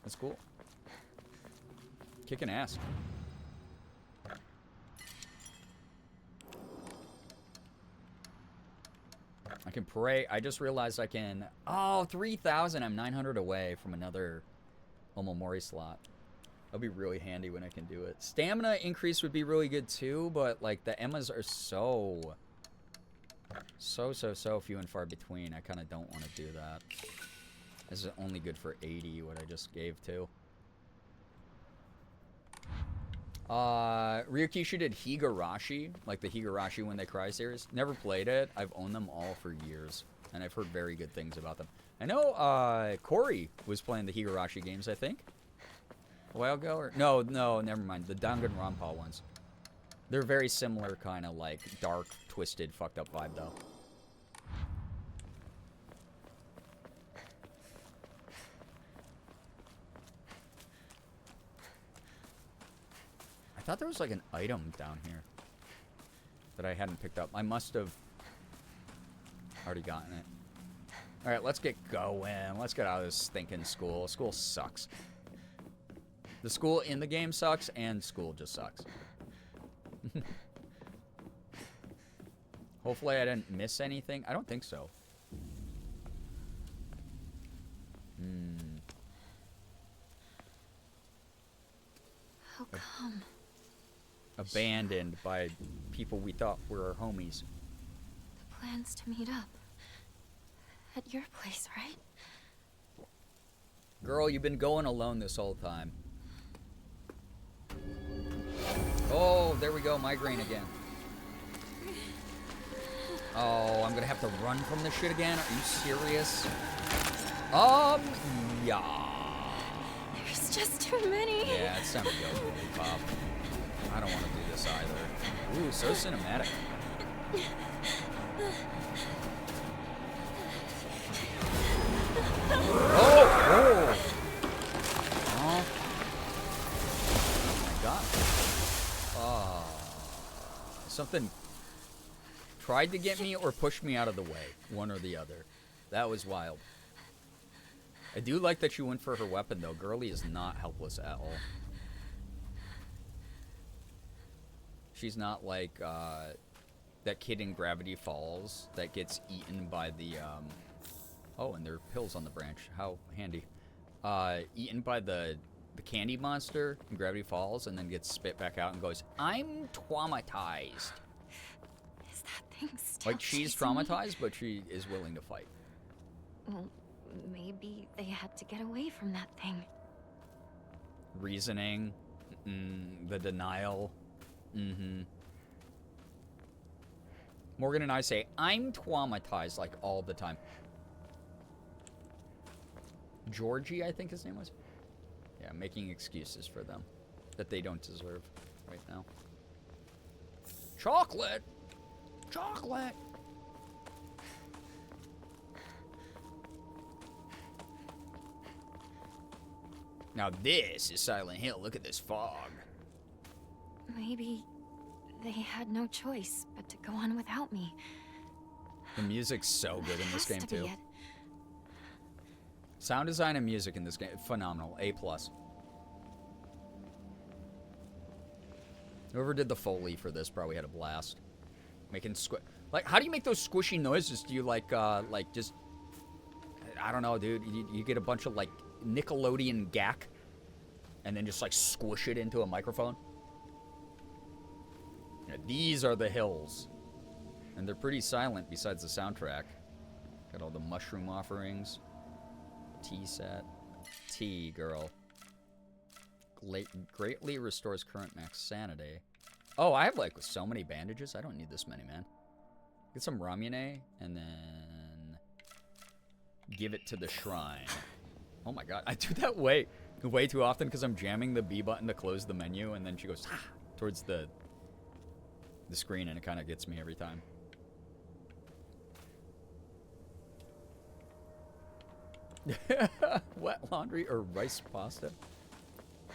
Speaker 2: That's cool. Kicking ass. I can pray. I just realized I can... Oh, 3,000. I'm 900 away from another Omomori slot. That'll be really handy when I can do it. Stamina increase would be really good too, but like the Emmas are so few and far between. I kind of don't want to do that. This is only good for 80, what I just gave to. Ryukishi did Higurashi, like the Higurashi When They Cry series. Never played it. I've owned them all for years, and I've heard very good things about them. I know Corey was playing the Higurashi games, I think. A while ago? Or no, never mind. The Danganronpa ones. They're very similar, kind of like dark, twisted, fucked up vibe, though. I thought there was like an item down here that I hadn't picked up. I must have already gotten it. Alright, let's get going. Let's get out of this stinking school. School sucks. The school in the game sucks, and school just sucks. Hopefully I didn't miss anything. I don't think so.
Speaker 9: come?
Speaker 2: Abandoned by people we thought were our homies.
Speaker 9: The plans to meet up. At your place, right?
Speaker 2: Girl, you've been going alone this whole time. Oh, there we go. Migraine again. Oh, I'm gonna have to run from this shit again? Are you serious? Yeah.
Speaker 9: There's just too many.
Speaker 2: Yeah, it's time to go, Pop. I don't want to do this either. Ooh, so cinematic. Oh! Oh my god. Something tried to get me or pushed me out of the way. One or the other. That was wild. I do like that she went for her weapon, though. Girly is not helpless at all. She's not like that kid in Gravity Falls that gets eaten by the... Oh, and there are pills on the branch. How handy. Eaten by the candy monster in Gravity Falls and then gets spit back out and goes, I'm traumatized.
Speaker 9: Is that thing still
Speaker 2: Like, she's
Speaker 9: chasing me?
Speaker 2: traumatized, but she is willing to fight.
Speaker 9: Well, maybe they had to get away from that thing.
Speaker 2: Reasoning. The denial. Morgan and I say, I'm traumatized, like, all the time. Georgie, I think his name was. Yeah, making excuses for them that they don't deserve right now. Chocolate! Chocolate! Now this is Silent Hill. Look at this fog.
Speaker 9: Maybe they had no choice but to go on without me.
Speaker 2: The music's so good in this
Speaker 9: Has
Speaker 2: game,
Speaker 9: to be
Speaker 2: too.
Speaker 9: it.
Speaker 2: Sound design and music in this game, phenomenal. A+. Whoever did the Foley for this probably had a blast. Making like, how do you make those squishy noises? Do you like just, I don't know, dude. You get a bunch of like Nickelodeon gack, and then just like squish it into a microphone. Yeah, these are the hills, and they're pretty silent besides the soundtrack. Got all the mushroom offerings. Tea set. Tea, girl. Greatly restores current max sanity. Oh, I have like so many bandages. I don't need this many, man. Get some ramune and then give it to the shrine. Oh my god, I do that way too often because I'm jamming the B button to close the menu, and then she goes towards the screen, and it kind of gets me every time. Wet laundry or rice pasta?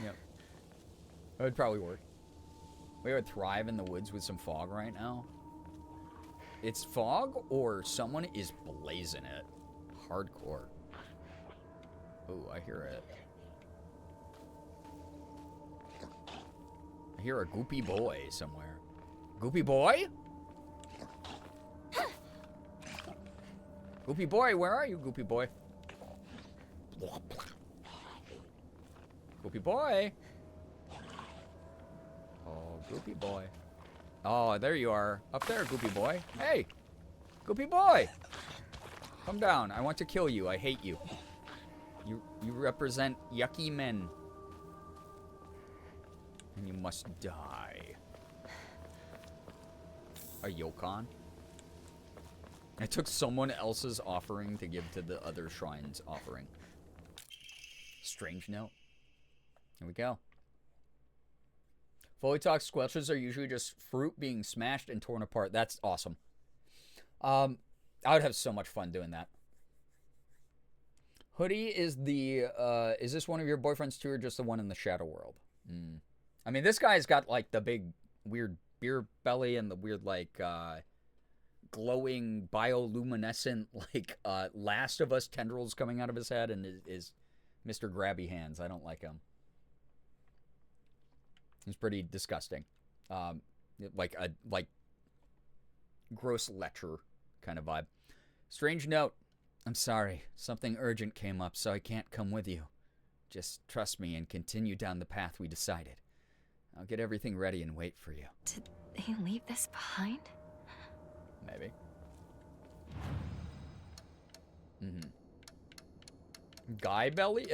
Speaker 2: Yep. That would probably work. We would thrive in the woods with some fog right now. It's fog or someone is blazing it. Hardcore. Ooh, I hear it. I hear a goopy boy somewhere. Goopy boy? Goopy boy, where are you, Goopy boy? Goopy boy. Oh, Goopy boy. Oh, there you are. Up there, Goopy boy. Hey! Goopy boy! Come down. I want to kill you. I hate you. You represent yucky men. And you must die. A Yokon? I took someone else's offering to give to the other shrine's offering. Strange note. Here we go. Foley Talk squelches are usually just fruit being smashed and torn apart. That's awesome. I would have so much fun doing that. Hoodie is the, is this one of your boyfriends too, or just the one in the Shadow World? I mean, this guy's got, like, the big, weird beer belly and the weird, like, glowing, bioluminescent, like, Last of Us tendrils coming out of his head, and is Mr. Grabby Hands. I don't like him. He's pretty disgusting. Like gross lecher kind of vibe. Strange note. I'm sorry. Something urgent came up, so I can't come with you. Just trust me and continue down the path we decided. I'll get everything ready and wait for you.
Speaker 9: Did they leave this behind?
Speaker 2: Maybe. Guy belly?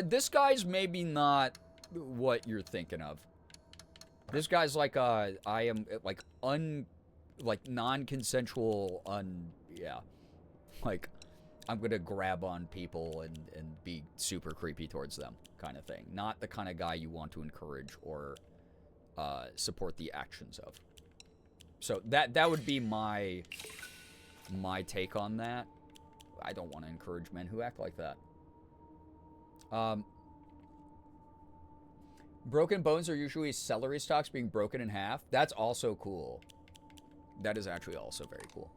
Speaker 2: This guy's maybe not what you're thinking of. This guy's like, I am, like, non-consensual, yeah. Like, I'm gonna grab on people and be super creepy towards them kind of thing. Not the kind of guy you want to encourage or support the actions of. So that would be my take on that. I don't want to encourage men who act like that. Broken bones are usually celery stalks being broken in half. That's also cool. That is actually also very cool.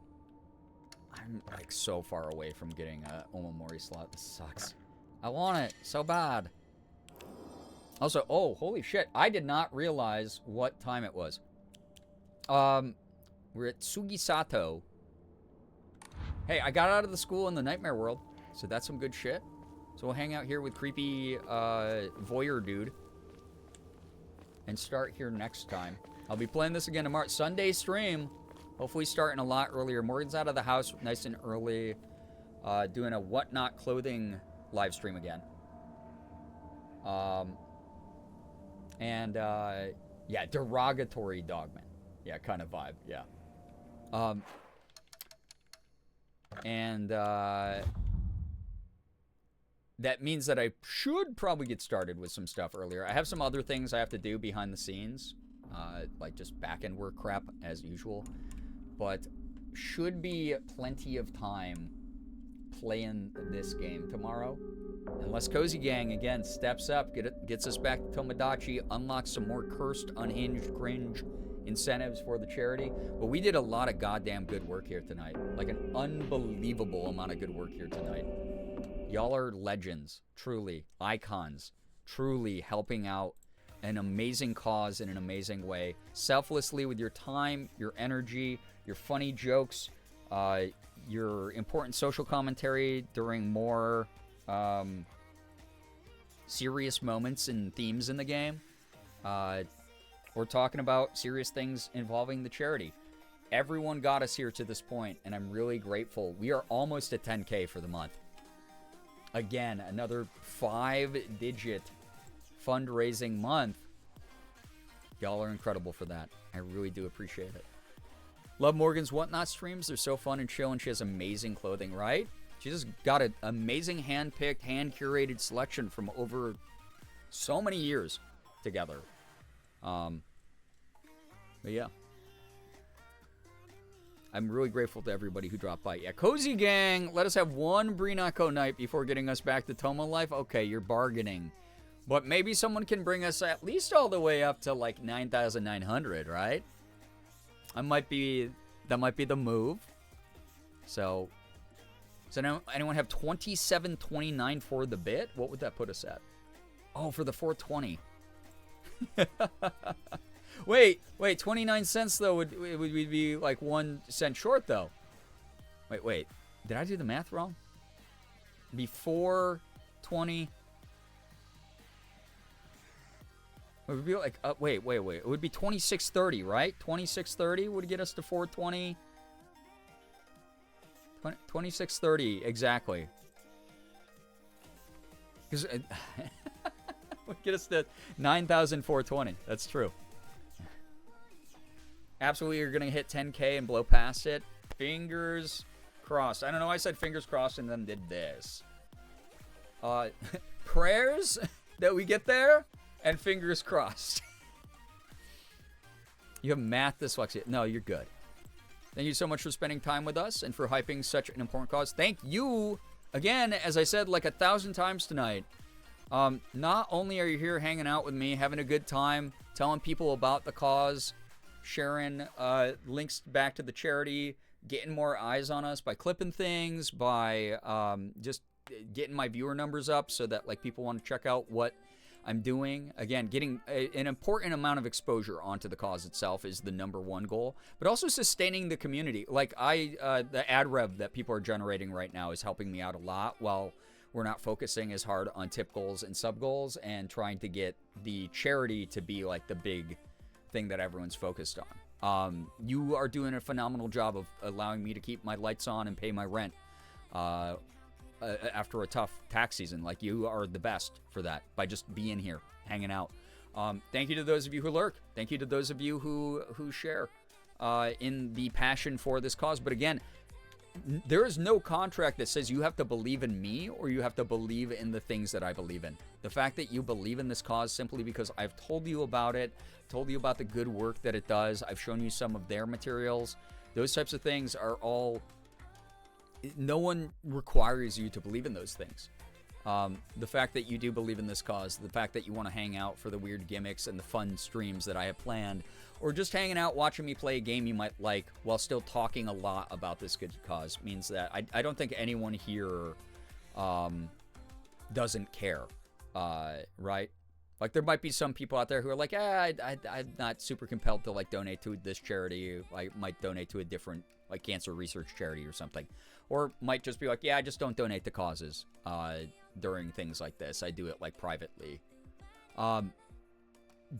Speaker 2: I'm like so far away from getting a Omamori slot. This sucks. I want it so bad. Also, oh, holy shit. I did not realize what time it was. We're at Sugisato. Hey, I got out of the school in the Nightmare World, so that's some good shit. So we'll hang out here with creepy voyeur dude and start here next time. I'll be playing this again tomorrow. Sunday stream. Hopefully starting a lot earlier. Morgan's out of the house nice and early. Doing a Whatnot Clothing live stream again. Yeah, derogatory dogman. Yeah, kind of vibe. Yeah. That means that I should probably get started with some stuff earlier. I have some other things I have to do behind the scenes. Like just back-end work crap, as usual. But should be plenty of time playing this game tomorrow. Unless Cozy Gang, again, steps up, gets us back to Tomodachi, unlocks some more cursed, unhinged, cringe incentives for the charity. But we did a lot of goddamn good work here tonight. Like an unbelievable amount of good work here tonight. Y'all are legends, truly. Icons, truly helping out an amazing cause in an amazing way. Selflessly with your time, your energy, your funny jokes, your important social commentary during more serious moments and themes in the game. We're talking about serious things involving the charity. Everyone got us here to this point, and I'm really grateful. We are almost at 10K for the month. Again, another 5-digit fundraising month. Y'all are incredible for that. I really do appreciate it. Love Morgan's Whatnot streams. They're so fun and chill, and she has amazing clothing, right? She just got an amazing hand-picked, hand-curated selection from over so many years together. But yeah. I'm really grateful to everybody who dropped by. Yeah, Cozy Gang, let us have one Brinako night before getting us back to Tomo life. Okay, you're bargaining. But maybe someone can bring us at least all the way up to like 9,900, right? That might be the move. So, does anyone have 27.29 for the bit? What would that put us at? Oh, for the 420. Wait, 29 cents though would be like 1 cent short though. Wait. Did I do the math wrong? Before 20. It would be like wait. It would be 26.30, right? 26.30 would get us to 420. 26.30 exactly. Because would get us to 9,420. That's true. Absolutely, you're gonna hit 10K and blow past it. Fingers crossed. I don't know. I said fingers crossed and then did this. Prayers that we get there. And fingers crossed. You have math dyslexia. No, you're good. Thank you so much for spending time with us and for hyping such an important cause. Thank you, again, as I said like 1,000 times tonight. Not only are you here hanging out with me, having a good time, telling people about the cause, sharing links back to the charity, getting more eyes on us by clipping things, by just getting my viewer numbers up so that like people want to check out what I'm doing. Again, getting an important amount of exposure onto the cause itself is the #1 goal, but also sustaining the community. Like the ad rev that people are generating right now is helping me out a lot while we're not focusing as hard on tip goals and sub goals and trying to get the charity to be like the big thing that everyone's focused on. You are doing a phenomenal job of allowing me to keep my lights on and pay my rent after a tough tax season. Like, you are the best for that by just being here, hanging out. Thank you to those of you who lurk. Thank you to those of you who share in the passion for this cause. But again, there is no contract that says you have to believe in me or you have to believe in the things that I believe in. The fact that you believe in this cause simply because I've told you about it, told you about the good work that it does, I've shown you some of their materials, those types of things are all... No one requires you to believe in those things. The fact that you do believe in this cause, the fact that you want to hang out for the weird gimmicks and the fun streams that I have planned, or just hanging out watching me play a game you might like while still talking a lot about this good cause, means that I don't think anyone here doesn't care, right? Like, there might be some people out there who are like, I'm not super compelled to, like, donate to this charity. I might donate to a different, like, cancer research charity or something. Or might just be like, yeah, I just don't donate to causes during things like this. I do it, like, privately.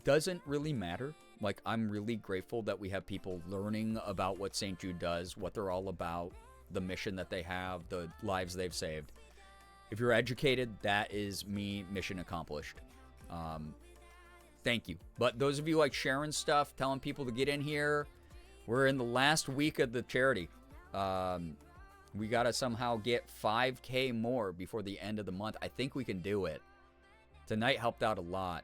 Speaker 2: Doesn't really matter. Like, I'm really grateful that we have people learning about what St. Jude does, what they're all about, the mission that they have, the lives they've saved. If you're educated, that is me, mission accomplished. Thank you. But those of you like sharing stuff, telling people to get in here, we're in the last week of the charity. We got to somehow get 5K more before the end of the month. I think we can do it. Tonight helped out a lot.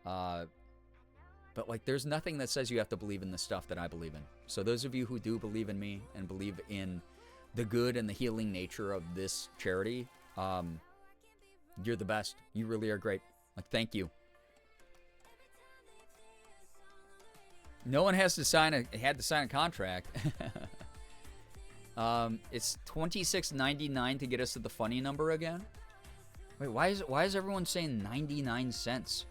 Speaker 2: But, like, there's nothing that says you have to believe in the stuff that I believe in. So those of you who do believe in me and believe in the good and the healing nature of this charity, you're the best. You really are great. Like, thank you. No one has to sign a contract. It's $26.99 to get us to the funny number again. Wait, why is everyone saying 99 cents?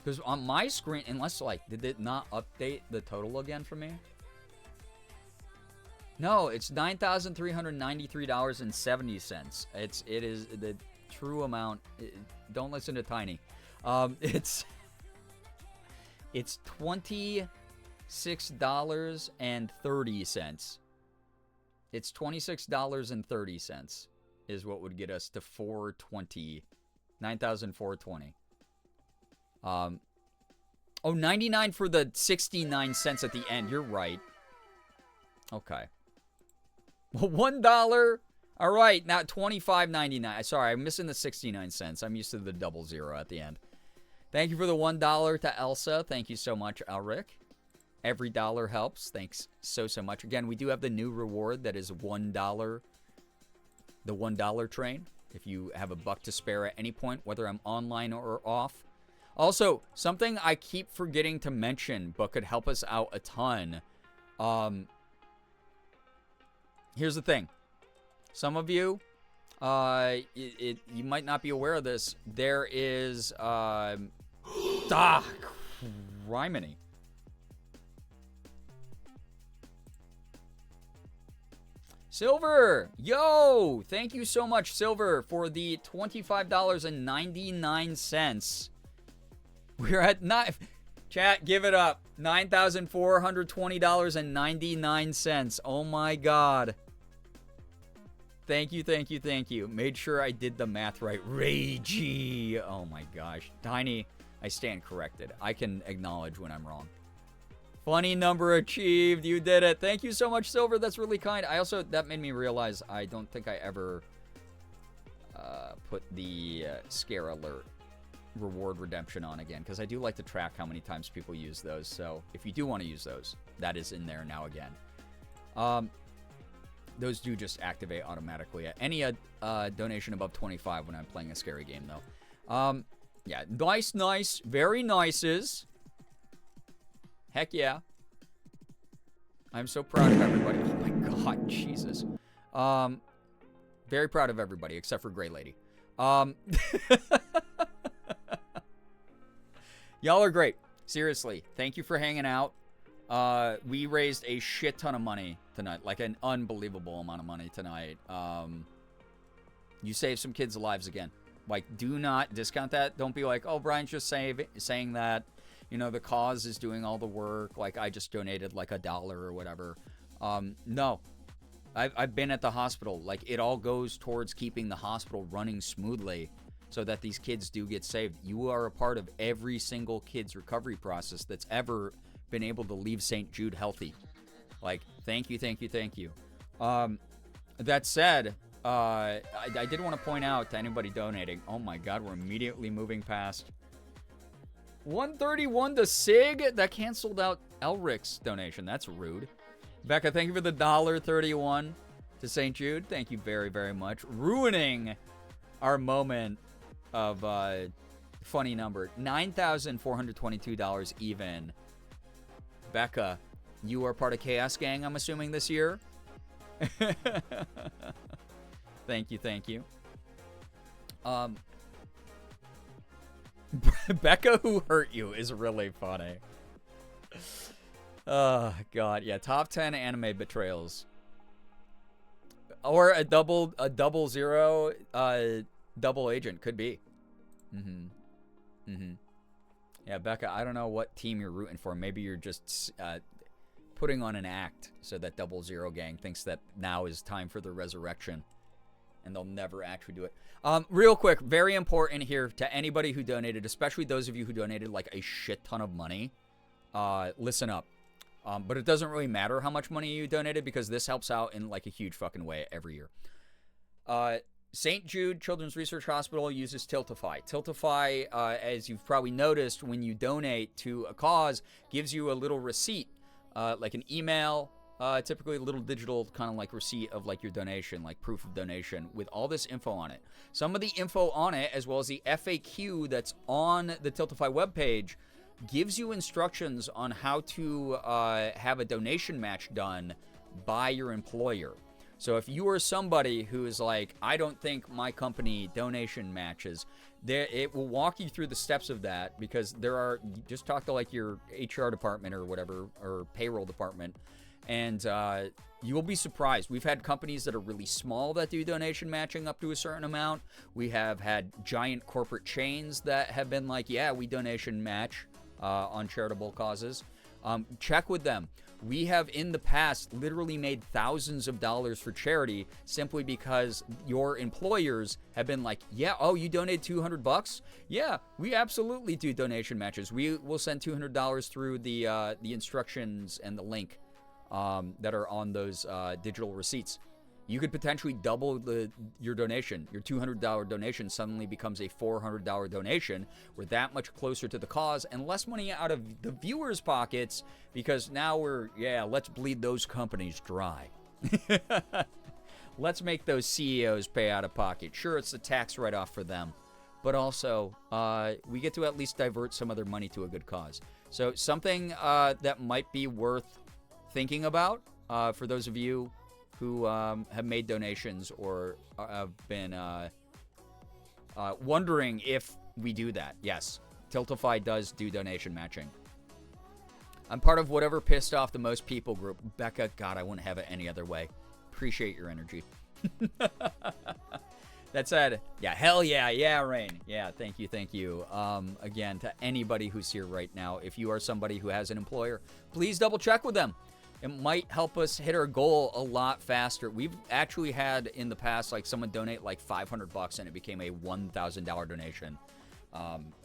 Speaker 2: Because on my screen, unless, like, did it not update the total again for me? No, it's $9,393.70. It is the true amount. Don't listen to Tiny. It's $26.30. It's $26.30 is what would get us to 420. 9,420. Oh, 99 for the 69 cents at the end. You're right. Okay. Well, $1. All right, now $25.99. Sorry, I'm missing the 69 cents. I'm used to the 00 at the end. Thank you for the $1 to Elsa. Thank you so much, Elric. Every dollar helps. Thanks so much. Again, we do have the new reward that is $1. The $1 train. If you have a buck to spare at any point, whether I'm online or off. Also, something I keep forgetting to mention, but could help us out a ton. Here's the thing. Some of you, you might not be aware of this. There is, criminy. Silver, yo, thank you so much, Silver, for the $25.99. We're at chat, give it up. $9,420.99. Oh my God. Thank you. Made sure I did the math right. Ragey. Oh my gosh. Tiny, I stand corrected. I can acknowledge when I'm wrong. Funny number achieved. You did it. Thank you so much, Silver. That's really kind. That made me realize I don't think I ever put the scare alert reward redemption on again, because I do like to track how many times people use those. So if you do want to use those, that is in there now again. Those do just activate automatically at any donation above 25 when I'm playing a scary game, though. Yeah, nice. Very nices. Heck yeah. I'm so proud of everybody. Oh my God, Jesus. Very proud of everybody, except for Gray Lady. Y'all are great. Seriously, thank you for hanging out. We raised a shit ton of money tonight, like an unbelievable amount of money tonight. You save some kids' lives again. Like, do not discount that. Don't be like, oh, Brian's just saying that, you know, the cause is doing all the work. Like, I just donated like $1 or whatever. No. I've been at the hospital. Like, it all goes towards keeping the hospital running smoothly so that these kids do get saved. You are a part of every single kid's recovery process that's ever been able to leave St. Jude healthy. Like, thank you, thank you, thank you. That said, I did want to point out to anybody donating. Oh my God, we're immediately moving past 131 to Sig. That canceled out Elric's donation. That's rude. Becca, thank you for the $1.31 to St. Jude. Thank you very, very much. Ruining our moment of funny number. $9,422 even. Becca, you are part of Chaos Gang, I'm assuming, this year. Thank you, thank you. Becca, who hurt you, is really funny. Oh, God. Yeah, top 10 anime betrayals. Or a double zero, double agent. Could be. Yeah, Becca, I don't know what team you're rooting for. Maybe you're just putting on an act so that 00 gang thinks that now is time for the resurrection. And they'll never actually do it. Real quick, very important here to anybody who donated, especially those of you who donated like a shit ton of money. Listen up. But it doesn't really matter how much money you donated because this helps out in like a huge fucking way every year. St. Jude Children's Research Hospital uses Tiltify. Tiltify, as you've probably noticed, when you donate to a cause, gives you a little receipt, like an email, typically a little digital kind of like receipt of like your donation, like proof of donation with all this info on it. Some of the info on it, as well as the FAQ that's on the Tiltify webpage, gives you instructions on how to have a donation match done by your employer. So if you are somebody who is like, I don't think my company donation matches, it will walk you through the steps of that because just talk to like your HR department or whatever, or payroll department, and you will be surprised. We've had companies that are really small that do donation matching up to a certain amount. We have had giant corporate chains that have been like, yeah, we donation match on charitable causes. Check with them. We have in the past literally made thousands of dollars for charity simply because your employers have been like, yeah, oh, you donated $200? Yeah, we absolutely do donation matches. We will send $200 through the instructions and the link that are on those digital receipts. You could potentially double your donation. Your $200 donation suddenly becomes a $400 donation. We're that much closer to the cause and less money out of the viewers' pockets because now let's bleed those companies dry. Let's make those CEOs pay out of pocket. Sure, it's a tax write-off for them, but also we get to at least divert some of their money to a good cause. So something that might be worth thinking about for those of you who have made donations or have been wondering if we do that. Yes, Tiltify does do donation matching. I'm part of whatever pissed off the most people group. Becca, God, I wouldn't have it any other way. Appreciate your energy. That said, yeah, hell yeah, Rain. Yeah, thank you. Again, to anybody who's here right now, if you are somebody who has an employer, please double check with them. It might help us hit our goal a lot faster. We've actually had in the past, like, someone donate like $500 and it became a $1,000 donation.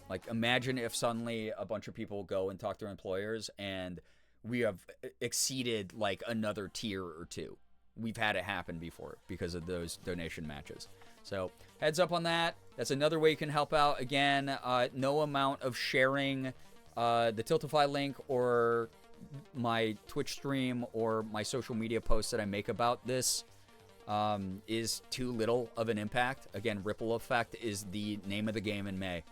Speaker 2: Like, imagine if suddenly a bunch of people go and talk to their employers and we have exceeded like another tier or two. We've had it happen before because of those donation matches. So heads up on that. That's another way you can help out. Again, no amount of sharing the Tiltify link or my Twitch stream or my social media posts that I make about this is too little of an impact. Again, ripple effect is the name of the game in May.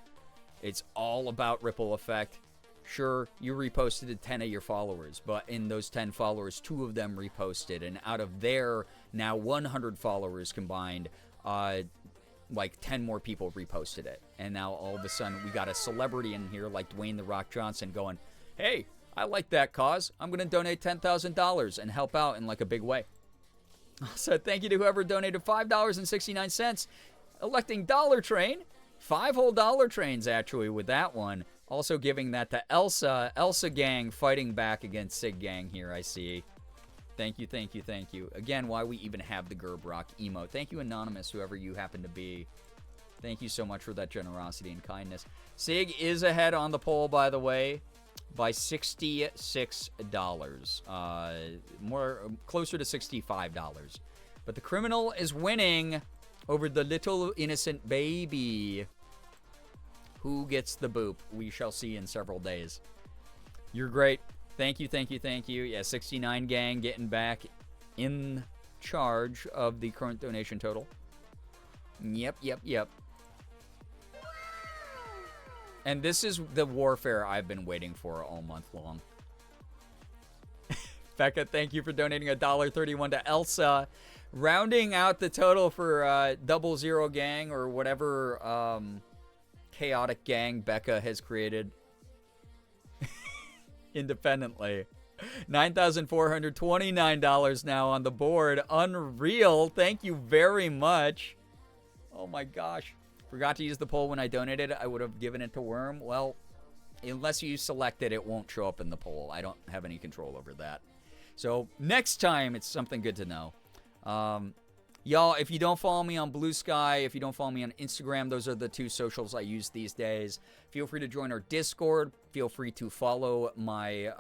Speaker 2: It's all about ripple effect. Sure, you reposted to 10 of your followers, but in those 10 followers, 2 of them reposted, and out of their now 100 followers combined, like 10 more people reposted it. And now all of a sudden we got a celebrity in here like Dwayne "The Rock" Johnson going, hey, I like that cause. I'm going to donate $10,000 and help out in like a big way. So thank you to whoever donated $5.69. electing Dollar Train. 5 whole Dollar Trains, actually, with that one. Also giving that to Elsa. Elsa Gang fighting back against Sig Gang here, I see. Thank you, thank you, thank you. Again, why we even have the Gerb Rock emote. Thank you, Anonymous, whoever you happen to be. Thank you so much for that generosity and kindness. Sig is ahead on the poll, by the way, by $66. Closer to $65. But the criminal is winning over the little innocent baby. Who gets the boop? We shall see in several days. You're great. Thank you, thank you, thank you. Yeah, 69 Gang getting back in charge of the current donation total. Yep, yep, yep. And this is the warfare I've been waiting for all month long. Becca, thank you for donating $1.31 to Elsa. Rounding out the total for 00 Gang or whatever chaotic gang Becca has created independently. $9,429 now on the board. Unreal. Thank you very much. Oh my gosh. Forgot to use the poll when I donated. I would have given it to Worm. Well, unless you select it, it won't show up in the poll. I don't have any control over that. So next time, it's something good to know. Y'all, if you don't follow me on Blue Sky, if you don't follow me on Instagram, those are the 2 socials I use these days. Feel free to join our Discord. Feel free to follow my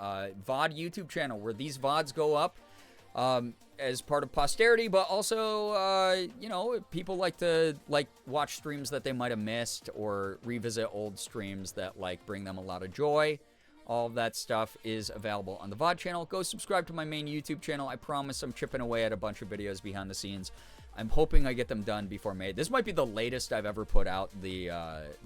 Speaker 2: VOD YouTube channel where these VODs go up as part of posterity, but also, you know, people like to watch streams that they might have missed or revisit old streams that bring them a lot of joy. All of that stuff is available on the VOD channel. Go subscribe to my main YouTube channel. I promise I'm chipping away at a bunch of videos behind the scenes. I'm hoping I get them done before May. This might be the latest I've ever put out the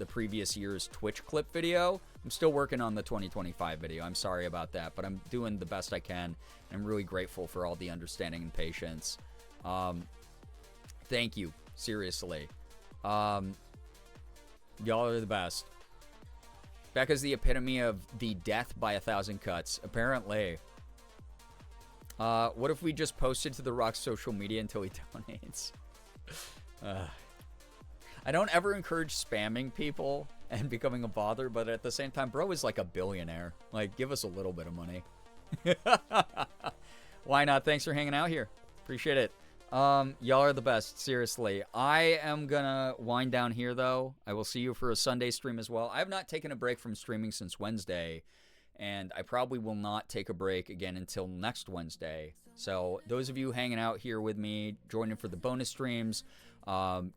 Speaker 2: previous year's Twitch clip video. I'm still working on the 2025 video. I'm sorry about that, but I'm doing the best I can. I'm really grateful for all the understanding and patience. Thank you. Seriously. Y'all are the best. Becca's the epitome of the death by 1,000 cuts, apparently. What if we just posted to The Rock's social media until he donates? I don't ever encourage spamming people and becoming a bother, but at the same time, bro is like a billionaire. Give us a little bit of money. Why not? Thanks for hanging out here. Appreciate it. Y'all are the best, seriously. I am gonna wind down here, though. I will see you for a Sunday stream as well. I have not taken a break from streaming since Wednesday, and I probably will not take a break again until next Wednesday. So those of you hanging out here with me, joining for the bonus streams,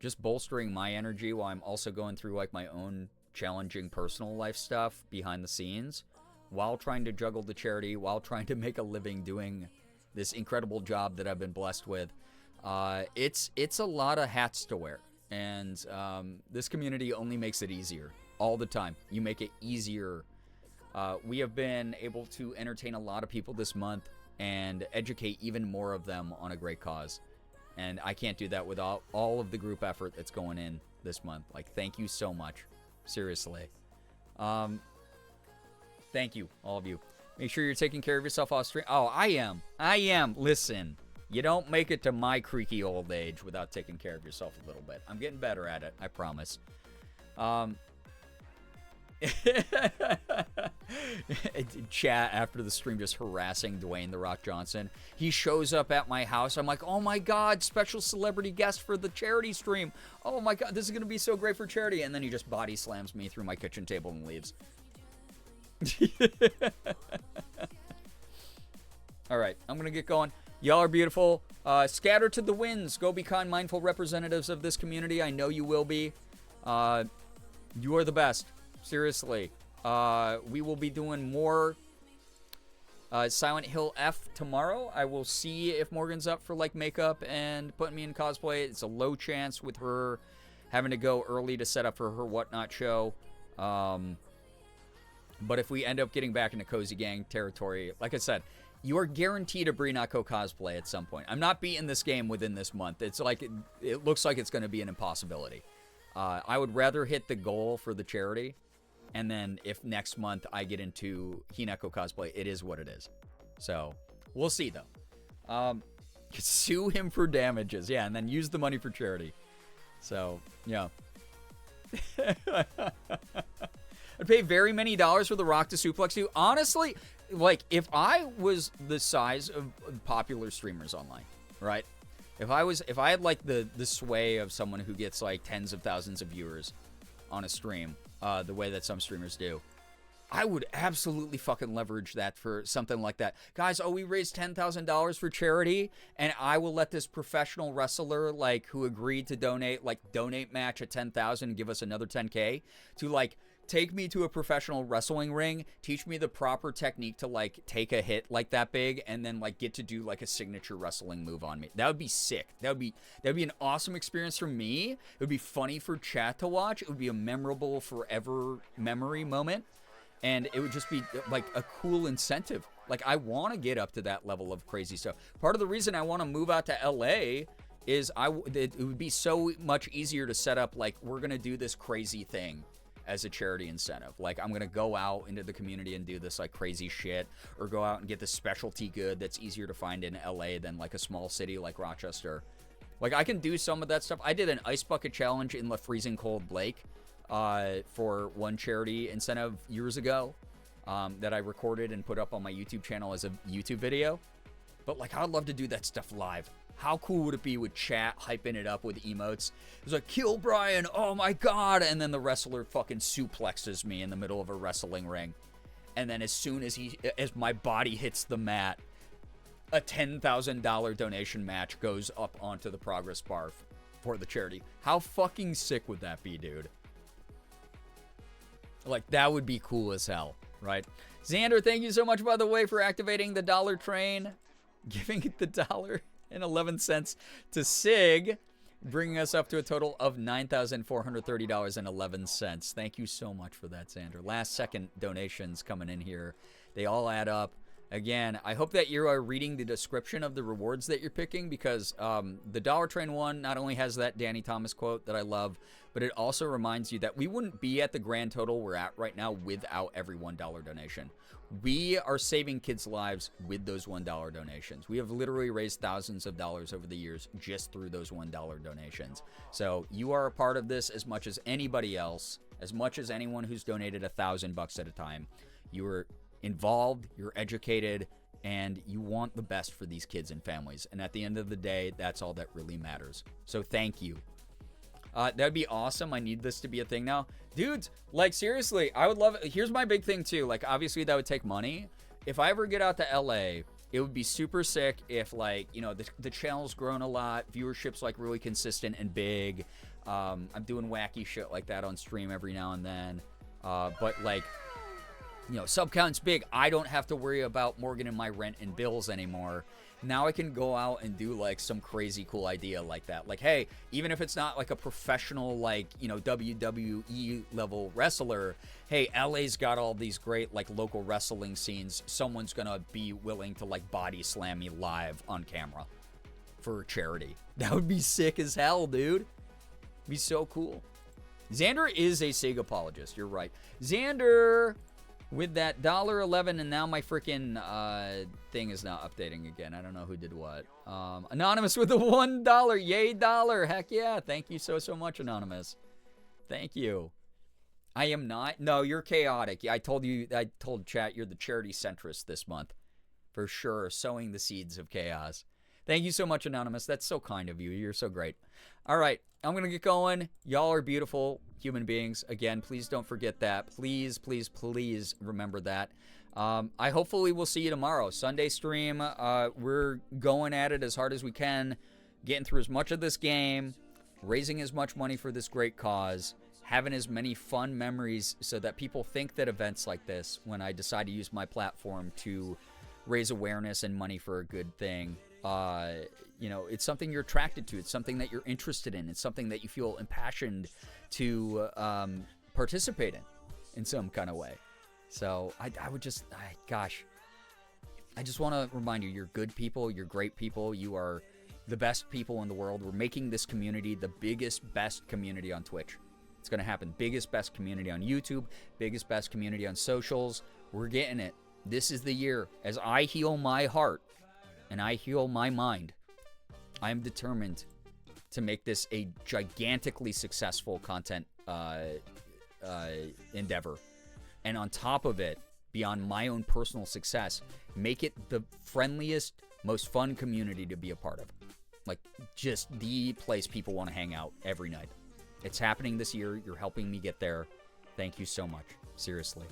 Speaker 2: just bolstering my energy while I'm also going through my own challenging personal life stuff behind the scenes, while trying to juggle the charity, while trying to make a living doing this incredible job that I've been blessed with. It's a lot of hats to wear, and this community only makes it easier all the time. You make it easier. We have been able to entertain a lot of people this month and educate even more of them on a great cause, and I can't do that without all of the group effort that's going in this month. Thank you so much, seriously. Thank you, all of you. Make sure you're taking care of yourself off stream. Oh, I am. Listen. You don't make it to my creaky old age without taking care of yourself a little bit. I'm getting better at it, I promise. Chat after the stream just harassing Dwayne "The Rock" Johnson. He shows up at my house. I'm like, oh my God, special celebrity guest for the charity stream. Oh my God, this is going to be so great for charity. And then he just body slams me through my kitchen table and leaves. All right, I'm going to get going. Y'all are beautiful. Scatter to the winds. Go be kind, mindful representatives of this community. I know you will be. You are the best. Seriously. We will be doing more Silent Hill F tomorrow. I will see if Morgan's up for makeup and putting me in cosplay. It's a low chance with her having to go early to set up for her Whatnot show. But if we end up getting back into Cozy Gang territory, like I said, you are guaranteed a Brinako cosplay at some point. I'm not beating this game within this month. It's it looks like it's going to be an impossibility. I would rather hit the goal for the charity, and then if next month I get into Hinako cosplay, it is what it is. So we'll see though. Sue him for damages, yeah, and then use the money for charity. So, yeah. I'd pay very many dollars for The Rock to suplex you. Honestly, like, if I was the size of popular streamers online, right? If I had, like, the sway of someone who gets, like, tens of thousands of viewers on a stream, the way that some streamers do, I would absolutely fucking leverage that for something like that. Guys, we raised $10,000 for charity, and I will let this professional wrestler, like, who agreed to donate match at $10,000 and give us another $10K to, like, take me to a professional wrestling ring, teach me the proper technique to, like, take a hit like that big, and then, like, get to do, like, a signature wrestling move on me. That would be sick. That would be an awesome experience for me. It would be funny for chat to watch. It would be a memorable forever memory moment. And it would just be, like, a cool incentive. Like, I want to get up to that level of crazy stuff. Part of the reason I want to move out to LA is it would be so much easier to set up, like, we're going to do this crazy thing as a charity incentive. Like, I'm going to go out into the community and do this, like, crazy shit. Or go out and get this specialty good that's easier to find in LA than, like, a small city like Rochester. Like, I can do some of that stuff. I did an ice bucket challenge in the freezing cold lake. For one charity incentive years ago that I recorded and put up on my YouTube channel as a YouTube video. But, like, I'd love to do that stuff live. How cool would it be with chat hyping it up with emotes? It's like, kill Brian, oh my god, and then the wrestler fucking suplexes me in the middle of a wrestling ring. And then as soon as my body hits the mat, a $10,000 donation match goes up onto the progress bar for the charity. How fucking sick would that be, dude? Like, that would be cool as hell, right? Xander, thank you so much, by the way, for activating the dollar train, giving it the $1.11 to Sig, bringing us up to a total of $9,430.11. Thank you so much for that, Xander. Last second donations coming in here. They all add up. Again, I hope that you are reading the description of the rewards that you're picking, because the Dollar Train one not only has that Danny Thomas quote that I love, but it also reminds you that we wouldn't be at the grand total we're at right now without every $1 donation. We are saving kids' lives with those $1 donations. We have literally raised thousands of dollars over the years just through those $1 donations. So you are a part of this as much as anybody else, as much as anyone who's donated $1,000 at a time. You are involved, you're educated, and you want the best for these kids and families. And at the end of the day, that's all that really matters. So thank you. That'd be awesome. I need this to be a thing now. Dudes, like, seriously, I would love it. Here's my big thing, too. Like, obviously, that would take money. If I ever get out to LA, it would be super sick if, like, you know, the channel's grown a lot. Viewership's, like, really consistent and big. I'm doing wacky shit like that on stream every now and then. But, like, you know, sub count's big. I don't have to worry about Morgan and my rent and bills anymore. Now I can go out and do, like, some crazy cool idea like that. Like, hey, even if it's not, like, a professional, like, you know, WWE level wrestler, hey, LA's got all these great, like, local wrestling scenes. Someone's gonna be willing to, like, body slam me live on camera for charity. That would be sick as hell, dude. Be so cool. Xander is a SIG apologist. You're right. Xander, with that $1.11, and now my freaking thing is not updating again. I don't know who did what. Anonymous with the $1. Yay, dollar. Heck yeah. Thank you so much, Anonymous. Thank you. I am not. No, you're chaotic. I told chat you're the charity centrist this month. For sure. Sowing the seeds of chaos. Thank you so much, Anonymous. That's so kind of you. You're so great. All right. I'm going to get going. Y'all are beautiful human beings. Again, please don't forget that. Please, please, please remember that. I hopefully will see you tomorrow. Sunday stream. We're going at it as hard as we can, getting through as much of this game, raising as much money for this great cause, having as many fun memories so that people think that events like this, when I decide to use my platform to raise awareness and money for a good thing, you know, it's something you're attracted to. It's something that you're interested in. It's something that you feel impassioned to participate in some kind of way. So I would just, gosh, I just want to remind you, you're good people. You're great people. You are the best people in the world. We're making this community the biggest, best community on Twitch. It's going to happen. Biggest, best community on YouTube. Biggest, best community on socials. We're getting it. This is the year. As I heal my heart and I heal my mind, I am determined to make this a gigantically successful content endeavor. And on top of it, beyond my own personal success, make it the friendliest, most fun community to be a part of. Like, just the place people want to hang out every night. It's happening this year. You're helping me get there. Thank you so much. Seriously.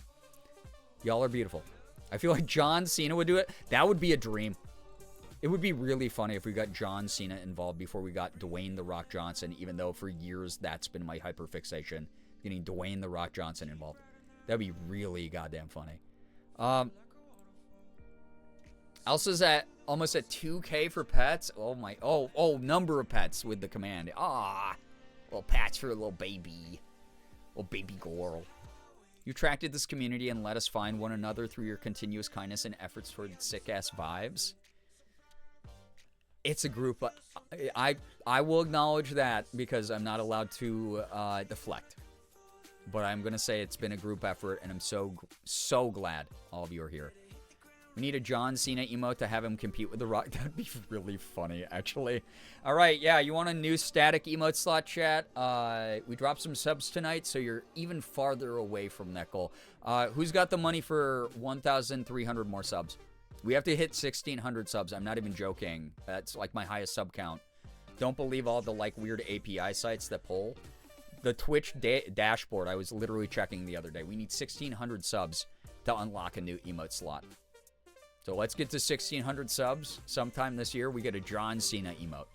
Speaker 2: Y'all are beautiful. I feel like John Cena would do it. That would be a dream. It would be really funny if we got John Cena involved before we got Dwayne "The Rock" Johnson, even though for years that's been my hyperfixation, getting Dwayne "The Rock" Johnson involved. That'd be really goddamn funny. Elsa's at almost at 2K for pets. Oh my, number of pets with the command. Little pets for a little baby. Little baby girl. You attracted this community and let us find one another through your continuous kindness and efforts toward sick-ass vibes. It's a group. I will acknowledge that because I'm not allowed to deflect. But I'm going to say it's been a group effort, and I'm so glad all of you are here. We need a John Cena emote to have him compete with The Rock. That'd be really funny, actually. All right, yeah, you want a new static emote slot, chat? We dropped some subs tonight, so you're even farther away from that goal. Who's got the money for 1,300 more subs? We have to hit 1,600 subs. I'm not even joking. That's like my highest sub count. Don't believe all the like weird API sites that poll. The Twitch dashboard, I was literally checking the other day. We need 1,600 subs to unlock a new emote slot. So let's get to 1,600 subs. Sometime this year, we get a John Cena emote.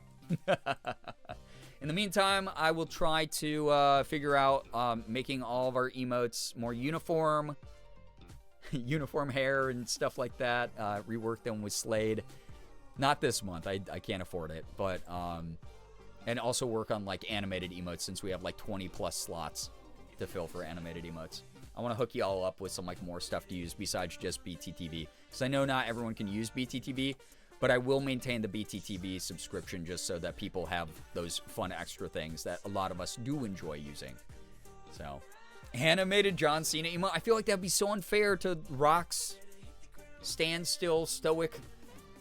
Speaker 2: In the meantime, I will try to figure out making all of our emotes more uniform. Uniform hair and stuff like that. Rework them with Slade. Not this month. I can't afford it. But, and also work on, like, animated emotes since we have, like, 20 plus slots to fill for animated emotes. I want to hook you all up with some, like, more stuff to use besides just BTTV. Because I know not everyone can use BTTV, but I will maintain the BTTV subscription just so that people have those fun extra things that a lot of us do enjoy using. So, animated John Cena emote. I feel like that'd be so unfair to Rock's standstill, stoic,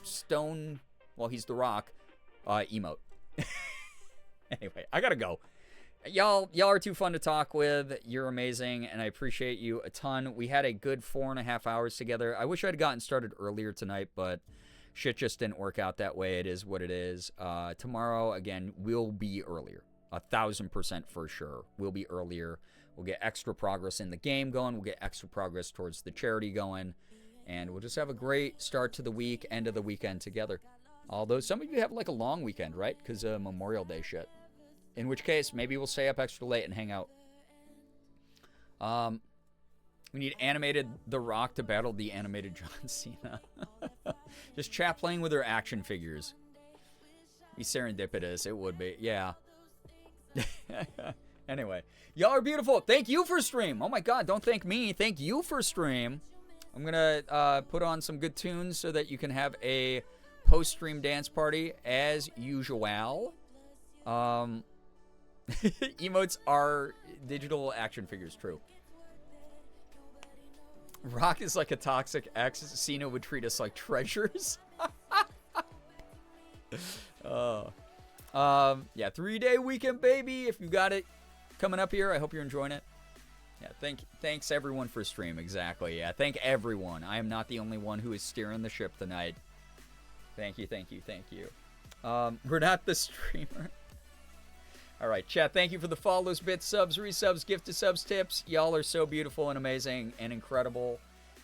Speaker 2: stone, well, he's The Rock, emote. Anyway, I gotta go. Y'all are too fun to talk with. You're amazing, and I appreciate you a ton. We had a good 4.5 hours together. I wish I'd gotten started earlier tonight, but shit just didn't work out that way. It is what it is. Tomorrow, again, we'll be earlier. 1,000% for sure. We'll be earlier. We'll get extra progress in the game going. We'll get extra progress towards the charity going. And we'll just have a great start to the week, end of the weekend together. Although some of you have like a long weekend, right? Because of Memorial Day shit. In which case, maybe we'll stay up extra late and hang out. We need animated The Rock to battle the animated John Cena. Just chat playing with their action figures. Be serendipitous. It would be. Yeah. Anyway. Y'all are beautiful. Thank you for stream. Oh my god, don't thank me. Thank you for stream. I'm going to put on some good tunes so that you can have a post-stream dance party as usual. Emotes are digital action figures, true. Rock is like a toxic ex. Cena would treat us like treasures. Yeah, 3-day weekend, baby. If you got it coming up here, I hope you're enjoying it. Yeah, thanks everyone for stream. Exactly. Yeah, thank everyone. I am not the only one who is steering the ship tonight. Thank you. We're not the streamer. All right, chat, thank you for the follows, bits, subs, resubs, gifted subs, tips. Y'all are so beautiful and amazing and incredible.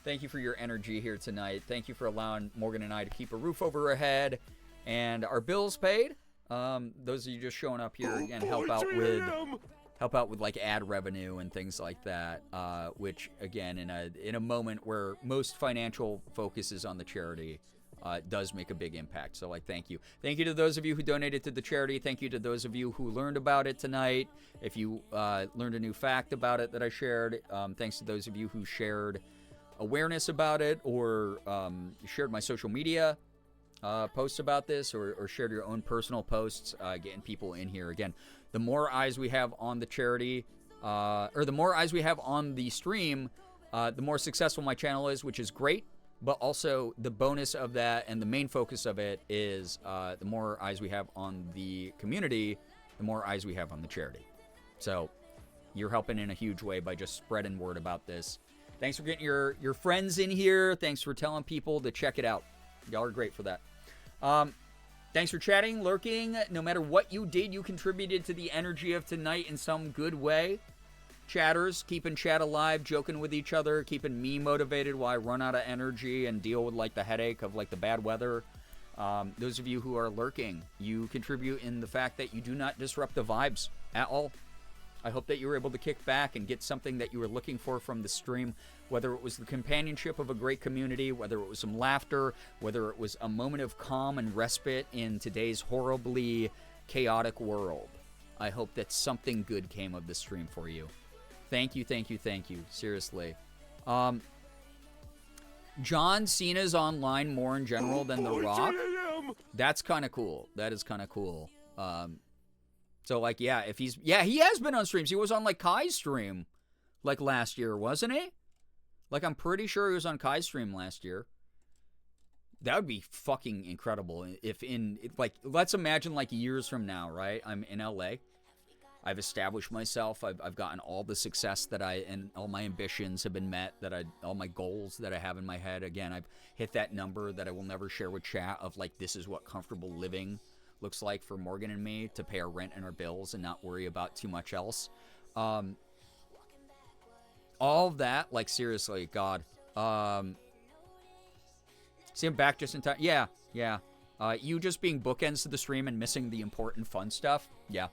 Speaker 2: Thank you for your energy here tonight. Thank you for allowing Morgan and I to keep a roof over our head and our bills paid. Those of you just showing up here again help out with like ad revenue and things like that. Which again, in a moment where most financial focus is on the charity, does make a big impact. So, like, thank you. Thank you to those of you who donated to the charity. Thank you to those of you who learned about it tonight. If you learned a new fact about it that I shared, thanks to those of you who shared awareness about it or shared my social media posts about this or shared your own personal posts, getting people in here. Again, the more eyes we have on the charity, or the more eyes we have on the stream, the more successful my channel is, which is great. But also, the bonus of that and the main focus of it is the more eyes we have on the community, the more eyes we have on the charity. So you're helping in a huge way by just spreading word about this. Thanks for getting your friends in here. Thanks for telling people to check it out. Y'all are great for that. Thanks for chatting, lurking. No matter what you did, you contributed to the energy of tonight in some good way. Chatters, keeping chat alive, joking with each other, keeping me motivated while I run out of energy and deal with like the headache of like the bad weather. Those of you who are lurking, you contribute in the fact that you do not disrupt the vibes at all. I hope that you were able to kick back and get something that you were looking for from the stream, whether it was the companionship of a great community, whether it was some laughter, whether it was a moment of calm and respite in today's horribly chaotic world. I hope that something good came of this stream for you. Thank you, thank you, thank you. Seriously. John Cena's online more in general than The Rock. That's kind of cool. That is kind of cool. So, like, yeah, if he's... Yeah, he has been on streams. He was on, like, Kai's stream, like, last year, wasn't he? Like, I'm pretty sure he was on Kai's stream last year. That would be fucking incredible if like, let's imagine, like, years from now, right? I'm in LA. I've established myself. I've gotten all the success that and all my ambitions have been met, all my goals that I have in my head. Again, I've hit that number that I will never share with chat of like, this is what comfortable living looks like for Morgan and me to pay our rent and our bills and not worry about too much else. All of that, like seriously, God. See him back just in time. Yeah. You just being bookends to the stream and missing the important fun stuff. Yeah.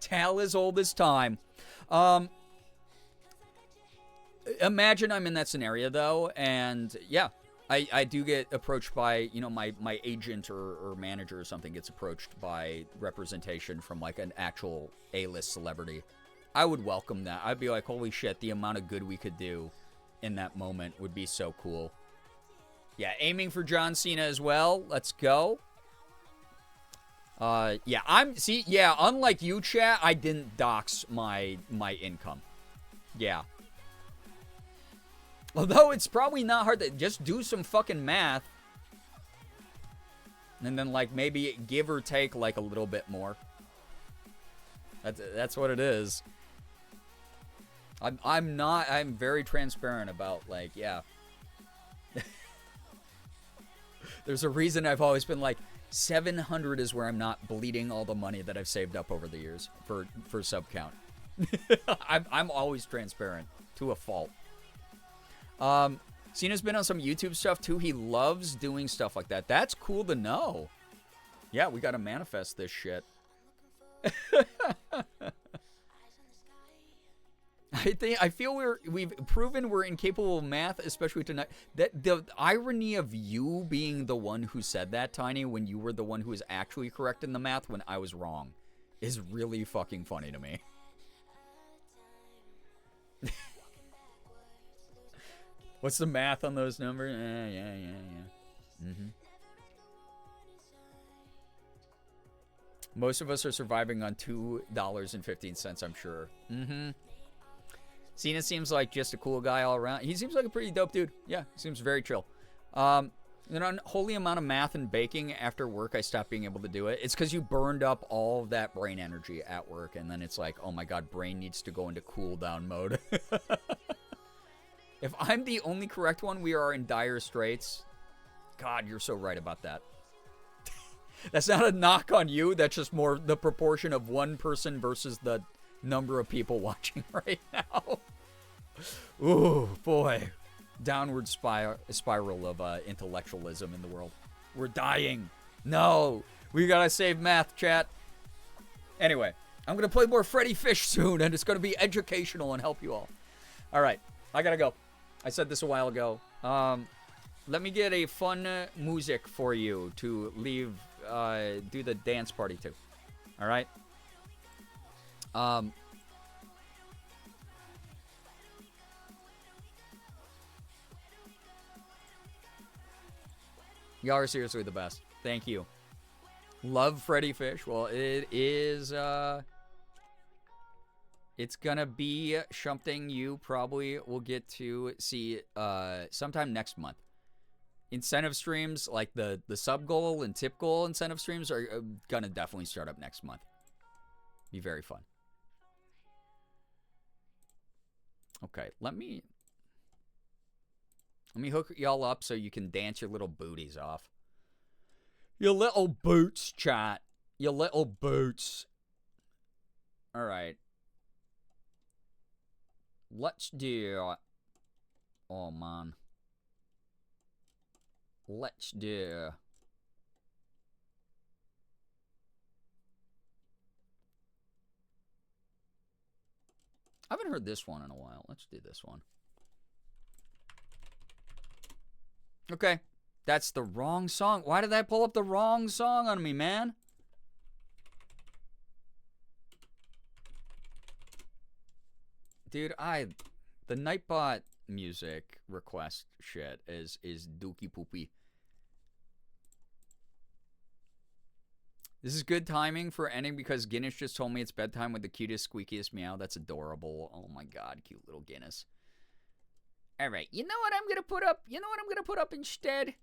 Speaker 2: Tale as old as time. Imagine I'm in that scenario, though, and yeah, I do get approached by, you know, my agent or manager or something gets approached by representation from, like, an actual A-list celebrity. I would welcome that. I'd be like, holy shit, the amount of good we could do in that moment would be so cool. Yeah, aiming for John Cena as well. Let's go. Yeah, unlike you, chat, I didn't dox my income. Yeah. Although it's probably not hard to just do some fucking math. And then, like, maybe give or take, like, a little bit more. That's what it is. I'm very transparent about, like, yeah. There's a reason I've always been like, 700 is where I'm not bleeding all the money that I've saved up over the years for sub count. I'm always transparent to a fault. Cena's been on some YouTube stuff too. He loves doing stuff like that. That's cool to know. Yeah, we gotta manifest this shit. I feel we've proven we're incapable of math, especially tonight. That the irony of you being the one who said that, Tiny, when you were the one who was actually correct in the math when I was wrong, is really fucking funny to me. What's the math on those numbers? Yeah. Most of us are surviving on $2.15, I'm sure. Cena seems like just a cool guy all around. He seems like a pretty dope dude. Yeah, he seems very chill. An unholy amount of math and baking after work, I stopped being able to do it. It's because you burned up all of that brain energy at work, and then it's like, oh my god, brain needs to go into cool down mode. If I'm the only correct one, we are in dire straits. God, you're so right about that. That's not a knock on you. That's just more the proportion of one person versus the number of people watching right now. Ooh, boy. Downward spiral of intellectualism in the world. We're dying. No. We gotta save math, chat. Anyway, I'm gonna play more Freddy Fish soon, and it's gonna be educational and help you all. Alright, I gotta go. I said this a while ago. Let me get a fun music for you to leave, do the dance party to. Alright? Y'all are seriously the best. Thank you. Love Freddy Fish. Well, it is, It's gonna be something you probably will get to see sometime next month. Incentive streams, like the sub goal and tip goal incentive streams, are gonna definitely start up next month. Be very fun. Okay, let me hook y'all up so you can dance your little booties off. Your little boots, chat. Your little boots. All right. Let's do... Oh, man. Let's do... I haven't heard this one in a while. Let's do this one. Okay. That's the wrong song. Why did I pull up the wrong song on me, man? Dude, the Nightbot music request shit is dookie poopy. This is good timing for ending because Guinness just told me it's bedtime with the cutest, squeakiest meow. That's adorable. Oh my god, cute little Guinness. All right, you know what I'm gonna put up? You know what I'm gonna put up instead?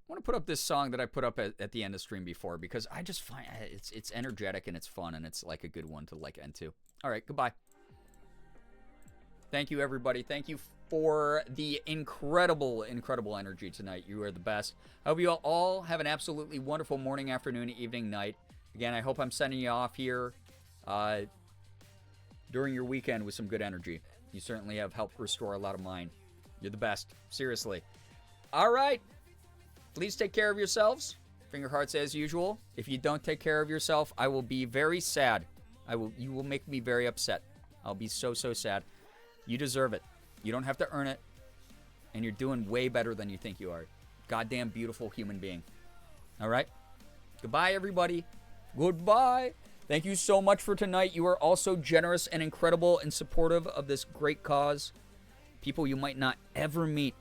Speaker 2: I want to put up this song that I put up at the end of stream before because I just find it's energetic and it's fun and it's like a good one to like end to. All right, goodbye. Thank you, everybody. Thank you for the incredible, incredible energy tonight. You are the best. I hope you all have an absolutely wonderful morning, afternoon, evening, night. Again, I hope I'm sending you off here during your weekend with some good energy. You certainly have helped restore a lot of mine. You're the best. Seriously. All right. Please take care of yourselves. Finger hearts as usual. If you don't take care of yourself, I will be very sad. You will make me very upset. I'll be so, so sad. You deserve it. You don't have to earn it. And you're doing way better than you think you are. Goddamn beautiful human being. All right? Goodbye, everybody. Goodbye. Thank you so much for tonight. You are also generous and incredible and supportive of this great cause. People you might not ever meet.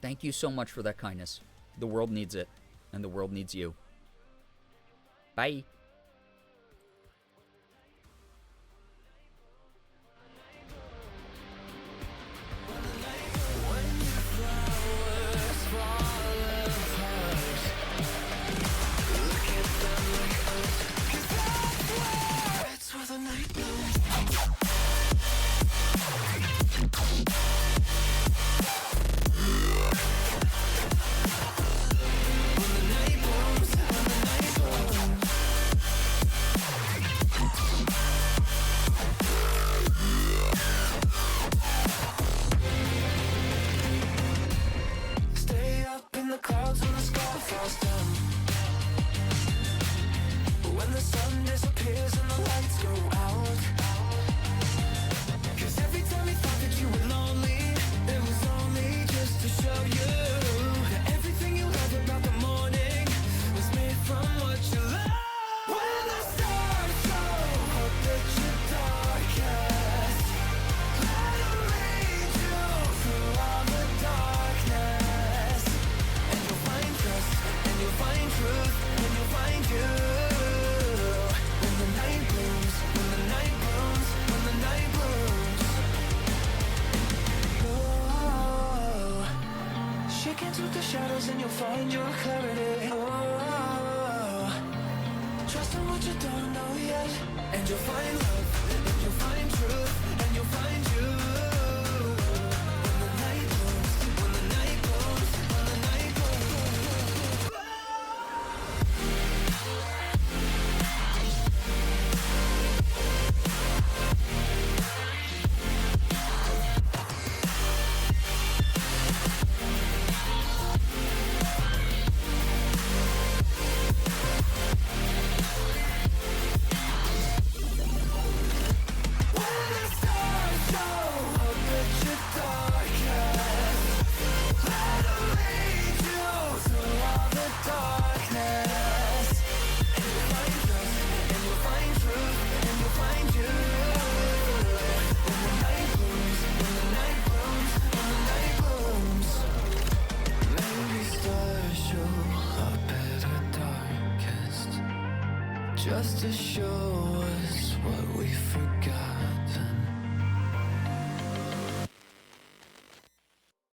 Speaker 2: Thank you so much for that kindness. The world needs it. And the world needs you. Bye.
Speaker 1: When the stars show just to show